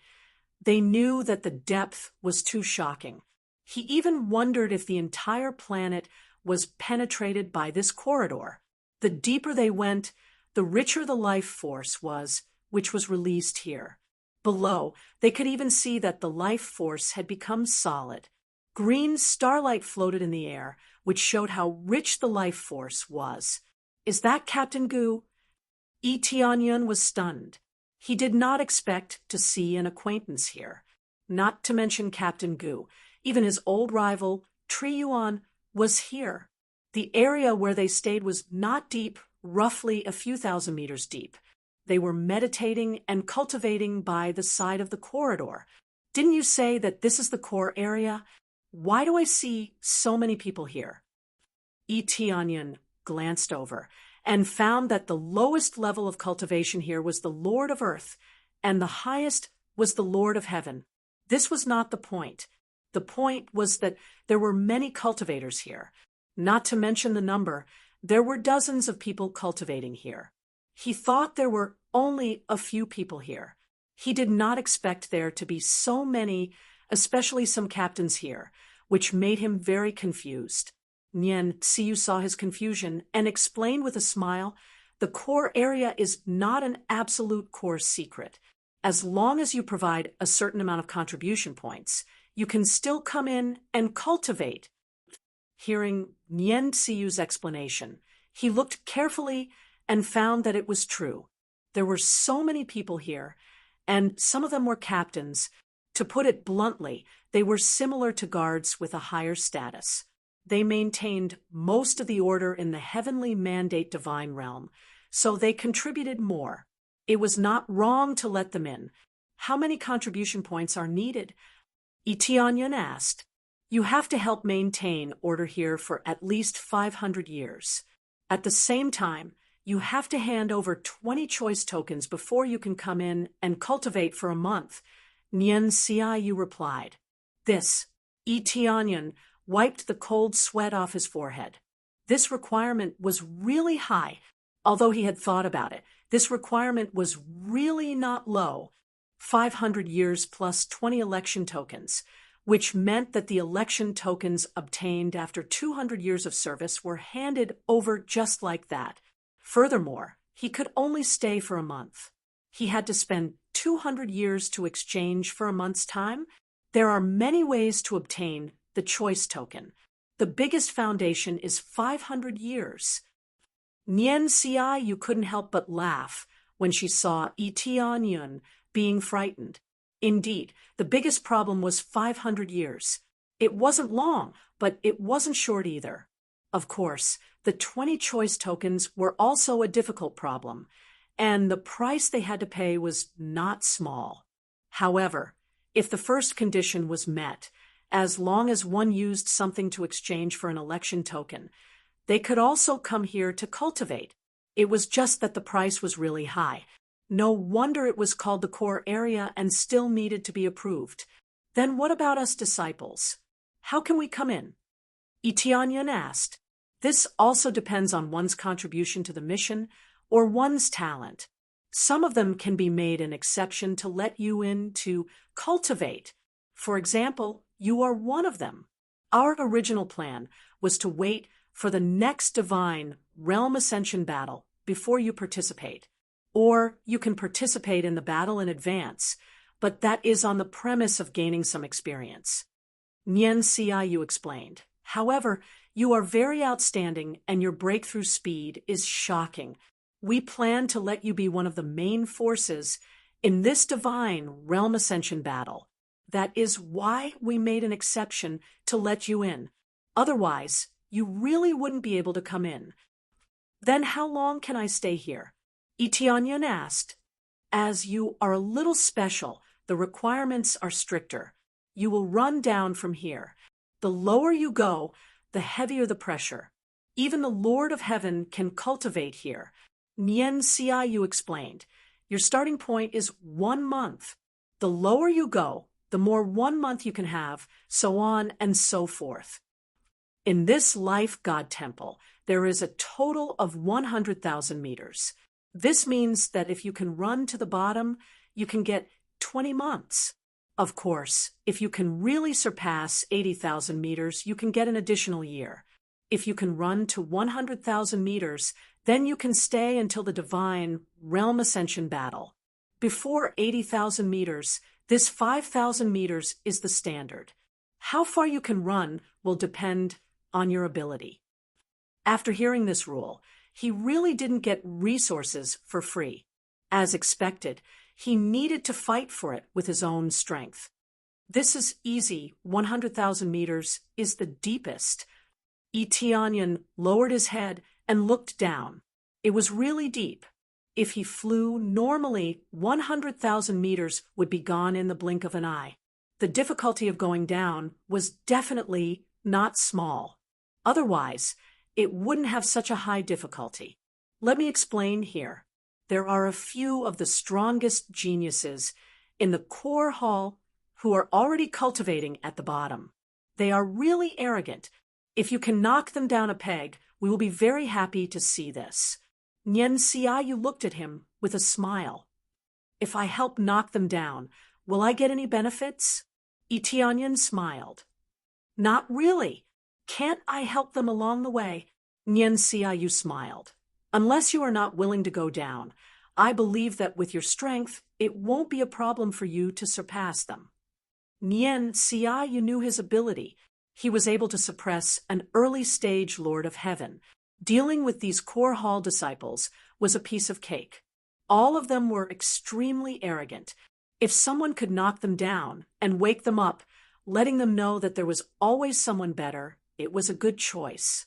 they knew that the depth was too shocking. He even wondered if the entire planet was penetrated by this corridor. The deeper they went, the richer the life force was, which was released here. Below, they could even see that the life force had become solid. Green starlight floated in the air, which showed how rich the life force was. "Is that Captain Gu?" Yi Tianyun was stunned. He did not expect to see an acquaintance here. Not to mention Captain Gu, even his old rival, Tri Yuan, was here. The area where they stayed was not deep, roughly a few thousand meters deep. They were meditating and cultivating by the side of the corridor. "Didn't you say that this is the core area? Why do I see so many people here?" Yi Tianyun glanced over and found that the lowest level of cultivation here was the Lord of Earth, and the highest was the Lord of Heaven. This was not the point. The point was that there were many cultivators here. Not to mention the number, there were dozens of people cultivating here. He thought there were only a few people here. He did not expect there to be so many, especially some captains here, which made him very confused. Nian Xiaoyu saw his confusion and explained with a smile, The core area is not an absolute core secret. As long as you provide a certain amount of contribution points, you can still come in and cultivate. Hearing Nien Tsiu's explanation, he looked carefully and found that it was true. There were so many people here, and some of them were captains. To put it bluntly, they were similar to guards with a higher status. They maintained most of the order in the heavenly mandate divine realm, so they contributed more. It was not wrong to let them in. How many contribution points are needed? Itianyan asked. You have to help maintain order here for at least 500 years. At the same time, you have to hand over 20 choice tokens before you can come in and cultivate for a month. Nien Tsiu replied. This, Itianyan wiped the cold sweat off his forehead. This requirement was really high. Although he had thought about it, this requirement was really not low. 500 years plus 20 election tokens, which meant that the election tokens obtained after 200 years of service were handed over just like that. Furthermore, he could only stay for a month. He had to spend 200 years to exchange for a month's time. There are many ways to obtain the choice token. The biggest foundation is 500 years. Nien Tsiu couldn't help but laugh when she saw Itianyan being frightened. Indeed, the biggest problem was 500 years. It wasn't long, but it wasn't short either. Of course, the 20 choice tokens were also a difficult problem, and the price they had to pay was not small. However, if the first condition was met, as long as one used something to exchange for an election token, they could also come here to cultivate. It was just that the price was really high. No wonder it was called the core area and still needed to be approved. Then what about us disciples? How can we come in? Itianyan asked. This also depends on one's contribution to the mission or one's talent. Some of them can be made an exception to let you in to cultivate. For example, you are one of them. Our original plan was to wait for the next divine realm ascension battle before you participate. Or you can participate in the battle in advance, but that is on the premise of gaining some experience. Nien Tsiu explained. However, you are very outstanding and your breakthrough speed is shocking. We plan to let you be one of the main forces in this divine realm ascension battle. That is why we made an exception to let you in. Otherwise, you really wouldn't be able to come in. Then how long can I stay here? Itianyan asked. As you are a little special, the requirements are stricter. You will run down from here. The lower you go, the heavier the pressure. Even the Lord of Heaven can cultivate here. Nien Tsiu explained. Your starting point is 1 month. The lower you go, the more 1 month you can have, so on and so forth. In this life God temple, there is a total of 100,000 meters. This means that if you can run to the bottom, you can get 20 months. Of course, if you can really surpass 80,000 meters, you can get an additional year. If you can run to 100,000 meters, then you can stay until the divine realm ascension battle. Before 80,000 meters, this 5,000 meters is the standard. How far you can run will depend on your ability. After hearing this rule, he really didn't get resources for free. As expected, he needed to fight for it with his own strength. This is easy. 100,000 meters is the deepest. Itianyan lowered his head and looked down. It was really deep. If he flew normally, 100,000 meters would be gone in the blink of an eye. The difficulty of going down was definitely not small. Otherwise, it wouldn't have such a high difficulty. Let me explain here. There are a few of the strongest geniuses in the core hall who are already cultivating at the bottom. They are really arrogant. If you can knock them down a peg, we will be very happy to see this. Nien Tsiu looked at him with a smile. If I help knock them down, will I get any benefits? Itianyan smiled. Not really. Can't I help them along the way? Nien Tsiu smiled. Unless you are not willing to go down, I believe that with your strength, it won't be a problem for you to surpass them. Nian Xiaoyu knew his ability. He was able to suppress an early-stage Lord of Heaven. Dealing with these core hall disciples was a piece of cake. All of them were extremely arrogant. If someone could knock them down and wake them up, letting them know that there was always someone better, it was a good choice.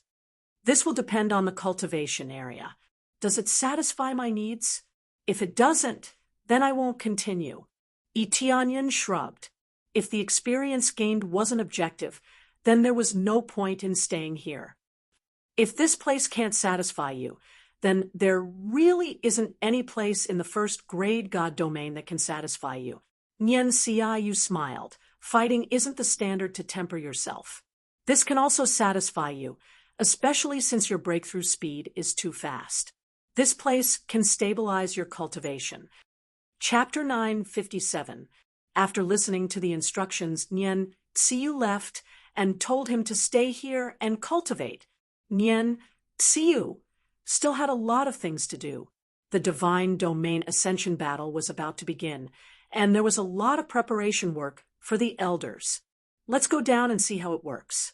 This will depend on the cultivation area. Does it satisfy my needs? If it doesn't, then I won't continue. Yi Tianyan shrugged. If the experience gained wasn't objective, then there was no point in staying here. If this place can't satisfy you, then there really isn't any place in the first grade God domain that can satisfy you. Nian Xiaoyu smiled. Fighting isn't the standard to temper yourself. This can also satisfy you, especially since your breakthrough speed is too fast. This place can stabilize your cultivation. Chapter 957. After listening to the instructions, Nian Xiaoyu left and told him to stay here and cultivate. Nian Xiaoyu still had a lot of things to do. The Divine Domain Ascension battle was about to begin, and there was a lot of preparation work for the elders. Let's go down and see how it works.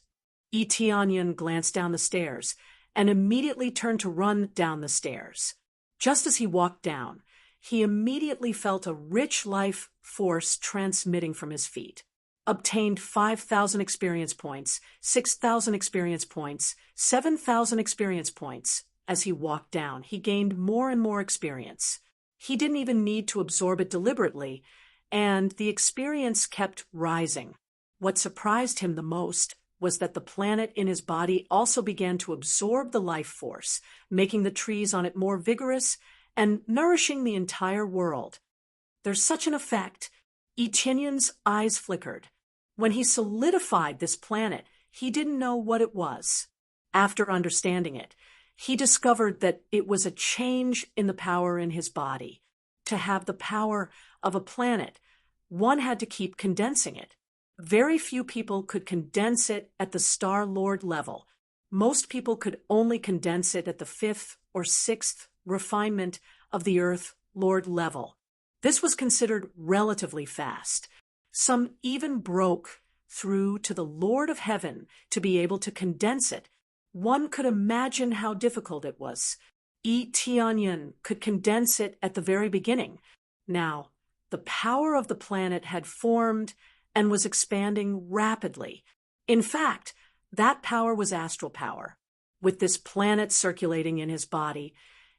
Yi Tianyan glanced down the stairs and immediately turned to run down the stairs. Just as he walked down, he immediately felt a rich life force transmitting from his feet. Obtained 5,000 experience points, 6,000 experience points, 7,000 experience points. As he walked down, he gained more and more experience. He didn't even need to absorb it deliberately, and the experience kept rising. What surprised him the most was that the planet in his body also began to absorb the life force, making the trees on it more vigorous and nourishing the entire world. There's such an effect. Yi Tianyan's eyes flickered. When he solidified this planet, he didn't know what it was. After understanding it, he discovered that it was a change in the power in his body. To have the power of a planet, one had to keep condensing it. Very few people could condense it at the Star Lord level. Most people could only condense it at the 5th or 6th refinement of the Earth Lord level. This was considered relatively fast. Some even broke through to the Lord of Heaven to be able to condense it. One could imagine how difficult it was. Yi Tianyan could condense it at the very beginning. Now, the power of the planet had formed and was expanding rapidly. In fact, that power was astral power. With this planet circulating in his body,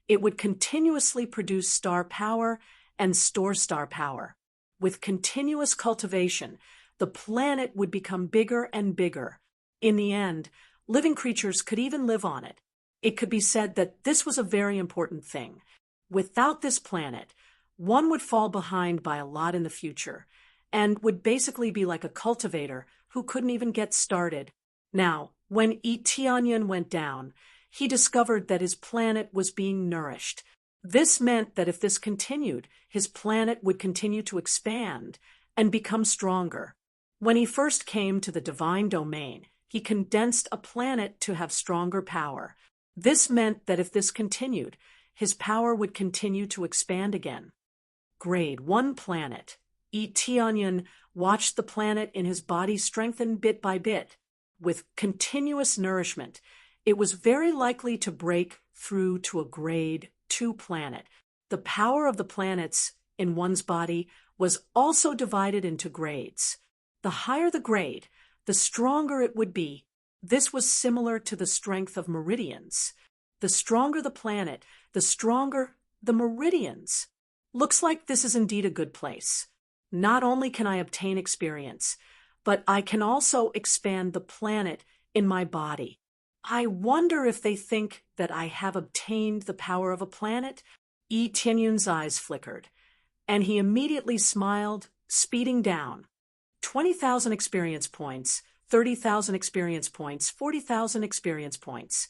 it would continuously produce star power and store star power. With continuous cultivation, the planet would become bigger and bigger. In the end, living creatures could even live on it. It could be said that this was a very important thing. Without this planet, one would fall behind by a lot in the future, and would basically be like a cultivator who couldn't even get started. Now, when Yi Tianyan went down, he discovered that his planet was being nourished. This meant that if this continued, his planet would continue to expand and become stronger. When he first came to the Divine Domain, he condensed a planet to have stronger power. This meant that if this continued, his power would continue to expand again. Grade 1 planet. Yi Tianyan watched the planet in his body strengthen bit by bit. With continuous nourishment, it was very likely to break through to a grade 2 planet. The power of the planets in one's body was also divided into grades. The higher the grade, the stronger it would be. This was similar to the strength of meridians. The stronger the planet, the stronger the meridians. Looks like this is indeed a good place. Not only can I obtain experience, but I can also expand the planet in my body. I wonder if they think that I have obtained the power of a planet? Yi Tianyan's eyes flickered, and he immediately smiled, speeding down. 20,000 experience points, 30,000 experience points, 40,000 experience points.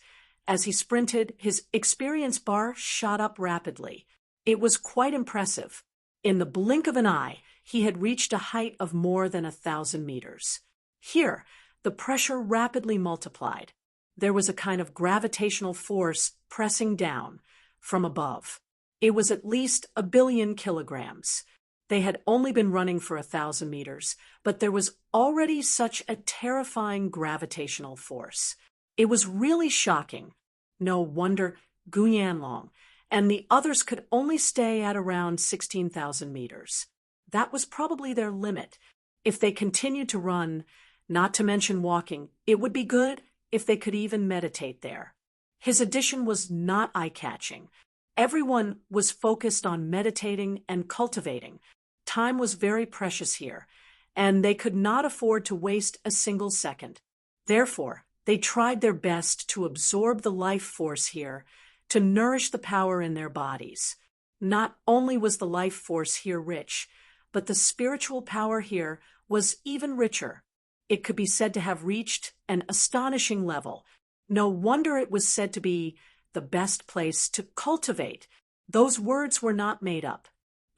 As he sprinted, his experience bar shot up rapidly. It was quite impressive. In the blink of an eye, he had reached a height of more than 1,000 meters. Here, the pressure rapidly multiplied. there was a kind of gravitational force pressing down from above. It was at least 1 billion kilograms. They had only been running for 1,000 meters, but there was already such a terrifying gravitational force. It was really shocking. No wonder Gu Yanlong and the others could only stay at around 16,000 meters. That was probably their limit. If they continued to run, not to mention walking, it would be good if they could even meditate there. His addition was not eye-catching. Everyone was focused on meditating and cultivating. Time was very precious here, and they could not afford to waste a single second. Therefore, they tried their best to absorb the life force here, to nourish the power in their bodies. Not only was the life force here rich, but the spiritual power here was even richer. It could be said to have reached an astonishing level. No wonder it was said to be the best place to cultivate. Those words were not made up.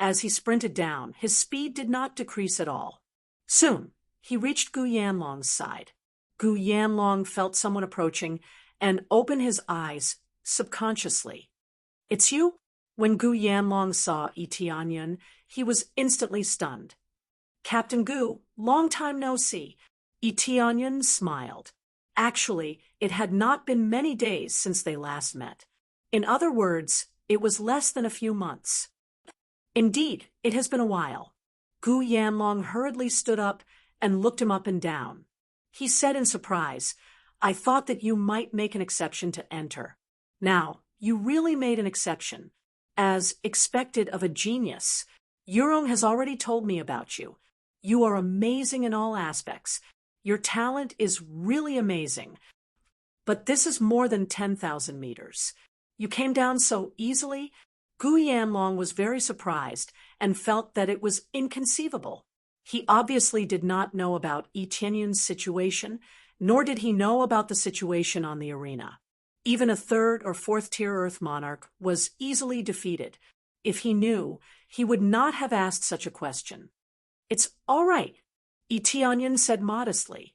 As he sprinted down, his speed did not decrease at all. Soon, he reached Gu Yanlong's side. Gu Yanlong felt someone approaching and opened his eyes subconsciously. "It's you?" When Gu Yanlong saw Yi Tianyan, he was instantly stunned. "Captain Gu, long time no see." Yi Tianyan smiled. Actually, it had not been many days since they last met. In other words, it was less than a few months. "Indeed, it has been a while." Gu Yanlong hurriedly stood up and looked him up and down. He said in surprise, "I thought that you might make an exception to enter. Now, you really made an exception. As expected of a genius. Yurong has already told me about you. You are amazing in all aspects. Your talent is really amazing. But this is more than 10,000 meters. You came down so easily." Gu Yanlong was very surprised and felt that it was inconceivable. He obviously did not know about Yi Tianyan's situation, nor did he know about the situation on the arena. Even a 3rd or 4th tier Earth monarch was easily defeated. If he knew, he would not have asked such a question. "It's all right," Yi Tianyan said modestly.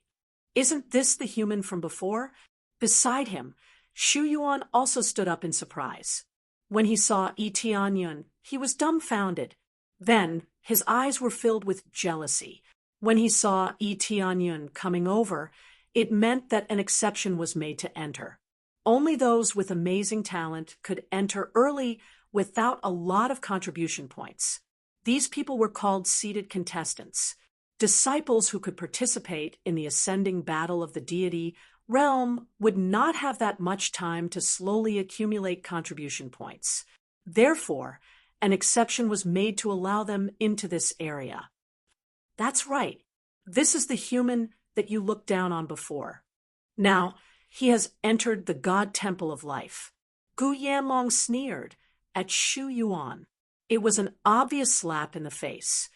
"Isn't this the human from before?" Beside him, Shu Yuan also stood up in surprise. When he saw Yi Tianyan, he was dumbfounded. Then his eyes were filled with jealousy. When he saw Yi Tianyan coming over, it meant that an exception was made to enter. Only those with amazing talent could enter early without a lot of contribution points. These people were called seated contestants, disciples who could participate in the ascending battle of the deity realm would not have that much time to slowly accumulate contribution points. Therefore, an exception was made to allow them into this area. "That's right. This is the human that you looked down on before. Now, he has entered the God Temple of Life." Gu Yanlong sneered at Shu Yuan. It was an obvious slap in the face.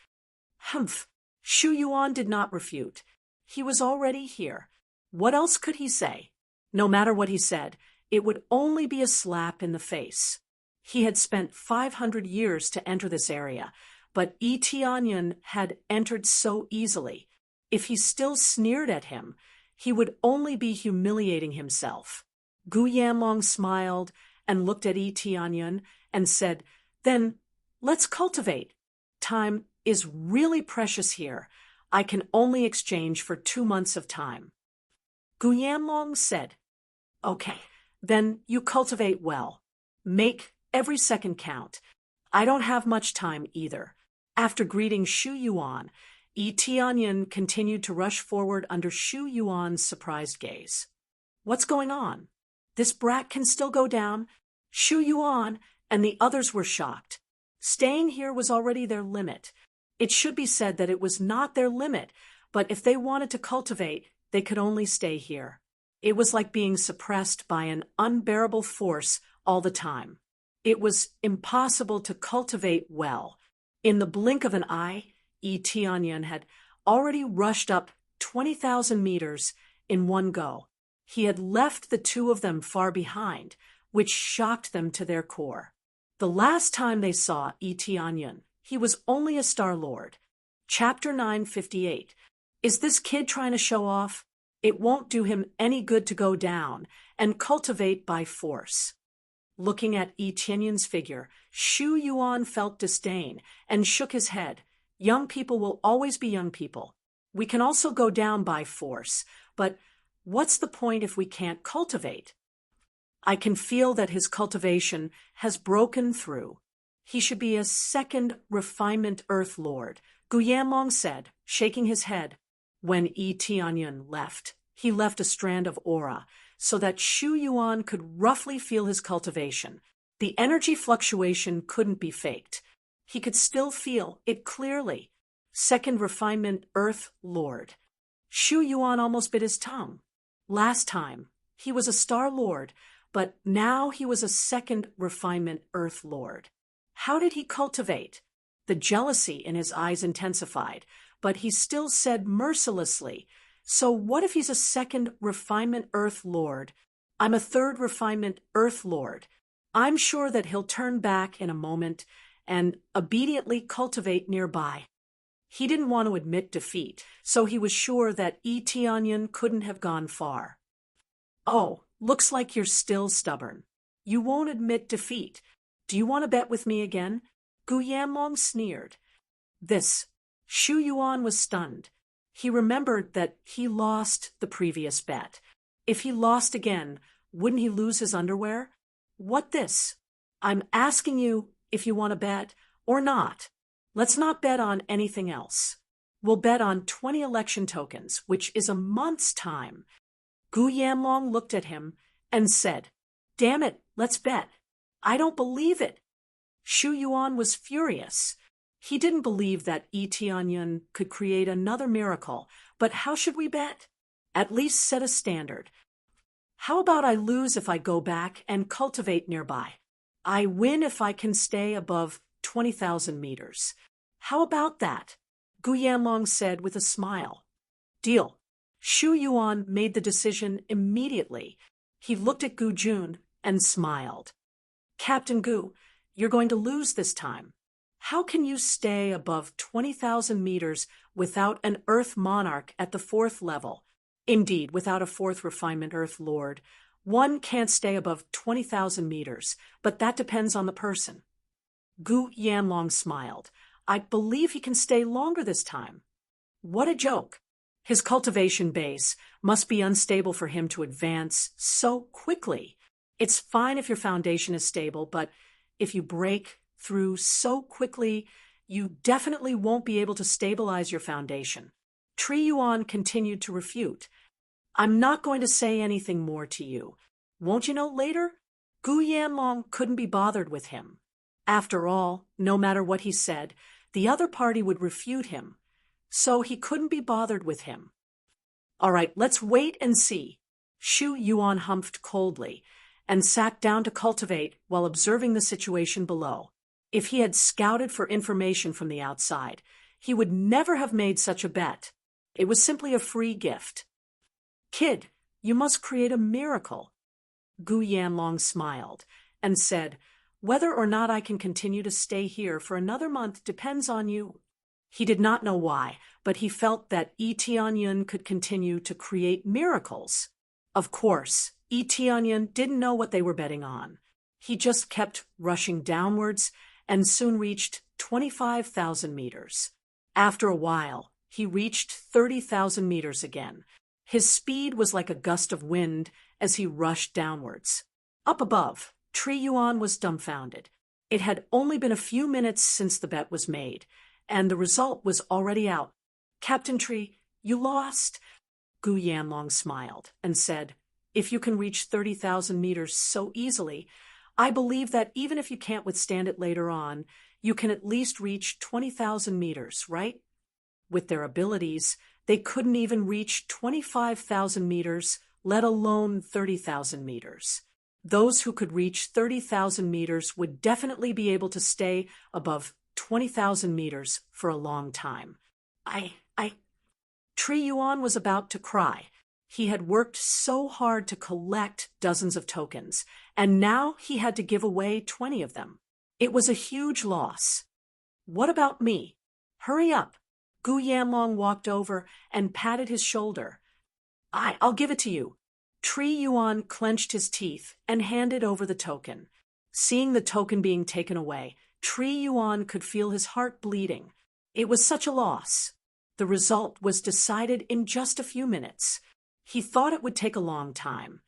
Humph! Shu Yuan did not refute. He was already here. What else could he say? No matter what he said, it would only be a slap in the face. He had spent 500 years to enter this area, but Yi Tianyan had entered so easily. If he still sneered at him, he would only be humiliating himself. Gu Yanlong smiled and looked at Yi Tianyan and said, "Then let's cultivate. Time is really precious here. I can only exchange for 2 months of time." Gu Yanlong said, "Okay, then you cultivate well. Make every second count. I don't have much time either." After greeting Shu Yuan, Yi Tianyan continued to rush forward under Shu Yuan's surprised gaze. "What's going on? This brat can still go down?" Shu Yuan and the others were shocked. Staying here was already their limit. It should be said that it was not their limit, but if they wanted to cultivate, they could only stay here. It was like being suppressed by an unbearable force all the time. It was impossible to cultivate well. In the blink of an eye, Yi Tianyan had already rushed up 20,000 meters in one go. He had left the 2 of them far behind, which shocked them to their core. The last time they saw Yi Tianyan, he was only a Star Lord. Chapter 958. Is this kid trying to show off? It won't do him any good to go down and cultivate by force. Looking at Yi Tianyun's figure, Shu Yuan felt disdain and shook his head. Young people will always be young people. We can also go down by force, but what's the point if we can't cultivate? I can feel that his cultivation has broken through. He should be a second refinement Earth Lord, Gu Yanlong said, shaking his head. When Yi Tianyun left, he left a strand of aura, so that Shu Yuan could roughly feel his cultivation. The energy fluctuation couldn't be faked. He could still feel it clearly. Second refinement Earth Lord. Shu Yuan almost bit his tongue. Last time, he was a Star Lord, but now he was a second refinement Earth Lord. How did he cultivate? The jealousy in his eyes intensified, but he still said mercilessly, "So what if he's a second refinement Earth Lord? I'm a third refinement Earth Lord. I'm sure that he'll turn back in a moment and obediently cultivate nearby." He didn't want to admit defeat, so he was sure that Yi Tianyun couldn't have gone far. "Oh, looks like you're still stubborn. You won't admit defeat. Do you want to bet with me again?" Gu Yanlong sneered. Shu Yuan was stunned. He remembered that he lost the previous bet. If he lost again, wouldn't he lose his underwear? What this? I'm asking you if you want to bet or not. Let's not bet on anything else. We'll bet on 20 election tokens, which is a month's time. Gu Yanlong looked at him and said, "Damn it, let's bet. I don't believe it." Shu Yuan was furious. He didn't believe that Yi Tianyun could create another miracle, but how should we bet? At least set a standard. How about I lose if I go back and cultivate nearby? I win if I can stay above 20,000 meters. How about that? Gu Yanlong said with a smile. Deal. Shu Yuan made the decision immediately. He looked at Gu Jun and smiled. "Captain Gu, you're going to lose this time. How can you stay above 20,000 meters without an Earth Monarch at the 4th level? Indeed, without a 4th refinement Earth Lord. One can't stay above 20,000 meters, but that depends on the person." Gu Yanlong smiled. "I believe he can stay longer this time." What a joke. His cultivation base must be unstable for him to advance so quickly. It's fine if your foundation is stable, but if you break through so quickly, you definitely won't be able to stabilize your foundation. Tri Yuan continued to refute. "I'm not going to say anything more to you. Won't you know later?" Gu Yanlong couldn't be bothered with him. After all, no matter what he said, the other party would refute him, so he couldn't be bothered with him. "All right, let's wait and see." Shu Yuan humphed coldly and sat down to cultivate while observing the situation below. If he had scouted for information from the outside, he would never have made such a bet. It was simply a free gift. "Kid, you must create a miracle." Gu Yanlong smiled and said, "Whether or not I can continue to stay here for another month depends on you." He did not know why, but he felt that Yi Tianyun could continue to create miracles. Of course, Yi Tianyun didn't know what they were betting on. He just kept rushing downwards and soon reached 25,000 meters. After a while, he reached 30,000 meters again. His speed was like a gust of wind as he rushed downwards. Up above, Tri Yuan was dumbfounded. It had only been a few minutes since the bet was made, and the result was already out. "Captain Tri, you lost." Gu Yanlong smiled and said, "If you can reach 30,000 meters so easily, I believe that even if you can't withstand it later on, you can at least reach 20,000 meters, right?" With their abilities, they couldn't even reach 25,000 meters, let alone 30,000 meters. Those who could reach 30,000 meters would definitely be able to stay above 20,000 meters for a long time. Tri Yuan was about to cry. He had worked so hard to collect dozens of tokens, and now he had to give away 20 of them. It was a huge loss. "What about me? Hurry up." Gu Yanlong walked over and patted his shoulder. I'll give it to you. Tree Yuan clenched his teeth and handed over the token. Seeing the token being taken away, Tree Yuan could feel his heart bleeding. It was such a loss. The result was decided in just a few minutes. He thought it would take a long time.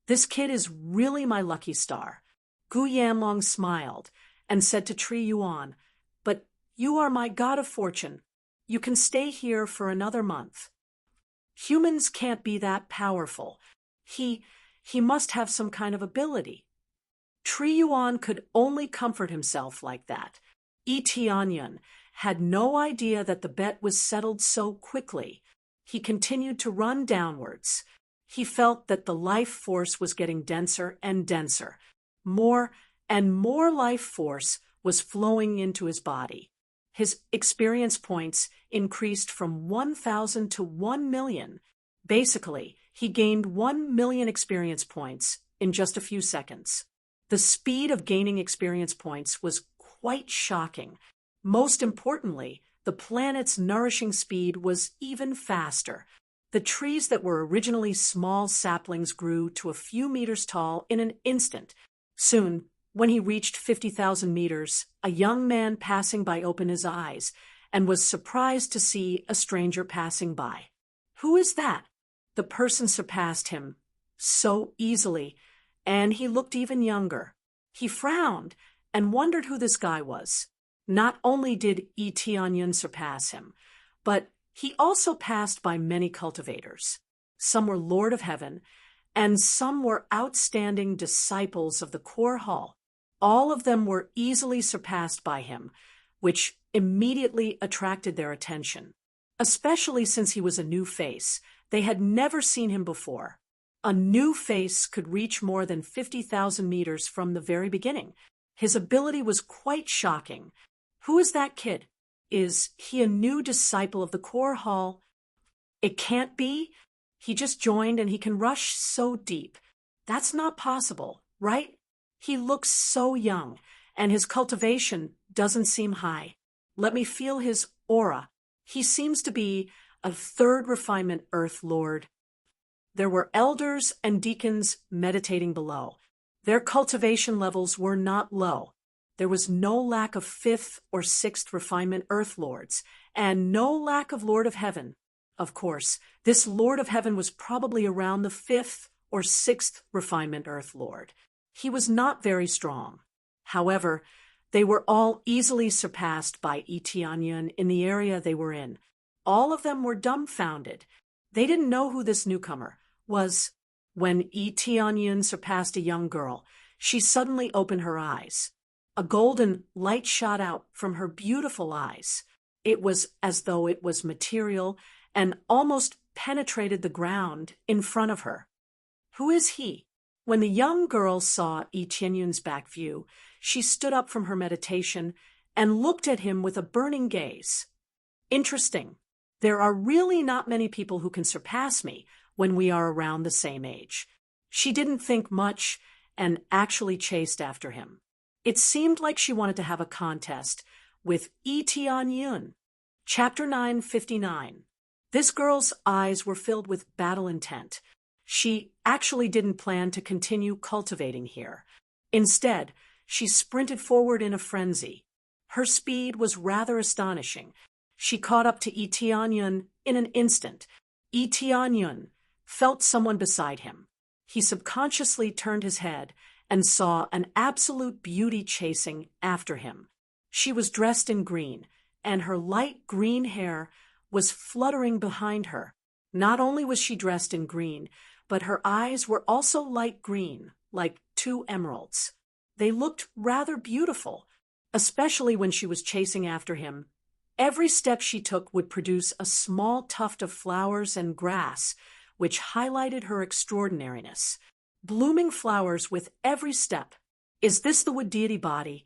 This kid is really my lucky star. Gu Yanlong smiled and said to Tree Yuan, but you are my god of fortune. You can stay here for another month. Humans can't be that powerful. He must have some kind of ability. Tree Yuan could only comfort himself like that. Yi Tianyun had no idea that the bet was settled so quickly. He continued to run downwards. He felt that the life force was getting denser and denser. More and more life force was flowing into his body. His experience points increased from 1,000 to 1,000,000. Basically, he gained 1,000,000 experience points in just a few seconds. The speed of gaining experience points was quite shocking. Most importantly, the planet's nourishing speed was even faster. The trees that were originally small saplings grew to a few meters tall in an instant. Soon, when he reached 50,000 meters, a young man passing by opened his eyes and was surprised to see a stranger passing by. Who is that? The person surpassed him so easily, and he looked even younger. He frowned and wondered who this guy was. Not only did Yi Tianyun surpass him, but he also passed by many cultivators. Some were Lord of Heaven, and some were outstanding disciples of the core hall. All of them were easily surpassed by him, which immediately attracted their attention. Especially since he was a new face, they had never seen him before. A new face could reach more than 50,000 meters from the very beginning. His ability was quite shocking. Who is that kid? Is he a new disciple of the core hall? It can't be. He just joined and he can rush so deep. That's not possible, right? He looks so young, and his cultivation doesn't seem high. Let me feel his aura. He seems to be a third refinement Earth Lord. There were elders and deacons meditating below. Their cultivation levels were not low. There was no lack of 5th or 6th refinement Earth Lords, and no lack of Lord of Heaven. Of course, this Lord of Heaven was probably around the 5th or 6th refinement Earth Lord. He was not very strong. However, they were all easily surpassed by Yi Tianyun in the area they were in. All of them were dumbfounded. They didn't know who this newcomer was. When Yi Tianyun surpassed a young girl, she suddenly opened her eyes. A golden light shot out from her beautiful eyes. It was as though it was material and almost penetrated the ground in front of her. Who is he? When the young girl saw Yi Tianyun's back view, she stood up from her meditation and looked at him with a burning gaze. Interesting. There are really not many people who can surpass me when we are around the same age. She didn't think much and actually chased after him. It seemed like she wanted to have a contest with Yi Tianyun. Chapter 959. This girl's eyes were filled with battle intent. She actually didn't plan to continue cultivating here. Instead, she sprinted forward in a frenzy. Her speed was rather astonishing. She caught up to Yi Tianyun in an instant. Yi Tianyun felt someone beside him. He subconsciously turned his head and saw an absolute beauty chasing after him. She was dressed in green, and her light green hair was fluttering behind her. Not only was she dressed in green, but her eyes were also light green, like 2 emeralds. They looked rather beautiful, especially when she was chasing after him. Every step she took would produce a small tuft of flowers and grass, which highlighted her extraordinariness. Blooming flowers with every step. Is this the wood deity body?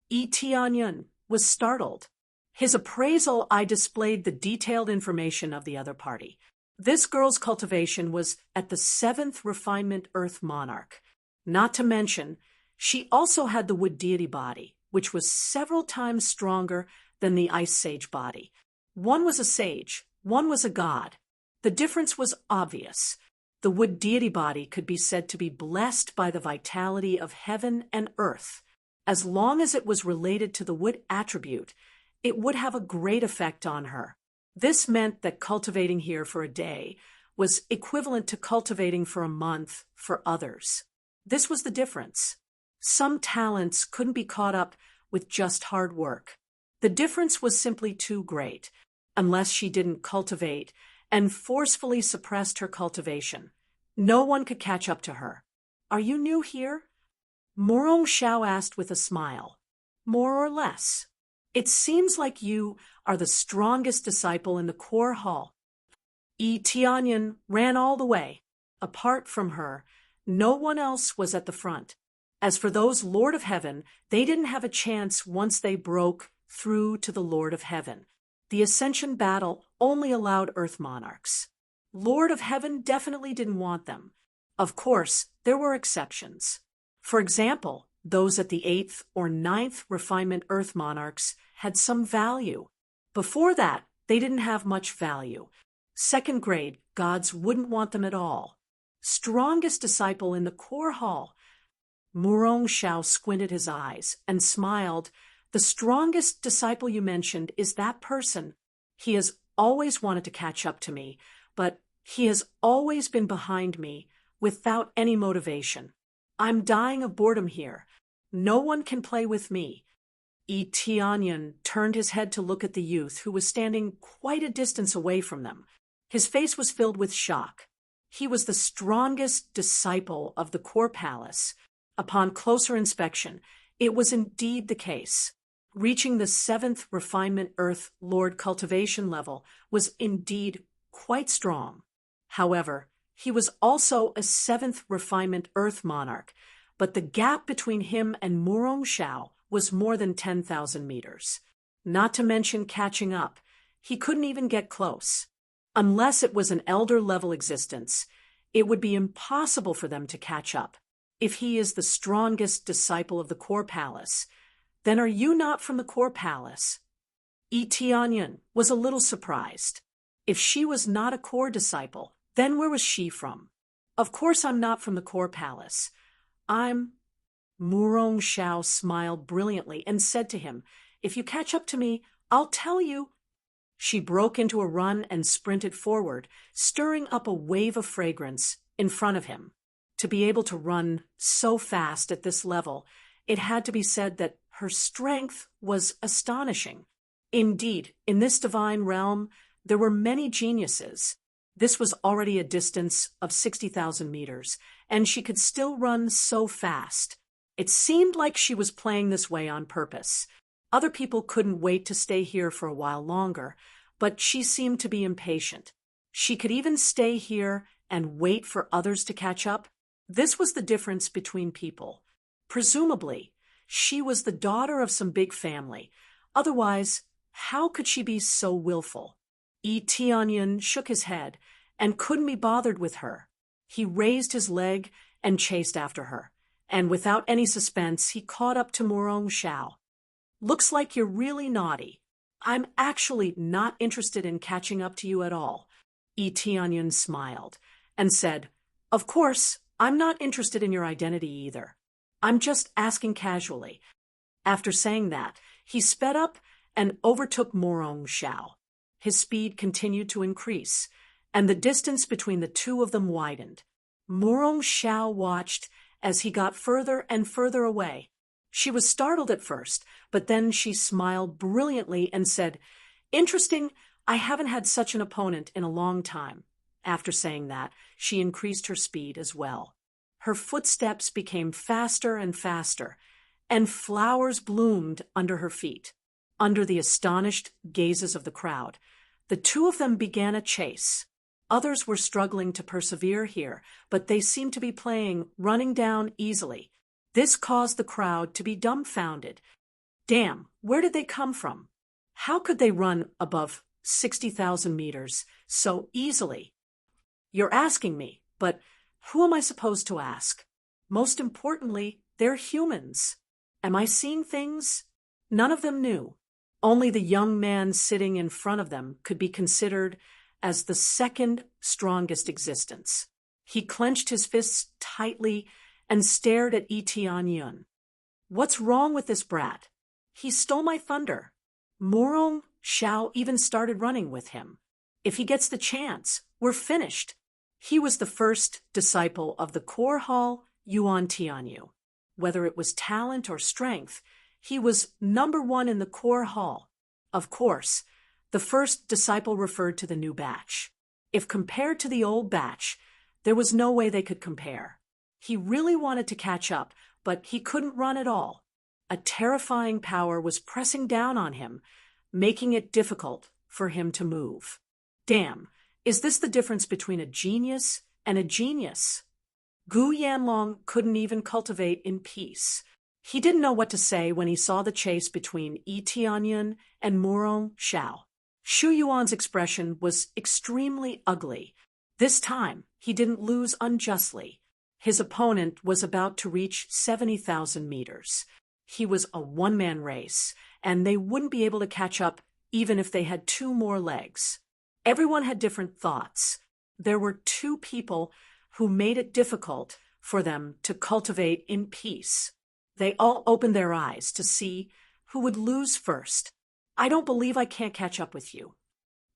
Yi Tianyun was startled. His appraisal eye displayed the detailed information of the other party. This girl's cultivation was at the 7th refinement Earth Monarch. Not to mention, she also had the wood deity body, which was several times stronger than the ice sage body. One was a sage, one was a god. The difference was obvious. The wood deity body could be said to be blessed by the vitality of heaven and earth. As long as it was related to the wood attribute, it would have a great effect on her. This meant that cultivating here for a day was equivalent to cultivating for a month for others. This was the difference. Some talents couldn't be caught up with just hard work. The difference was simply too great, unless she didn't cultivate and forcefully suppressed her cultivation. No one could catch up to her. Are you new here? Morong Xiao asked with a smile. More or less. It seems like you are the strongest disciple in the core hall. Yi Tianyan ran all the way. Apart from her, no one else was at the front. As for those Lord of Heaven, they didn't have a chance once they broke through to the Lord of Heaven. The Ascension battle only allowed Earth monarchs. Lord of Heaven definitely didn't want them. Of course, there were exceptions. For example, those at the 8th or 9th refinement Earth monarchs had some value. Before that, they didn't have much value. Second grade gods wouldn't want them at all. Strongest disciple in the core hall. Murong Xiao squinted his eyes and smiled. The strongest disciple you mentioned is that person. He has always wanted to catch up to me, but he has always been behind me without any motivation. I'm dying of boredom here. No one can play with me. Yi Tianyan turned his head to look at the youth who was standing quite a distance away from them. His face was filled with shock. He was the strongest disciple of the core palace. Upon closer inspection, it was indeed the case. Reaching the 7th refinement Earth Lord cultivation level was indeed quite strong. However, he was also a 7th refinement Earth monarch, but the gap between him and Murong Xiao was more than 10,000 meters. Not to mention catching up, he couldn't even get close. Unless it was an elder-level existence, it would be impossible for them to catch up. If he is the strongest disciple of the core palace, then are you not from the core palace? Yi Tianyan was a little surprised. If she was not a core disciple, then where was she from? Of course I'm not from the core palace. Murong Xiao smiled brilliantly and said to him, if you catch up to me, I'll tell you. She broke into a run and sprinted forward, stirring up a wave of fragrance in front of him. To be able to run so fast at this level, it had to be said that her strength was astonishing. Indeed, in this divine realm, there were many geniuses. This was already a distance of 60,000 meters, and she could still run so fast. It seemed like she was playing this way on purpose. Other people couldn't wait to stay here for a while longer, but she seemed to be impatient. She could even stay here and wait for others to catch up. This was the difference between people. Presumably, she was the daughter of some big family. Otherwise, how could she be so willful? Yi Tianyan shook his head and couldn't be bothered with her. He raised his leg and chased after her, and without any suspense, he caught up to Murong Xiao. Looks like you're really naughty. I'm actually not interested in catching up to you at all. Yi Tianyan smiled and said, of course, I'm not interested in your identity either. I'm just asking casually. After saying that, he sped up and overtook Murong Xiao. His speed continued to increase, and the distance between the two of them widened. Murong Xiao watched as he got further and further away. She was startled at first, but then she smiled brilliantly and said, interesting, I haven't had such an opponent in a long time. After saying that, she increased her speed as well. Her footsteps became faster and faster, and flowers bloomed under her feet. Under the astonished gazes of the crowd, the two of them began a chase. Others were struggling to persevere here, but they seemed to be running down easily. This caused the crowd to be dumbfounded. Damn, where did they come from? How could they run above 60,000 meters so easily? You're asking me, but who am I supposed to ask? Most importantly, they're humans. Am I seeing things? None of them knew. Only the young man sitting in front of them could be considered as the second strongest existence. He clenched his fists tightly and stared at Yi Tianyun. What's wrong with this brat? He stole my thunder. Morong Xiao even started running with him. If he gets the chance, we're finished. He was the first disciple of the core hall Yuan Tianyu. Whether it was talent or strength, he was number one in the core hall. Of course, the first disciple referred to the new batch. If compared to the old batch, there was no way they could compare. He really wanted to catch up, but he couldn't run at all. A terrifying power was pressing down on him, making it difficult for him to move. Damn, is this the difference between a genius and a genius? Gu Yanlong couldn't even cultivate in peace. He didn't know what to say when he saw the chase between Yi Tianyun and Morong Xiao. Xu Yuan's expression was extremely ugly. This time, he didn't lose unjustly. His opponent was about to reach 70,000 meters. He was a one-man race, and they wouldn't be able to catch up even if they had 2 more legs. Everyone had different thoughts. There were 2 people who made it difficult for them to cultivate in peace. They all opened their eyes to see who would lose first. I don't believe I can't catch up with you.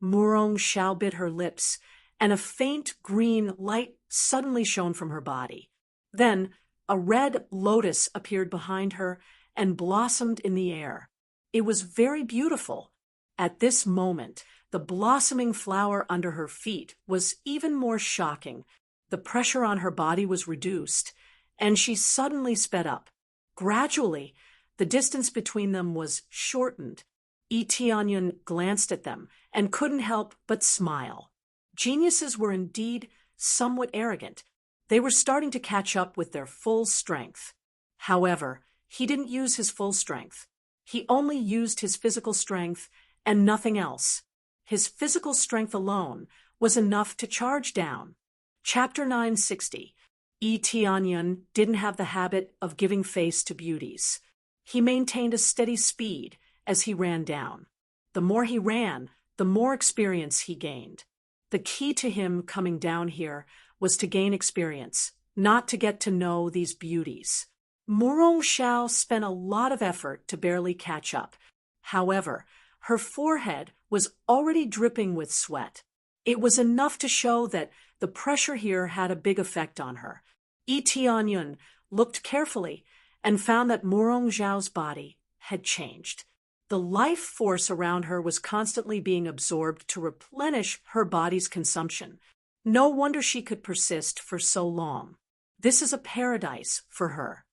Morong Xiao bit her lips, and a faint green light suddenly shone from her body. Then a red lotus appeared behind her and blossomed in the air. It was very beautiful. At this moment, the blossoming flower under her feet was even more shocking. The pressure on her body was reduced, and she suddenly sped up. Gradually, the distance between them was shortened. Yi Tianyun glanced at them and couldn't help but smile. Geniuses were indeed somewhat arrogant. They were starting to catch up with their full strength. However, he didn't use his full strength. He only used his physical strength and nothing else. His physical strength alone was enough to charge down. Chapter 960. Yi Tianyun didn't have the habit of giving face to beauties. He maintained a steady speed as he ran down. The more he ran, the more experience he gained. The key to him coming down here was to gain experience, not to get to know these beauties. Morong Xiao spent a lot of effort to barely catch up. However, her forehead was already dripping with sweat. It was enough to show that the pressure here had a big effect on her. Yi Tianyun looked carefully and found that Morong Xiao's body had changed. The life force around her was constantly being absorbed to replenish her body's consumption. No wonder she could persist for so long. This is a paradise for her.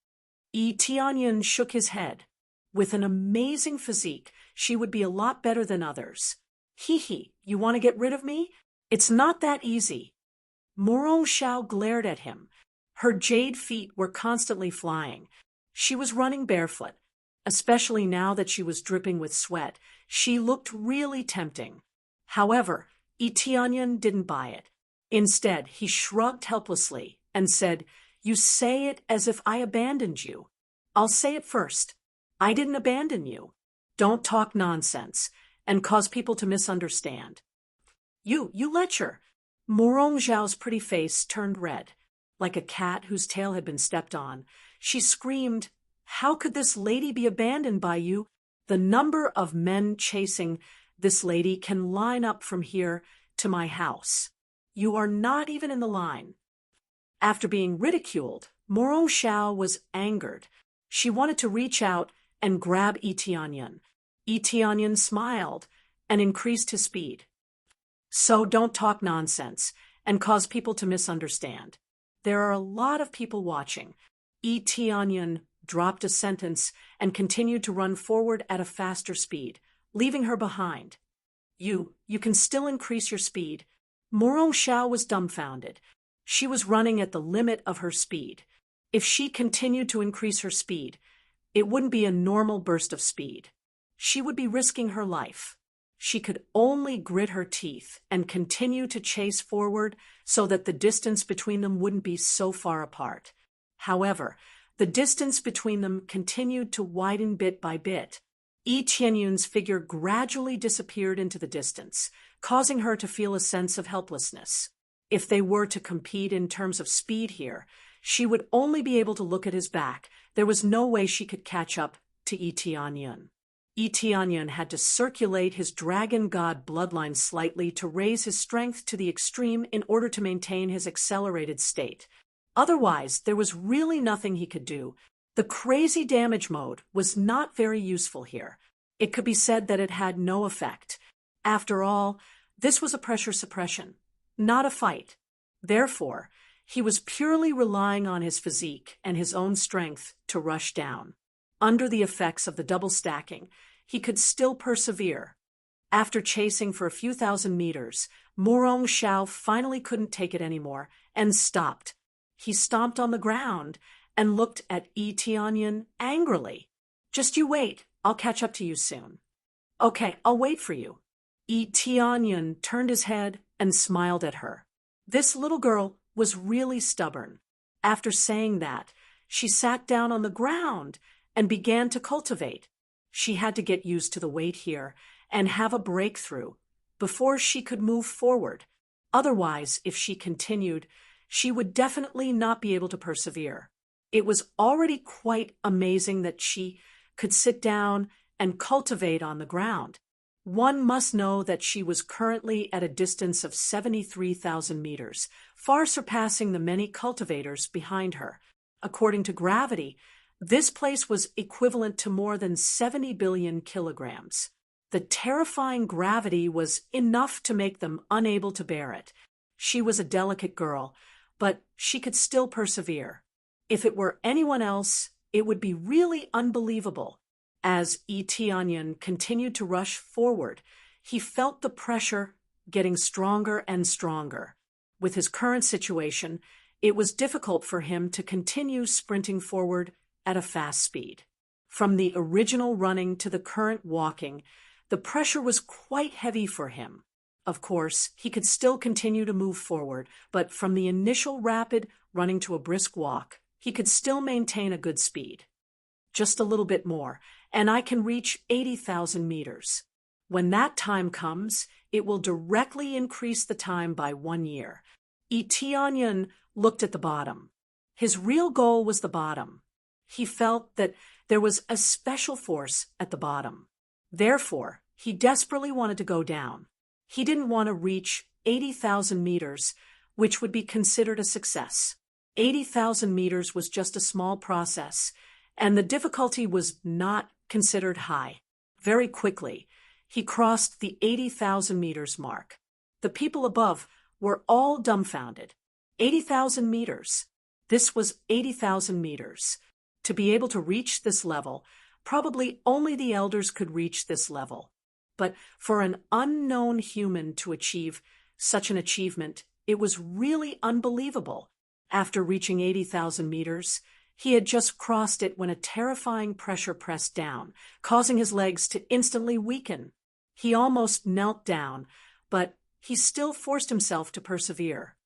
Yi Tianyun shook his head. With an amazing physique, she would be a lot better than others. Hee, you want to get rid of me? It's not that easy. Morong Xiao glared at him. Her jade feet were constantly flying. She was running barefoot. Especially now that she was dripping with sweat, she looked really tempting. However, Yi Tianyun didn't buy it. Instead, he shrugged helplessly and said, "You say it as if I abandoned you. I'll say it first. I didn't abandon you. Don't talk nonsense and cause people to misunderstand." You lecher. Morong Xiao's pretty face turned red. Like a cat whose tail had been stepped on, she screamed, "How could this lady be abandoned by you? The number of men chasing this lady can line up from here to my house. You are not even in the line." After being ridiculed, Morong Xiao was angered. She wanted to reach out and grab Yi Tianyun. Yi Tianyun smiled and increased his speed. "So don't talk nonsense and cause people to misunderstand. There are a lot of people watching." Yi Tianyun dropped a sentence and continued to run forward at a faster speed, leaving her behind. You can still increase your speed." Morong Xiao was dumbfounded. She was running at the limit of her speed. If she continued to increase her speed, it wouldn't be a normal burst of speed. She would be risking her life. She could only grit her teeth and continue to chase forward so that the distance between them wouldn't be so far apart. However, the distance between them continued to widen bit by bit. Yi Tianyun's figure gradually disappeared into the distance. causing her to feel a sense of helplessness. If they were to compete in terms of speed here, she would only be able to look at his back. There was no way she could catch up to Tianyun. Tianyun had to circulate his dragon god bloodline slightly to raise his strength to the extreme in order to maintain his accelerated state. Otherwise, there was really nothing he could do. The crazy damage mode was not very useful here. It could be said that it had no effect. After all, this was a pressure suppression, not a fight. Therefore, he was purely relying on his physique and his own strength to rush down. Under the effects of the double stacking, he could still persevere. After chasing for a few thousand meters, Morong Xiao finally couldn't take it anymore and stopped. He stomped on the ground and looked at Tianyun angrily. "Just you wait, I'll catch up to you soon." "Okay, I'll wait for you." Tianyun turned his head and smiled at her. This little girl was really stubborn. After saying that, she sat down on the ground and began to cultivate. She had to get used to the weight here and have a breakthrough before she could move forward. Otherwise, if she continued, she would definitely not be able to persevere. It was already quite amazing that she could sit down and cultivate on the ground. One must know that she was currently at a distance of 73,000 meters, far surpassing the many cultivators behind her. According to gravity, this place was equivalent to more than 70 billion kilograms. The terrifying gravity was enough to make them unable to bear it. She was a delicate girl, but she could still persevere. If it were anyone else, it would be really unbelievable. As Tianyun continued to rush forward, he felt the pressure getting stronger and stronger. With his current situation, it was difficult for him to continue sprinting forward at a fast speed. From the original running to the current walking, the pressure was quite heavy for him. Of course, he could still continue to move forward, but from the initial rapid running to a brisk walk, he could still maintain a good speed. Just a little bit more, and I can reach 80,000 meters. When that time comes, it will directly increase the time by 1 year. Tianyun looked at the bottom. His real goal was the bottom. He felt that there was a special force at the bottom. Therefore, he desperately wanted to go down. He didn't want to reach 80,000 meters, which would be considered a success. 80,000 meters was just a small process, and the difficulty was not considered high. Very quickly, he crossed the 80,000 meters mark. The people above were all dumbfounded. 80,000 meters. This was 80,000 meters. To be able to reach this level, probably only the elders could reach this level. But for an unknown human to achieve such an achievement, it was really unbelievable. After reaching 80,000 meters, he had just crossed it when a terrifying pressure pressed down, causing his legs to instantly weaken. He almost knelt down, but he still forced himself to persevere.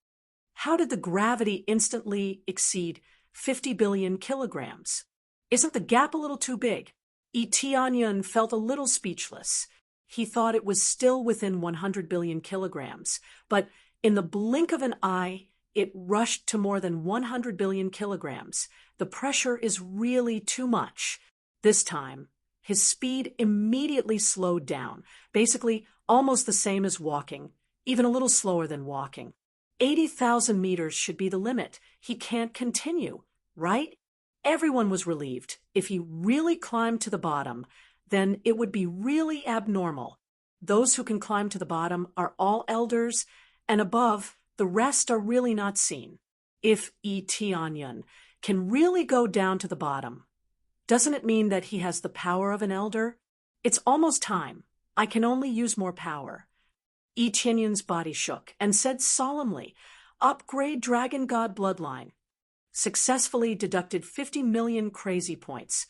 How did the gravity instantly exceed 50 billion kilograms? Isn't the gap a little too big? Tianyun felt a little speechless. He thought it was still within 100 billion kilograms, but in the blink of an eye, it rushed to more than 100 billion kilograms. The pressure is really too much. This time, his speed immediately slowed down, basically almost the same as walking, even a little slower than walking. 80,000 meters should be the limit. He can't continue, right? Everyone was relieved. If he really climbed to the bottom, then it would be really abnormal. Those who can climb to the bottom are all elders, and above, the rest are really not seen. If Tianyun can really go down to the bottom, doesn't it mean that he has the power of an elder? It's almost time. I can only use more power. Tianyun's body shook and said solemnly, "Upgrade Dragon God Bloodline. Successfully deducted 50 million crazy points.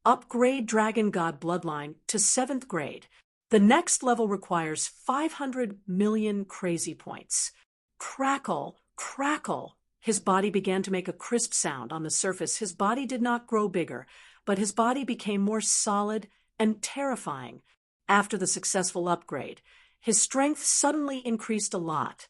Upgrade Dragon God Bloodline to 7th grade. The next level requires 500 million crazy points." Crackle, crackle. His body began to make a crisp sound on the surface. His body did not grow bigger, but his body became more solid and terrifying. After the successful upgrade, His strength suddenly increased a lot.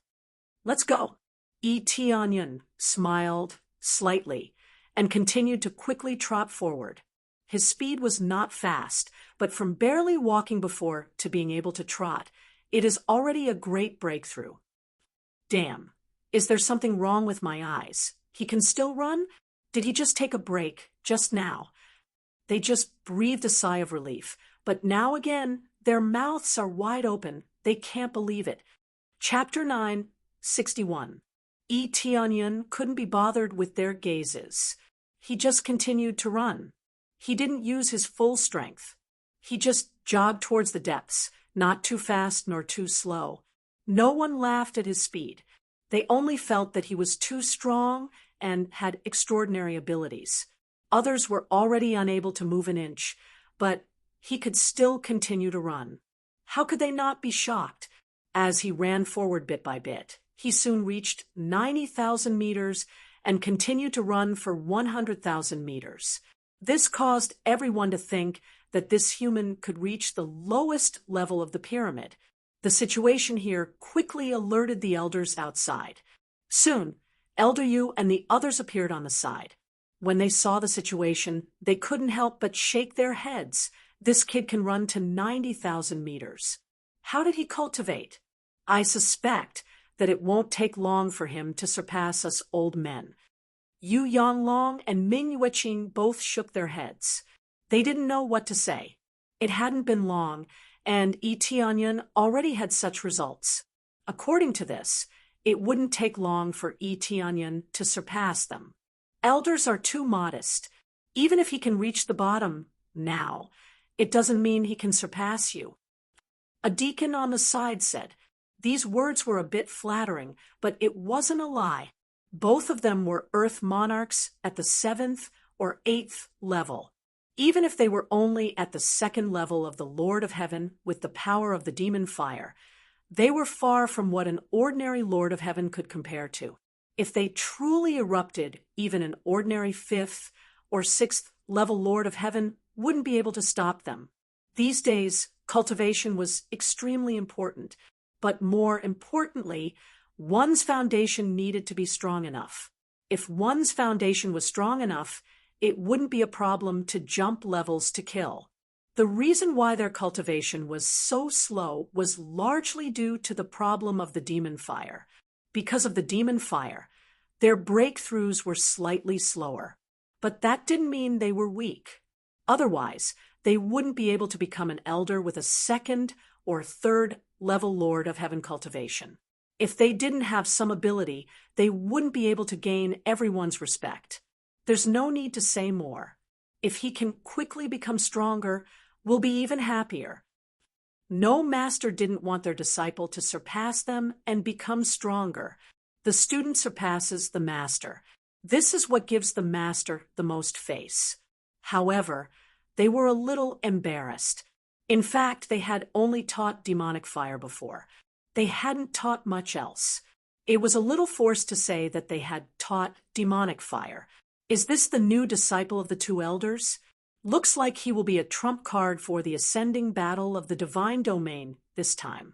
"Let's go." Tianyan smiled slightly and continued to quickly trot forward. His speed was not fast, but from barely walking before to being able to trot, it is already a great breakthrough. Damn, is there something wrong with my eyes? He can still run? Did he just take a break, just now? They just breathed a sigh of relief, but now again, their mouths are wide open. They can't believe it. Chapter 9, 61. Tianyan couldn't be bothered with their gazes. He just continued to run. He didn't use his full strength. He just jogged towards the depths, not too fast nor too slow. No one laughed at his speed. They only felt that he was too strong and had extraordinary abilities. Others were already unable to move an inch, but he could still continue to run. How could they not be shocked? As he ran forward bit by bit, he soon reached 90,000 meters and continued to run for 100,000 meters. This caused everyone to think that this human could reach the lowest level of the pyramid. The situation here quickly alerted the elders outside. Soon, Elder Yu and the others appeared on the side. When they saw the situation, they couldn't help but shake their heads. This kid can run to 90,000 meters. How did he cultivate? I suspect that it won't take long for him to surpass us old men. Yu Yanglong and Ming Yueqing both shook their heads. They didn't know what to say. It hadn't been long, and Tianyan already had such results. According to this, it wouldn't take long for Tianyan to surpass them. Elders are too modest. Even if he can reach the bottom now, it doesn't mean he can surpass you. A deacon on the side said. These words were a bit flattering, but it wasn't a lie. Both of them were Earth monarchs at the 7th or 8th level. Even if they were only at the 2nd level of the Lord of Heaven with the power of the demon fire, they were far from what an ordinary Lord of Heaven could compare to. If they truly erupted, even an ordinary 5th or 6th level Lord of Heaven wouldn't be able to stop them. These days, cultivation was extremely important, but more importantly, one's foundation needed to be strong enough. If one's foundation was strong enough, it wouldn't be a problem to jump levels to kill. The reason why their cultivation was so slow was largely due to the problem of the demon fire. Because of the demon fire, their breakthroughs were slightly slower. But that didn't mean they were weak. Otherwise, they wouldn't be able to become an elder with a 2nd or 3rd level Lord of Heaven cultivation. If they didn't have some ability, they wouldn't be able to gain everyone's respect. There's no need to say more. If he can quickly become stronger, we'll be even happier. No master didn't want their disciple to surpass them and become stronger. The student surpasses the master. This is what gives the master the most face. However, they were a little embarrassed. In fact, they had only taught demonic fire before. They hadn't taught much else. It was a little forced to say that they had taught demonic fire. Is this the new disciple of the two elders? Looks like he will be a trump card for the ascending battle of the divine domain this time.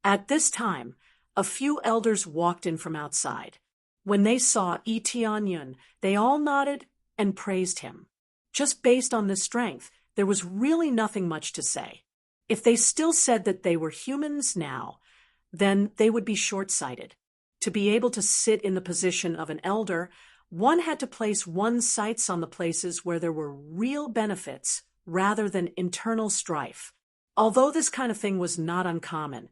At this time, a few elders walked in from outside. When they saw Tianyan, they all nodded and praised him. Just based on this strength, there was really nothing much to say. If they still said that they were humans now, then they would be short-sighted. To be able to sit in the position of an elder, one had to place one's sights on the places where there were real benefits rather than internal strife. Although this kind of thing was not uncommon,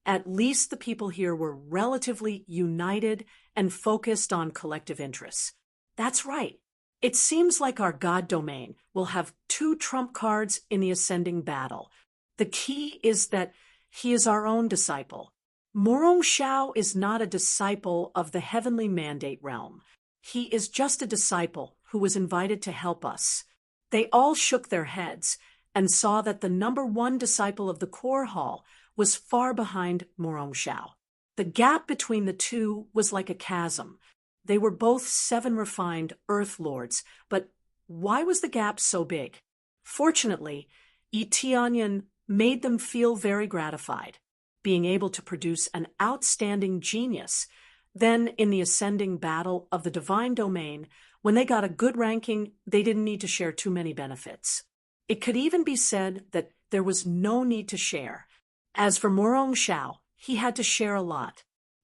at least the people here were relatively united and focused on collective interests. That's right. It seems like our God domain will have 2 trump cards in the ascending battle. The key is that he is our own disciple. Morong Xiao is not a disciple of the heavenly mandate realm. He is just a disciple who was invited to help us. They all shook their heads and saw that the number 1 disciple of the core hall was far behind Morong Xiao. The gap between the two was like a chasm. They were both 7 refined Earth Lords, but why was the gap so big? Fortunately, Tianyan made them feel very gratified. being able to produce an outstanding genius. Then, in the ascending battle of the divine domain, when they got a good ranking, they didn't need to share too many benefits. It could even be said that there was no need to share. As for Morong Shao, he had to share a lot.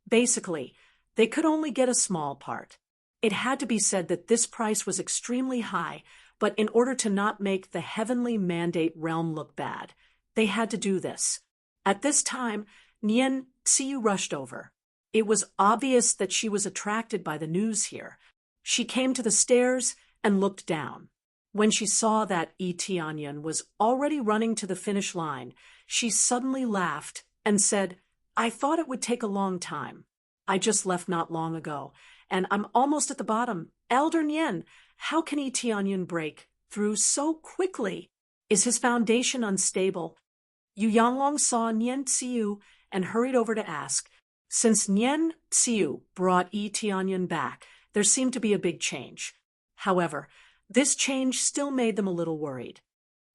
Basically, they could only get a small part. It had to be said that this price was extremely high, but in order to not make the heavenly mandate realm look bad, they had to do this. At this time, Nian Xiu rushed over. It was obvious that she was attracted by the news here. She came to the stairs and looked down. When she saw that Yi Tianyan was already running to the finish line, she suddenly laughed and said, "I thought it would take a long time. I just left not long ago, and I'm almost at the bottom. Elder Nian, how can Yi Tianyan break through so quickly? Is his foundation unstable?" Yu Yanglong saw Nian Xiu and hurried over to ask. Since Nian Xiu brought Yi Tianyan back, there seemed to be a big change. However, this change still made them a little worried.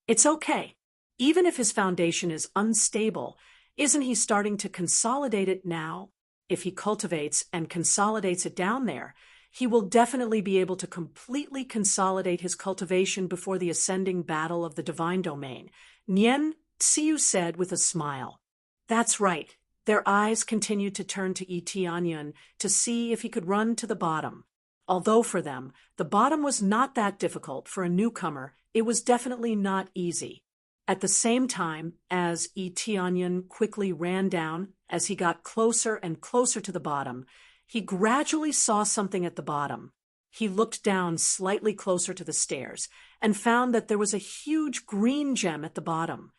It's okay. Even if his foundation is unstable, isn't he starting to consolidate it now? If he cultivates and consolidates it down there, he will definitely be able to completely consolidate his cultivation before the ascending battle of the divine domain, Nian Xiu said with a smile. That's right. Their eyes continued to turn to Yi Tianyan to see if he could run to the bottom. Although for them, the bottom was not that difficult for a newcomer, it was definitely not easy. At the same time, as Yi Tianyan quickly ran down, as he got closer and closer to the bottom, he gradually saw something at the bottom. He looked down slightly closer to the stairs and found that there was a huge green gem at the bottom.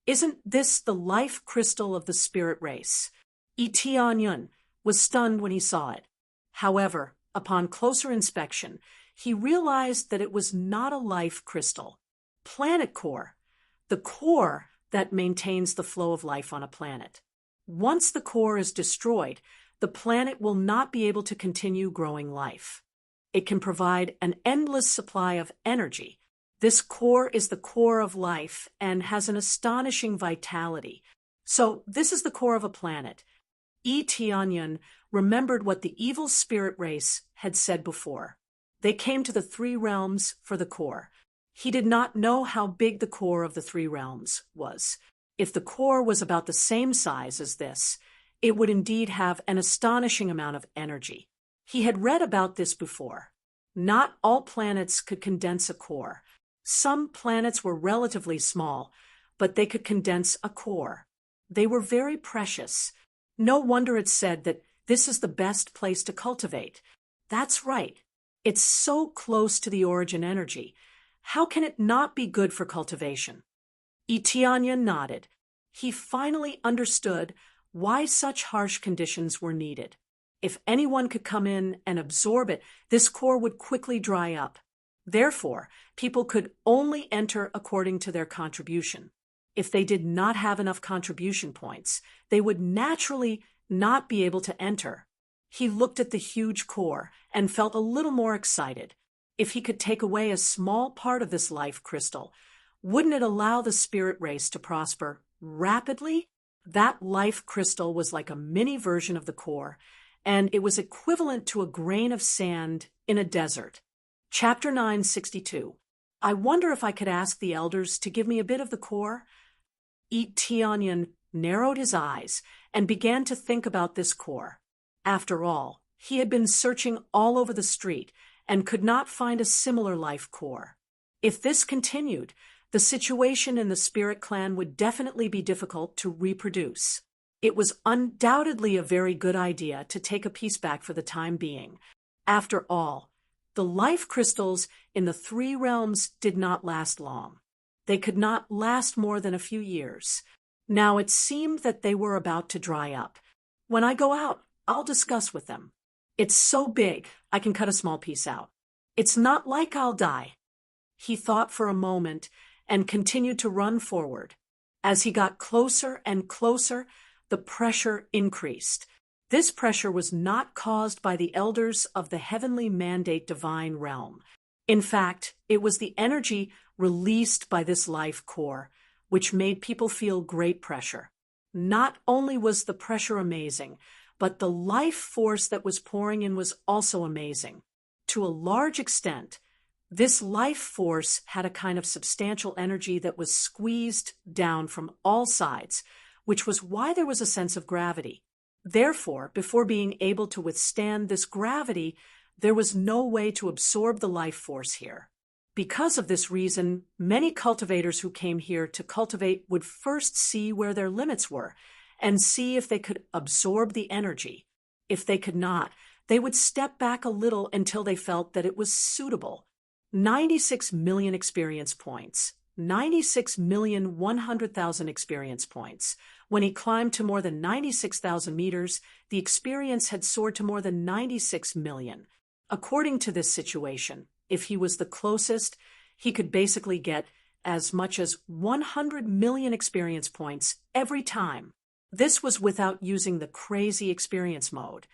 Isn't this the life crystal of the spirit race? Yi Tianyan was stunned when he saw it. However, upon closer inspection, he realized that it was not a life crystal. Planet core, the core that maintains the flow of life on a planet. Once the core is destroyed, the planet will not be able to continue growing life. It can provide an endless supply of energy. This core is the core of life and has an astonishing vitality. So this is the core of a planet. Yi Tianyan remembered what the evil spirit race had said before. They came to the three realms for the core. He did not know how big the core of the three realms was. If the core was about the same size as this, it would indeed have an astonishing amount of energy. He had read about this before. Not all planets could condense a core. Some planets were relatively small, but they could condense a core. They were very precious. No wonder it's said that this is the best place to cultivate. That's right. It's so close to the origin energy. How can it not be good for cultivation? Yi Tianyan nodded. He finally understood why such harsh conditions were needed. If anyone could come in and absorb it, this core would quickly dry up. Therefore, people could only enter according to their contribution. If they did not have enough contribution points, they would naturally not be able to enter. He looked at the huge core and felt a little more excited. If he could take away a small part of this life crystal, wouldn't it allow the spirit race to prosper rapidly? That life crystal was like a mini version of the core, and it was equivalent to a grain of sand in a desert. Chapter 962. I wonder if I could ask the elders to give me a bit of the core? Yi Tianyan narrowed his eyes and began to think about this core. After all, he had been searching all over the street and could not find a similar life core. If this continued, the situation in the spirit clan would definitely be difficult to reproduce. It was undoubtedly a very good idea to take a piece back for the time being. After all, the life crystals in the three realms did not last long. They could not last more than a few years. Now it seemed that they were about to dry up. When I go out, I'll discuss with them. It's so big, I can cut a small piece out. It's not like I'll die. He thought for a moment and continued to run forward. As he got closer and closer, the pressure increased. This pressure was not caused by the elders of the heavenly mandate divine realm. In fact, it was the energy released by this life core, which made people feel great pressure. Not only was the pressure amazing, but the life force that was pouring in was also amazing. To a large extent, this life force had a kind of substantial energy that was squeezed down from all sides, which was why there was a sense of gravity. Therefore, before being able to withstand this gravity, there was no way to absorb the life force here. Because of this reason, many cultivators who came here to cultivate would first see where their limits were and see if they could absorb the energy. If they could not, they would step back a little until they felt that it was suitable. 96 million experience points, 96,100,000 experience points. When he climbed to more than 96,000 meters, the experience had soared to more than 96 million. According to this situation, if he was the closest, he could basically get as much as 100 million experience points every time. This was without using the crazy experience mode,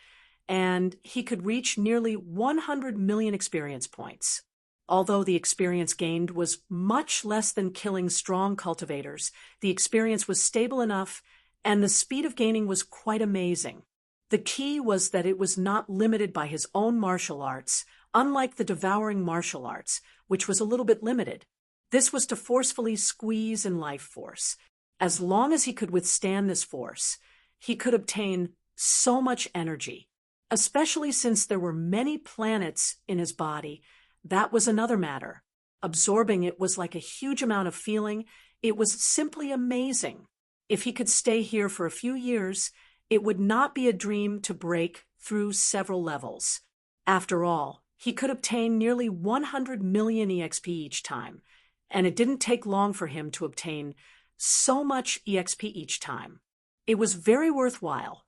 and he could reach nearly 100 million experience points. Although the experience gained was much less than killing strong cultivators, the experience was stable enough, and the speed of gaining was quite amazing. The key was that it was not limited by his own martial arts, unlike the devouring martial arts, which was a little bit limited. This was to forcefully squeeze in life force. As long as he could withstand this force, he could obtain so much energy, especially since there were many planets in his body. That was another matter. Absorbing it was like a huge amount of feeling. It was simply amazing. If he could stay here for a few years, it would not be a dream to break through several levels. After all, he could obtain nearly 100 million EXP each time, and it didn't take long for him to obtain so much EXP each time. It was very worthwhile.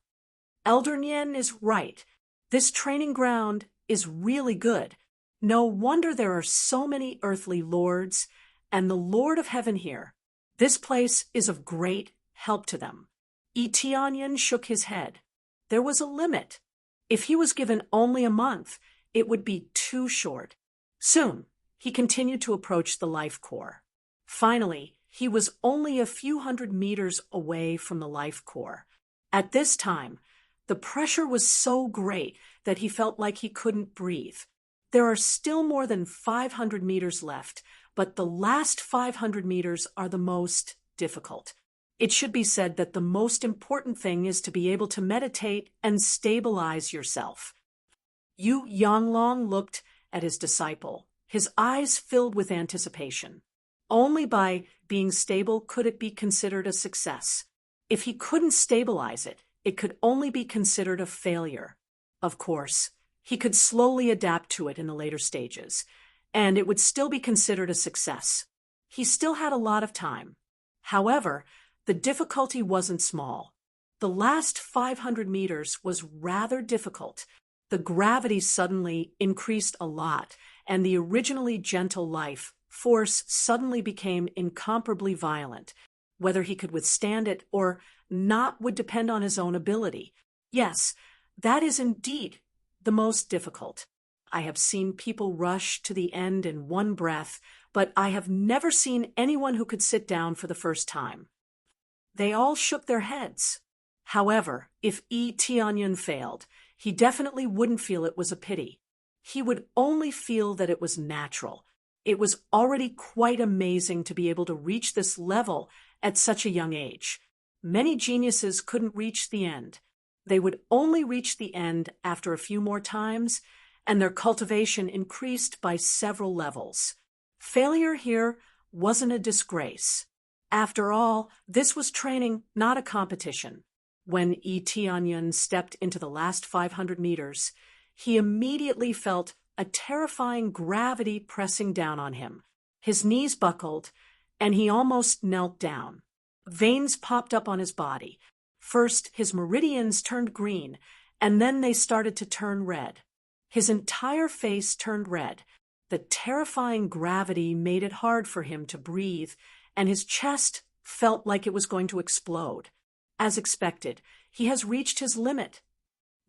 Elder Nien is right. This training ground is really good. No wonder there are so many earthly lords and the Lord of Heaven here. This place is of great help to them. Tianyan shook his head. There was a limit. If he was given only a month, it would be too short. Soon, he continued to approach the life core. Finally, he was only a few hundred meters away from the life core. At this time, the pressure was so great that he felt like he couldn't breathe. There are still more than 500 meters left, but the last 500 meters are the most difficult. It should be said that the most important thing is to be able to meditate and stabilize yourself. Yu Yanglong looked at his disciple, his eyes filled with anticipation. Only by being stable could it be considered a success. If he couldn't stabilize it, it could only be considered a failure. Of course, he could slowly adapt to it in the later stages, and it would still be considered a success. He still had a lot of time. However, the difficulty wasn't small. The last 500 meters was rather difficult. The gravity suddenly increased a lot, and the originally gentle life force suddenly became incomparably violent. Whether he could withstand it or not would depend on his own ability. Yes, that is indeed the most difficult. I have seen people rush to the end in one breath, but I have never seen anyone who could sit down for the first time. They all shook their heads. However, if Tianyan failed, he definitely wouldn't feel it was a pity. He would only feel that it was natural. It was already quite amazing to be able to reach this level at such a young age. Many geniuses couldn't reach the end. They would only reach the end after a few more times, and their cultivation increased by several levels. Failure here wasn't a disgrace. After all, this was training, not a competition. When Tianyan stepped into the last 500 meters, he immediately felt a terrifying gravity pressing down on him. His knees buckled, and he almost knelt down. Veins popped up on his body. First, his meridians turned green, and then they started to turn red. His entire face turned red. The terrifying gravity made it hard for him to breathe, and his chest felt like it was going to explode. As expected, he has reached his limit.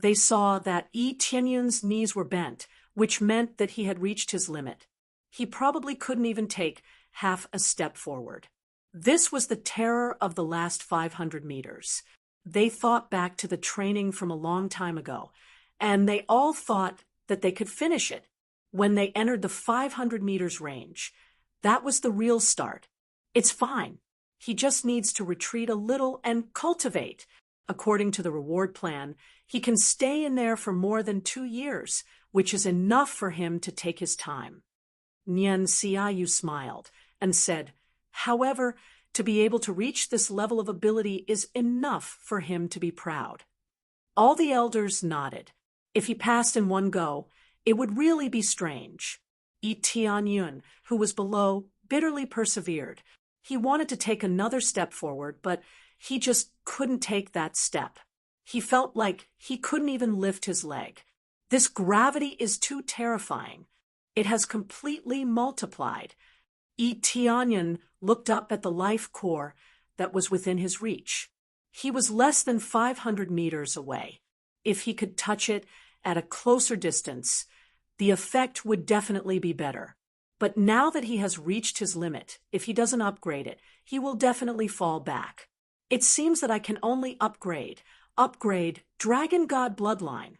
They saw that Tianyan's knees were bent, which meant that he had reached his limit. He probably couldn't even take half a step forward. This was the terror of the last 500 meters. They thought back to the training from a long time ago, and they all thought that they could finish it when they entered the 500 meters range. That was the real start. It's fine. He just needs to retreat a little and cultivate. According to the reward plan, he can stay in there for more than 2 years, which is enough for him to take his time. Nyen Siayu smiled and said, however, to be able to reach this level of ability is enough for him to be proud. All the elders nodded. If he passed in one go, it would really be strange. Yi Tianyun, who was below, bitterly persevered. He wanted to take another step forward, but he just couldn't take that step. He felt like he couldn't even lift his leg. This gravity is too terrifying. It has completely multiplied. Yi Tianyun looked up at the life core that was within his reach. He was less than 500 meters away. If he could touch it at a closer distance, the effect would definitely be better. But now that he has reached his limit, if he doesn't upgrade it, he will definitely fall back. It seems that I can only upgrade Dragon God Bloodline.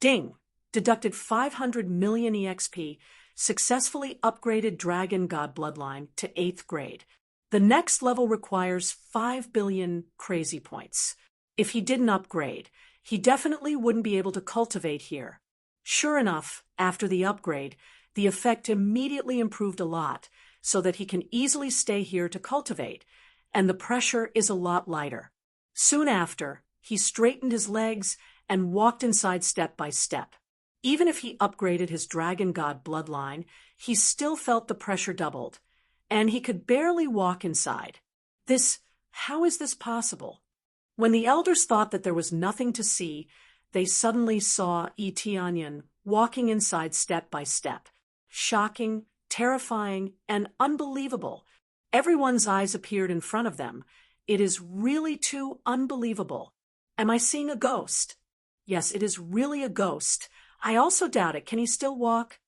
Ding! Deducted 500 million EXP, successfully upgraded Dragon God Bloodline to 8th grade. The next level requires 5 billion crazy points. If he didn't upgrade, he definitely wouldn't be able to cultivate here. Sure enough, after the upgrade, the effect immediately improved a lot, so that he can easily stay here to cultivate, and the pressure is a lot lighter. Soon after, he straightened his legs and walked inside step by step. Even if he upgraded his Dragon God Bloodline, he still felt the pressure doubled, and he could barely walk inside. How is this possible? When the elders thought that there was nothing to see, they suddenly saw Yi Tianyun walking inside step by step. Shocking, terrifying, and unbelievable. Everyone's eyes appeared in front of them. It is really too unbelievable. Am I seeing a ghost? Yes, it is really a ghost. I also doubt it. Can he still walk?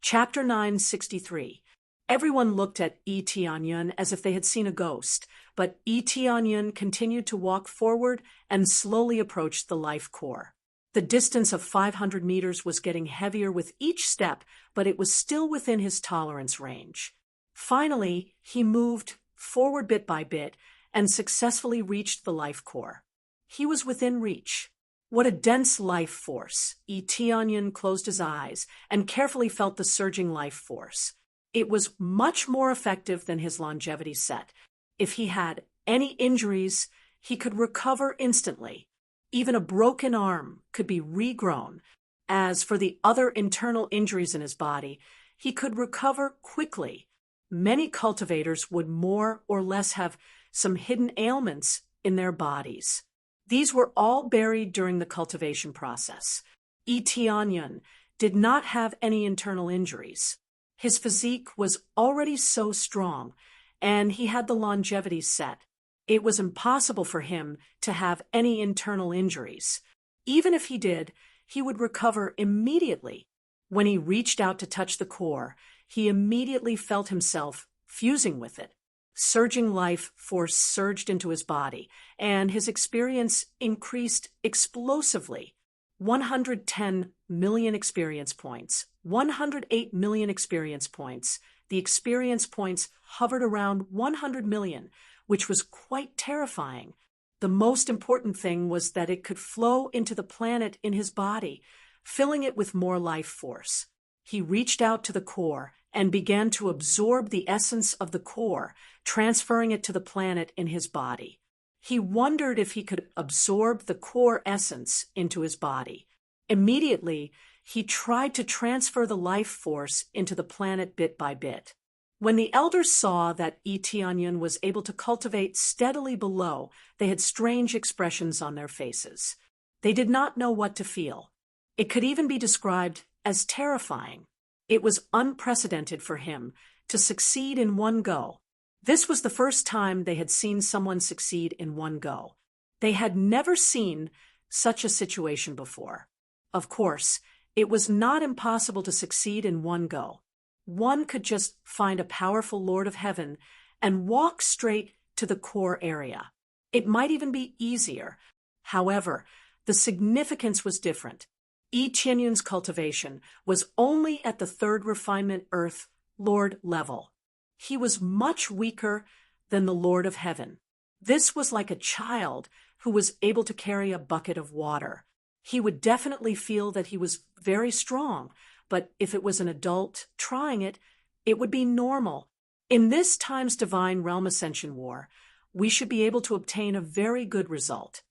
Chapter 963. Everyone looked at Yi Tianyun as if they had seen a ghost, but Yi Tianyun continued to walk forward and slowly approached the life core. The distance of 500 meters was getting heavier with each step, but it was still within his tolerance range. Finally, he moved forward bit by bit and successfully reached the life core. He was within reach. What a dense life force! Yi Tianyun closed his eyes and carefully felt the surging life force. It was much more effective than his longevity set. If he had any injuries, he could recover instantly. Even a broken arm could be regrown. As for the other internal injuries in his body, he could recover quickly. Many cultivators would more or less have some hidden ailments in their bodies. These were all buried during the cultivation process. Yi Tianyun did not have any internal injuries. His physique was already so strong, and he had the longevity set. It was impossible for him to have any internal injuries. Even if he did, he would recover immediately. When he reached out to touch the core, he immediately felt himself fusing with it. Surging life force surged into his body, and his experience increased explosively. 110 million experience points, 108 million experience points. The experience points hovered around 100 million, which was quite terrifying. The most important thing was that it could flow into the planet in his body, filling it with more life force. He reached out to the core and began to absorb the essence of the core, transferring it to the planet in his body. He wondered if he could absorb the core essence into his body. Immediately, he tried to transfer the life force into the planet bit by bit. When the elders saw that Yi Tianyun was able to cultivate steadily below, they had strange expressions on their faces. They did not know what to feel. It could even be described as terrifying. It was unprecedented for him to succeed in one go. This was the first time they had seen someone succeed in one go. They had never seen such a situation before. Of course, it was not impossible to succeed in one go. One could just find a powerful Lord of Heaven and walk straight to the core area. It might even be easier. However, the significance was different. Yi Tianyun's cultivation was only at the third refinement Earth Lord level. He was much weaker than the Lord of Heaven. This was like a child who was able to carry a bucket of water. He would definitely feel that he was very strong, but if it was an adult trying it, it would be normal. In this time's Divine Realm Ascension War, we should be able to obtain a very good result.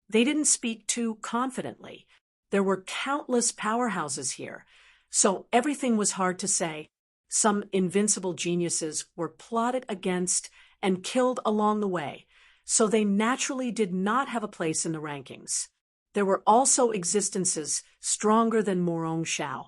They didn't speak too confidently. There were countless powerhouses here, so everything was hard to say. Some invincible geniuses were plotted against and killed along the way, so they naturally did not have a place in the rankings. There were also existences stronger than Morong Xiao.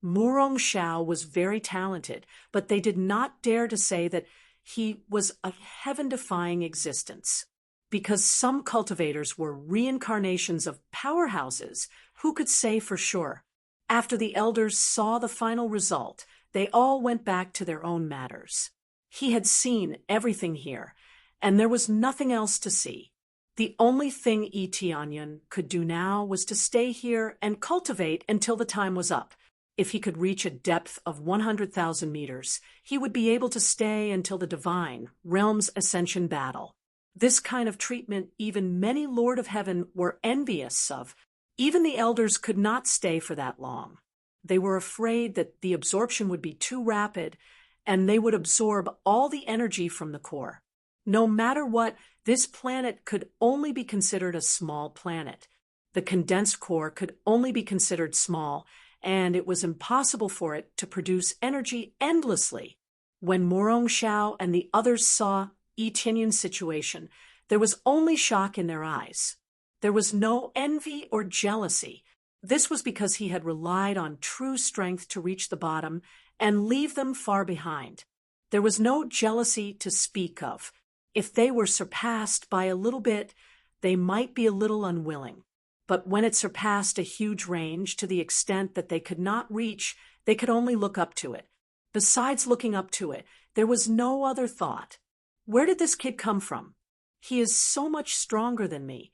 Morong Xiao was very talented, but they did not dare to say that he was a heaven-defying existence. Because some cultivators were reincarnations of powerhouses, who could say for sure? After the elders saw the final result, they all went back to their own matters. He had seen everything here, and there was nothing else to see. The only thing Yi Tianyun could do now was to stay here and cultivate until the time was up. If he could reach a depth of 100,000 meters, he would be able to stay until the Divine Realm's Ascension battle. This kind of treatment even many Lord of Heaven were envious of. Even the elders could not stay for that long. They were afraid that the absorption would be too rapid, and they would absorb all the energy from the core. No matter what, this planet could only be considered a small planet. The condensed core could only be considered small, and it was impossible for it to produce energy endlessly. When Morong Xiao and the others saw Yi Tianyun's situation, there was only shock in their eyes. There was no envy or jealousy. This was because he had relied on true strength to reach the bottom and leave them far behind. There was no jealousy to speak of. If they were surpassed by a little bit, they might be a little unwilling. But when it surpassed a huge range to the extent that they could not reach, they could only look up to it. Besides looking up to it, there was no other thought. Where did this kid come from? He is so much stronger than me.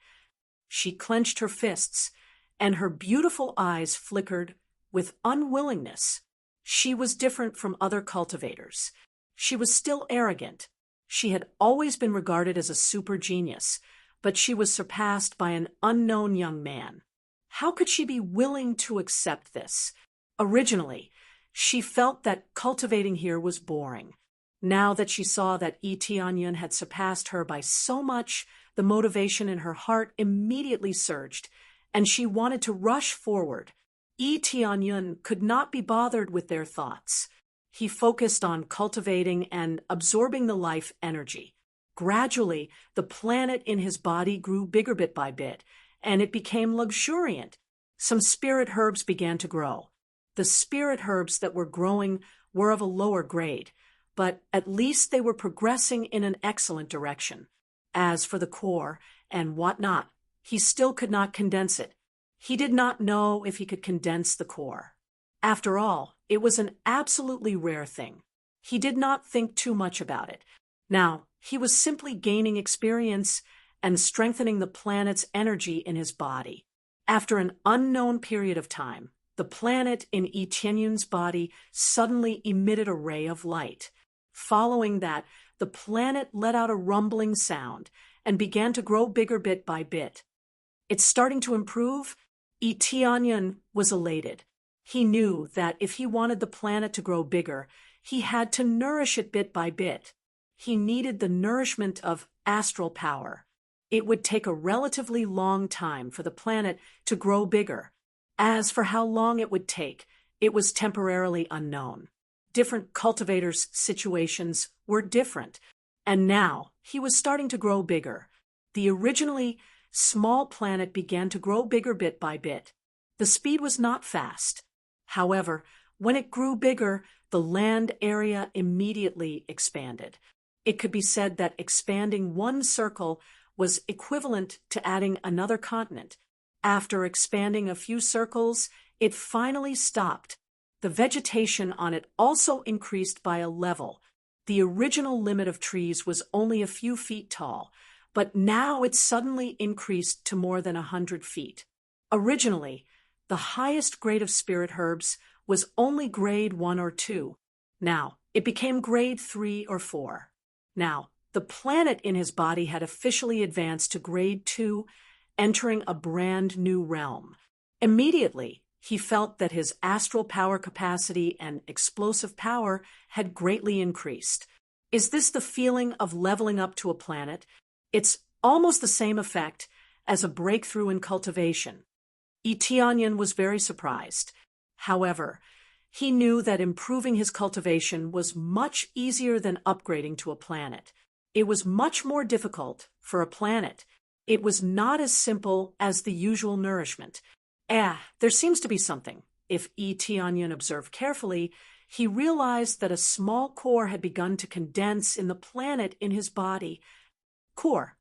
She clenched her fists, and her beautiful eyes flickered with unwillingness. She was different from other cultivators. She was still arrogant. She had always been regarded as a super genius, but she was surpassed by an unknown young man. How could she be willing to accept this? Originally, she felt that cultivating here was boring. Now that she saw that Yi Tianyun had surpassed her by so much, the motivation in her heart immediately surged, and she wanted to rush forward. Yi Tianyun could not be bothered with their thoughts. He focused on cultivating and absorbing the life energy. Gradually, the planet in his body grew bigger bit by bit, and it became luxuriant. Some spirit herbs began to grow. The spirit herbs that were growing were of a lower grade, but at least they were progressing in an excellent direction. As for the core and whatnot, he still could not condense it. He did not know if he could condense the core. After all, it was an absolutely rare thing. He did not think too much about it. Now, he was simply gaining experience and strengthening the planet's energy in his body. After an unknown period of time, the planet in Yi Tianyun's body suddenly emitted a ray of light. Following that, the planet let out a rumbling sound and began to grow bigger bit by bit. It's starting to improve? Yi Tianyun was elated. He knew that if he wanted the planet to grow bigger, he had to nourish it bit by bit. He needed the nourishment of astral power. It would take a relatively long time for the planet to grow bigger. As for how long it would take, it was temporarily unknown. Different cultivators' situations were different, and now he was starting to grow bigger. The originally small planet began to grow bigger bit by bit. The speed was not fast. However, when it grew bigger, the land area immediately expanded. It could be said that expanding one circle was equivalent to adding another continent. After expanding a few circles, it finally stopped. The vegetation on it also increased by a level. The original limit of trees was only a few feet tall, but now it suddenly increased to more than 100 feet. Originally, the highest grade of spirit herbs was only grade 1 or 2. Now, it became grade 3 or 4. Now, the planet in his body had officially advanced to grade 2, entering a brand new realm. Immediately, he felt that his astral power capacity and explosive power had greatly increased. Is this the feeling of leveling up to a planet? It's almost the same effect as a breakthrough in cultivation. Eteonyan was very surprised. However, he knew that improving his cultivation was much easier than upgrading to a planet. It was much more difficult for a planet. It was not as simple as the usual nourishment. There seems to be something. If Eteonyan observed carefully, he realized that a small core had begun to condense in the planet in his body. Core,